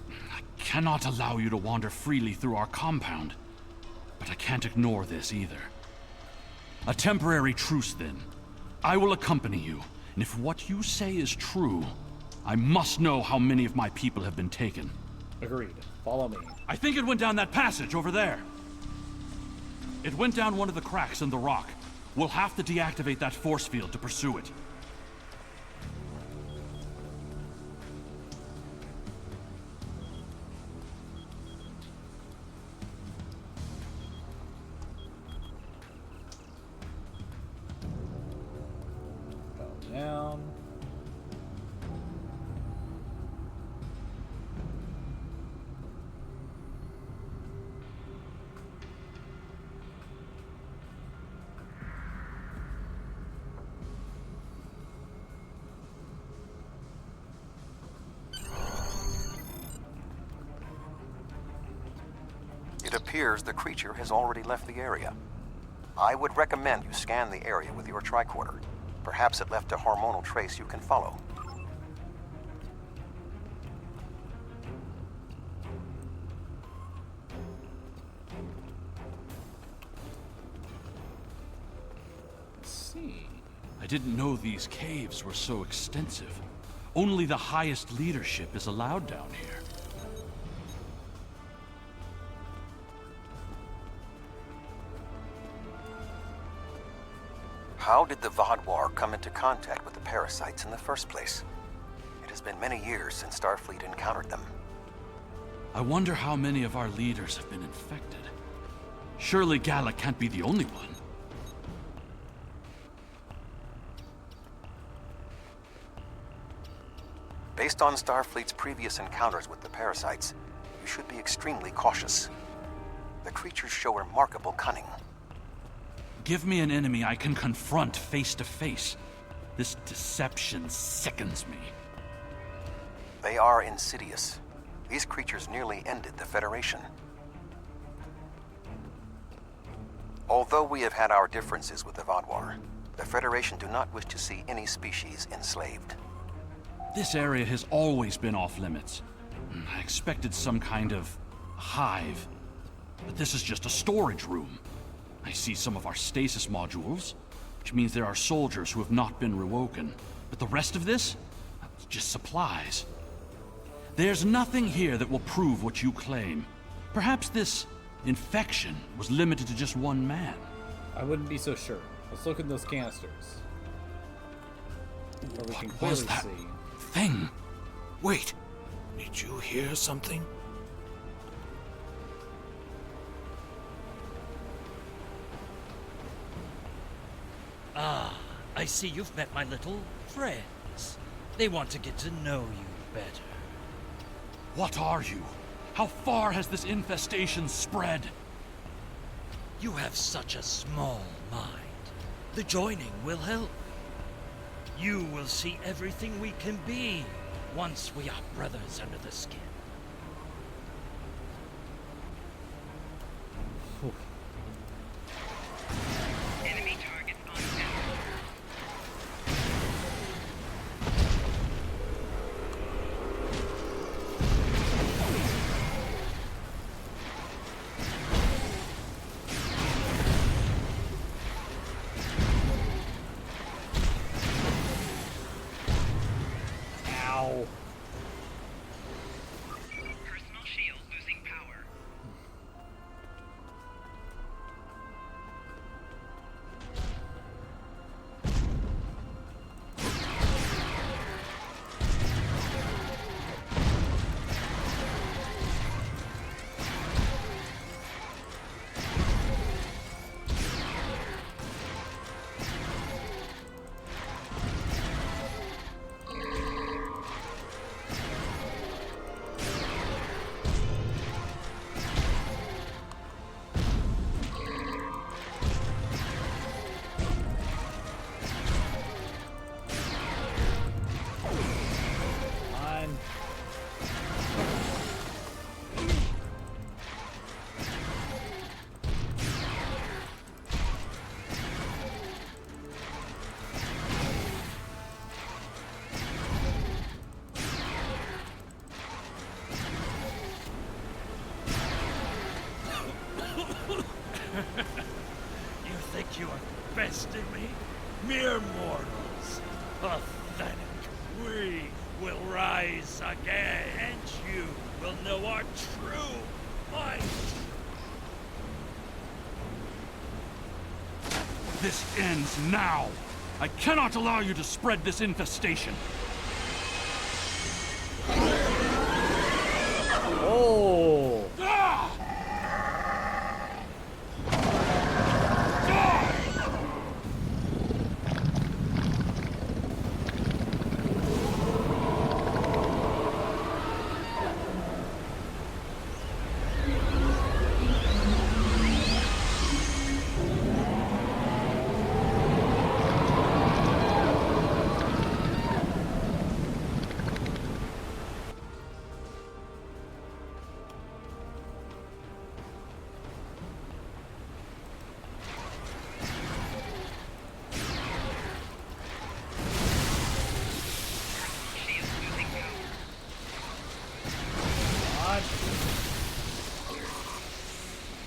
I cannot allow you to wander freely through our compound. But I can't ignore this either. A temporary truce, then. I will accompany you, and if what you say is true, I must know how many of my people have been taken. Agreed. Follow me. I think it went down that passage over there. It went down one of the cracks in the rock. We'll have to deactivate that force field to pursue it. Down. It appears the creature has already left the area. I would recommend you scan the area with your tricorder. Perhaps it left a hormonal trace you can follow. Let's see. I didn't know these caves were so extensive. Only the highest leadership is allowed down here. How did the Vaudouar come into contact with the parasites in the first place? It has been many years since Starfleet encountered them. I wonder how many of our leaders have been infected. Surely Gallic can't be the only one. Based on Starfleet's previous encounters with the parasites, you should be extremely cautious. The creatures show remarkable cunning. Give me an enemy I can confront face to face. This deception sickens me. They are insidious. These creatures nearly ended the Federation. Although we have had our differences with the Vaudouar, The Federation do not wish to see any species enslaved. This area has always been off limits. I expected some kind of hive, but this is just a storage room. I see some of our stasis modules, which means there are soldiers who have not been rewoken. But the rest of this? It's just supplies. There's nothing here that will prove what you claim. Perhaps this infection was limited to just one man. I wouldn't be so sure. Let's look in those canisters. Where we can clearly was that see. thing? Wait, did you hear something? Ah, I see you've met my little friends. They want to get to know you better. What are you? How far has this infestation spread? You have such a small mind. The joining will help. You will see everything we can be once we are brothers under the skin. Enemy target on tap. Ow. Personal shield losing power. Fine. You think you are besting me? Mere mortals. Pathetic. We will rise again, and you will know our true might. This ends now. I cannot allow you to spread this infestation. Oh!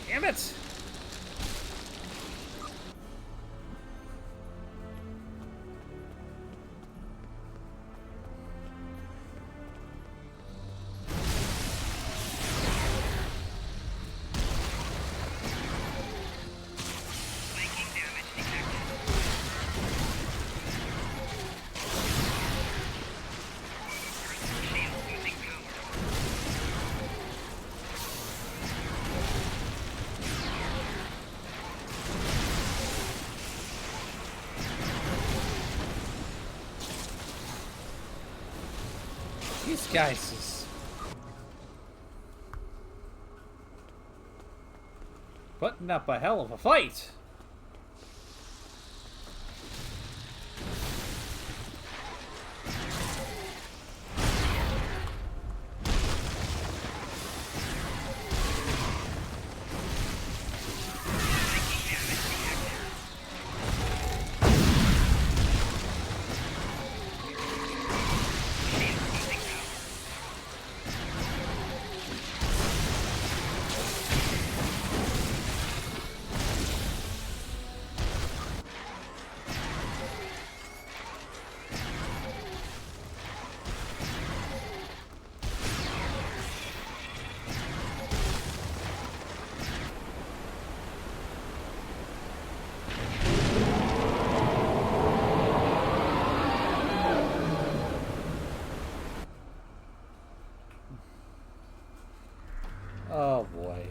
Damn it! These guys is putting up a hell of a fight. boy.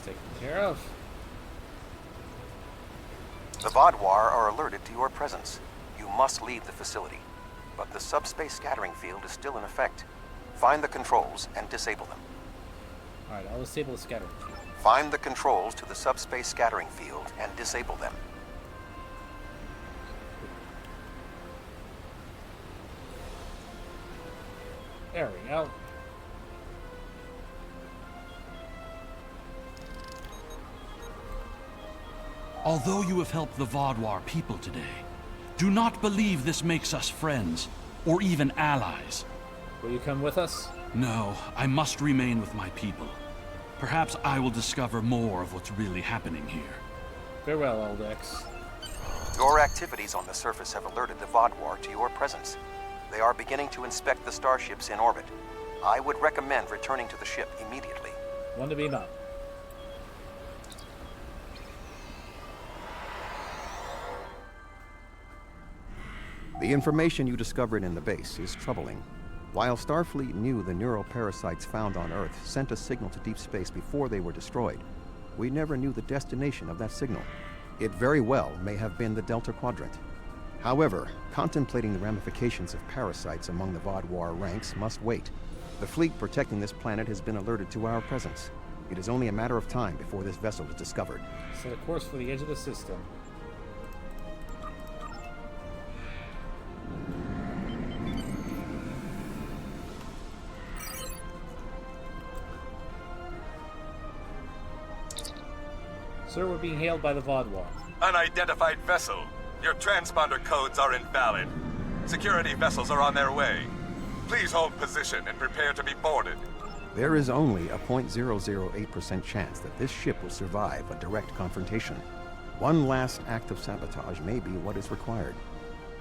Taken care of. The Vodwar are alerted to your presence. You must leave the facility. But the subspace scattering field is still in effect. Find the controls and disable them. Alright, I'll disable the scattering field. Find the controls to the subspace scattering field and disable them. There we go. Although you have helped the Vodwar people today, do not believe this makes us friends, or even allies. Will you come with us? No, I must remain with my people. Perhaps I will discover more of what's really happening here. Farewell, Eldex. Your activities on the surface have alerted the Vodwar to your presence. They are beginning to inspect the starships in orbit. I would recommend returning to the ship immediately. One to beam up. The information you discovered in the base is troubling. While Starfleet knew the neural parasites found on Earth sent a signal to deep space before they were destroyed, we never knew the destination of that signal. It very well may have been the Delta Quadrant. However, contemplating the ramifications of parasites among the Vodwar ranks must wait. The fleet protecting this planet has been alerted to our presence. It is only a matter of time before this vessel is discovered. Set a course for the edge of the system. Sir, we're being hailed by the Vodwar. Unidentified vessel. Your transponder codes are invalid. Security vessels are on their way. Please hold position and prepare to be boarded. There is only a 0.008% chance that this ship will survive a direct confrontation. One last act of sabotage may be what is required.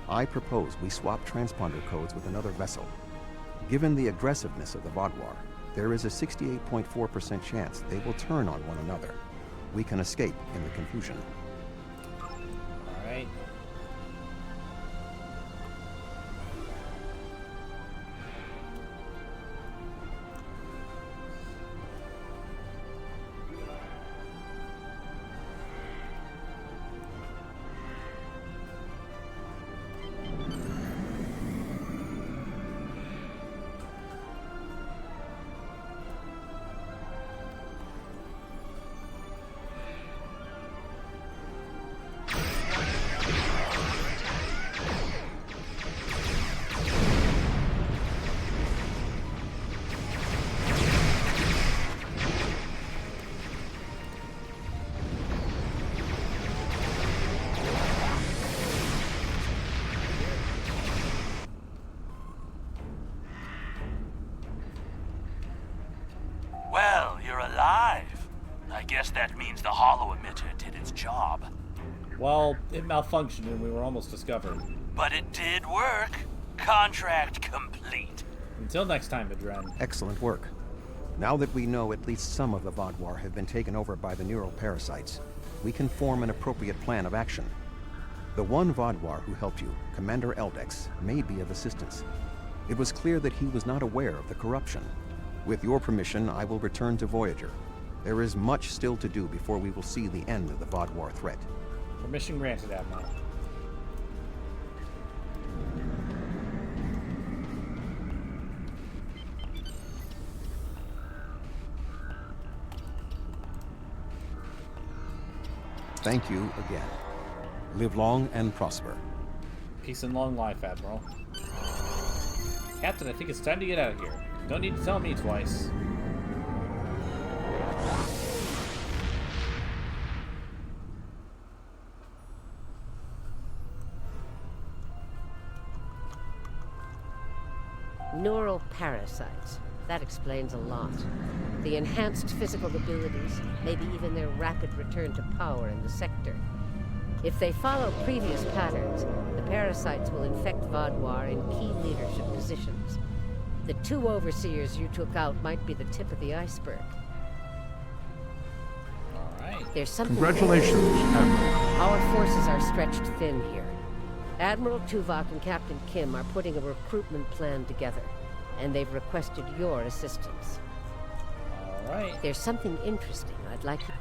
I propose we swap transponder codes with another vessel. Given the aggressiveness of the Vodwar, there is a 68.4% chance they will turn on one another. We can escape in the confusion. All right. Well, you're alive. I guess that means the holo emitter did its job. Well, it malfunctioned and we were almost discovered. But it did work. Contract complete. Until next time, Adren. Excellent work. Now that we know at least some of the Vodwar have been taken over by the neural parasites, we can form an appropriate plan of action. The one Vodwar who helped you, Commander Eldex, may be of assistance. It was clear that he was not aware of the corruption. With your permission, I will return to Voyager. There is much still to do before we will see the end of the Vodwar threat. Permission granted, Admiral. Thank you again. Live long and prosper. Peace and long life, Admiral. Captain, I think it's time to get out of here. Don't need to tell me twice. Neural parasites. That explains a lot. The enhanced physical abilities, maybe even their rapid return to power in the sector. If they follow previous patterns, the parasites will infect Vodwar in key leadership positions. The 2 overseers you took out might be the tip of the iceberg. Alright. There's something... Congratulations, Admiral. Our forces are stretched thin here. Admiral Tuvok and Captain Kim are putting a recruitment plan together, and they've requested your assistance. Alright. There's something interesting I'd like you...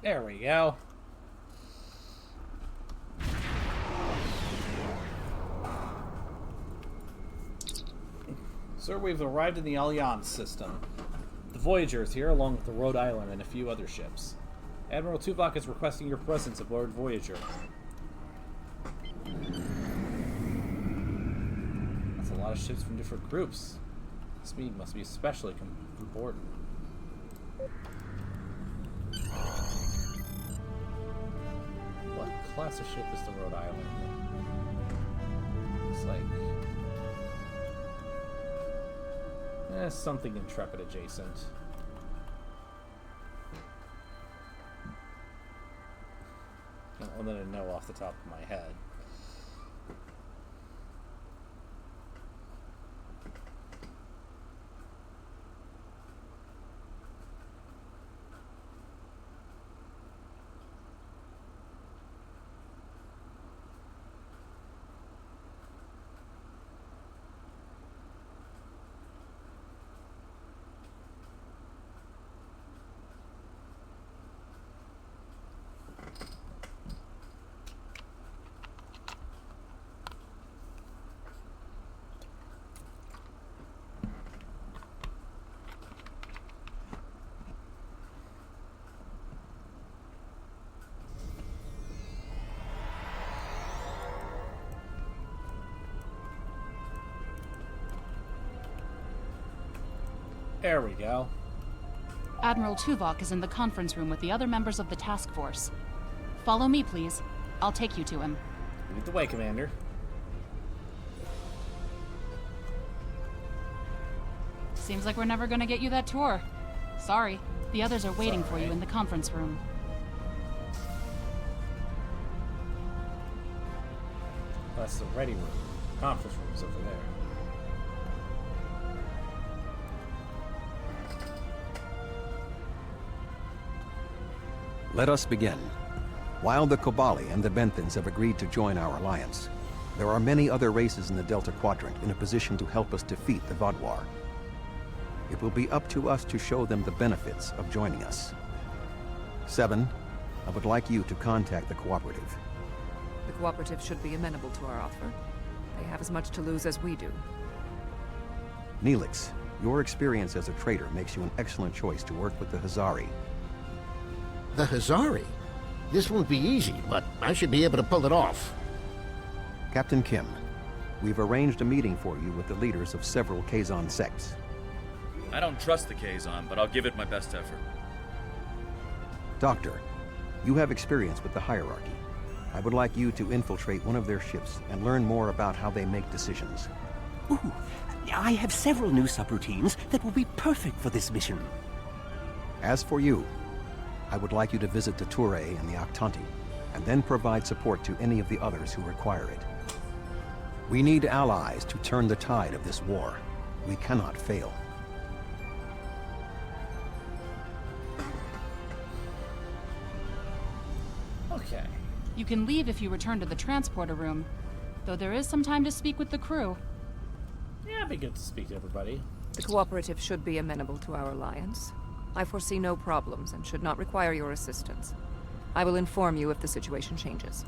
There we go. Sir, we've arrived in the Allianz system. The Voyager is here, along with the Rhode Island and a few other ships. Admiral Tuvok is requesting your presence aboard Voyager. lot of ships from different groups. This meeting must be especially important. What class of ship is the Rhode Island? It's like... something Intrepid adjacent. Well, then I know off the top of my head. There we go. Admiral Tuvok is in the conference room with the other members of the task force. Follow me, please. I'll take you to him. Lead the way, Commander. Seems like we're never gonna get you that tour. Sorry. The others are waiting for you in the conference room. That's the ready room. Conference room's over there. Let us begin. While the Kobali and the Benthans have agreed to join our alliance, there are many other races in the Delta Quadrant in a position to help us defeat the Vaadwaur. It will be up to us to show them the benefits of joining us. 7, I would like you to contact the Cooperative. The Cooperative should be amenable to our offer. They have as much to lose as we do. Neelix, your experience as a trader makes you an excellent choice to work with the Hazari. The Hazari? This won't be easy, but I should be able to pull it off. Captain Kim, we've arranged a meeting for you with the leaders of several Kazon sects. I don't trust the Kazon, but I'll give it my best effort. Doctor, you have experience with the hierarchy. I would like you to infiltrate one of their ships and learn more about how they make decisions. Ooh, I have several new subroutines that will be perfect for this mission. As for you, I would like you to visit the Toure and the Octanti, and then provide support to any of the others who require it. We need allies to turn the tide of this war. We cannot fail. Okay. You can leave if you return to the transporter room, though there is some time to speak with the crew. Yeah, it'd be good to speak to everybody. The Cooperative should be amenable to our alliance. I foresee no problems and should not require your assistance. I will inform you if the situation changes.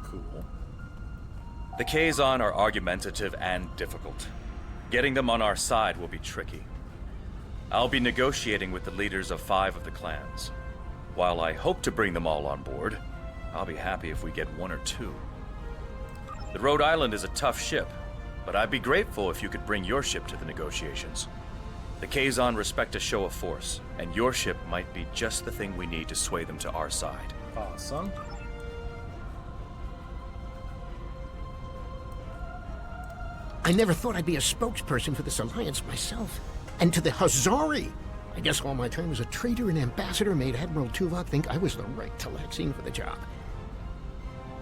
Cool. The Kazon are argumentative and difficult. Getting them on our side will be tricky. I'll be negotiating with the leaders of 5 of the clans. While I hope to bring them all on board, I'll be happy if we get 1 or 2. The Rhode Island is a tough ship, but I'd be grateful if you could bring your ship to the negotiations. The Kazon respect a show of force, and your ship might be just the thing we need to sway them to our side. Awesome. I never thought I'd be a spokesperson for this alliance myself. And to the Hazari! I guess all my time as a trader and ambassador made Admiral Tuvok think I was the right Talaxine for the job.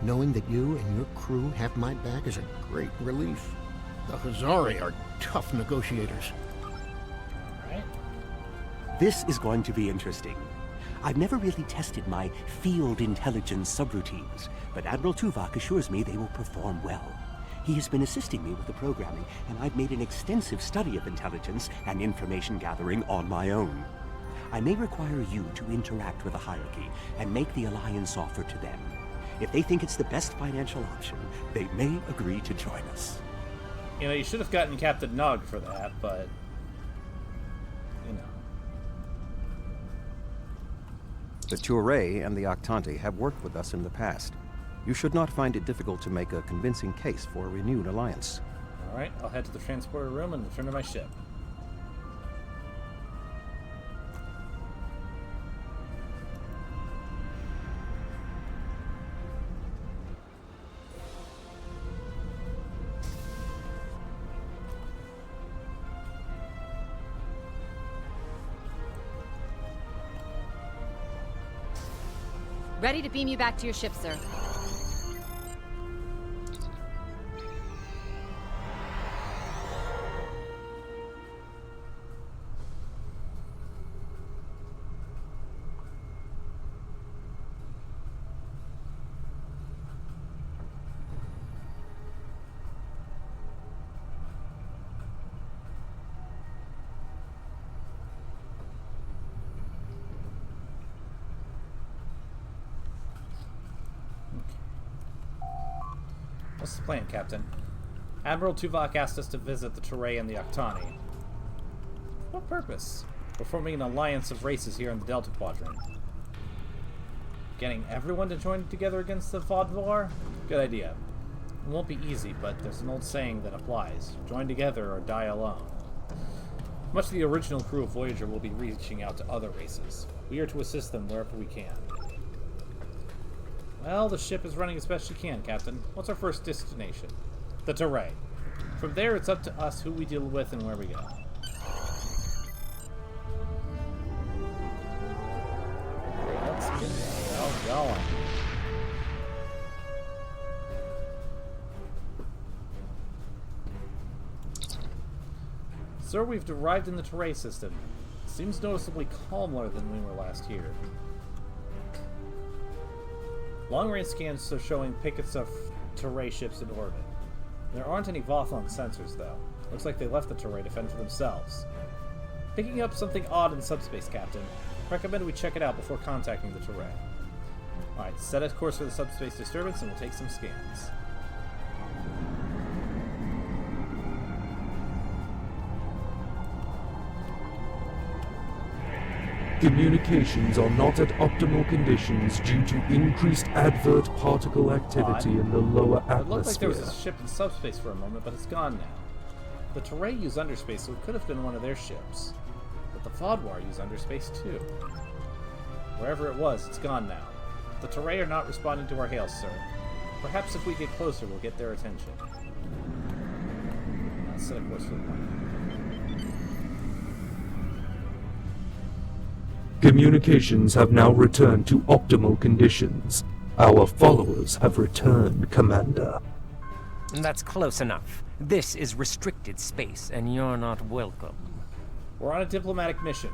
Knowing that you and your crew have my back is a great relief. The Hazari are tough negotiators. This is going to be interesting. I've never really tested my field intelligence subroutines, but Admiral Tuvok assures me they will perform well. He has been assisting me with the programming, and I've made an extensive study of intelligence and information gathering on my own. I may require you to interact with the hierarchy and make the alliance offer to them. If they think it's the best financial option, they may agree to join us. You know, you should have gotten Captain Nog for that, but... you know. The Toure and the Octanti have worked with us in the past. You should not find it difficult to make a convincing case for a renewed alliance. Alright, I'll head to the transporter room and return to my ship. Ready to beam you back to your ship, sir. What's the plan, Captain? Admiral Tuvok asked us to visit the Teray and the Octani. For what purpose? We're forming an alliance of races here in the Delta Quadrant. Getting everyone to join together against the Vodvar? Good idea. It won't be easy, but there's an old saying that applies. Join together or die alone. Much of the original crew of Voyager will be reaching out to other races. We are to assist them wherever we can. Well, the ship is running as best she can, Captain. What's our first destination? The Teray. From there, it's up to us who we deal with and where we go. Let's get the hell going. Sir, we've arrived in the Teray system. Seems noticeably calmer than we were last here. Long-range scans are showing pickets of Teray ships in orbit. There aren't any Voth on sensors, though. Looks like they left the Teray to fend for themselves. Picking up something odd in subspace, Captain. Recommend we check it out before contacting the Teray. Alright, set a course for the subspace disturbance and we'll take some scans. Communications are not at optimal conditions due to increased advert particle activity in the lower atmosphere. It looked like there was a ship in subspace for a moment, but it's gone now. The Teray use underspace, so it could have been one of their ships. But the Vodwar use underspace too. Wherever it was, it's gone now. The Teray are not responding to our hails, sir. Perhaps if we get closer, we'll get their attention. Let's set a course for the planet. Communications have now returned to optimal conditions. Our followers have returned, Commander. That's close enough. This is restricted space, and you're not welcome. We're on a diplomatic mission.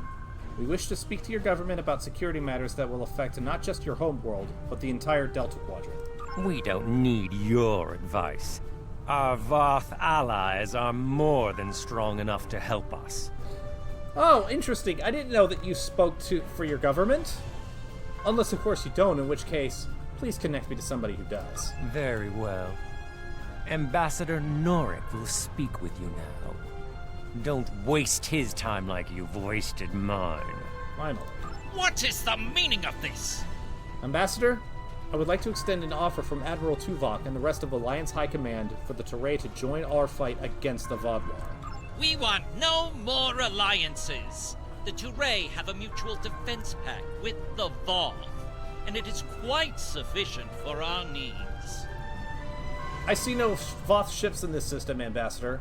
We wish to speak to your government about security matters that will affect not just your home world, but the entire Delta Quadrant. We don't need your advice. Our Voth allies are more than strong enough to help us. Oh, interesting. I didn't know that you spoke for your government. Unless, of course, you don't, in which case, please connect me to somebody who does. Very well. Ambassador Norik will speak with you now. Don't waste his time like you've wasted mine. Finally. What is the meaning of this? Ambassador, I would like to extend an offer from Admiral Tuvok and the rest of Alliance High Command for the Teray to join our fight against the Vodwar. We want no more alliances. The Teray have a mutual defense pact with the Voth, and it is quite sufficient for our needs. I see no Voth ships in this system, Ambassador.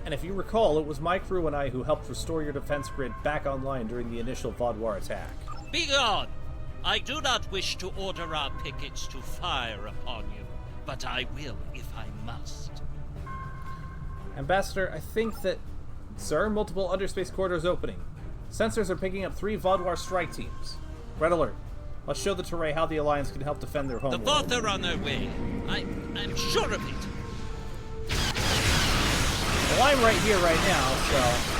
And if you recall, it was my crew and I who helped restore your defense grid back online during the initial Vodwar attack. Begone! I do not wish to order our pickets to fire upon you, but I will if I must. Ambassador, I think that... Sir, multiple underspace corridors opening. Sensors are picking up 3 Vodwar strike teams. Red alert. Let's show the Teray how the Alliance can help defend their home. The Voth are on their way. I'm sure of it. Well, I'm right here right now, so...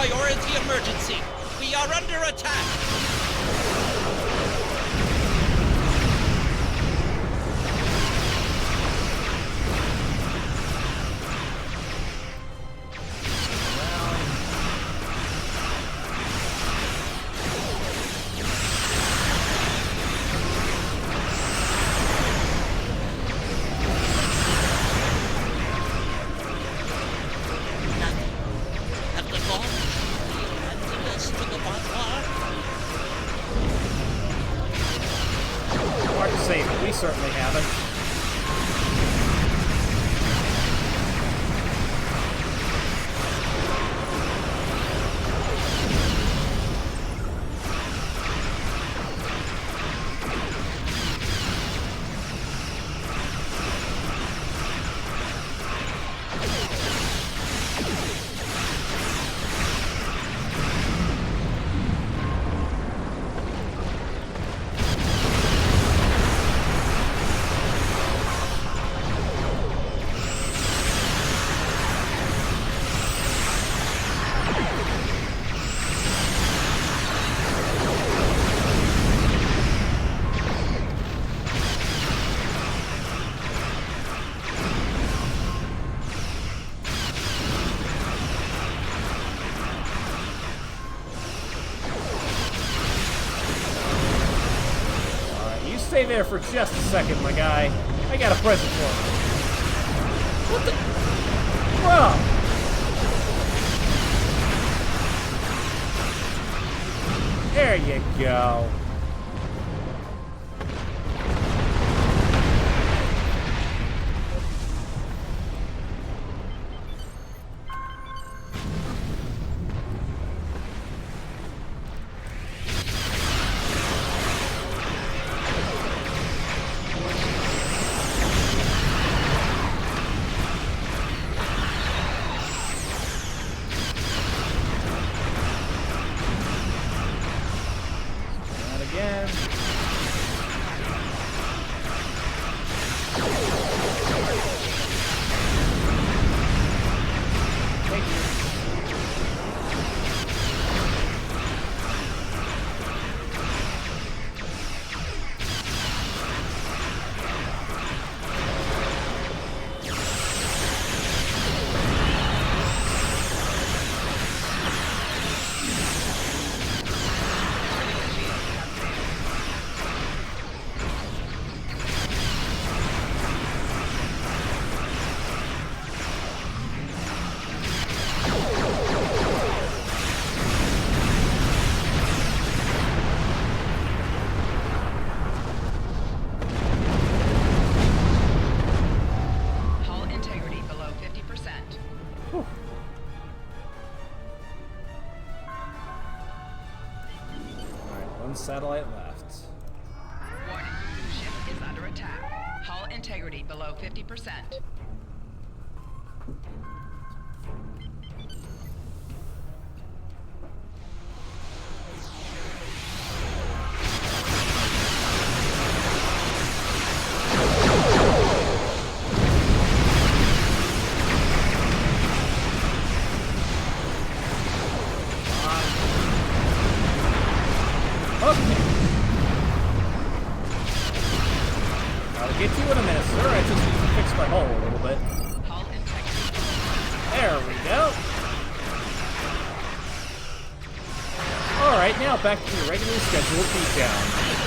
priority emergency. We are under attack. Certainly haven't. Stay there for just a second, my guy. I got a present for you. What the? Bro! There you go. Satellite left. Warning, ship is under attack. Hull integrity below 50%. I'll get you in a minute, sir. I just need to fix my hull a little bit. There we go. Alright, now back to your regularly scheduled beatdown.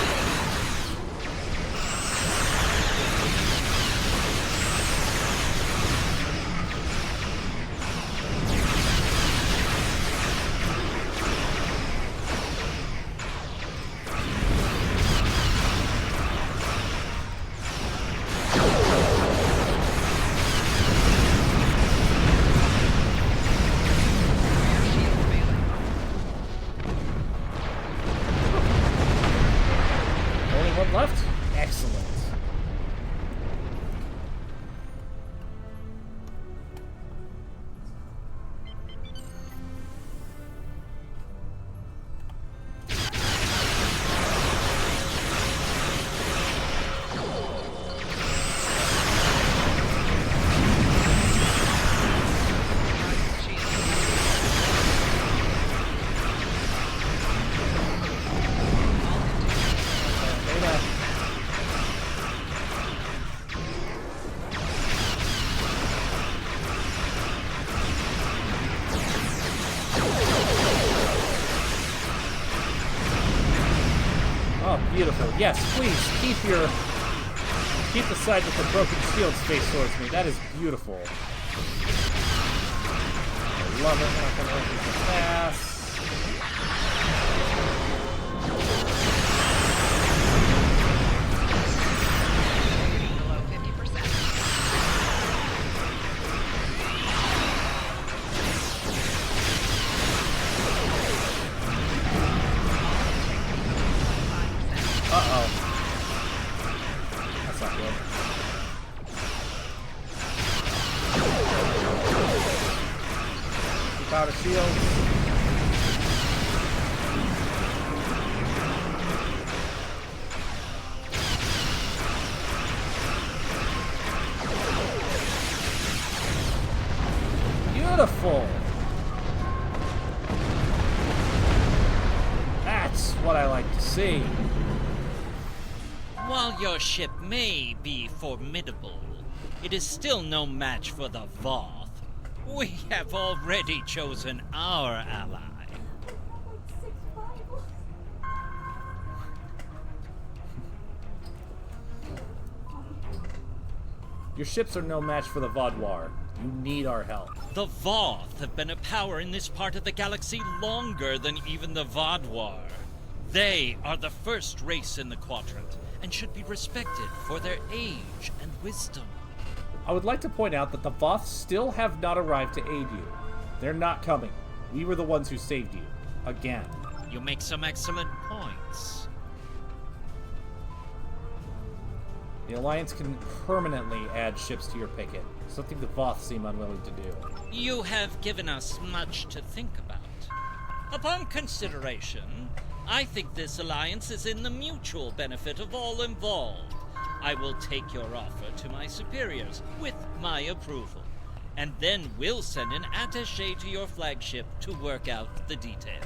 Left? Excellent. beautiful. Yes, please, keep the side with the broken shields face towards me. That is beautiful. I love it. Not gonna run too fast. Uh-oh. That's not good. Keep out of shield. Beautiful. That's what I like to see. While your ship may be formidable, it is still no match for the Voth. We have already chosen our ally. Your ships are no match for the Vaudoir. You need our help. The Voth have been a power in this part of the galaxy longer than even the Vaudoir. They are the first race in the quadrant, and should be respected for their age and wisdom. I would like to point out that the Voth still have not arrived to aid you. They're not coming. We were the ones who saved you. Again. You make some excellent points. The Alliance can permanently add ships to your picket, something the Voth seem unwilling to do. You have given us much to think about. Upon consideration, I think this alliance is in the mutual benefit of all involved. I will take your offer to my superiors with my approval, and then we'll send an attaché to your flagship to work out the details.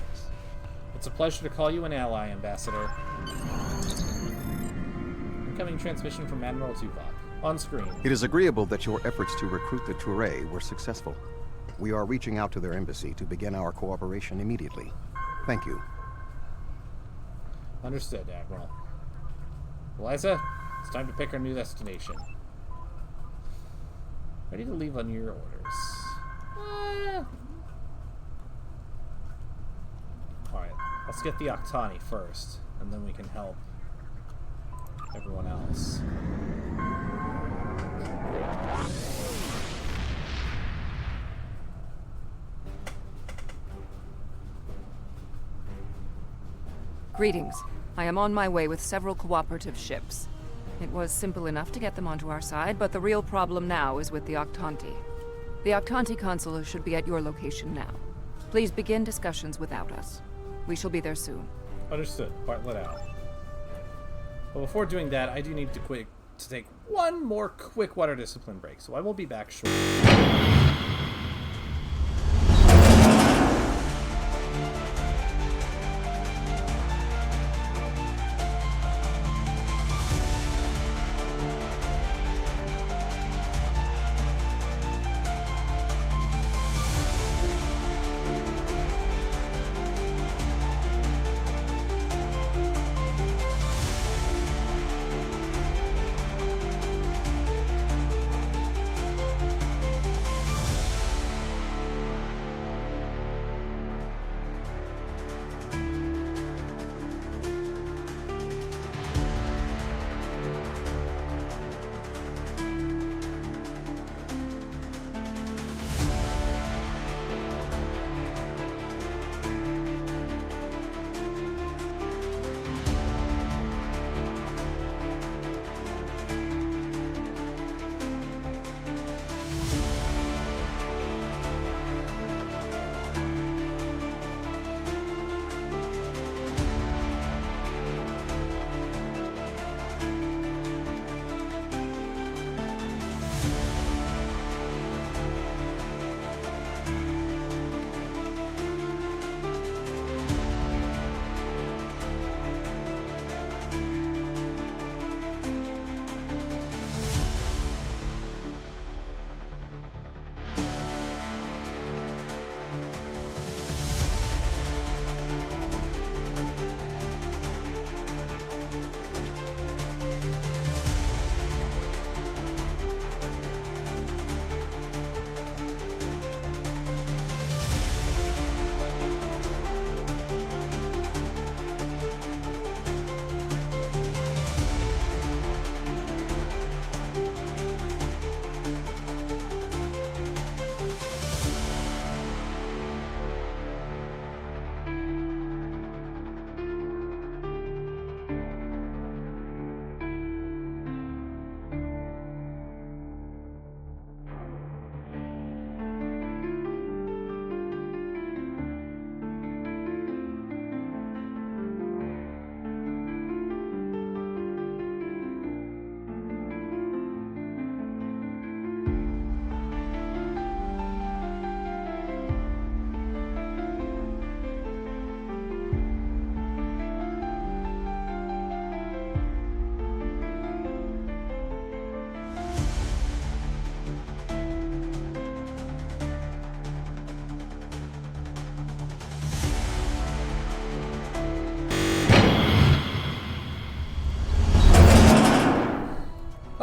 It's a pleasure to call you an ally, Ambassador. Incoming transmission from Admiral Tuvok. On screen. It is agreeable that your efforts to recruit the Touré were successful. We are reaching out to their embassy to begin our cooperation immediately. Thank you. Understood, Admiral. Eliza, it's time to pick our new destination. Ready to leave on your orders. Alright, let's get the Octani first, and then we can help everyone else. Greetings. I am on my way with several cooperative ships. It was simple enough to get them onto our side, but the real problem now is with the Octanti. The Octanti consul should be at your location now. Please begin discussions without us. We shall be there soon. Understood. Bartlett out. But before doing that, I do need to take one more quick water discipline break, so I will be back shortly.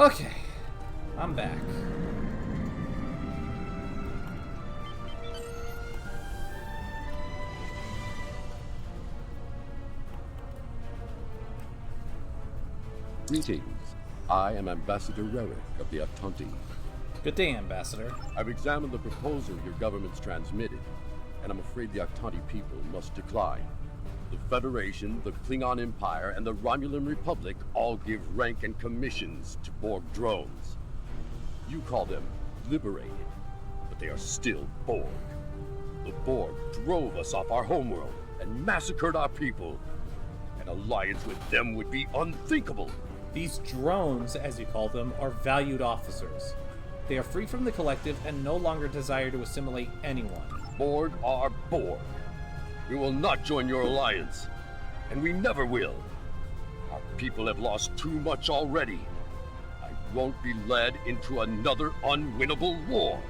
Okay, I'm back. Greetings. I am Ambassador Rerick of the Octanti. Good day, Ambassador. I've examined the proposal your government's transmitted, and I'm afraid the Octanti people must decline. The Federation, the Klingon Empire, and the Romulan Republic all give rank and commissions to Borg drones. You call them liberated, but they are still Borg. The Borg drove us off our homeworld and massacred our people. An alliance with them would be unthinkable. These drones, as you call them, are valued officers. They are free from the collective and no longer desire to assimilate anyone. Borg are Borg. We will not join your alliance, and we never will. Our people have lost too much already. I won't be led into another unwinnable war.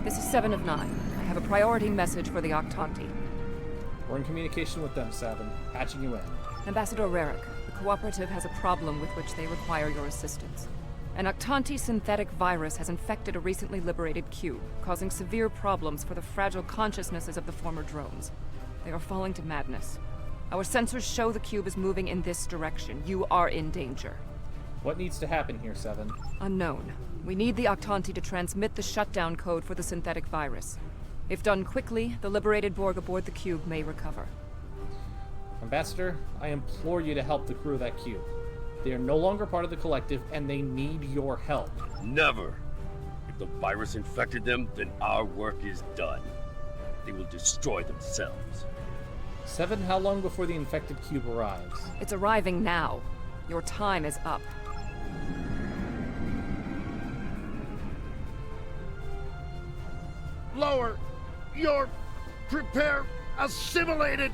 This is 7 of 9. I have a priority message for the Octanti. We're in communication with them, 7. Patching you in. Ambassador Rerick, the Cooperative has a problem with which they require your assistance. An Octanti synthetic virus has infected a recently liberated cube, causing severe problems for the fragile consciousnesses of the former drones. They are falling to madness. Our sensors show the cube is moving in this direction. You are in danger. What needs to happen here, 7? Unknown. We need the Octanti to transmit the shutdown code for the synthetic virus. If done quickly, the liberated Borg aboard the cube may recover. Ambassador, I implore you to help the crew of that cube. They are no longer part of the collective, and they need your help. Never! If the virus infected them, then our work is done. They will destroy themselves. 7, how long before the infected cube arrives? It's arriving now. Your time is up. Lower! You're... prepare... assimilated!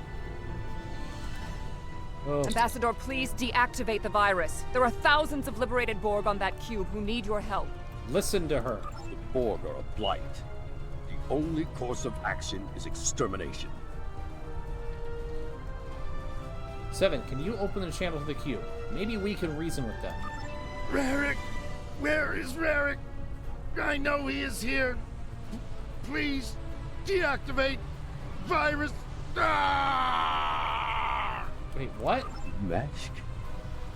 Oh. Ambassador, please deactivate the virus. There are thousands of liberated Borg on that cube who need your help. Listen to her. The Borg are a blight. The only course of action is extermination. 7, can you open the channel to the cube? Maybe we can reason with them. Rerick! Where is Rerick? I know he is here. Please, deactivate virus. Ah! Wait, what? Meshk?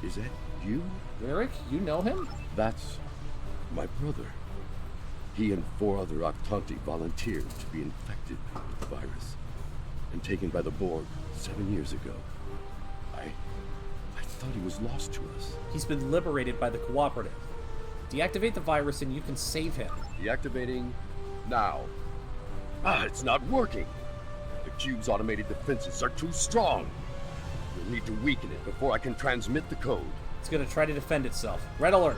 Is that you? Rerick, you know him? That's my brother. He and 4 other Octanti volunteered to be infected with the virus and taken by the Borg 7 years ago. I thought he was lost to us. He's been liberated by the Cooperative. Deactivate the virus and you can save him. Deactivating now. It's not working. The cube's automated defenses are too strong. We'll need to weaken it before I can transmit the code. It's gonna try to defend itself. Red alert.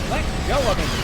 Let go of him.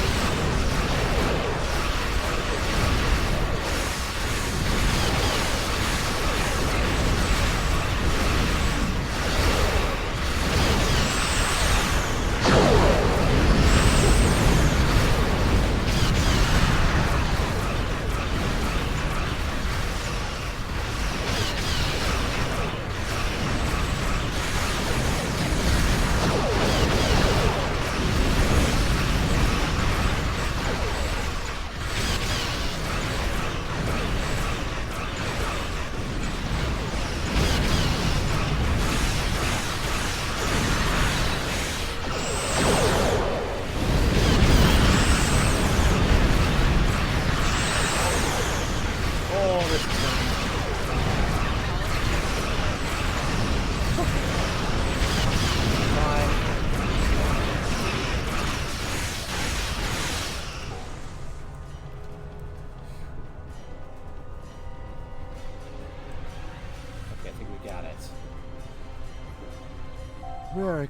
Rerick,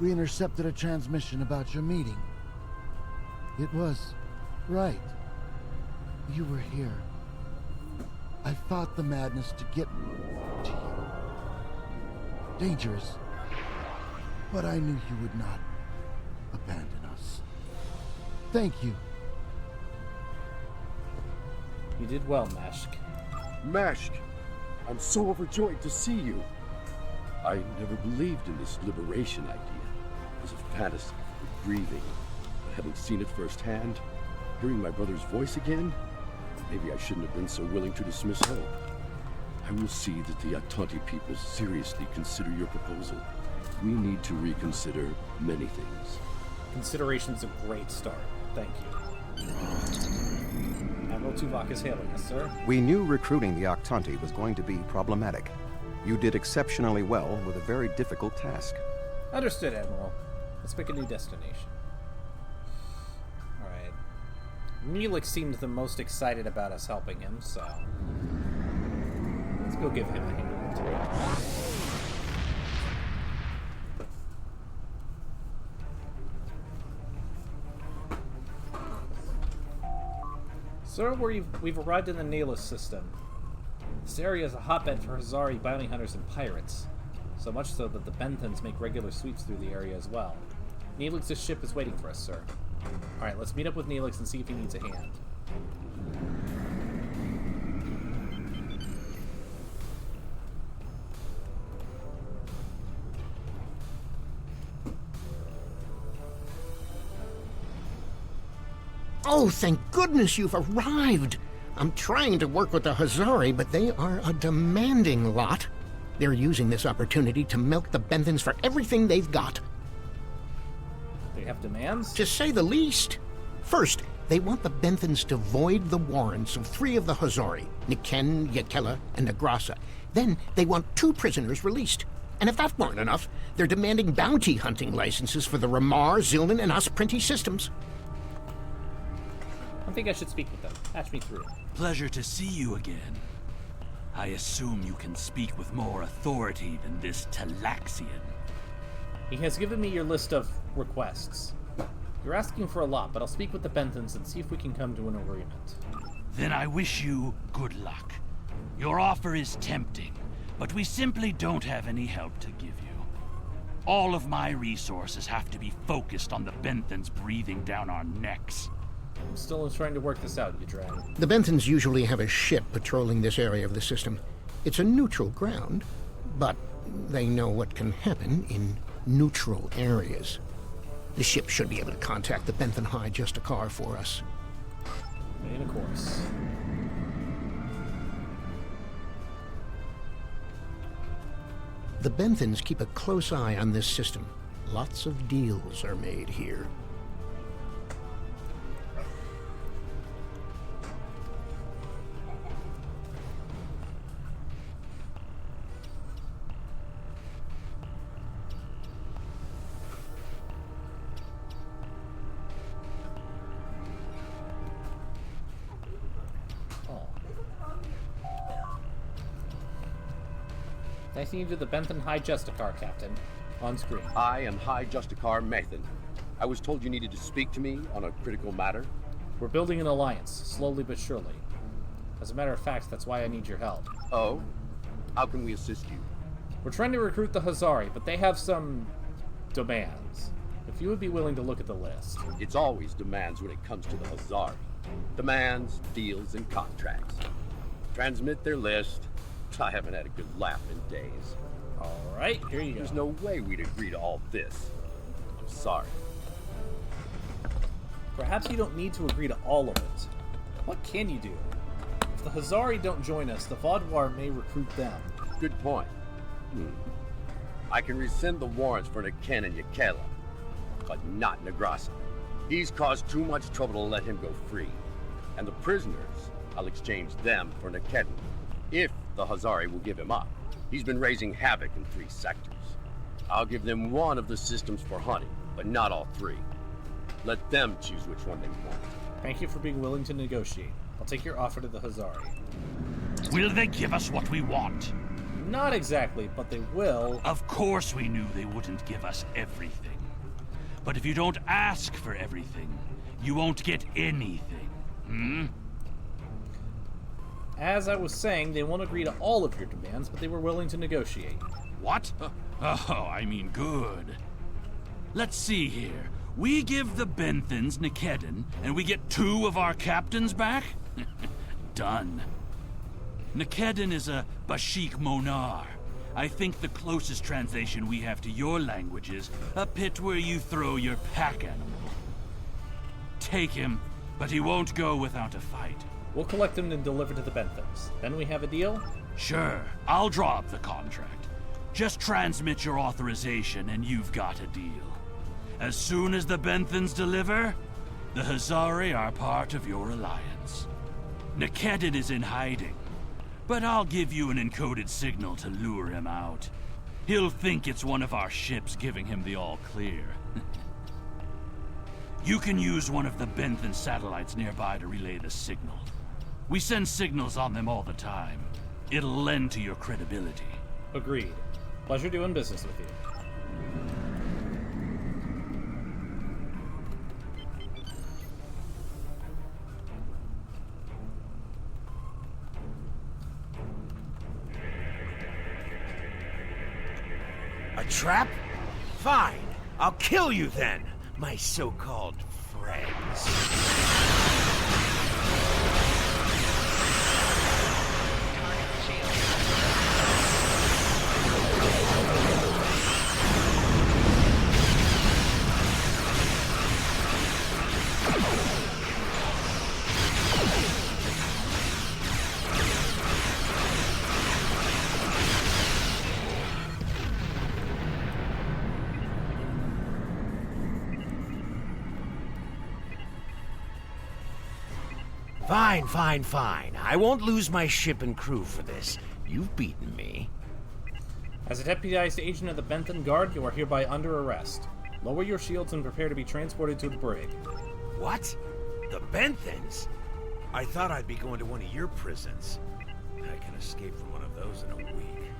we intercepted a transmission about your meeting. It was right. You were here. I fought the madness to get to you. Dangerous. But I knew you would not abandon us. Thank you. You did well, Mashk. Mashk, I'm so overjoyed to see you. I never believed in this liberation idea. It was a fantasy, a grieving. But having seen it firsthand, hearing my brother's voice again, maybe I shouldn't have been so willing to dismiss hope. I will see that the Octanti people seriously consider your proposal. We need to reconsider many things. Consideration's a great start. Thank you. Admiral Tuvok is hailing us, sir. We knew recruiting the Octanti was going to be problematic. You did exceptionally well with a very difficult task. Understood, Admiral. Let's pick a new destination. Alright. Neelix seemed the most excited about us helping him, so... let's go give him a hand. Sir, we've arrived in the Nalus system. This area is a hotbed for Hazari bounty hunters and pirates. So much so that the Benthans make regular sweeps through the area as well. Neelix's ship is waiting for us, sir. Alright, let's meet up with Neelix and see if he needs a hand. Oh, thank goodness you've arrived! I'm trying to work with the Hazari, but they are a demanding lot. They're using this opportunity to milk the Benthans for everything they've got. They have demands? To say the least. First, they want the Benthans to void the warrants of 3 of the Hazari, Niken, Yakela, and Negrasa. Then they want 2 prisoners released. And if that weren't enough, they're demanding bounty hunting licenses for the Ramar, Zilnan, and Osprinti systems. I think I should speak with them. Patch me through. Pleasure to see you again. I assume you can speak with more authority than this Talaxian. He has given me your list of requests. You're asking for a lot, but I'll speak with the Benthans and see if we can come to an agreement. Then I wish you good luck. Your offer is tempting, but we simply don't have any help to give you. All of my resources have to be focused on the Benthans breathing down our necks. I'm still trying to work this out, Yadran. The Benthans usually have a ship patrolling this area of the system. It's a neutral ground, but they know what can happen in neutral areas. The ship should be able to contact the Benthan High Justicar for us. And of course. The Benthans keep a close eye on this system. Lots of deals are made here. Nice you to the Benthan High Justicar, Captain. On screen. I am High Justicar Mathan. I was told you needed to speak to me on a critical matter. We're building an alliance, slowly but surely. As a matter of fact, that's why I need your help. Oh? How can we assist you? We're trying to recruit the Hazari, but they have some demands. If you would be willing to look at the list. It's always demands when it comes to the Hazari. Demands, deals, and contracts. Transmit their list. I haven't had a good laugh in days. Alright, here you go. There's no way we'd agree to all this. I'm sorry. Perhaps you don't need to agree to all of it. What can you do? If the Hazari don't join us, the Vaudouar may recruit them. Good point. I can rescind the warrants for Niken and Yakela, but not Negrasa. He's caused too much trouble to let him go free. And the prisoners, I'll exchange them for Niken, if the Hazari will give him up. He's been raising havoc in 3 sectors. I'll give them 1 of the systems for hunting, but not all 3. Let them choose which one they want. Thank you for being willing to negotiate. I'll take your offer to the Hazari. Will they give us what we want? Not exactly, but they will. Of course we knew they wouldn't give us everything. But if you don't ask for everything, you won't get anything. As I was saying, they won't agree to all of your demands, but they were willing to negotiate. What? Oh, I mean good. Let's see here. We give the Benthans Nikedon, and we get 2 of our captains back? Done. Nikedon is a Bashik Monar. I think the closest translation we have to your language is a pit where you throw your pack animal. Take him, but he won't go without a fight. We'll collect him and deliver to the Benthans. Then we have a deal? Sure, I'll draw up the contract. Just transmit your authorization and you've got a deal. As soon as the Benthans deliver, the Hazari are part of your alliance. Nikedon is in hiding, but I'll give you an encoded signal to lure him out. He'll think it's one of our ships giving him the all-clear. You can use one of the Benthan satellites nearby to relay the signal. We send signals on them all the time. It'll lend to your credibility. Agreed. Pleasure doing business with you. A trap? Fine. I'll kill you then, my so-called friends. Fine. I won't lose my ship and crew for this. You've beaten me. As a deputized agent of the Benthan Guard, you are hereby under arrest. Lower your shields and prepare to be transported to the brig. What? The Benthans? I thought I'd be going to one of your prisons. I can escape from one of those in a week.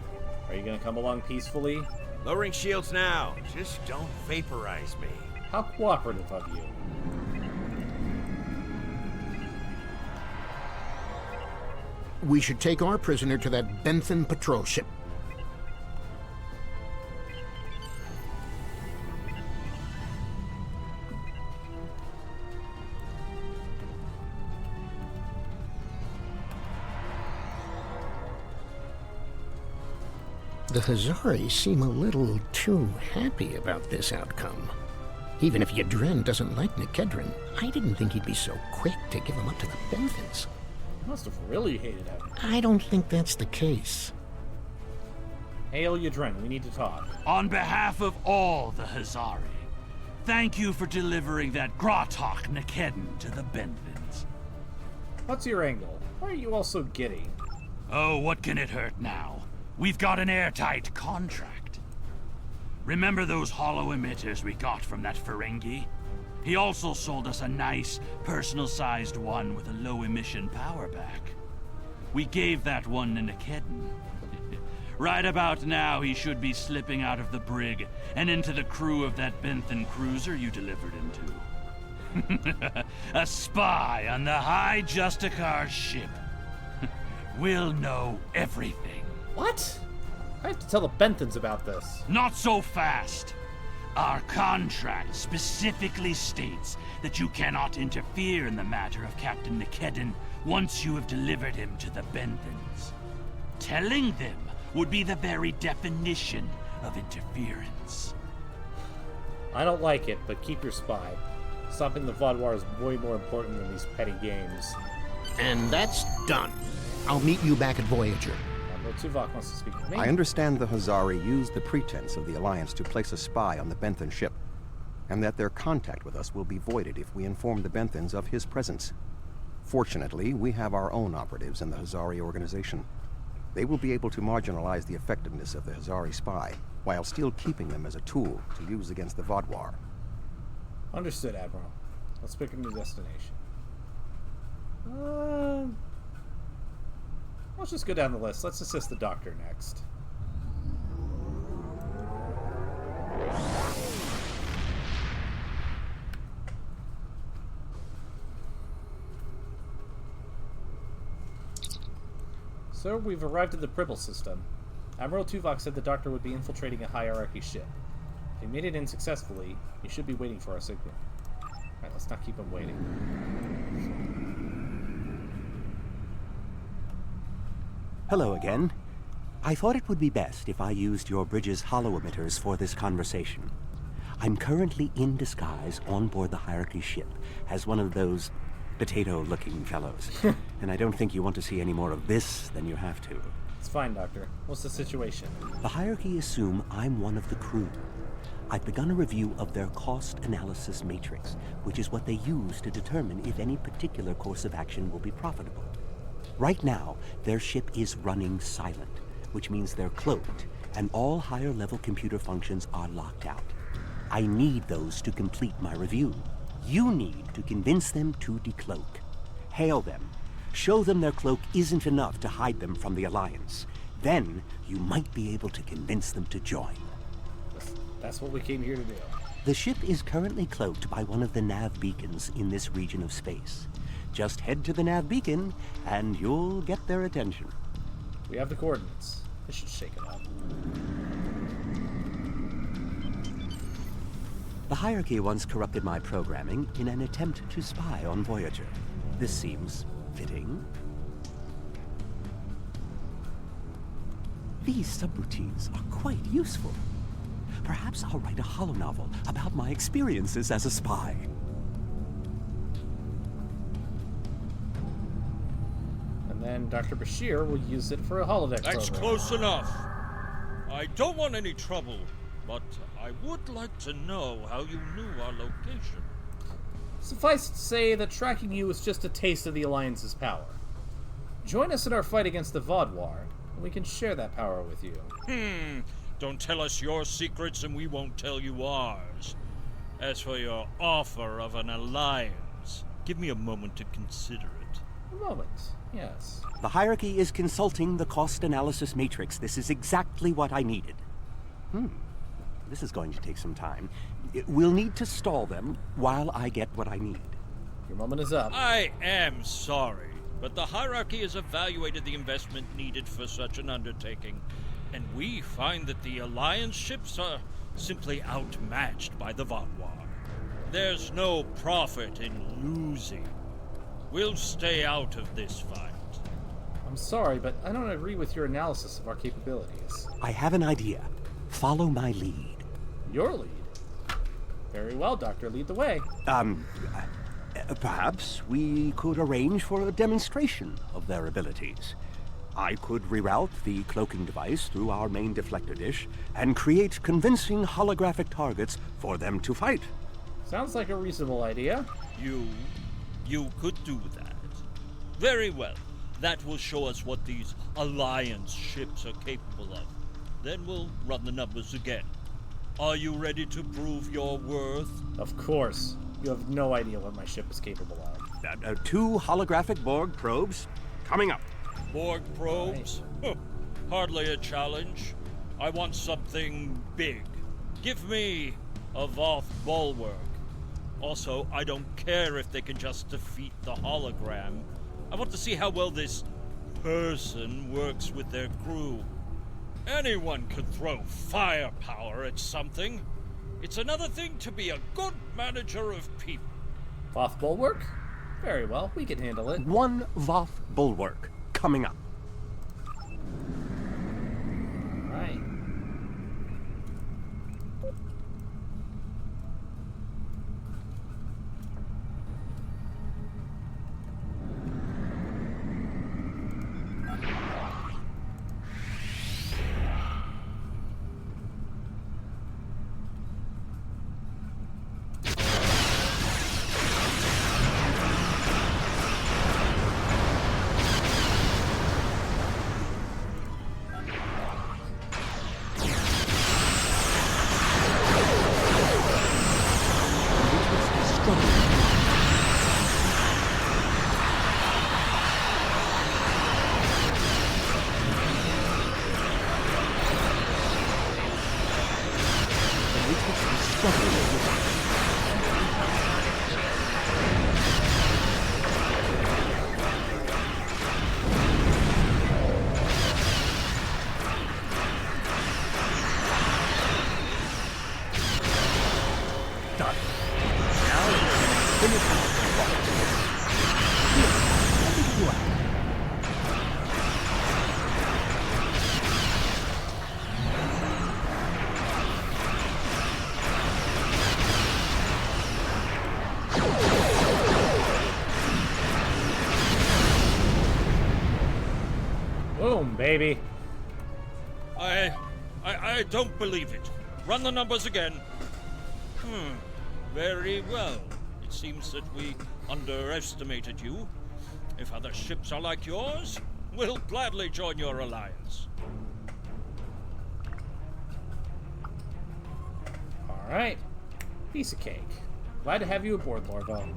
Are you gonna come along peacefully? Lowering shields now. Just don't vaporize me. How cooperative of you. We should take our prisoner to that Benthan patrol ship. The Hazari seem a little too happy about this outcome. Even if Yadren doesn't like Nikedren, I didn't think he'd be so quick to give him up to the Benthans. Must have really hated him. I don't think that's the case. Hail Yadren, we need to talk. On behalf of all the Hazari, thank you for delivering that Gratok Nikedon to the Benthans. What's your angle? Why are you all so giddy? Oh, what can it hurt now? We've got an airtight contract. Remember those hollow emitters we got from that Ferengi? He also sold us a nice, personal-sized one with a low-emission power pack. We gave that one to Nikedon. Right about now, he should be slipping out of the brig and into the crew of that Benthan cruiser you delivered him to. A spy on the High Justicar's ship. We'll know everything. What? I have to tell the Benthans about this. Not so fast. Our contract specifically states that you cannot interfere in the matter of Captain Nikedon once you have delivered him to the Benthans. Telling them would be the very definition of interference. I don't like it, but keep your spy. Stopping the Vaudoir is way more important than these petty games. And that's done. I'll meet you back at Voyager. Tuvok wants to speak with me. I understand the Hazari used the pretense of the Alliance to place a spy on the Benthan ship, and that their contact with us will be voided if we inform the Benthans of his presence. Fortunately, we have our own operatives in the Hazari organization. They will be able to marginalize the effectiveness of the Hazari spy, while still keeping them as a tool to use against the Vaudoir. Understood, Admiral. Let's pick a new destination. Let's just go down the list. Let's assist the Doctor next. Sir, we've arrived at the Pribble system. Admiral Tuvok said the Doctor would be infiltrating a hierarchy ship. If he made it in successfully, he should be waiting for our signal. Alright, let's not keep him waiting. Hello again. I thought it would be best if I used your bridge's holo emitters for this conversation. I'm currently in disguise on board the hierarchy ship as one of those potato-looking fellows. And I don't think you want to see any more of this than you have to. It's fine, Doctor. What's the situation? The hierarchy assume I'm one of the crew. I've begun a review of their cost analysis matrix, which is what they use to determine if any particular course of action will be profitable. Right now, their ship is running silent, which means they're cloaked, and all higher-level computer functions are locked out. I need those to complete my review. You need to convince them to decloak. Hail them. Show them their cloak isn't enough to hide them from the Alliance. Then, you might be able to convince them to join. That's what we came here to do. The ship is currently cloaked by one of the nav beacons in this region of space. Just head to the nav beacon, and you'll get their attention. We have the coordinates. This should shake it up. The hierarchy once corrupted my programming in an attempt to spy on Voyager. This seems fitting. These subroutines are quite useful. Perhaps I'll write a holonovel about my experiences as a spy. And then Dr. Bashir will use it for a holodeck That's program. close enough. I don't want any trouble, but I would like to know how you knew our location. Suffice to say that tracking you is just a taste of the Alliance's power. Join us in our fight against the Vodwar, and we can share that power with you. Don't tell us your secrets and we won't tell you ours. As for your offer of an alliance, give me a moment to consider it. A moment, yes. The hierarchy is consulting the cost analysis matrix. This is exactly what I needed. This is going to take some time. We'll need to stall them while I get what I need. Your moment is up. I am sorry, but the hierarchy has evaluated the investment needed for such an undertaking, and we find that the Alliance ships are simply outmatched by the Vatwar. There's no profit in losing. We'll stay out of this fight. I'm sorry, but I don't agree with your analysis of our capabilities. I have an idea. Follow my lead. Your lead? Very well, Doctor. Lead the way. Perhaps we could arrange for a demonstration of their abilities. I could reroute the cloaking device through our main deflector dish and create convincing holographic targets for them to fight. Sounds like a reasonable idea. You could do that. Very well. That will show us what these Alliance ships are capable of. Then we'll run the numbers again. Are you ready to prove your worth? Of course. You have no idea what my ship is capable of. 2 holographic Borg probes coming up. Borg probes? Huh. Hardly a challenge. I want something big. Give me a Voth bulwark. Also, I don't care if they can just defeat the hologram. I want to see how well this person works with their crew. Anyone could throw firepower at something. It's another thing to be a good manager of people. Voth bulwark? Very well, we can handle it. 1 Voth bulwark coming up. Right. Boom, baby. I don't believe it. Run the numbers again. Very well. It seems that we underestimated you. If other ships are like yours, we'll gladly join your alliance. Alright. Piece of cake. Glad to have you aboard, Lorvo.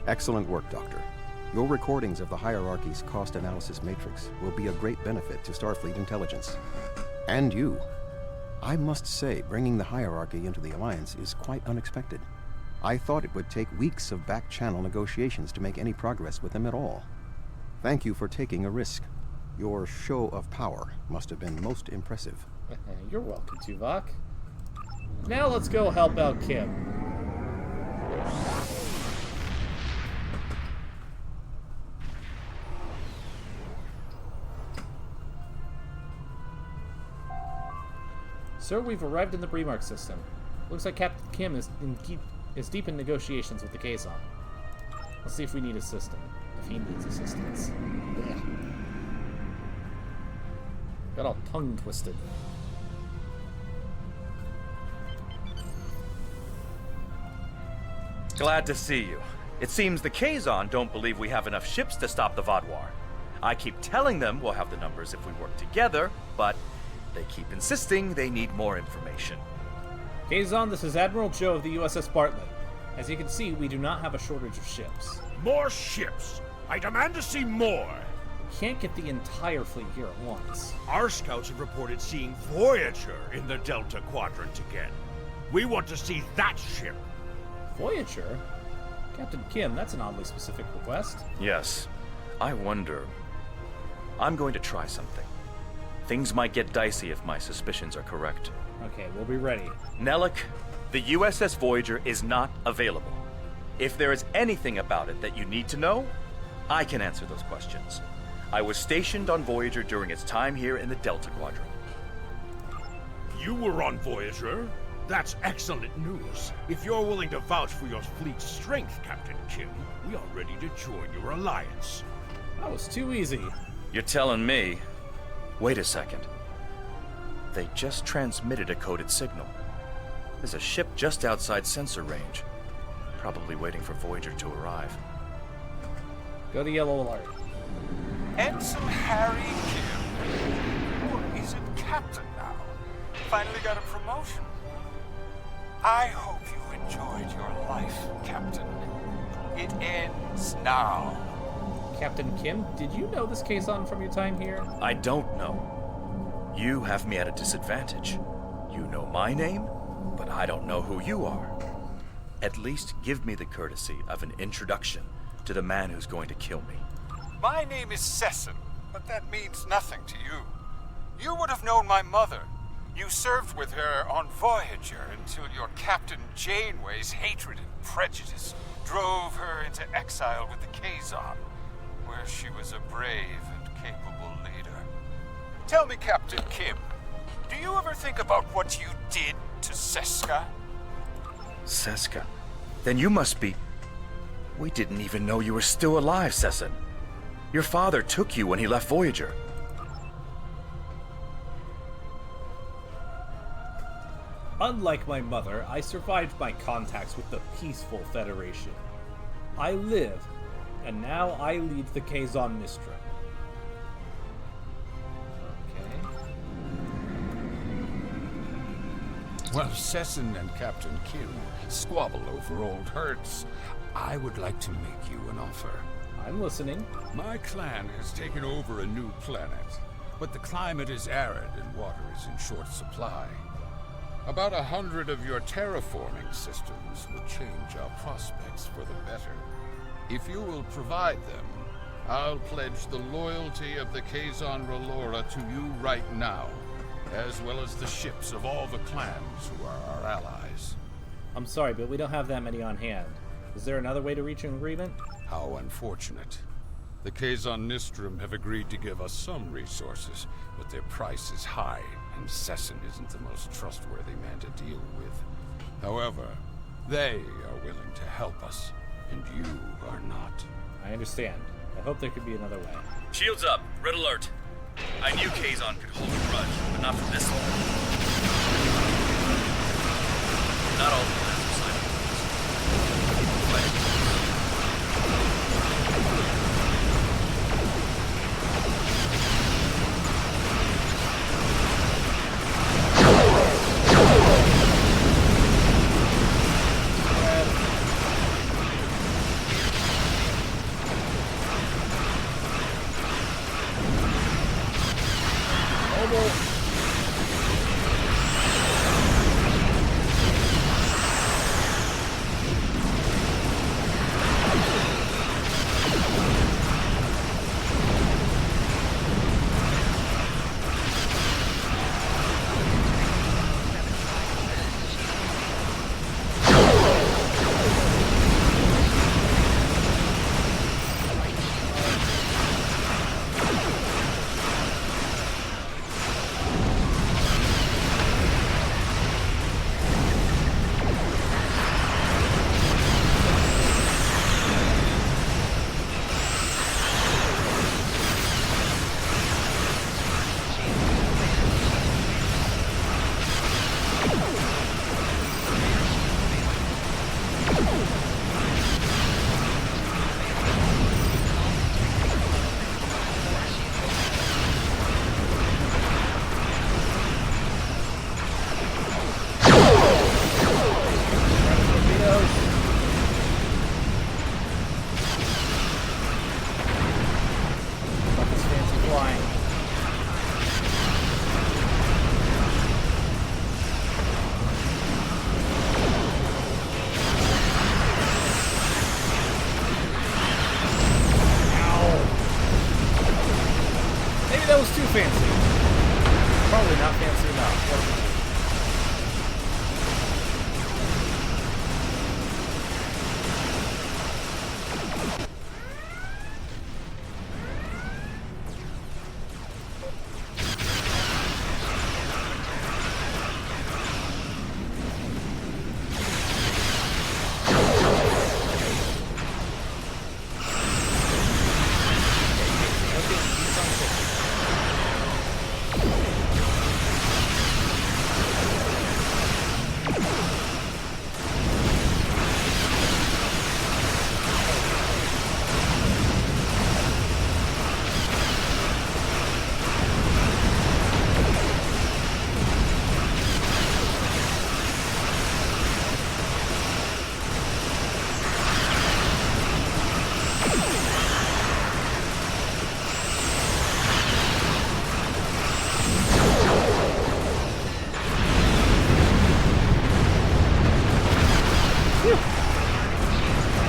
Excellent work, Doctor. Your recordings of the Hierarchy's cost analysis matrix will be a great benefit to Starfleet intelligence. And you. I must say, bringing the Hierarchy into the Alliance is quite unexpected. I thought it would take weeks of back-channel negotiations to make any progress with them at all. Thank you for taking a risk. Your show of power must have been most impressive. You're welcome, Tuvok. Now let's go help out Kim. Sir, we've arrived in the Bremark system. Looks like Captain Kim is deep in negotiations with the Kazon. Let's see if we need assistance. If he needs assistance. Yeah. Got all tongue twisted. Glad to see you. It seems the Kazon don't believe we have enough ships to stop the Vaadwaur. I keep telling them we'll have the numbers if we work together, but they keep insisting they need more information. Kazon, this is Admiral Joe of the USS Bartlett. As you can see, we do not have a shortage of ships. More ships! I demand to see more! We can't get the entire fleet here at once. Our scouts have reported seeing Voyager in the Delta Quadrant again. We want to see that ship. Voyager? Captain Kim, that's an oddly specific request. Yes. I wonder... I'm going to try something. Things might get dicey if my suspicions are correct. Okay, we'll be ready. Nellick, the USS Voyager is not available. If there is anything about it that you need to know, I can answer those questions. I was stationed on Voyager during its time here in the Delta Quadrant. You were on Voyager? That's excellent news. If you're willing to vouch for your fleet's strength, Captain Kim, we are ready to join your alliance. That was too easy. You're telling me... Wait a second. They just transmitted a coded signal. There's a ship just outside sensor range. Probably waiting for Voyager to arrive. Go to yellow alert. Ensign Harry Kim. Or is it Captain now? Finally got a promotion. I hope you enjoyed your life, Captain. It ends now. Captain Kim, did you know this Kazon from your time here? I don't know. You have me at a disadvantage. You know my name, but I don't know who you are. At least give me the courtesy of an introduction to the man who's going to kill me. My name is Sesson, but that means nothing to you. You would have known my mother. You served with her on Voyager until your Captain Janeway's hatred and prejudice drove her into exile with the Kazon, where she was a brave and capable leader. Tell me, Captain Kim, do you ever think about what you did to Seska? Seska? Then you must be... We didn't even know you were still alive, Sesson. Your father took you when he left Voyager. Unlike my mother, I survived my contacts with the peaceful Federation. I live, and now I lead the Kazon Mistra. While Sesson and Captain Kim squabble over old hurts, I would like to make you an offer. I'm listening. My clan has taken over a new planet, but the climate is arid and water is in short supply. About 100 of your terraforming systems will change our prospects for the better. If you will provide them, I'll pledge the loyalty of the Kazon Relora to you right now, as well as the ships of all the clans who are our allies. I'm sorry, but we don't have that many on hand. Is there another way to reach an agreement? How unfortunate. The Kazon Nistrum have agreed to give us some resources, but their price is high, and Sessin isn't the most trustworthy man to deal with. However, they are willing to help us, and you are not. I understand. I hope there could be another way. Shields up. Red alert. I knew Kazon could hold a grudge, but not for this long. Not all the plans are signed. That was too fancy. Probably not fancy enough.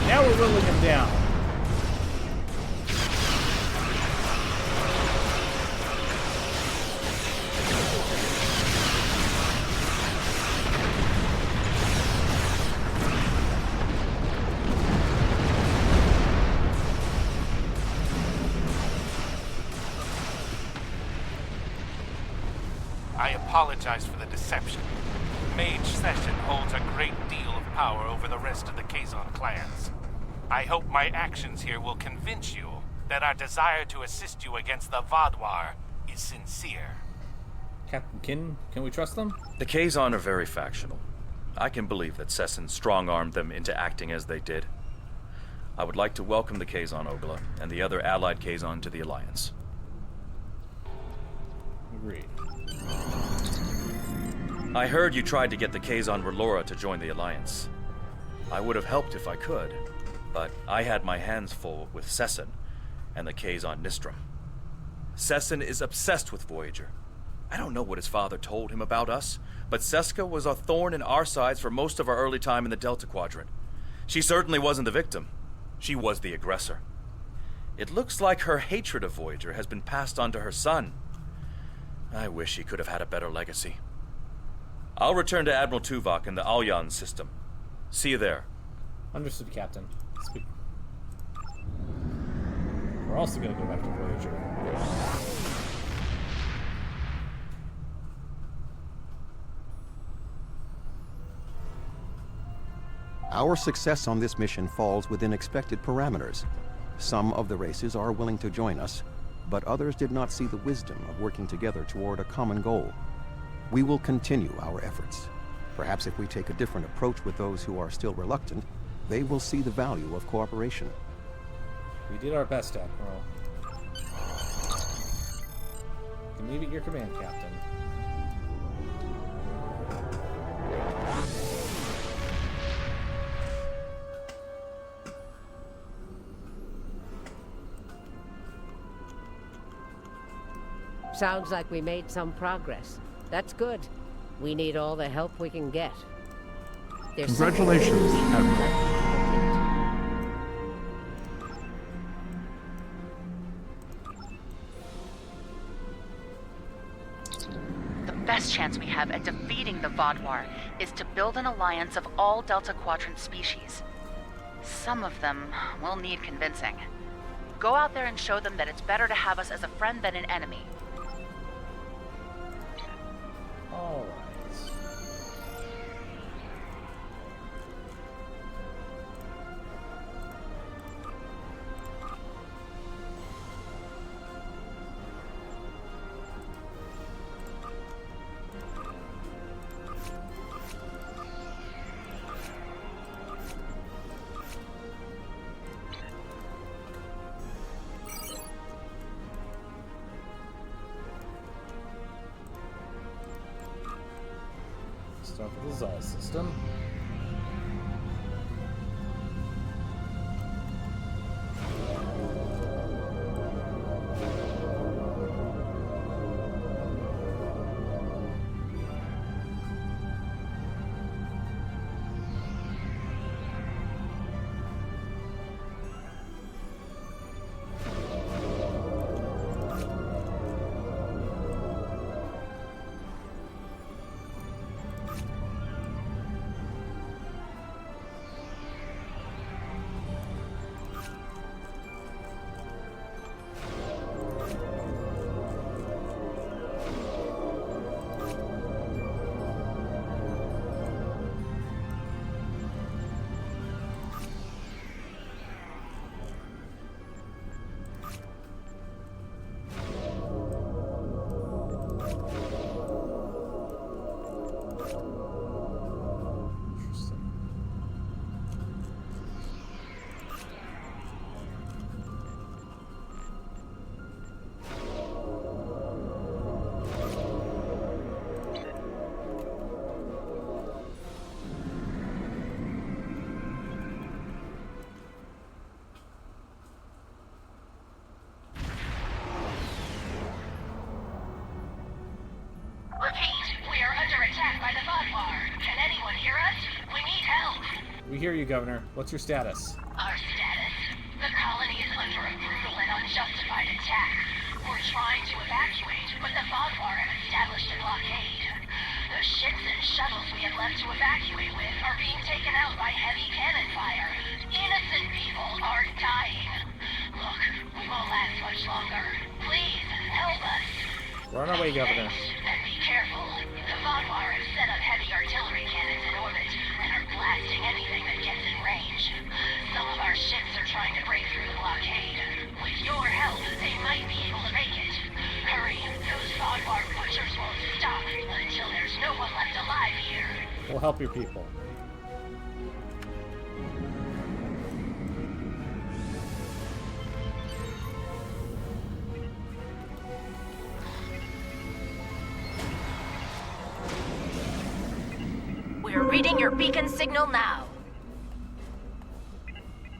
Now we're whittling him down. I apologize for the deception. Mage Session holds a great deal of power over the rest of the Kazon clans. I hope my actions here will convince you that our desire to assist you against the Vodwar is sincere. Captain, can we trust them? The Kazon are very factional. I can believe that Sessin strong-armed them into acting as they did. I would like to welcome the Kazon Ogla and the other allied Kazon to the Alliance. Agreed. I heard you tried to get the Kazon Relora to join the Alliance. I would have helped if I could, but I had my hands full with Sessin and the Kazon Nistrum. Sessin is obsessed with Voyager. I don't know what his father told him about us, but Seska was a thorn in our sides for most of our early time in the Delta Quadrant. She certainly wasn't the victim. She was the aggressor. It looks like her hatred of Voyager has been passed on to her son. I wish he could have had a better legacy. I'll return to Admiral Tuvok in the Alyan system. See you there. Understood, Captain. We're also gonna go back to Voyager. Our success on this mission falls within expected parameters. Some of the races are willing to join us, but others did not see the wisdom of working together toward a common goal. We will continue our efforts. Perhaps if we take a different approach with those who are still reluctant, they will see the value of cooperation. We did our best, Admiral. You can leave at your command, Captain. Sounds like we made some progress. That's good. We need all the help we can get. Congratulations, Admiral. The best chance we have at defeating the Vodwar is to build an alliance of all Delta Quadrant species. Some of them will need convincing. Go out there and show them that it's better to have us as a friend than an enemy. All right. Start with the Zal system. We hear you, Governor. What's your status? Our status? The colony is under a brutal and unjustified attack. We're trying to evacuate, but the Vodwar have established a blockade. The ships and shuttles we have left to evacuate with are being taken out by heavy cannon fire. Innocent people are dying. Look, we won't last much longer. Please, help us. We're on our way, Governor. And be careful. The Vodwar have set up heavy artillery cannons in orbit and are blasting anything that gets in range. Some of our ships are trying to break through the blockade. With your help, they might be able to make it. Hurry, those Vodwar butchers won't stop until there's no one left alive here. We'll help your people. We're reading your beacon signal now.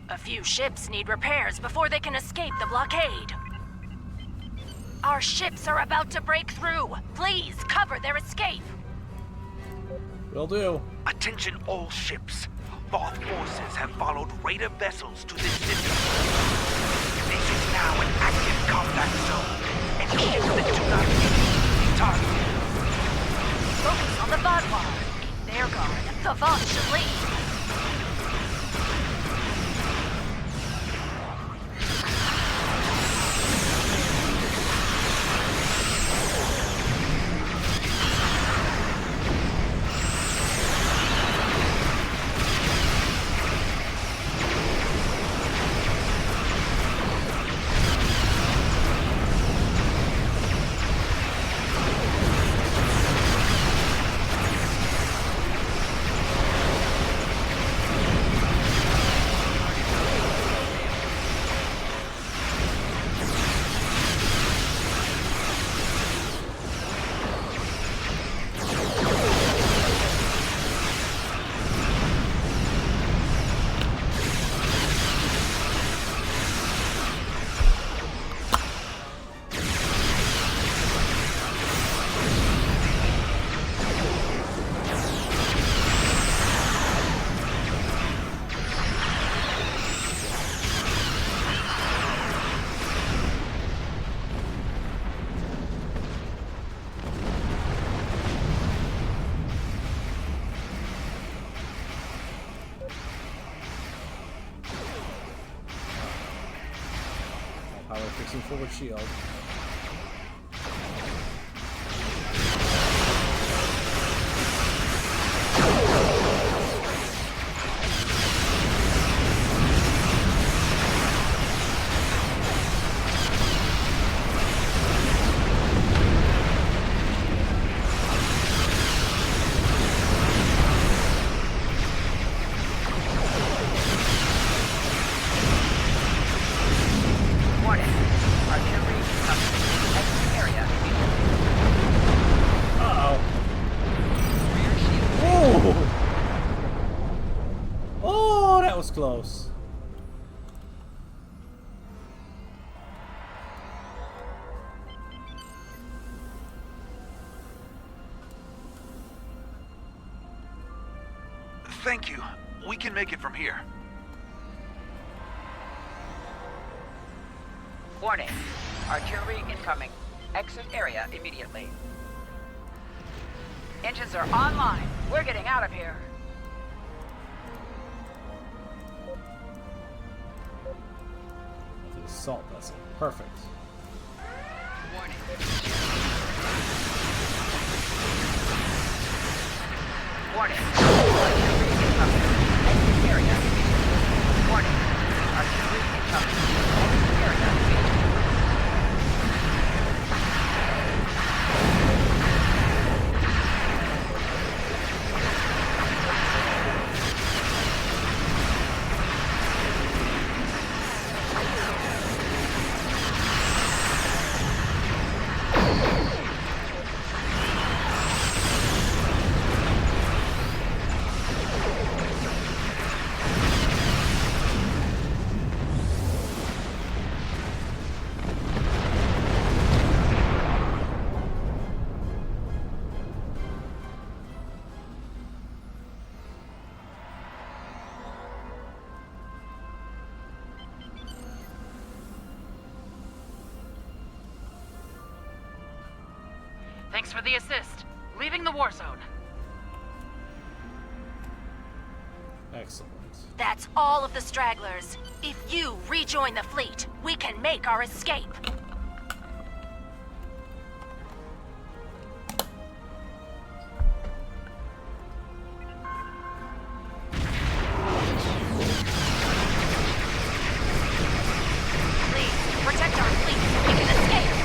A few ships need repairs before they can escape the blockade. Our ships are about to break through. Please cover their escape. Will do. Attention all ships. Both forces have followed raider vessels to this system. This is now an active combat zone, and ships that do not meet the The Vaughn should lead. Power fixing forward shield. Close. Thank you. We can make it from here. Warning. Artillery incoming. Exit area immediately. Engines are online. We're getting out of here. Assault vessel. Perfect. Warning. Warning. Artillery incoming. Exit area. Warning. Artillery incoming. Exit area. Thanks for the assist. Leaving the war zone. Excellent. That's all of the stragglers. If you rejoin the fleet, we can make our escape. Please, protect our fleet so we can escape.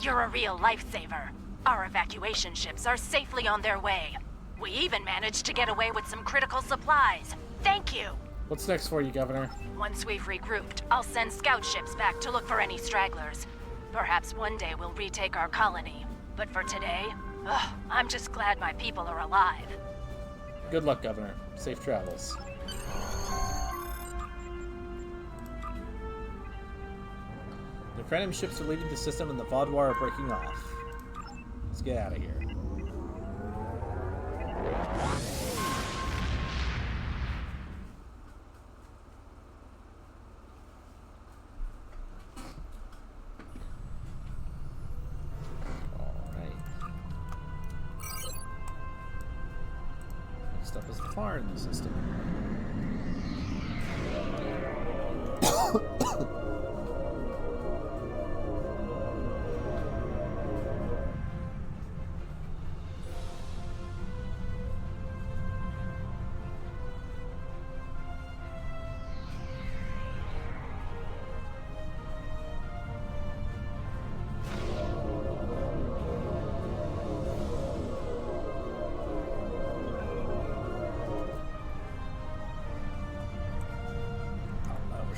You're a real lifesaver. Our evacuation ships are safely on their way. We even managed to get away with some critical supplies. Thank you. What's next for you, Governor? Once we've regrouped, I'll send scout ships back to look for any stragglers. Perhaps one day we'll retake our colony. But for today, I'm just glad my people are alive. Good luck, Governor. Safe travels. The Krenim ships are leaving the system and the Vaudouar are breaking off. Let's get out of here. Next up is far in the system.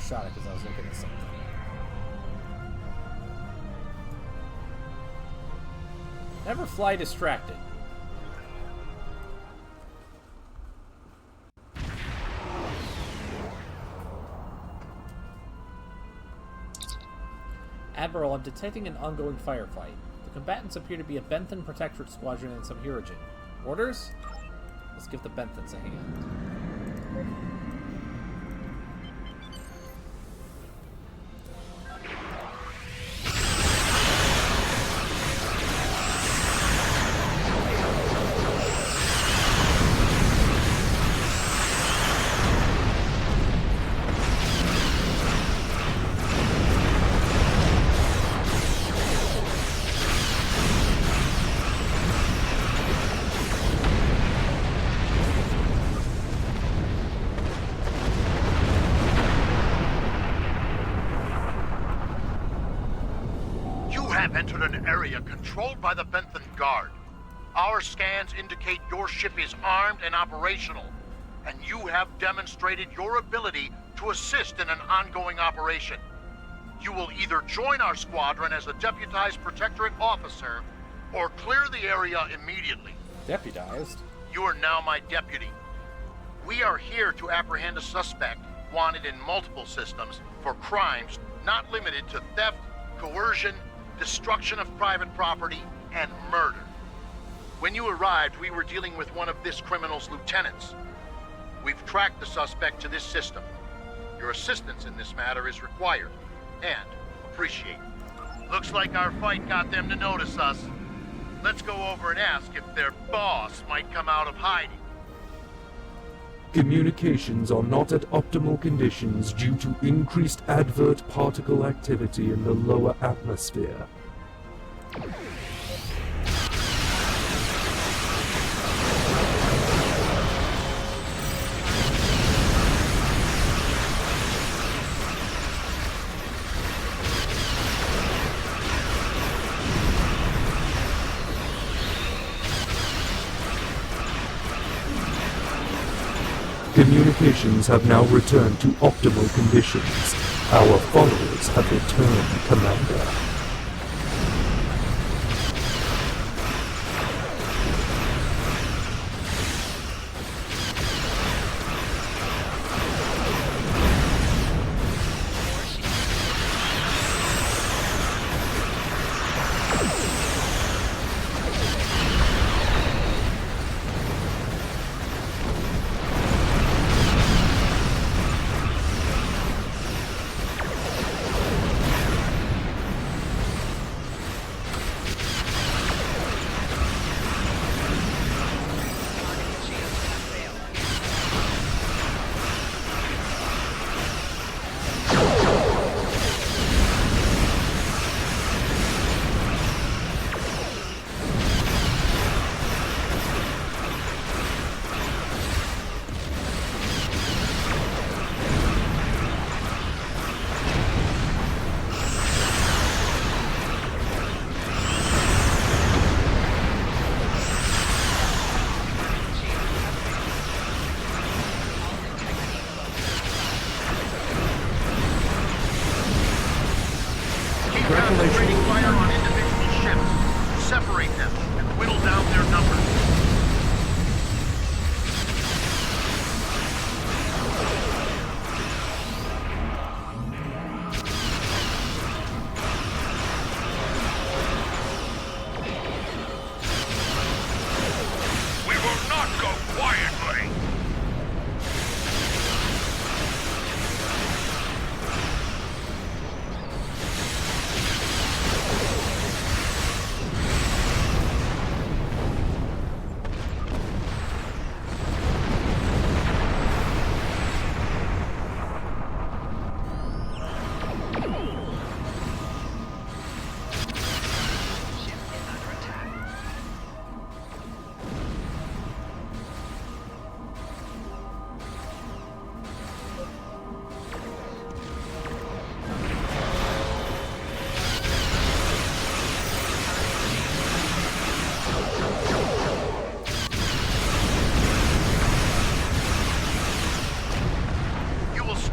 Shot it because I was looking at something. Never fly distracted. Admiral, I'm detecting an ongoing firefight. The combatants appear to be a Benthan Protectorate Squadron and some Hirogen. Orders? Let's give the Benthans a hand. Entered an area controlled by the Benthan Guard. Our scans indicate your ship is armed and operational, and you have demonstrated your ability to assist in an ongoing operation. You will either join our squadron as a deputized Protectorate officer, or clear the area immediately. Deputized? You are now my deputy. We are here to apprehend a suspect wanted in multiple systems for crimes not limited to theft, coercion, destruction of private property, and murder. When you arrived, we were dealing with one of this criminal's lieutenants. We've tracked the suspect to this system. Your assistance in this matter is required, and appreciated. Looks like our fight got them to notice us. Let's go over and ask if their boss might come out of hiding. Communications are not at optimal conditions due to increased advert particle activity in the lower atmosphere. Communications have now returned to optimal conditions. Our followers have returned, Commander. concentrating fire on individual ships. Separate them and whittle down their numbers. We will not go quietly.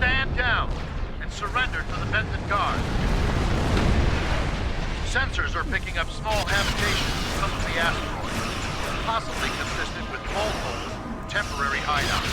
Stand down and surrender to the Benton Guard. Sensors are picking up small habitations in some of the asteroids, possibly consistent with Volpol's temporary hideout.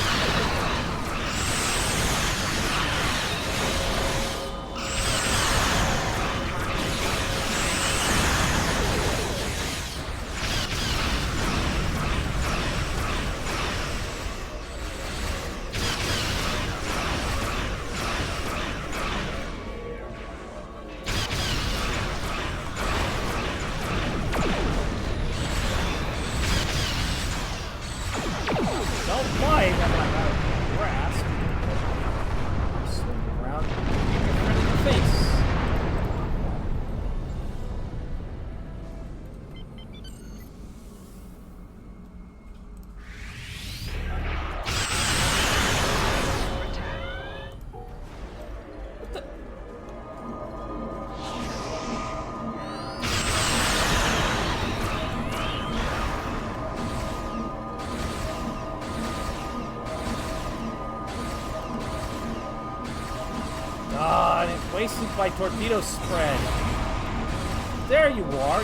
Don't mind that I'm out of grasp. Swing around and get your friend in the face. What the? God, it's wasted by torpedo spread. There you are.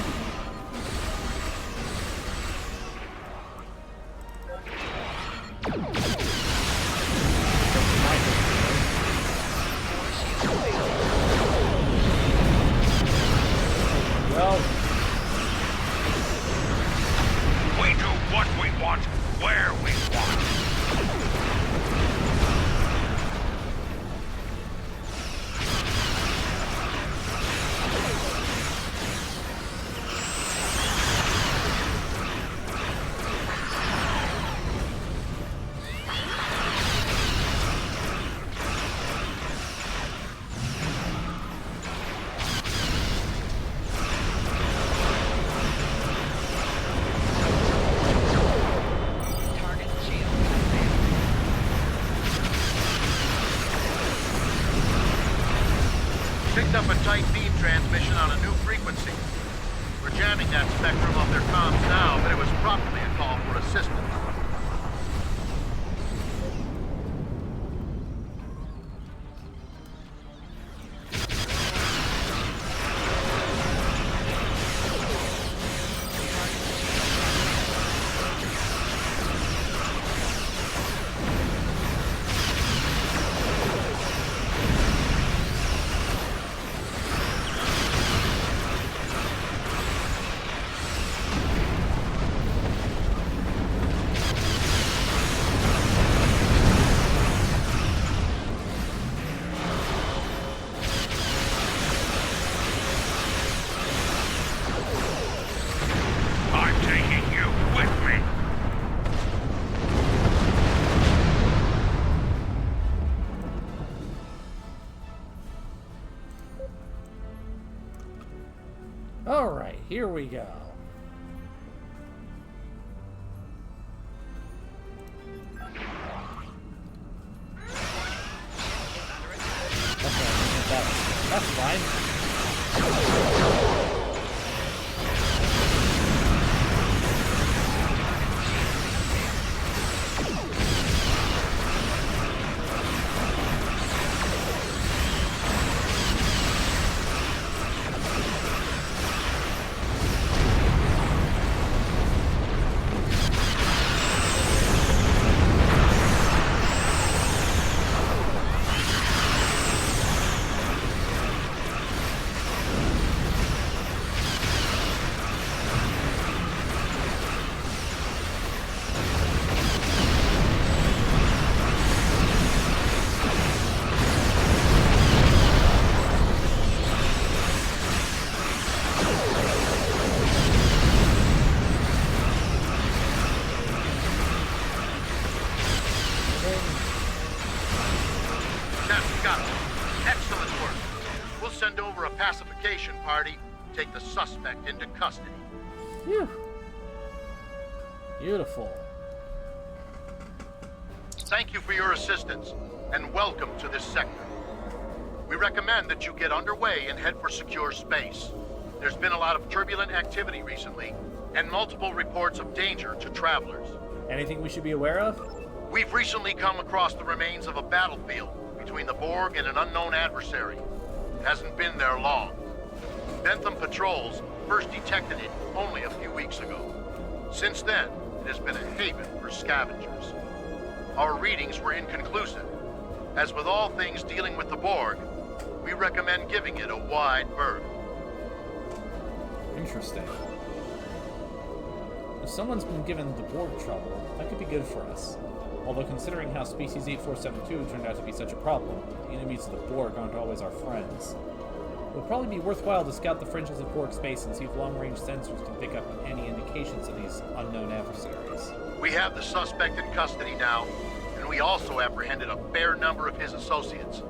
Well, We do what we want, where we want. Picked up a tight beam transmission on a new frequency. We're jamming that spectrum off their comms now, but it was probably a call for assistance. I'm taking you with me. all right, here we go. Okay, that's fine. pacification party take the suspect into custody. Phew. Beautiful. Thank you for your assistance, and welcome to this sector. We recommend that you get underway and head for secure space. There's been a lot of turbulent activity recently, and multiple reports of danger to travelers. Anything we should be aware of? We've recently come across the remains of a battlefield between the Borg and an unknown adversary. It hasn't been there long. Bentham patrols first detected it only a few weeks ago. Since then, it has been a haven for scavengers. Our readings were inconclusive. As with all things dealing with the Borg, we recommend giving it a wide berth. Interesting. If someone's been given the Borg trouble, that could be good for us. Although considering how Species 8472 turned out to be such a problem, the enemies of the Borg aren't always our friends. It would probably be worthwhile to scout the fringes of Borg space and see if long-range sensors can pick up any indications of these unknown adversaries. We have the suspect in custody now, and we also apprehended a fair number of his associates.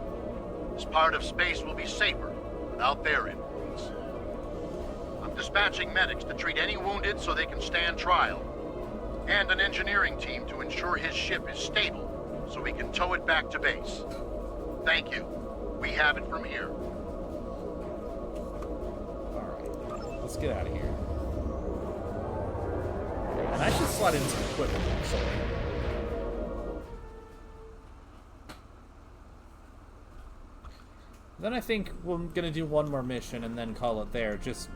This part of space will be safer without their influence. I'm dispatching medics to treat any wounded so they can stand trial, and an engineering team to ensure his ship is stable so we can tow it back to base. Thank you. We have it from here. Let's get out of here. And I should slot in some equipment, actually. Then I think we're gonna do one more mission and then call it there. Just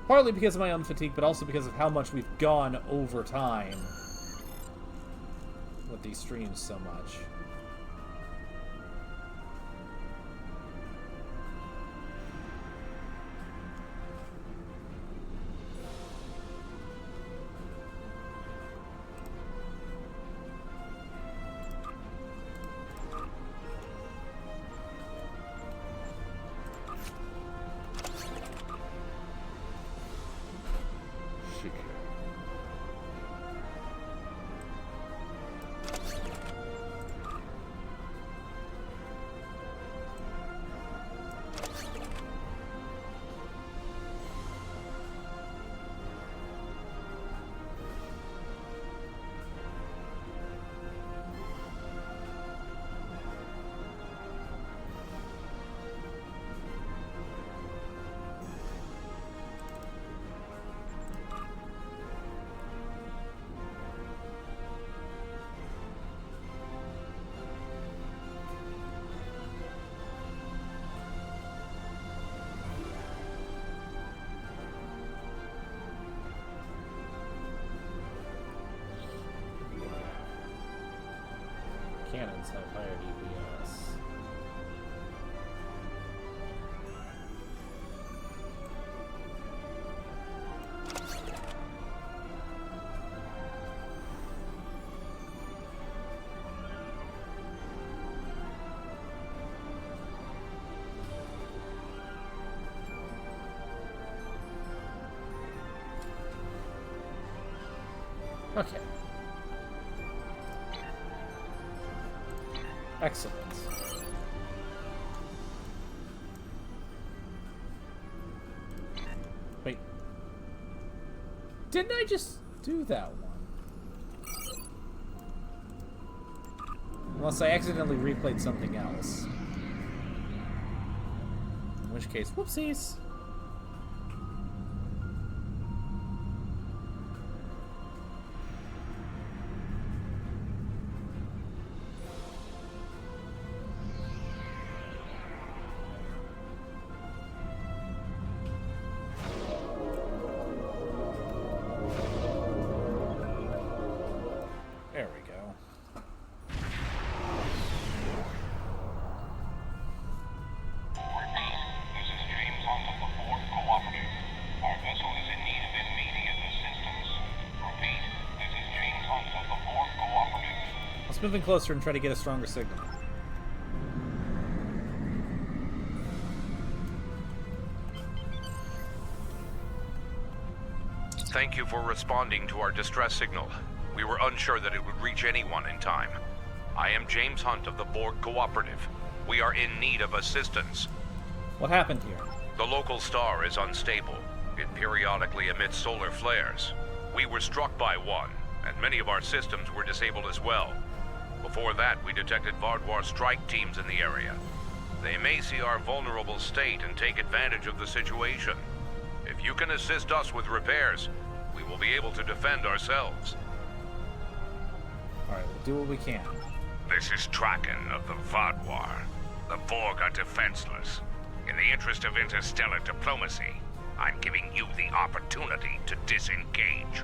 partly because of my own fatigue, but also because of how much we've gone over time with these streams so much. Cannons have higher DPS. Okay. Excellent. Wait. Didn't I just do that one? Unless I accidentally replayed something else. In which case, whoopsies. There we go. This is James Hunt of the Borg Cooperative. Our vessel is in need of immediate assistance. Repeat, this is James Hunt of the Borg Cooperative. Let's move in closer and try to get a stronger signal. Thank you for responding to our distress signal. We were unsure that it would reach anyone in time. I am James Hunt of the Borg Cooperative. We are in need of assistance. What happened here? The local star is unstable. It periodically emits solar flares. We were struck by one, and many of our systems were disabled as well. Before that, we detected Vardwar strike teams in the area. They may see our vulnerable state and take advantage of the situation. If you can assist us with repairs, we will be able to defend ourselves. Alright, we'll do what we can. This is Traken of the Vardwar. The Borg are defenseless. In the interest of interstellar diplomacy, I'm giving you the opportunity to disengage.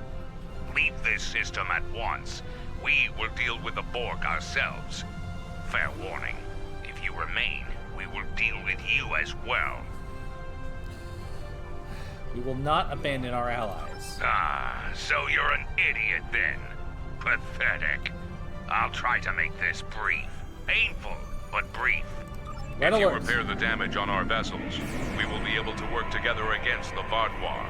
Leave this system at once. We will deal with the Borg ourselves. Fair warning, if you remain, we will deal with you as well. We will not abandon our allies. Ah, so you're an idiot then. Pathetic. I'll try to make this brief. Painful, but brief. Red If you alert. repair the damage on our vessels, we will be able to work together against the Vardwar.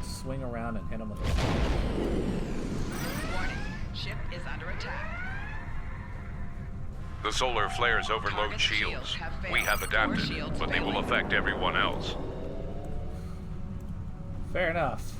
Swing around and hit him with a... Warning. Ship is under attack. The solar flares overload shields. We have adapted, but they will affect everyone else. Fair enough.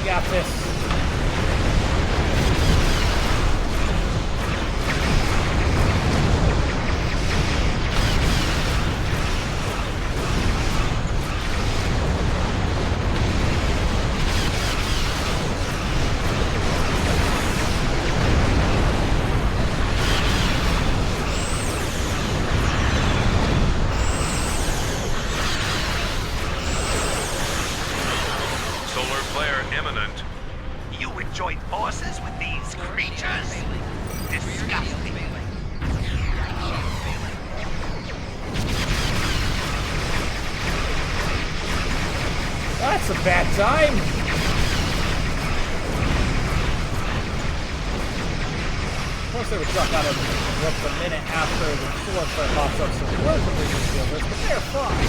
Got this. Solar flare imminent. You enjoy forces with these creatures? Disgusting. That's a bad time. Of course, they would drop out of the warp a minute after the solar flare pops up, so relatively ridiculous, but they're fine.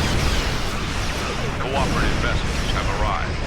Cooperative vessels have arrived.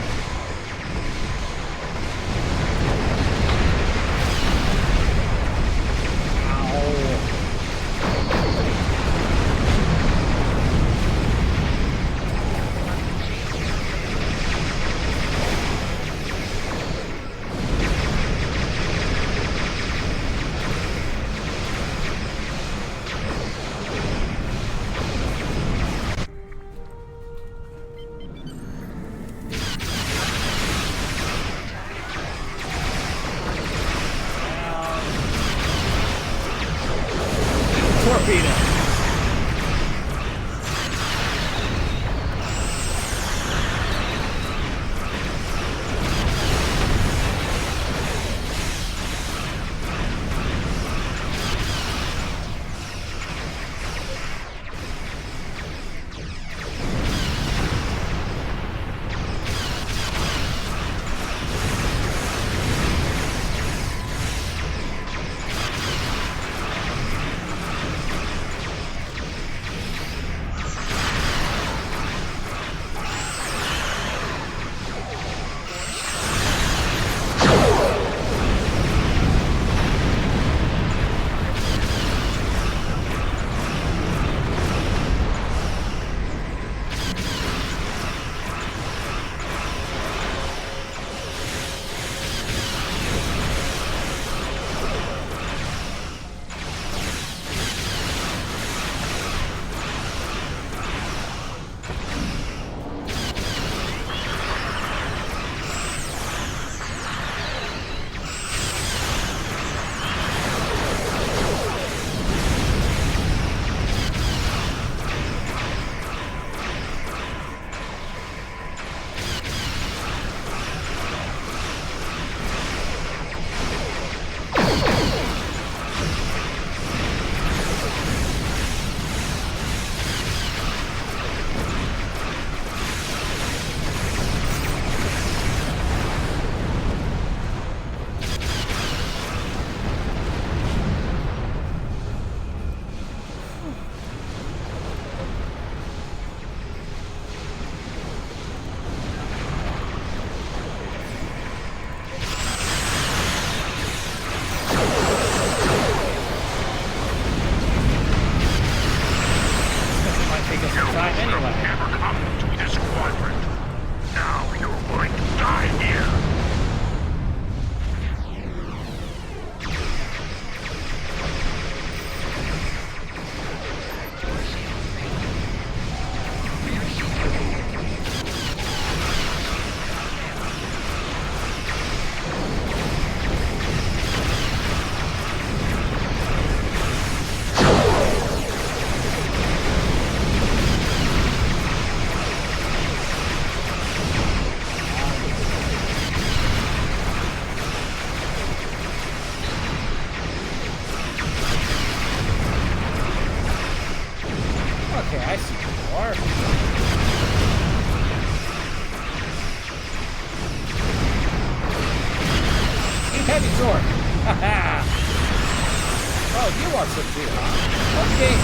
explosive too, huh? Okay.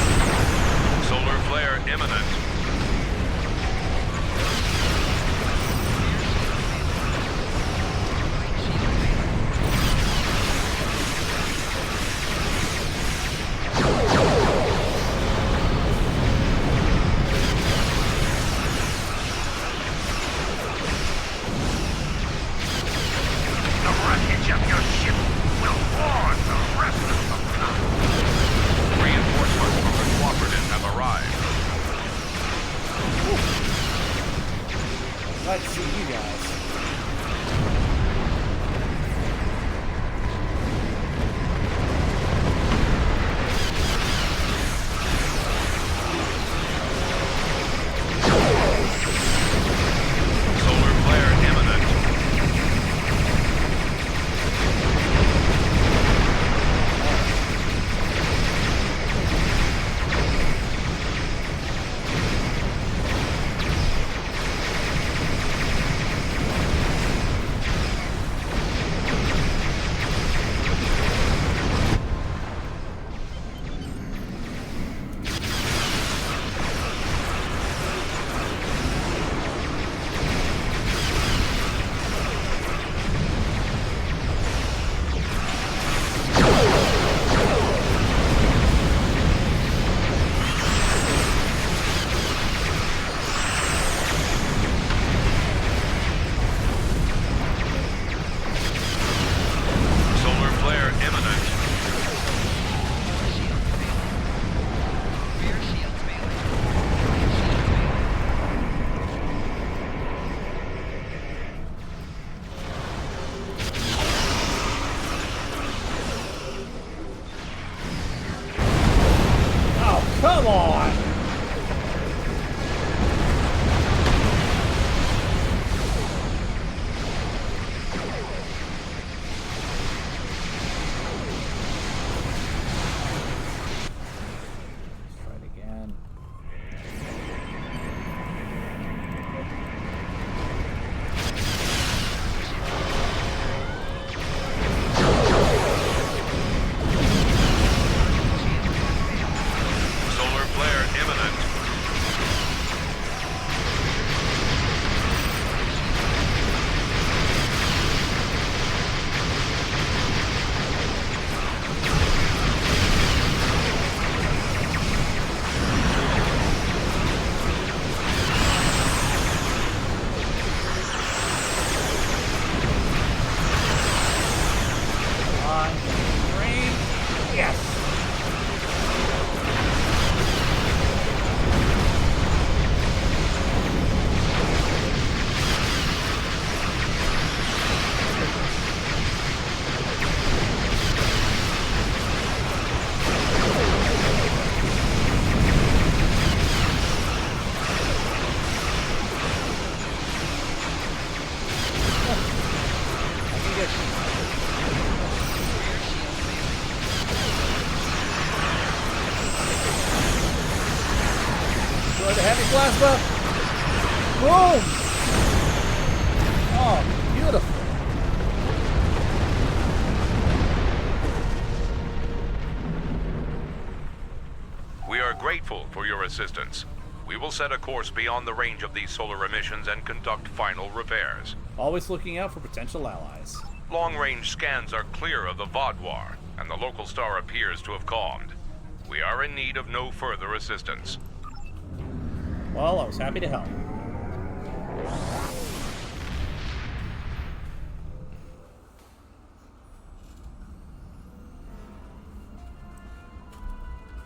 Solar flare imminent. The wreckage of your ship will warn the rest of the flock. Reinforcements from the cooperative have arrived. Glad to see you guys. Solar flare imminent. Solar flare imminent. Oh, come on! Let's try it again. Solar flare imminent. On green. Yes! I think it's Destroy the heavy plasma. Boom! Oh, beautiful. We are grateful for your assistance. We will set a course beyond the range of these solar emissions and conduct final repairs. Always looking out for potential allies. Long-range scans are clear of the Vaudouar, and the local star appears to have calmed. We are in need of no further assistance. Well, I was happy to help.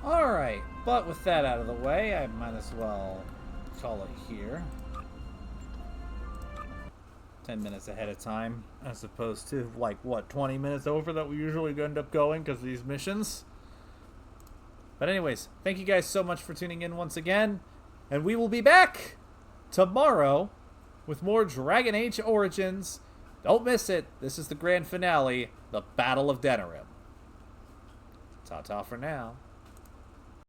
Alright, but with that out of the way, I might as well call it here. 10 minutes ahead of time, as opposed to, like, what, 20 minutes over that we usually end up going because of these missions. But anyways, thank you guys so much for tuning in once again, and we will be back tomorrow with more Dragon Age Origins. Don't miss it. This is the grand finale, the Battle of Denerim. Ta-ta for now.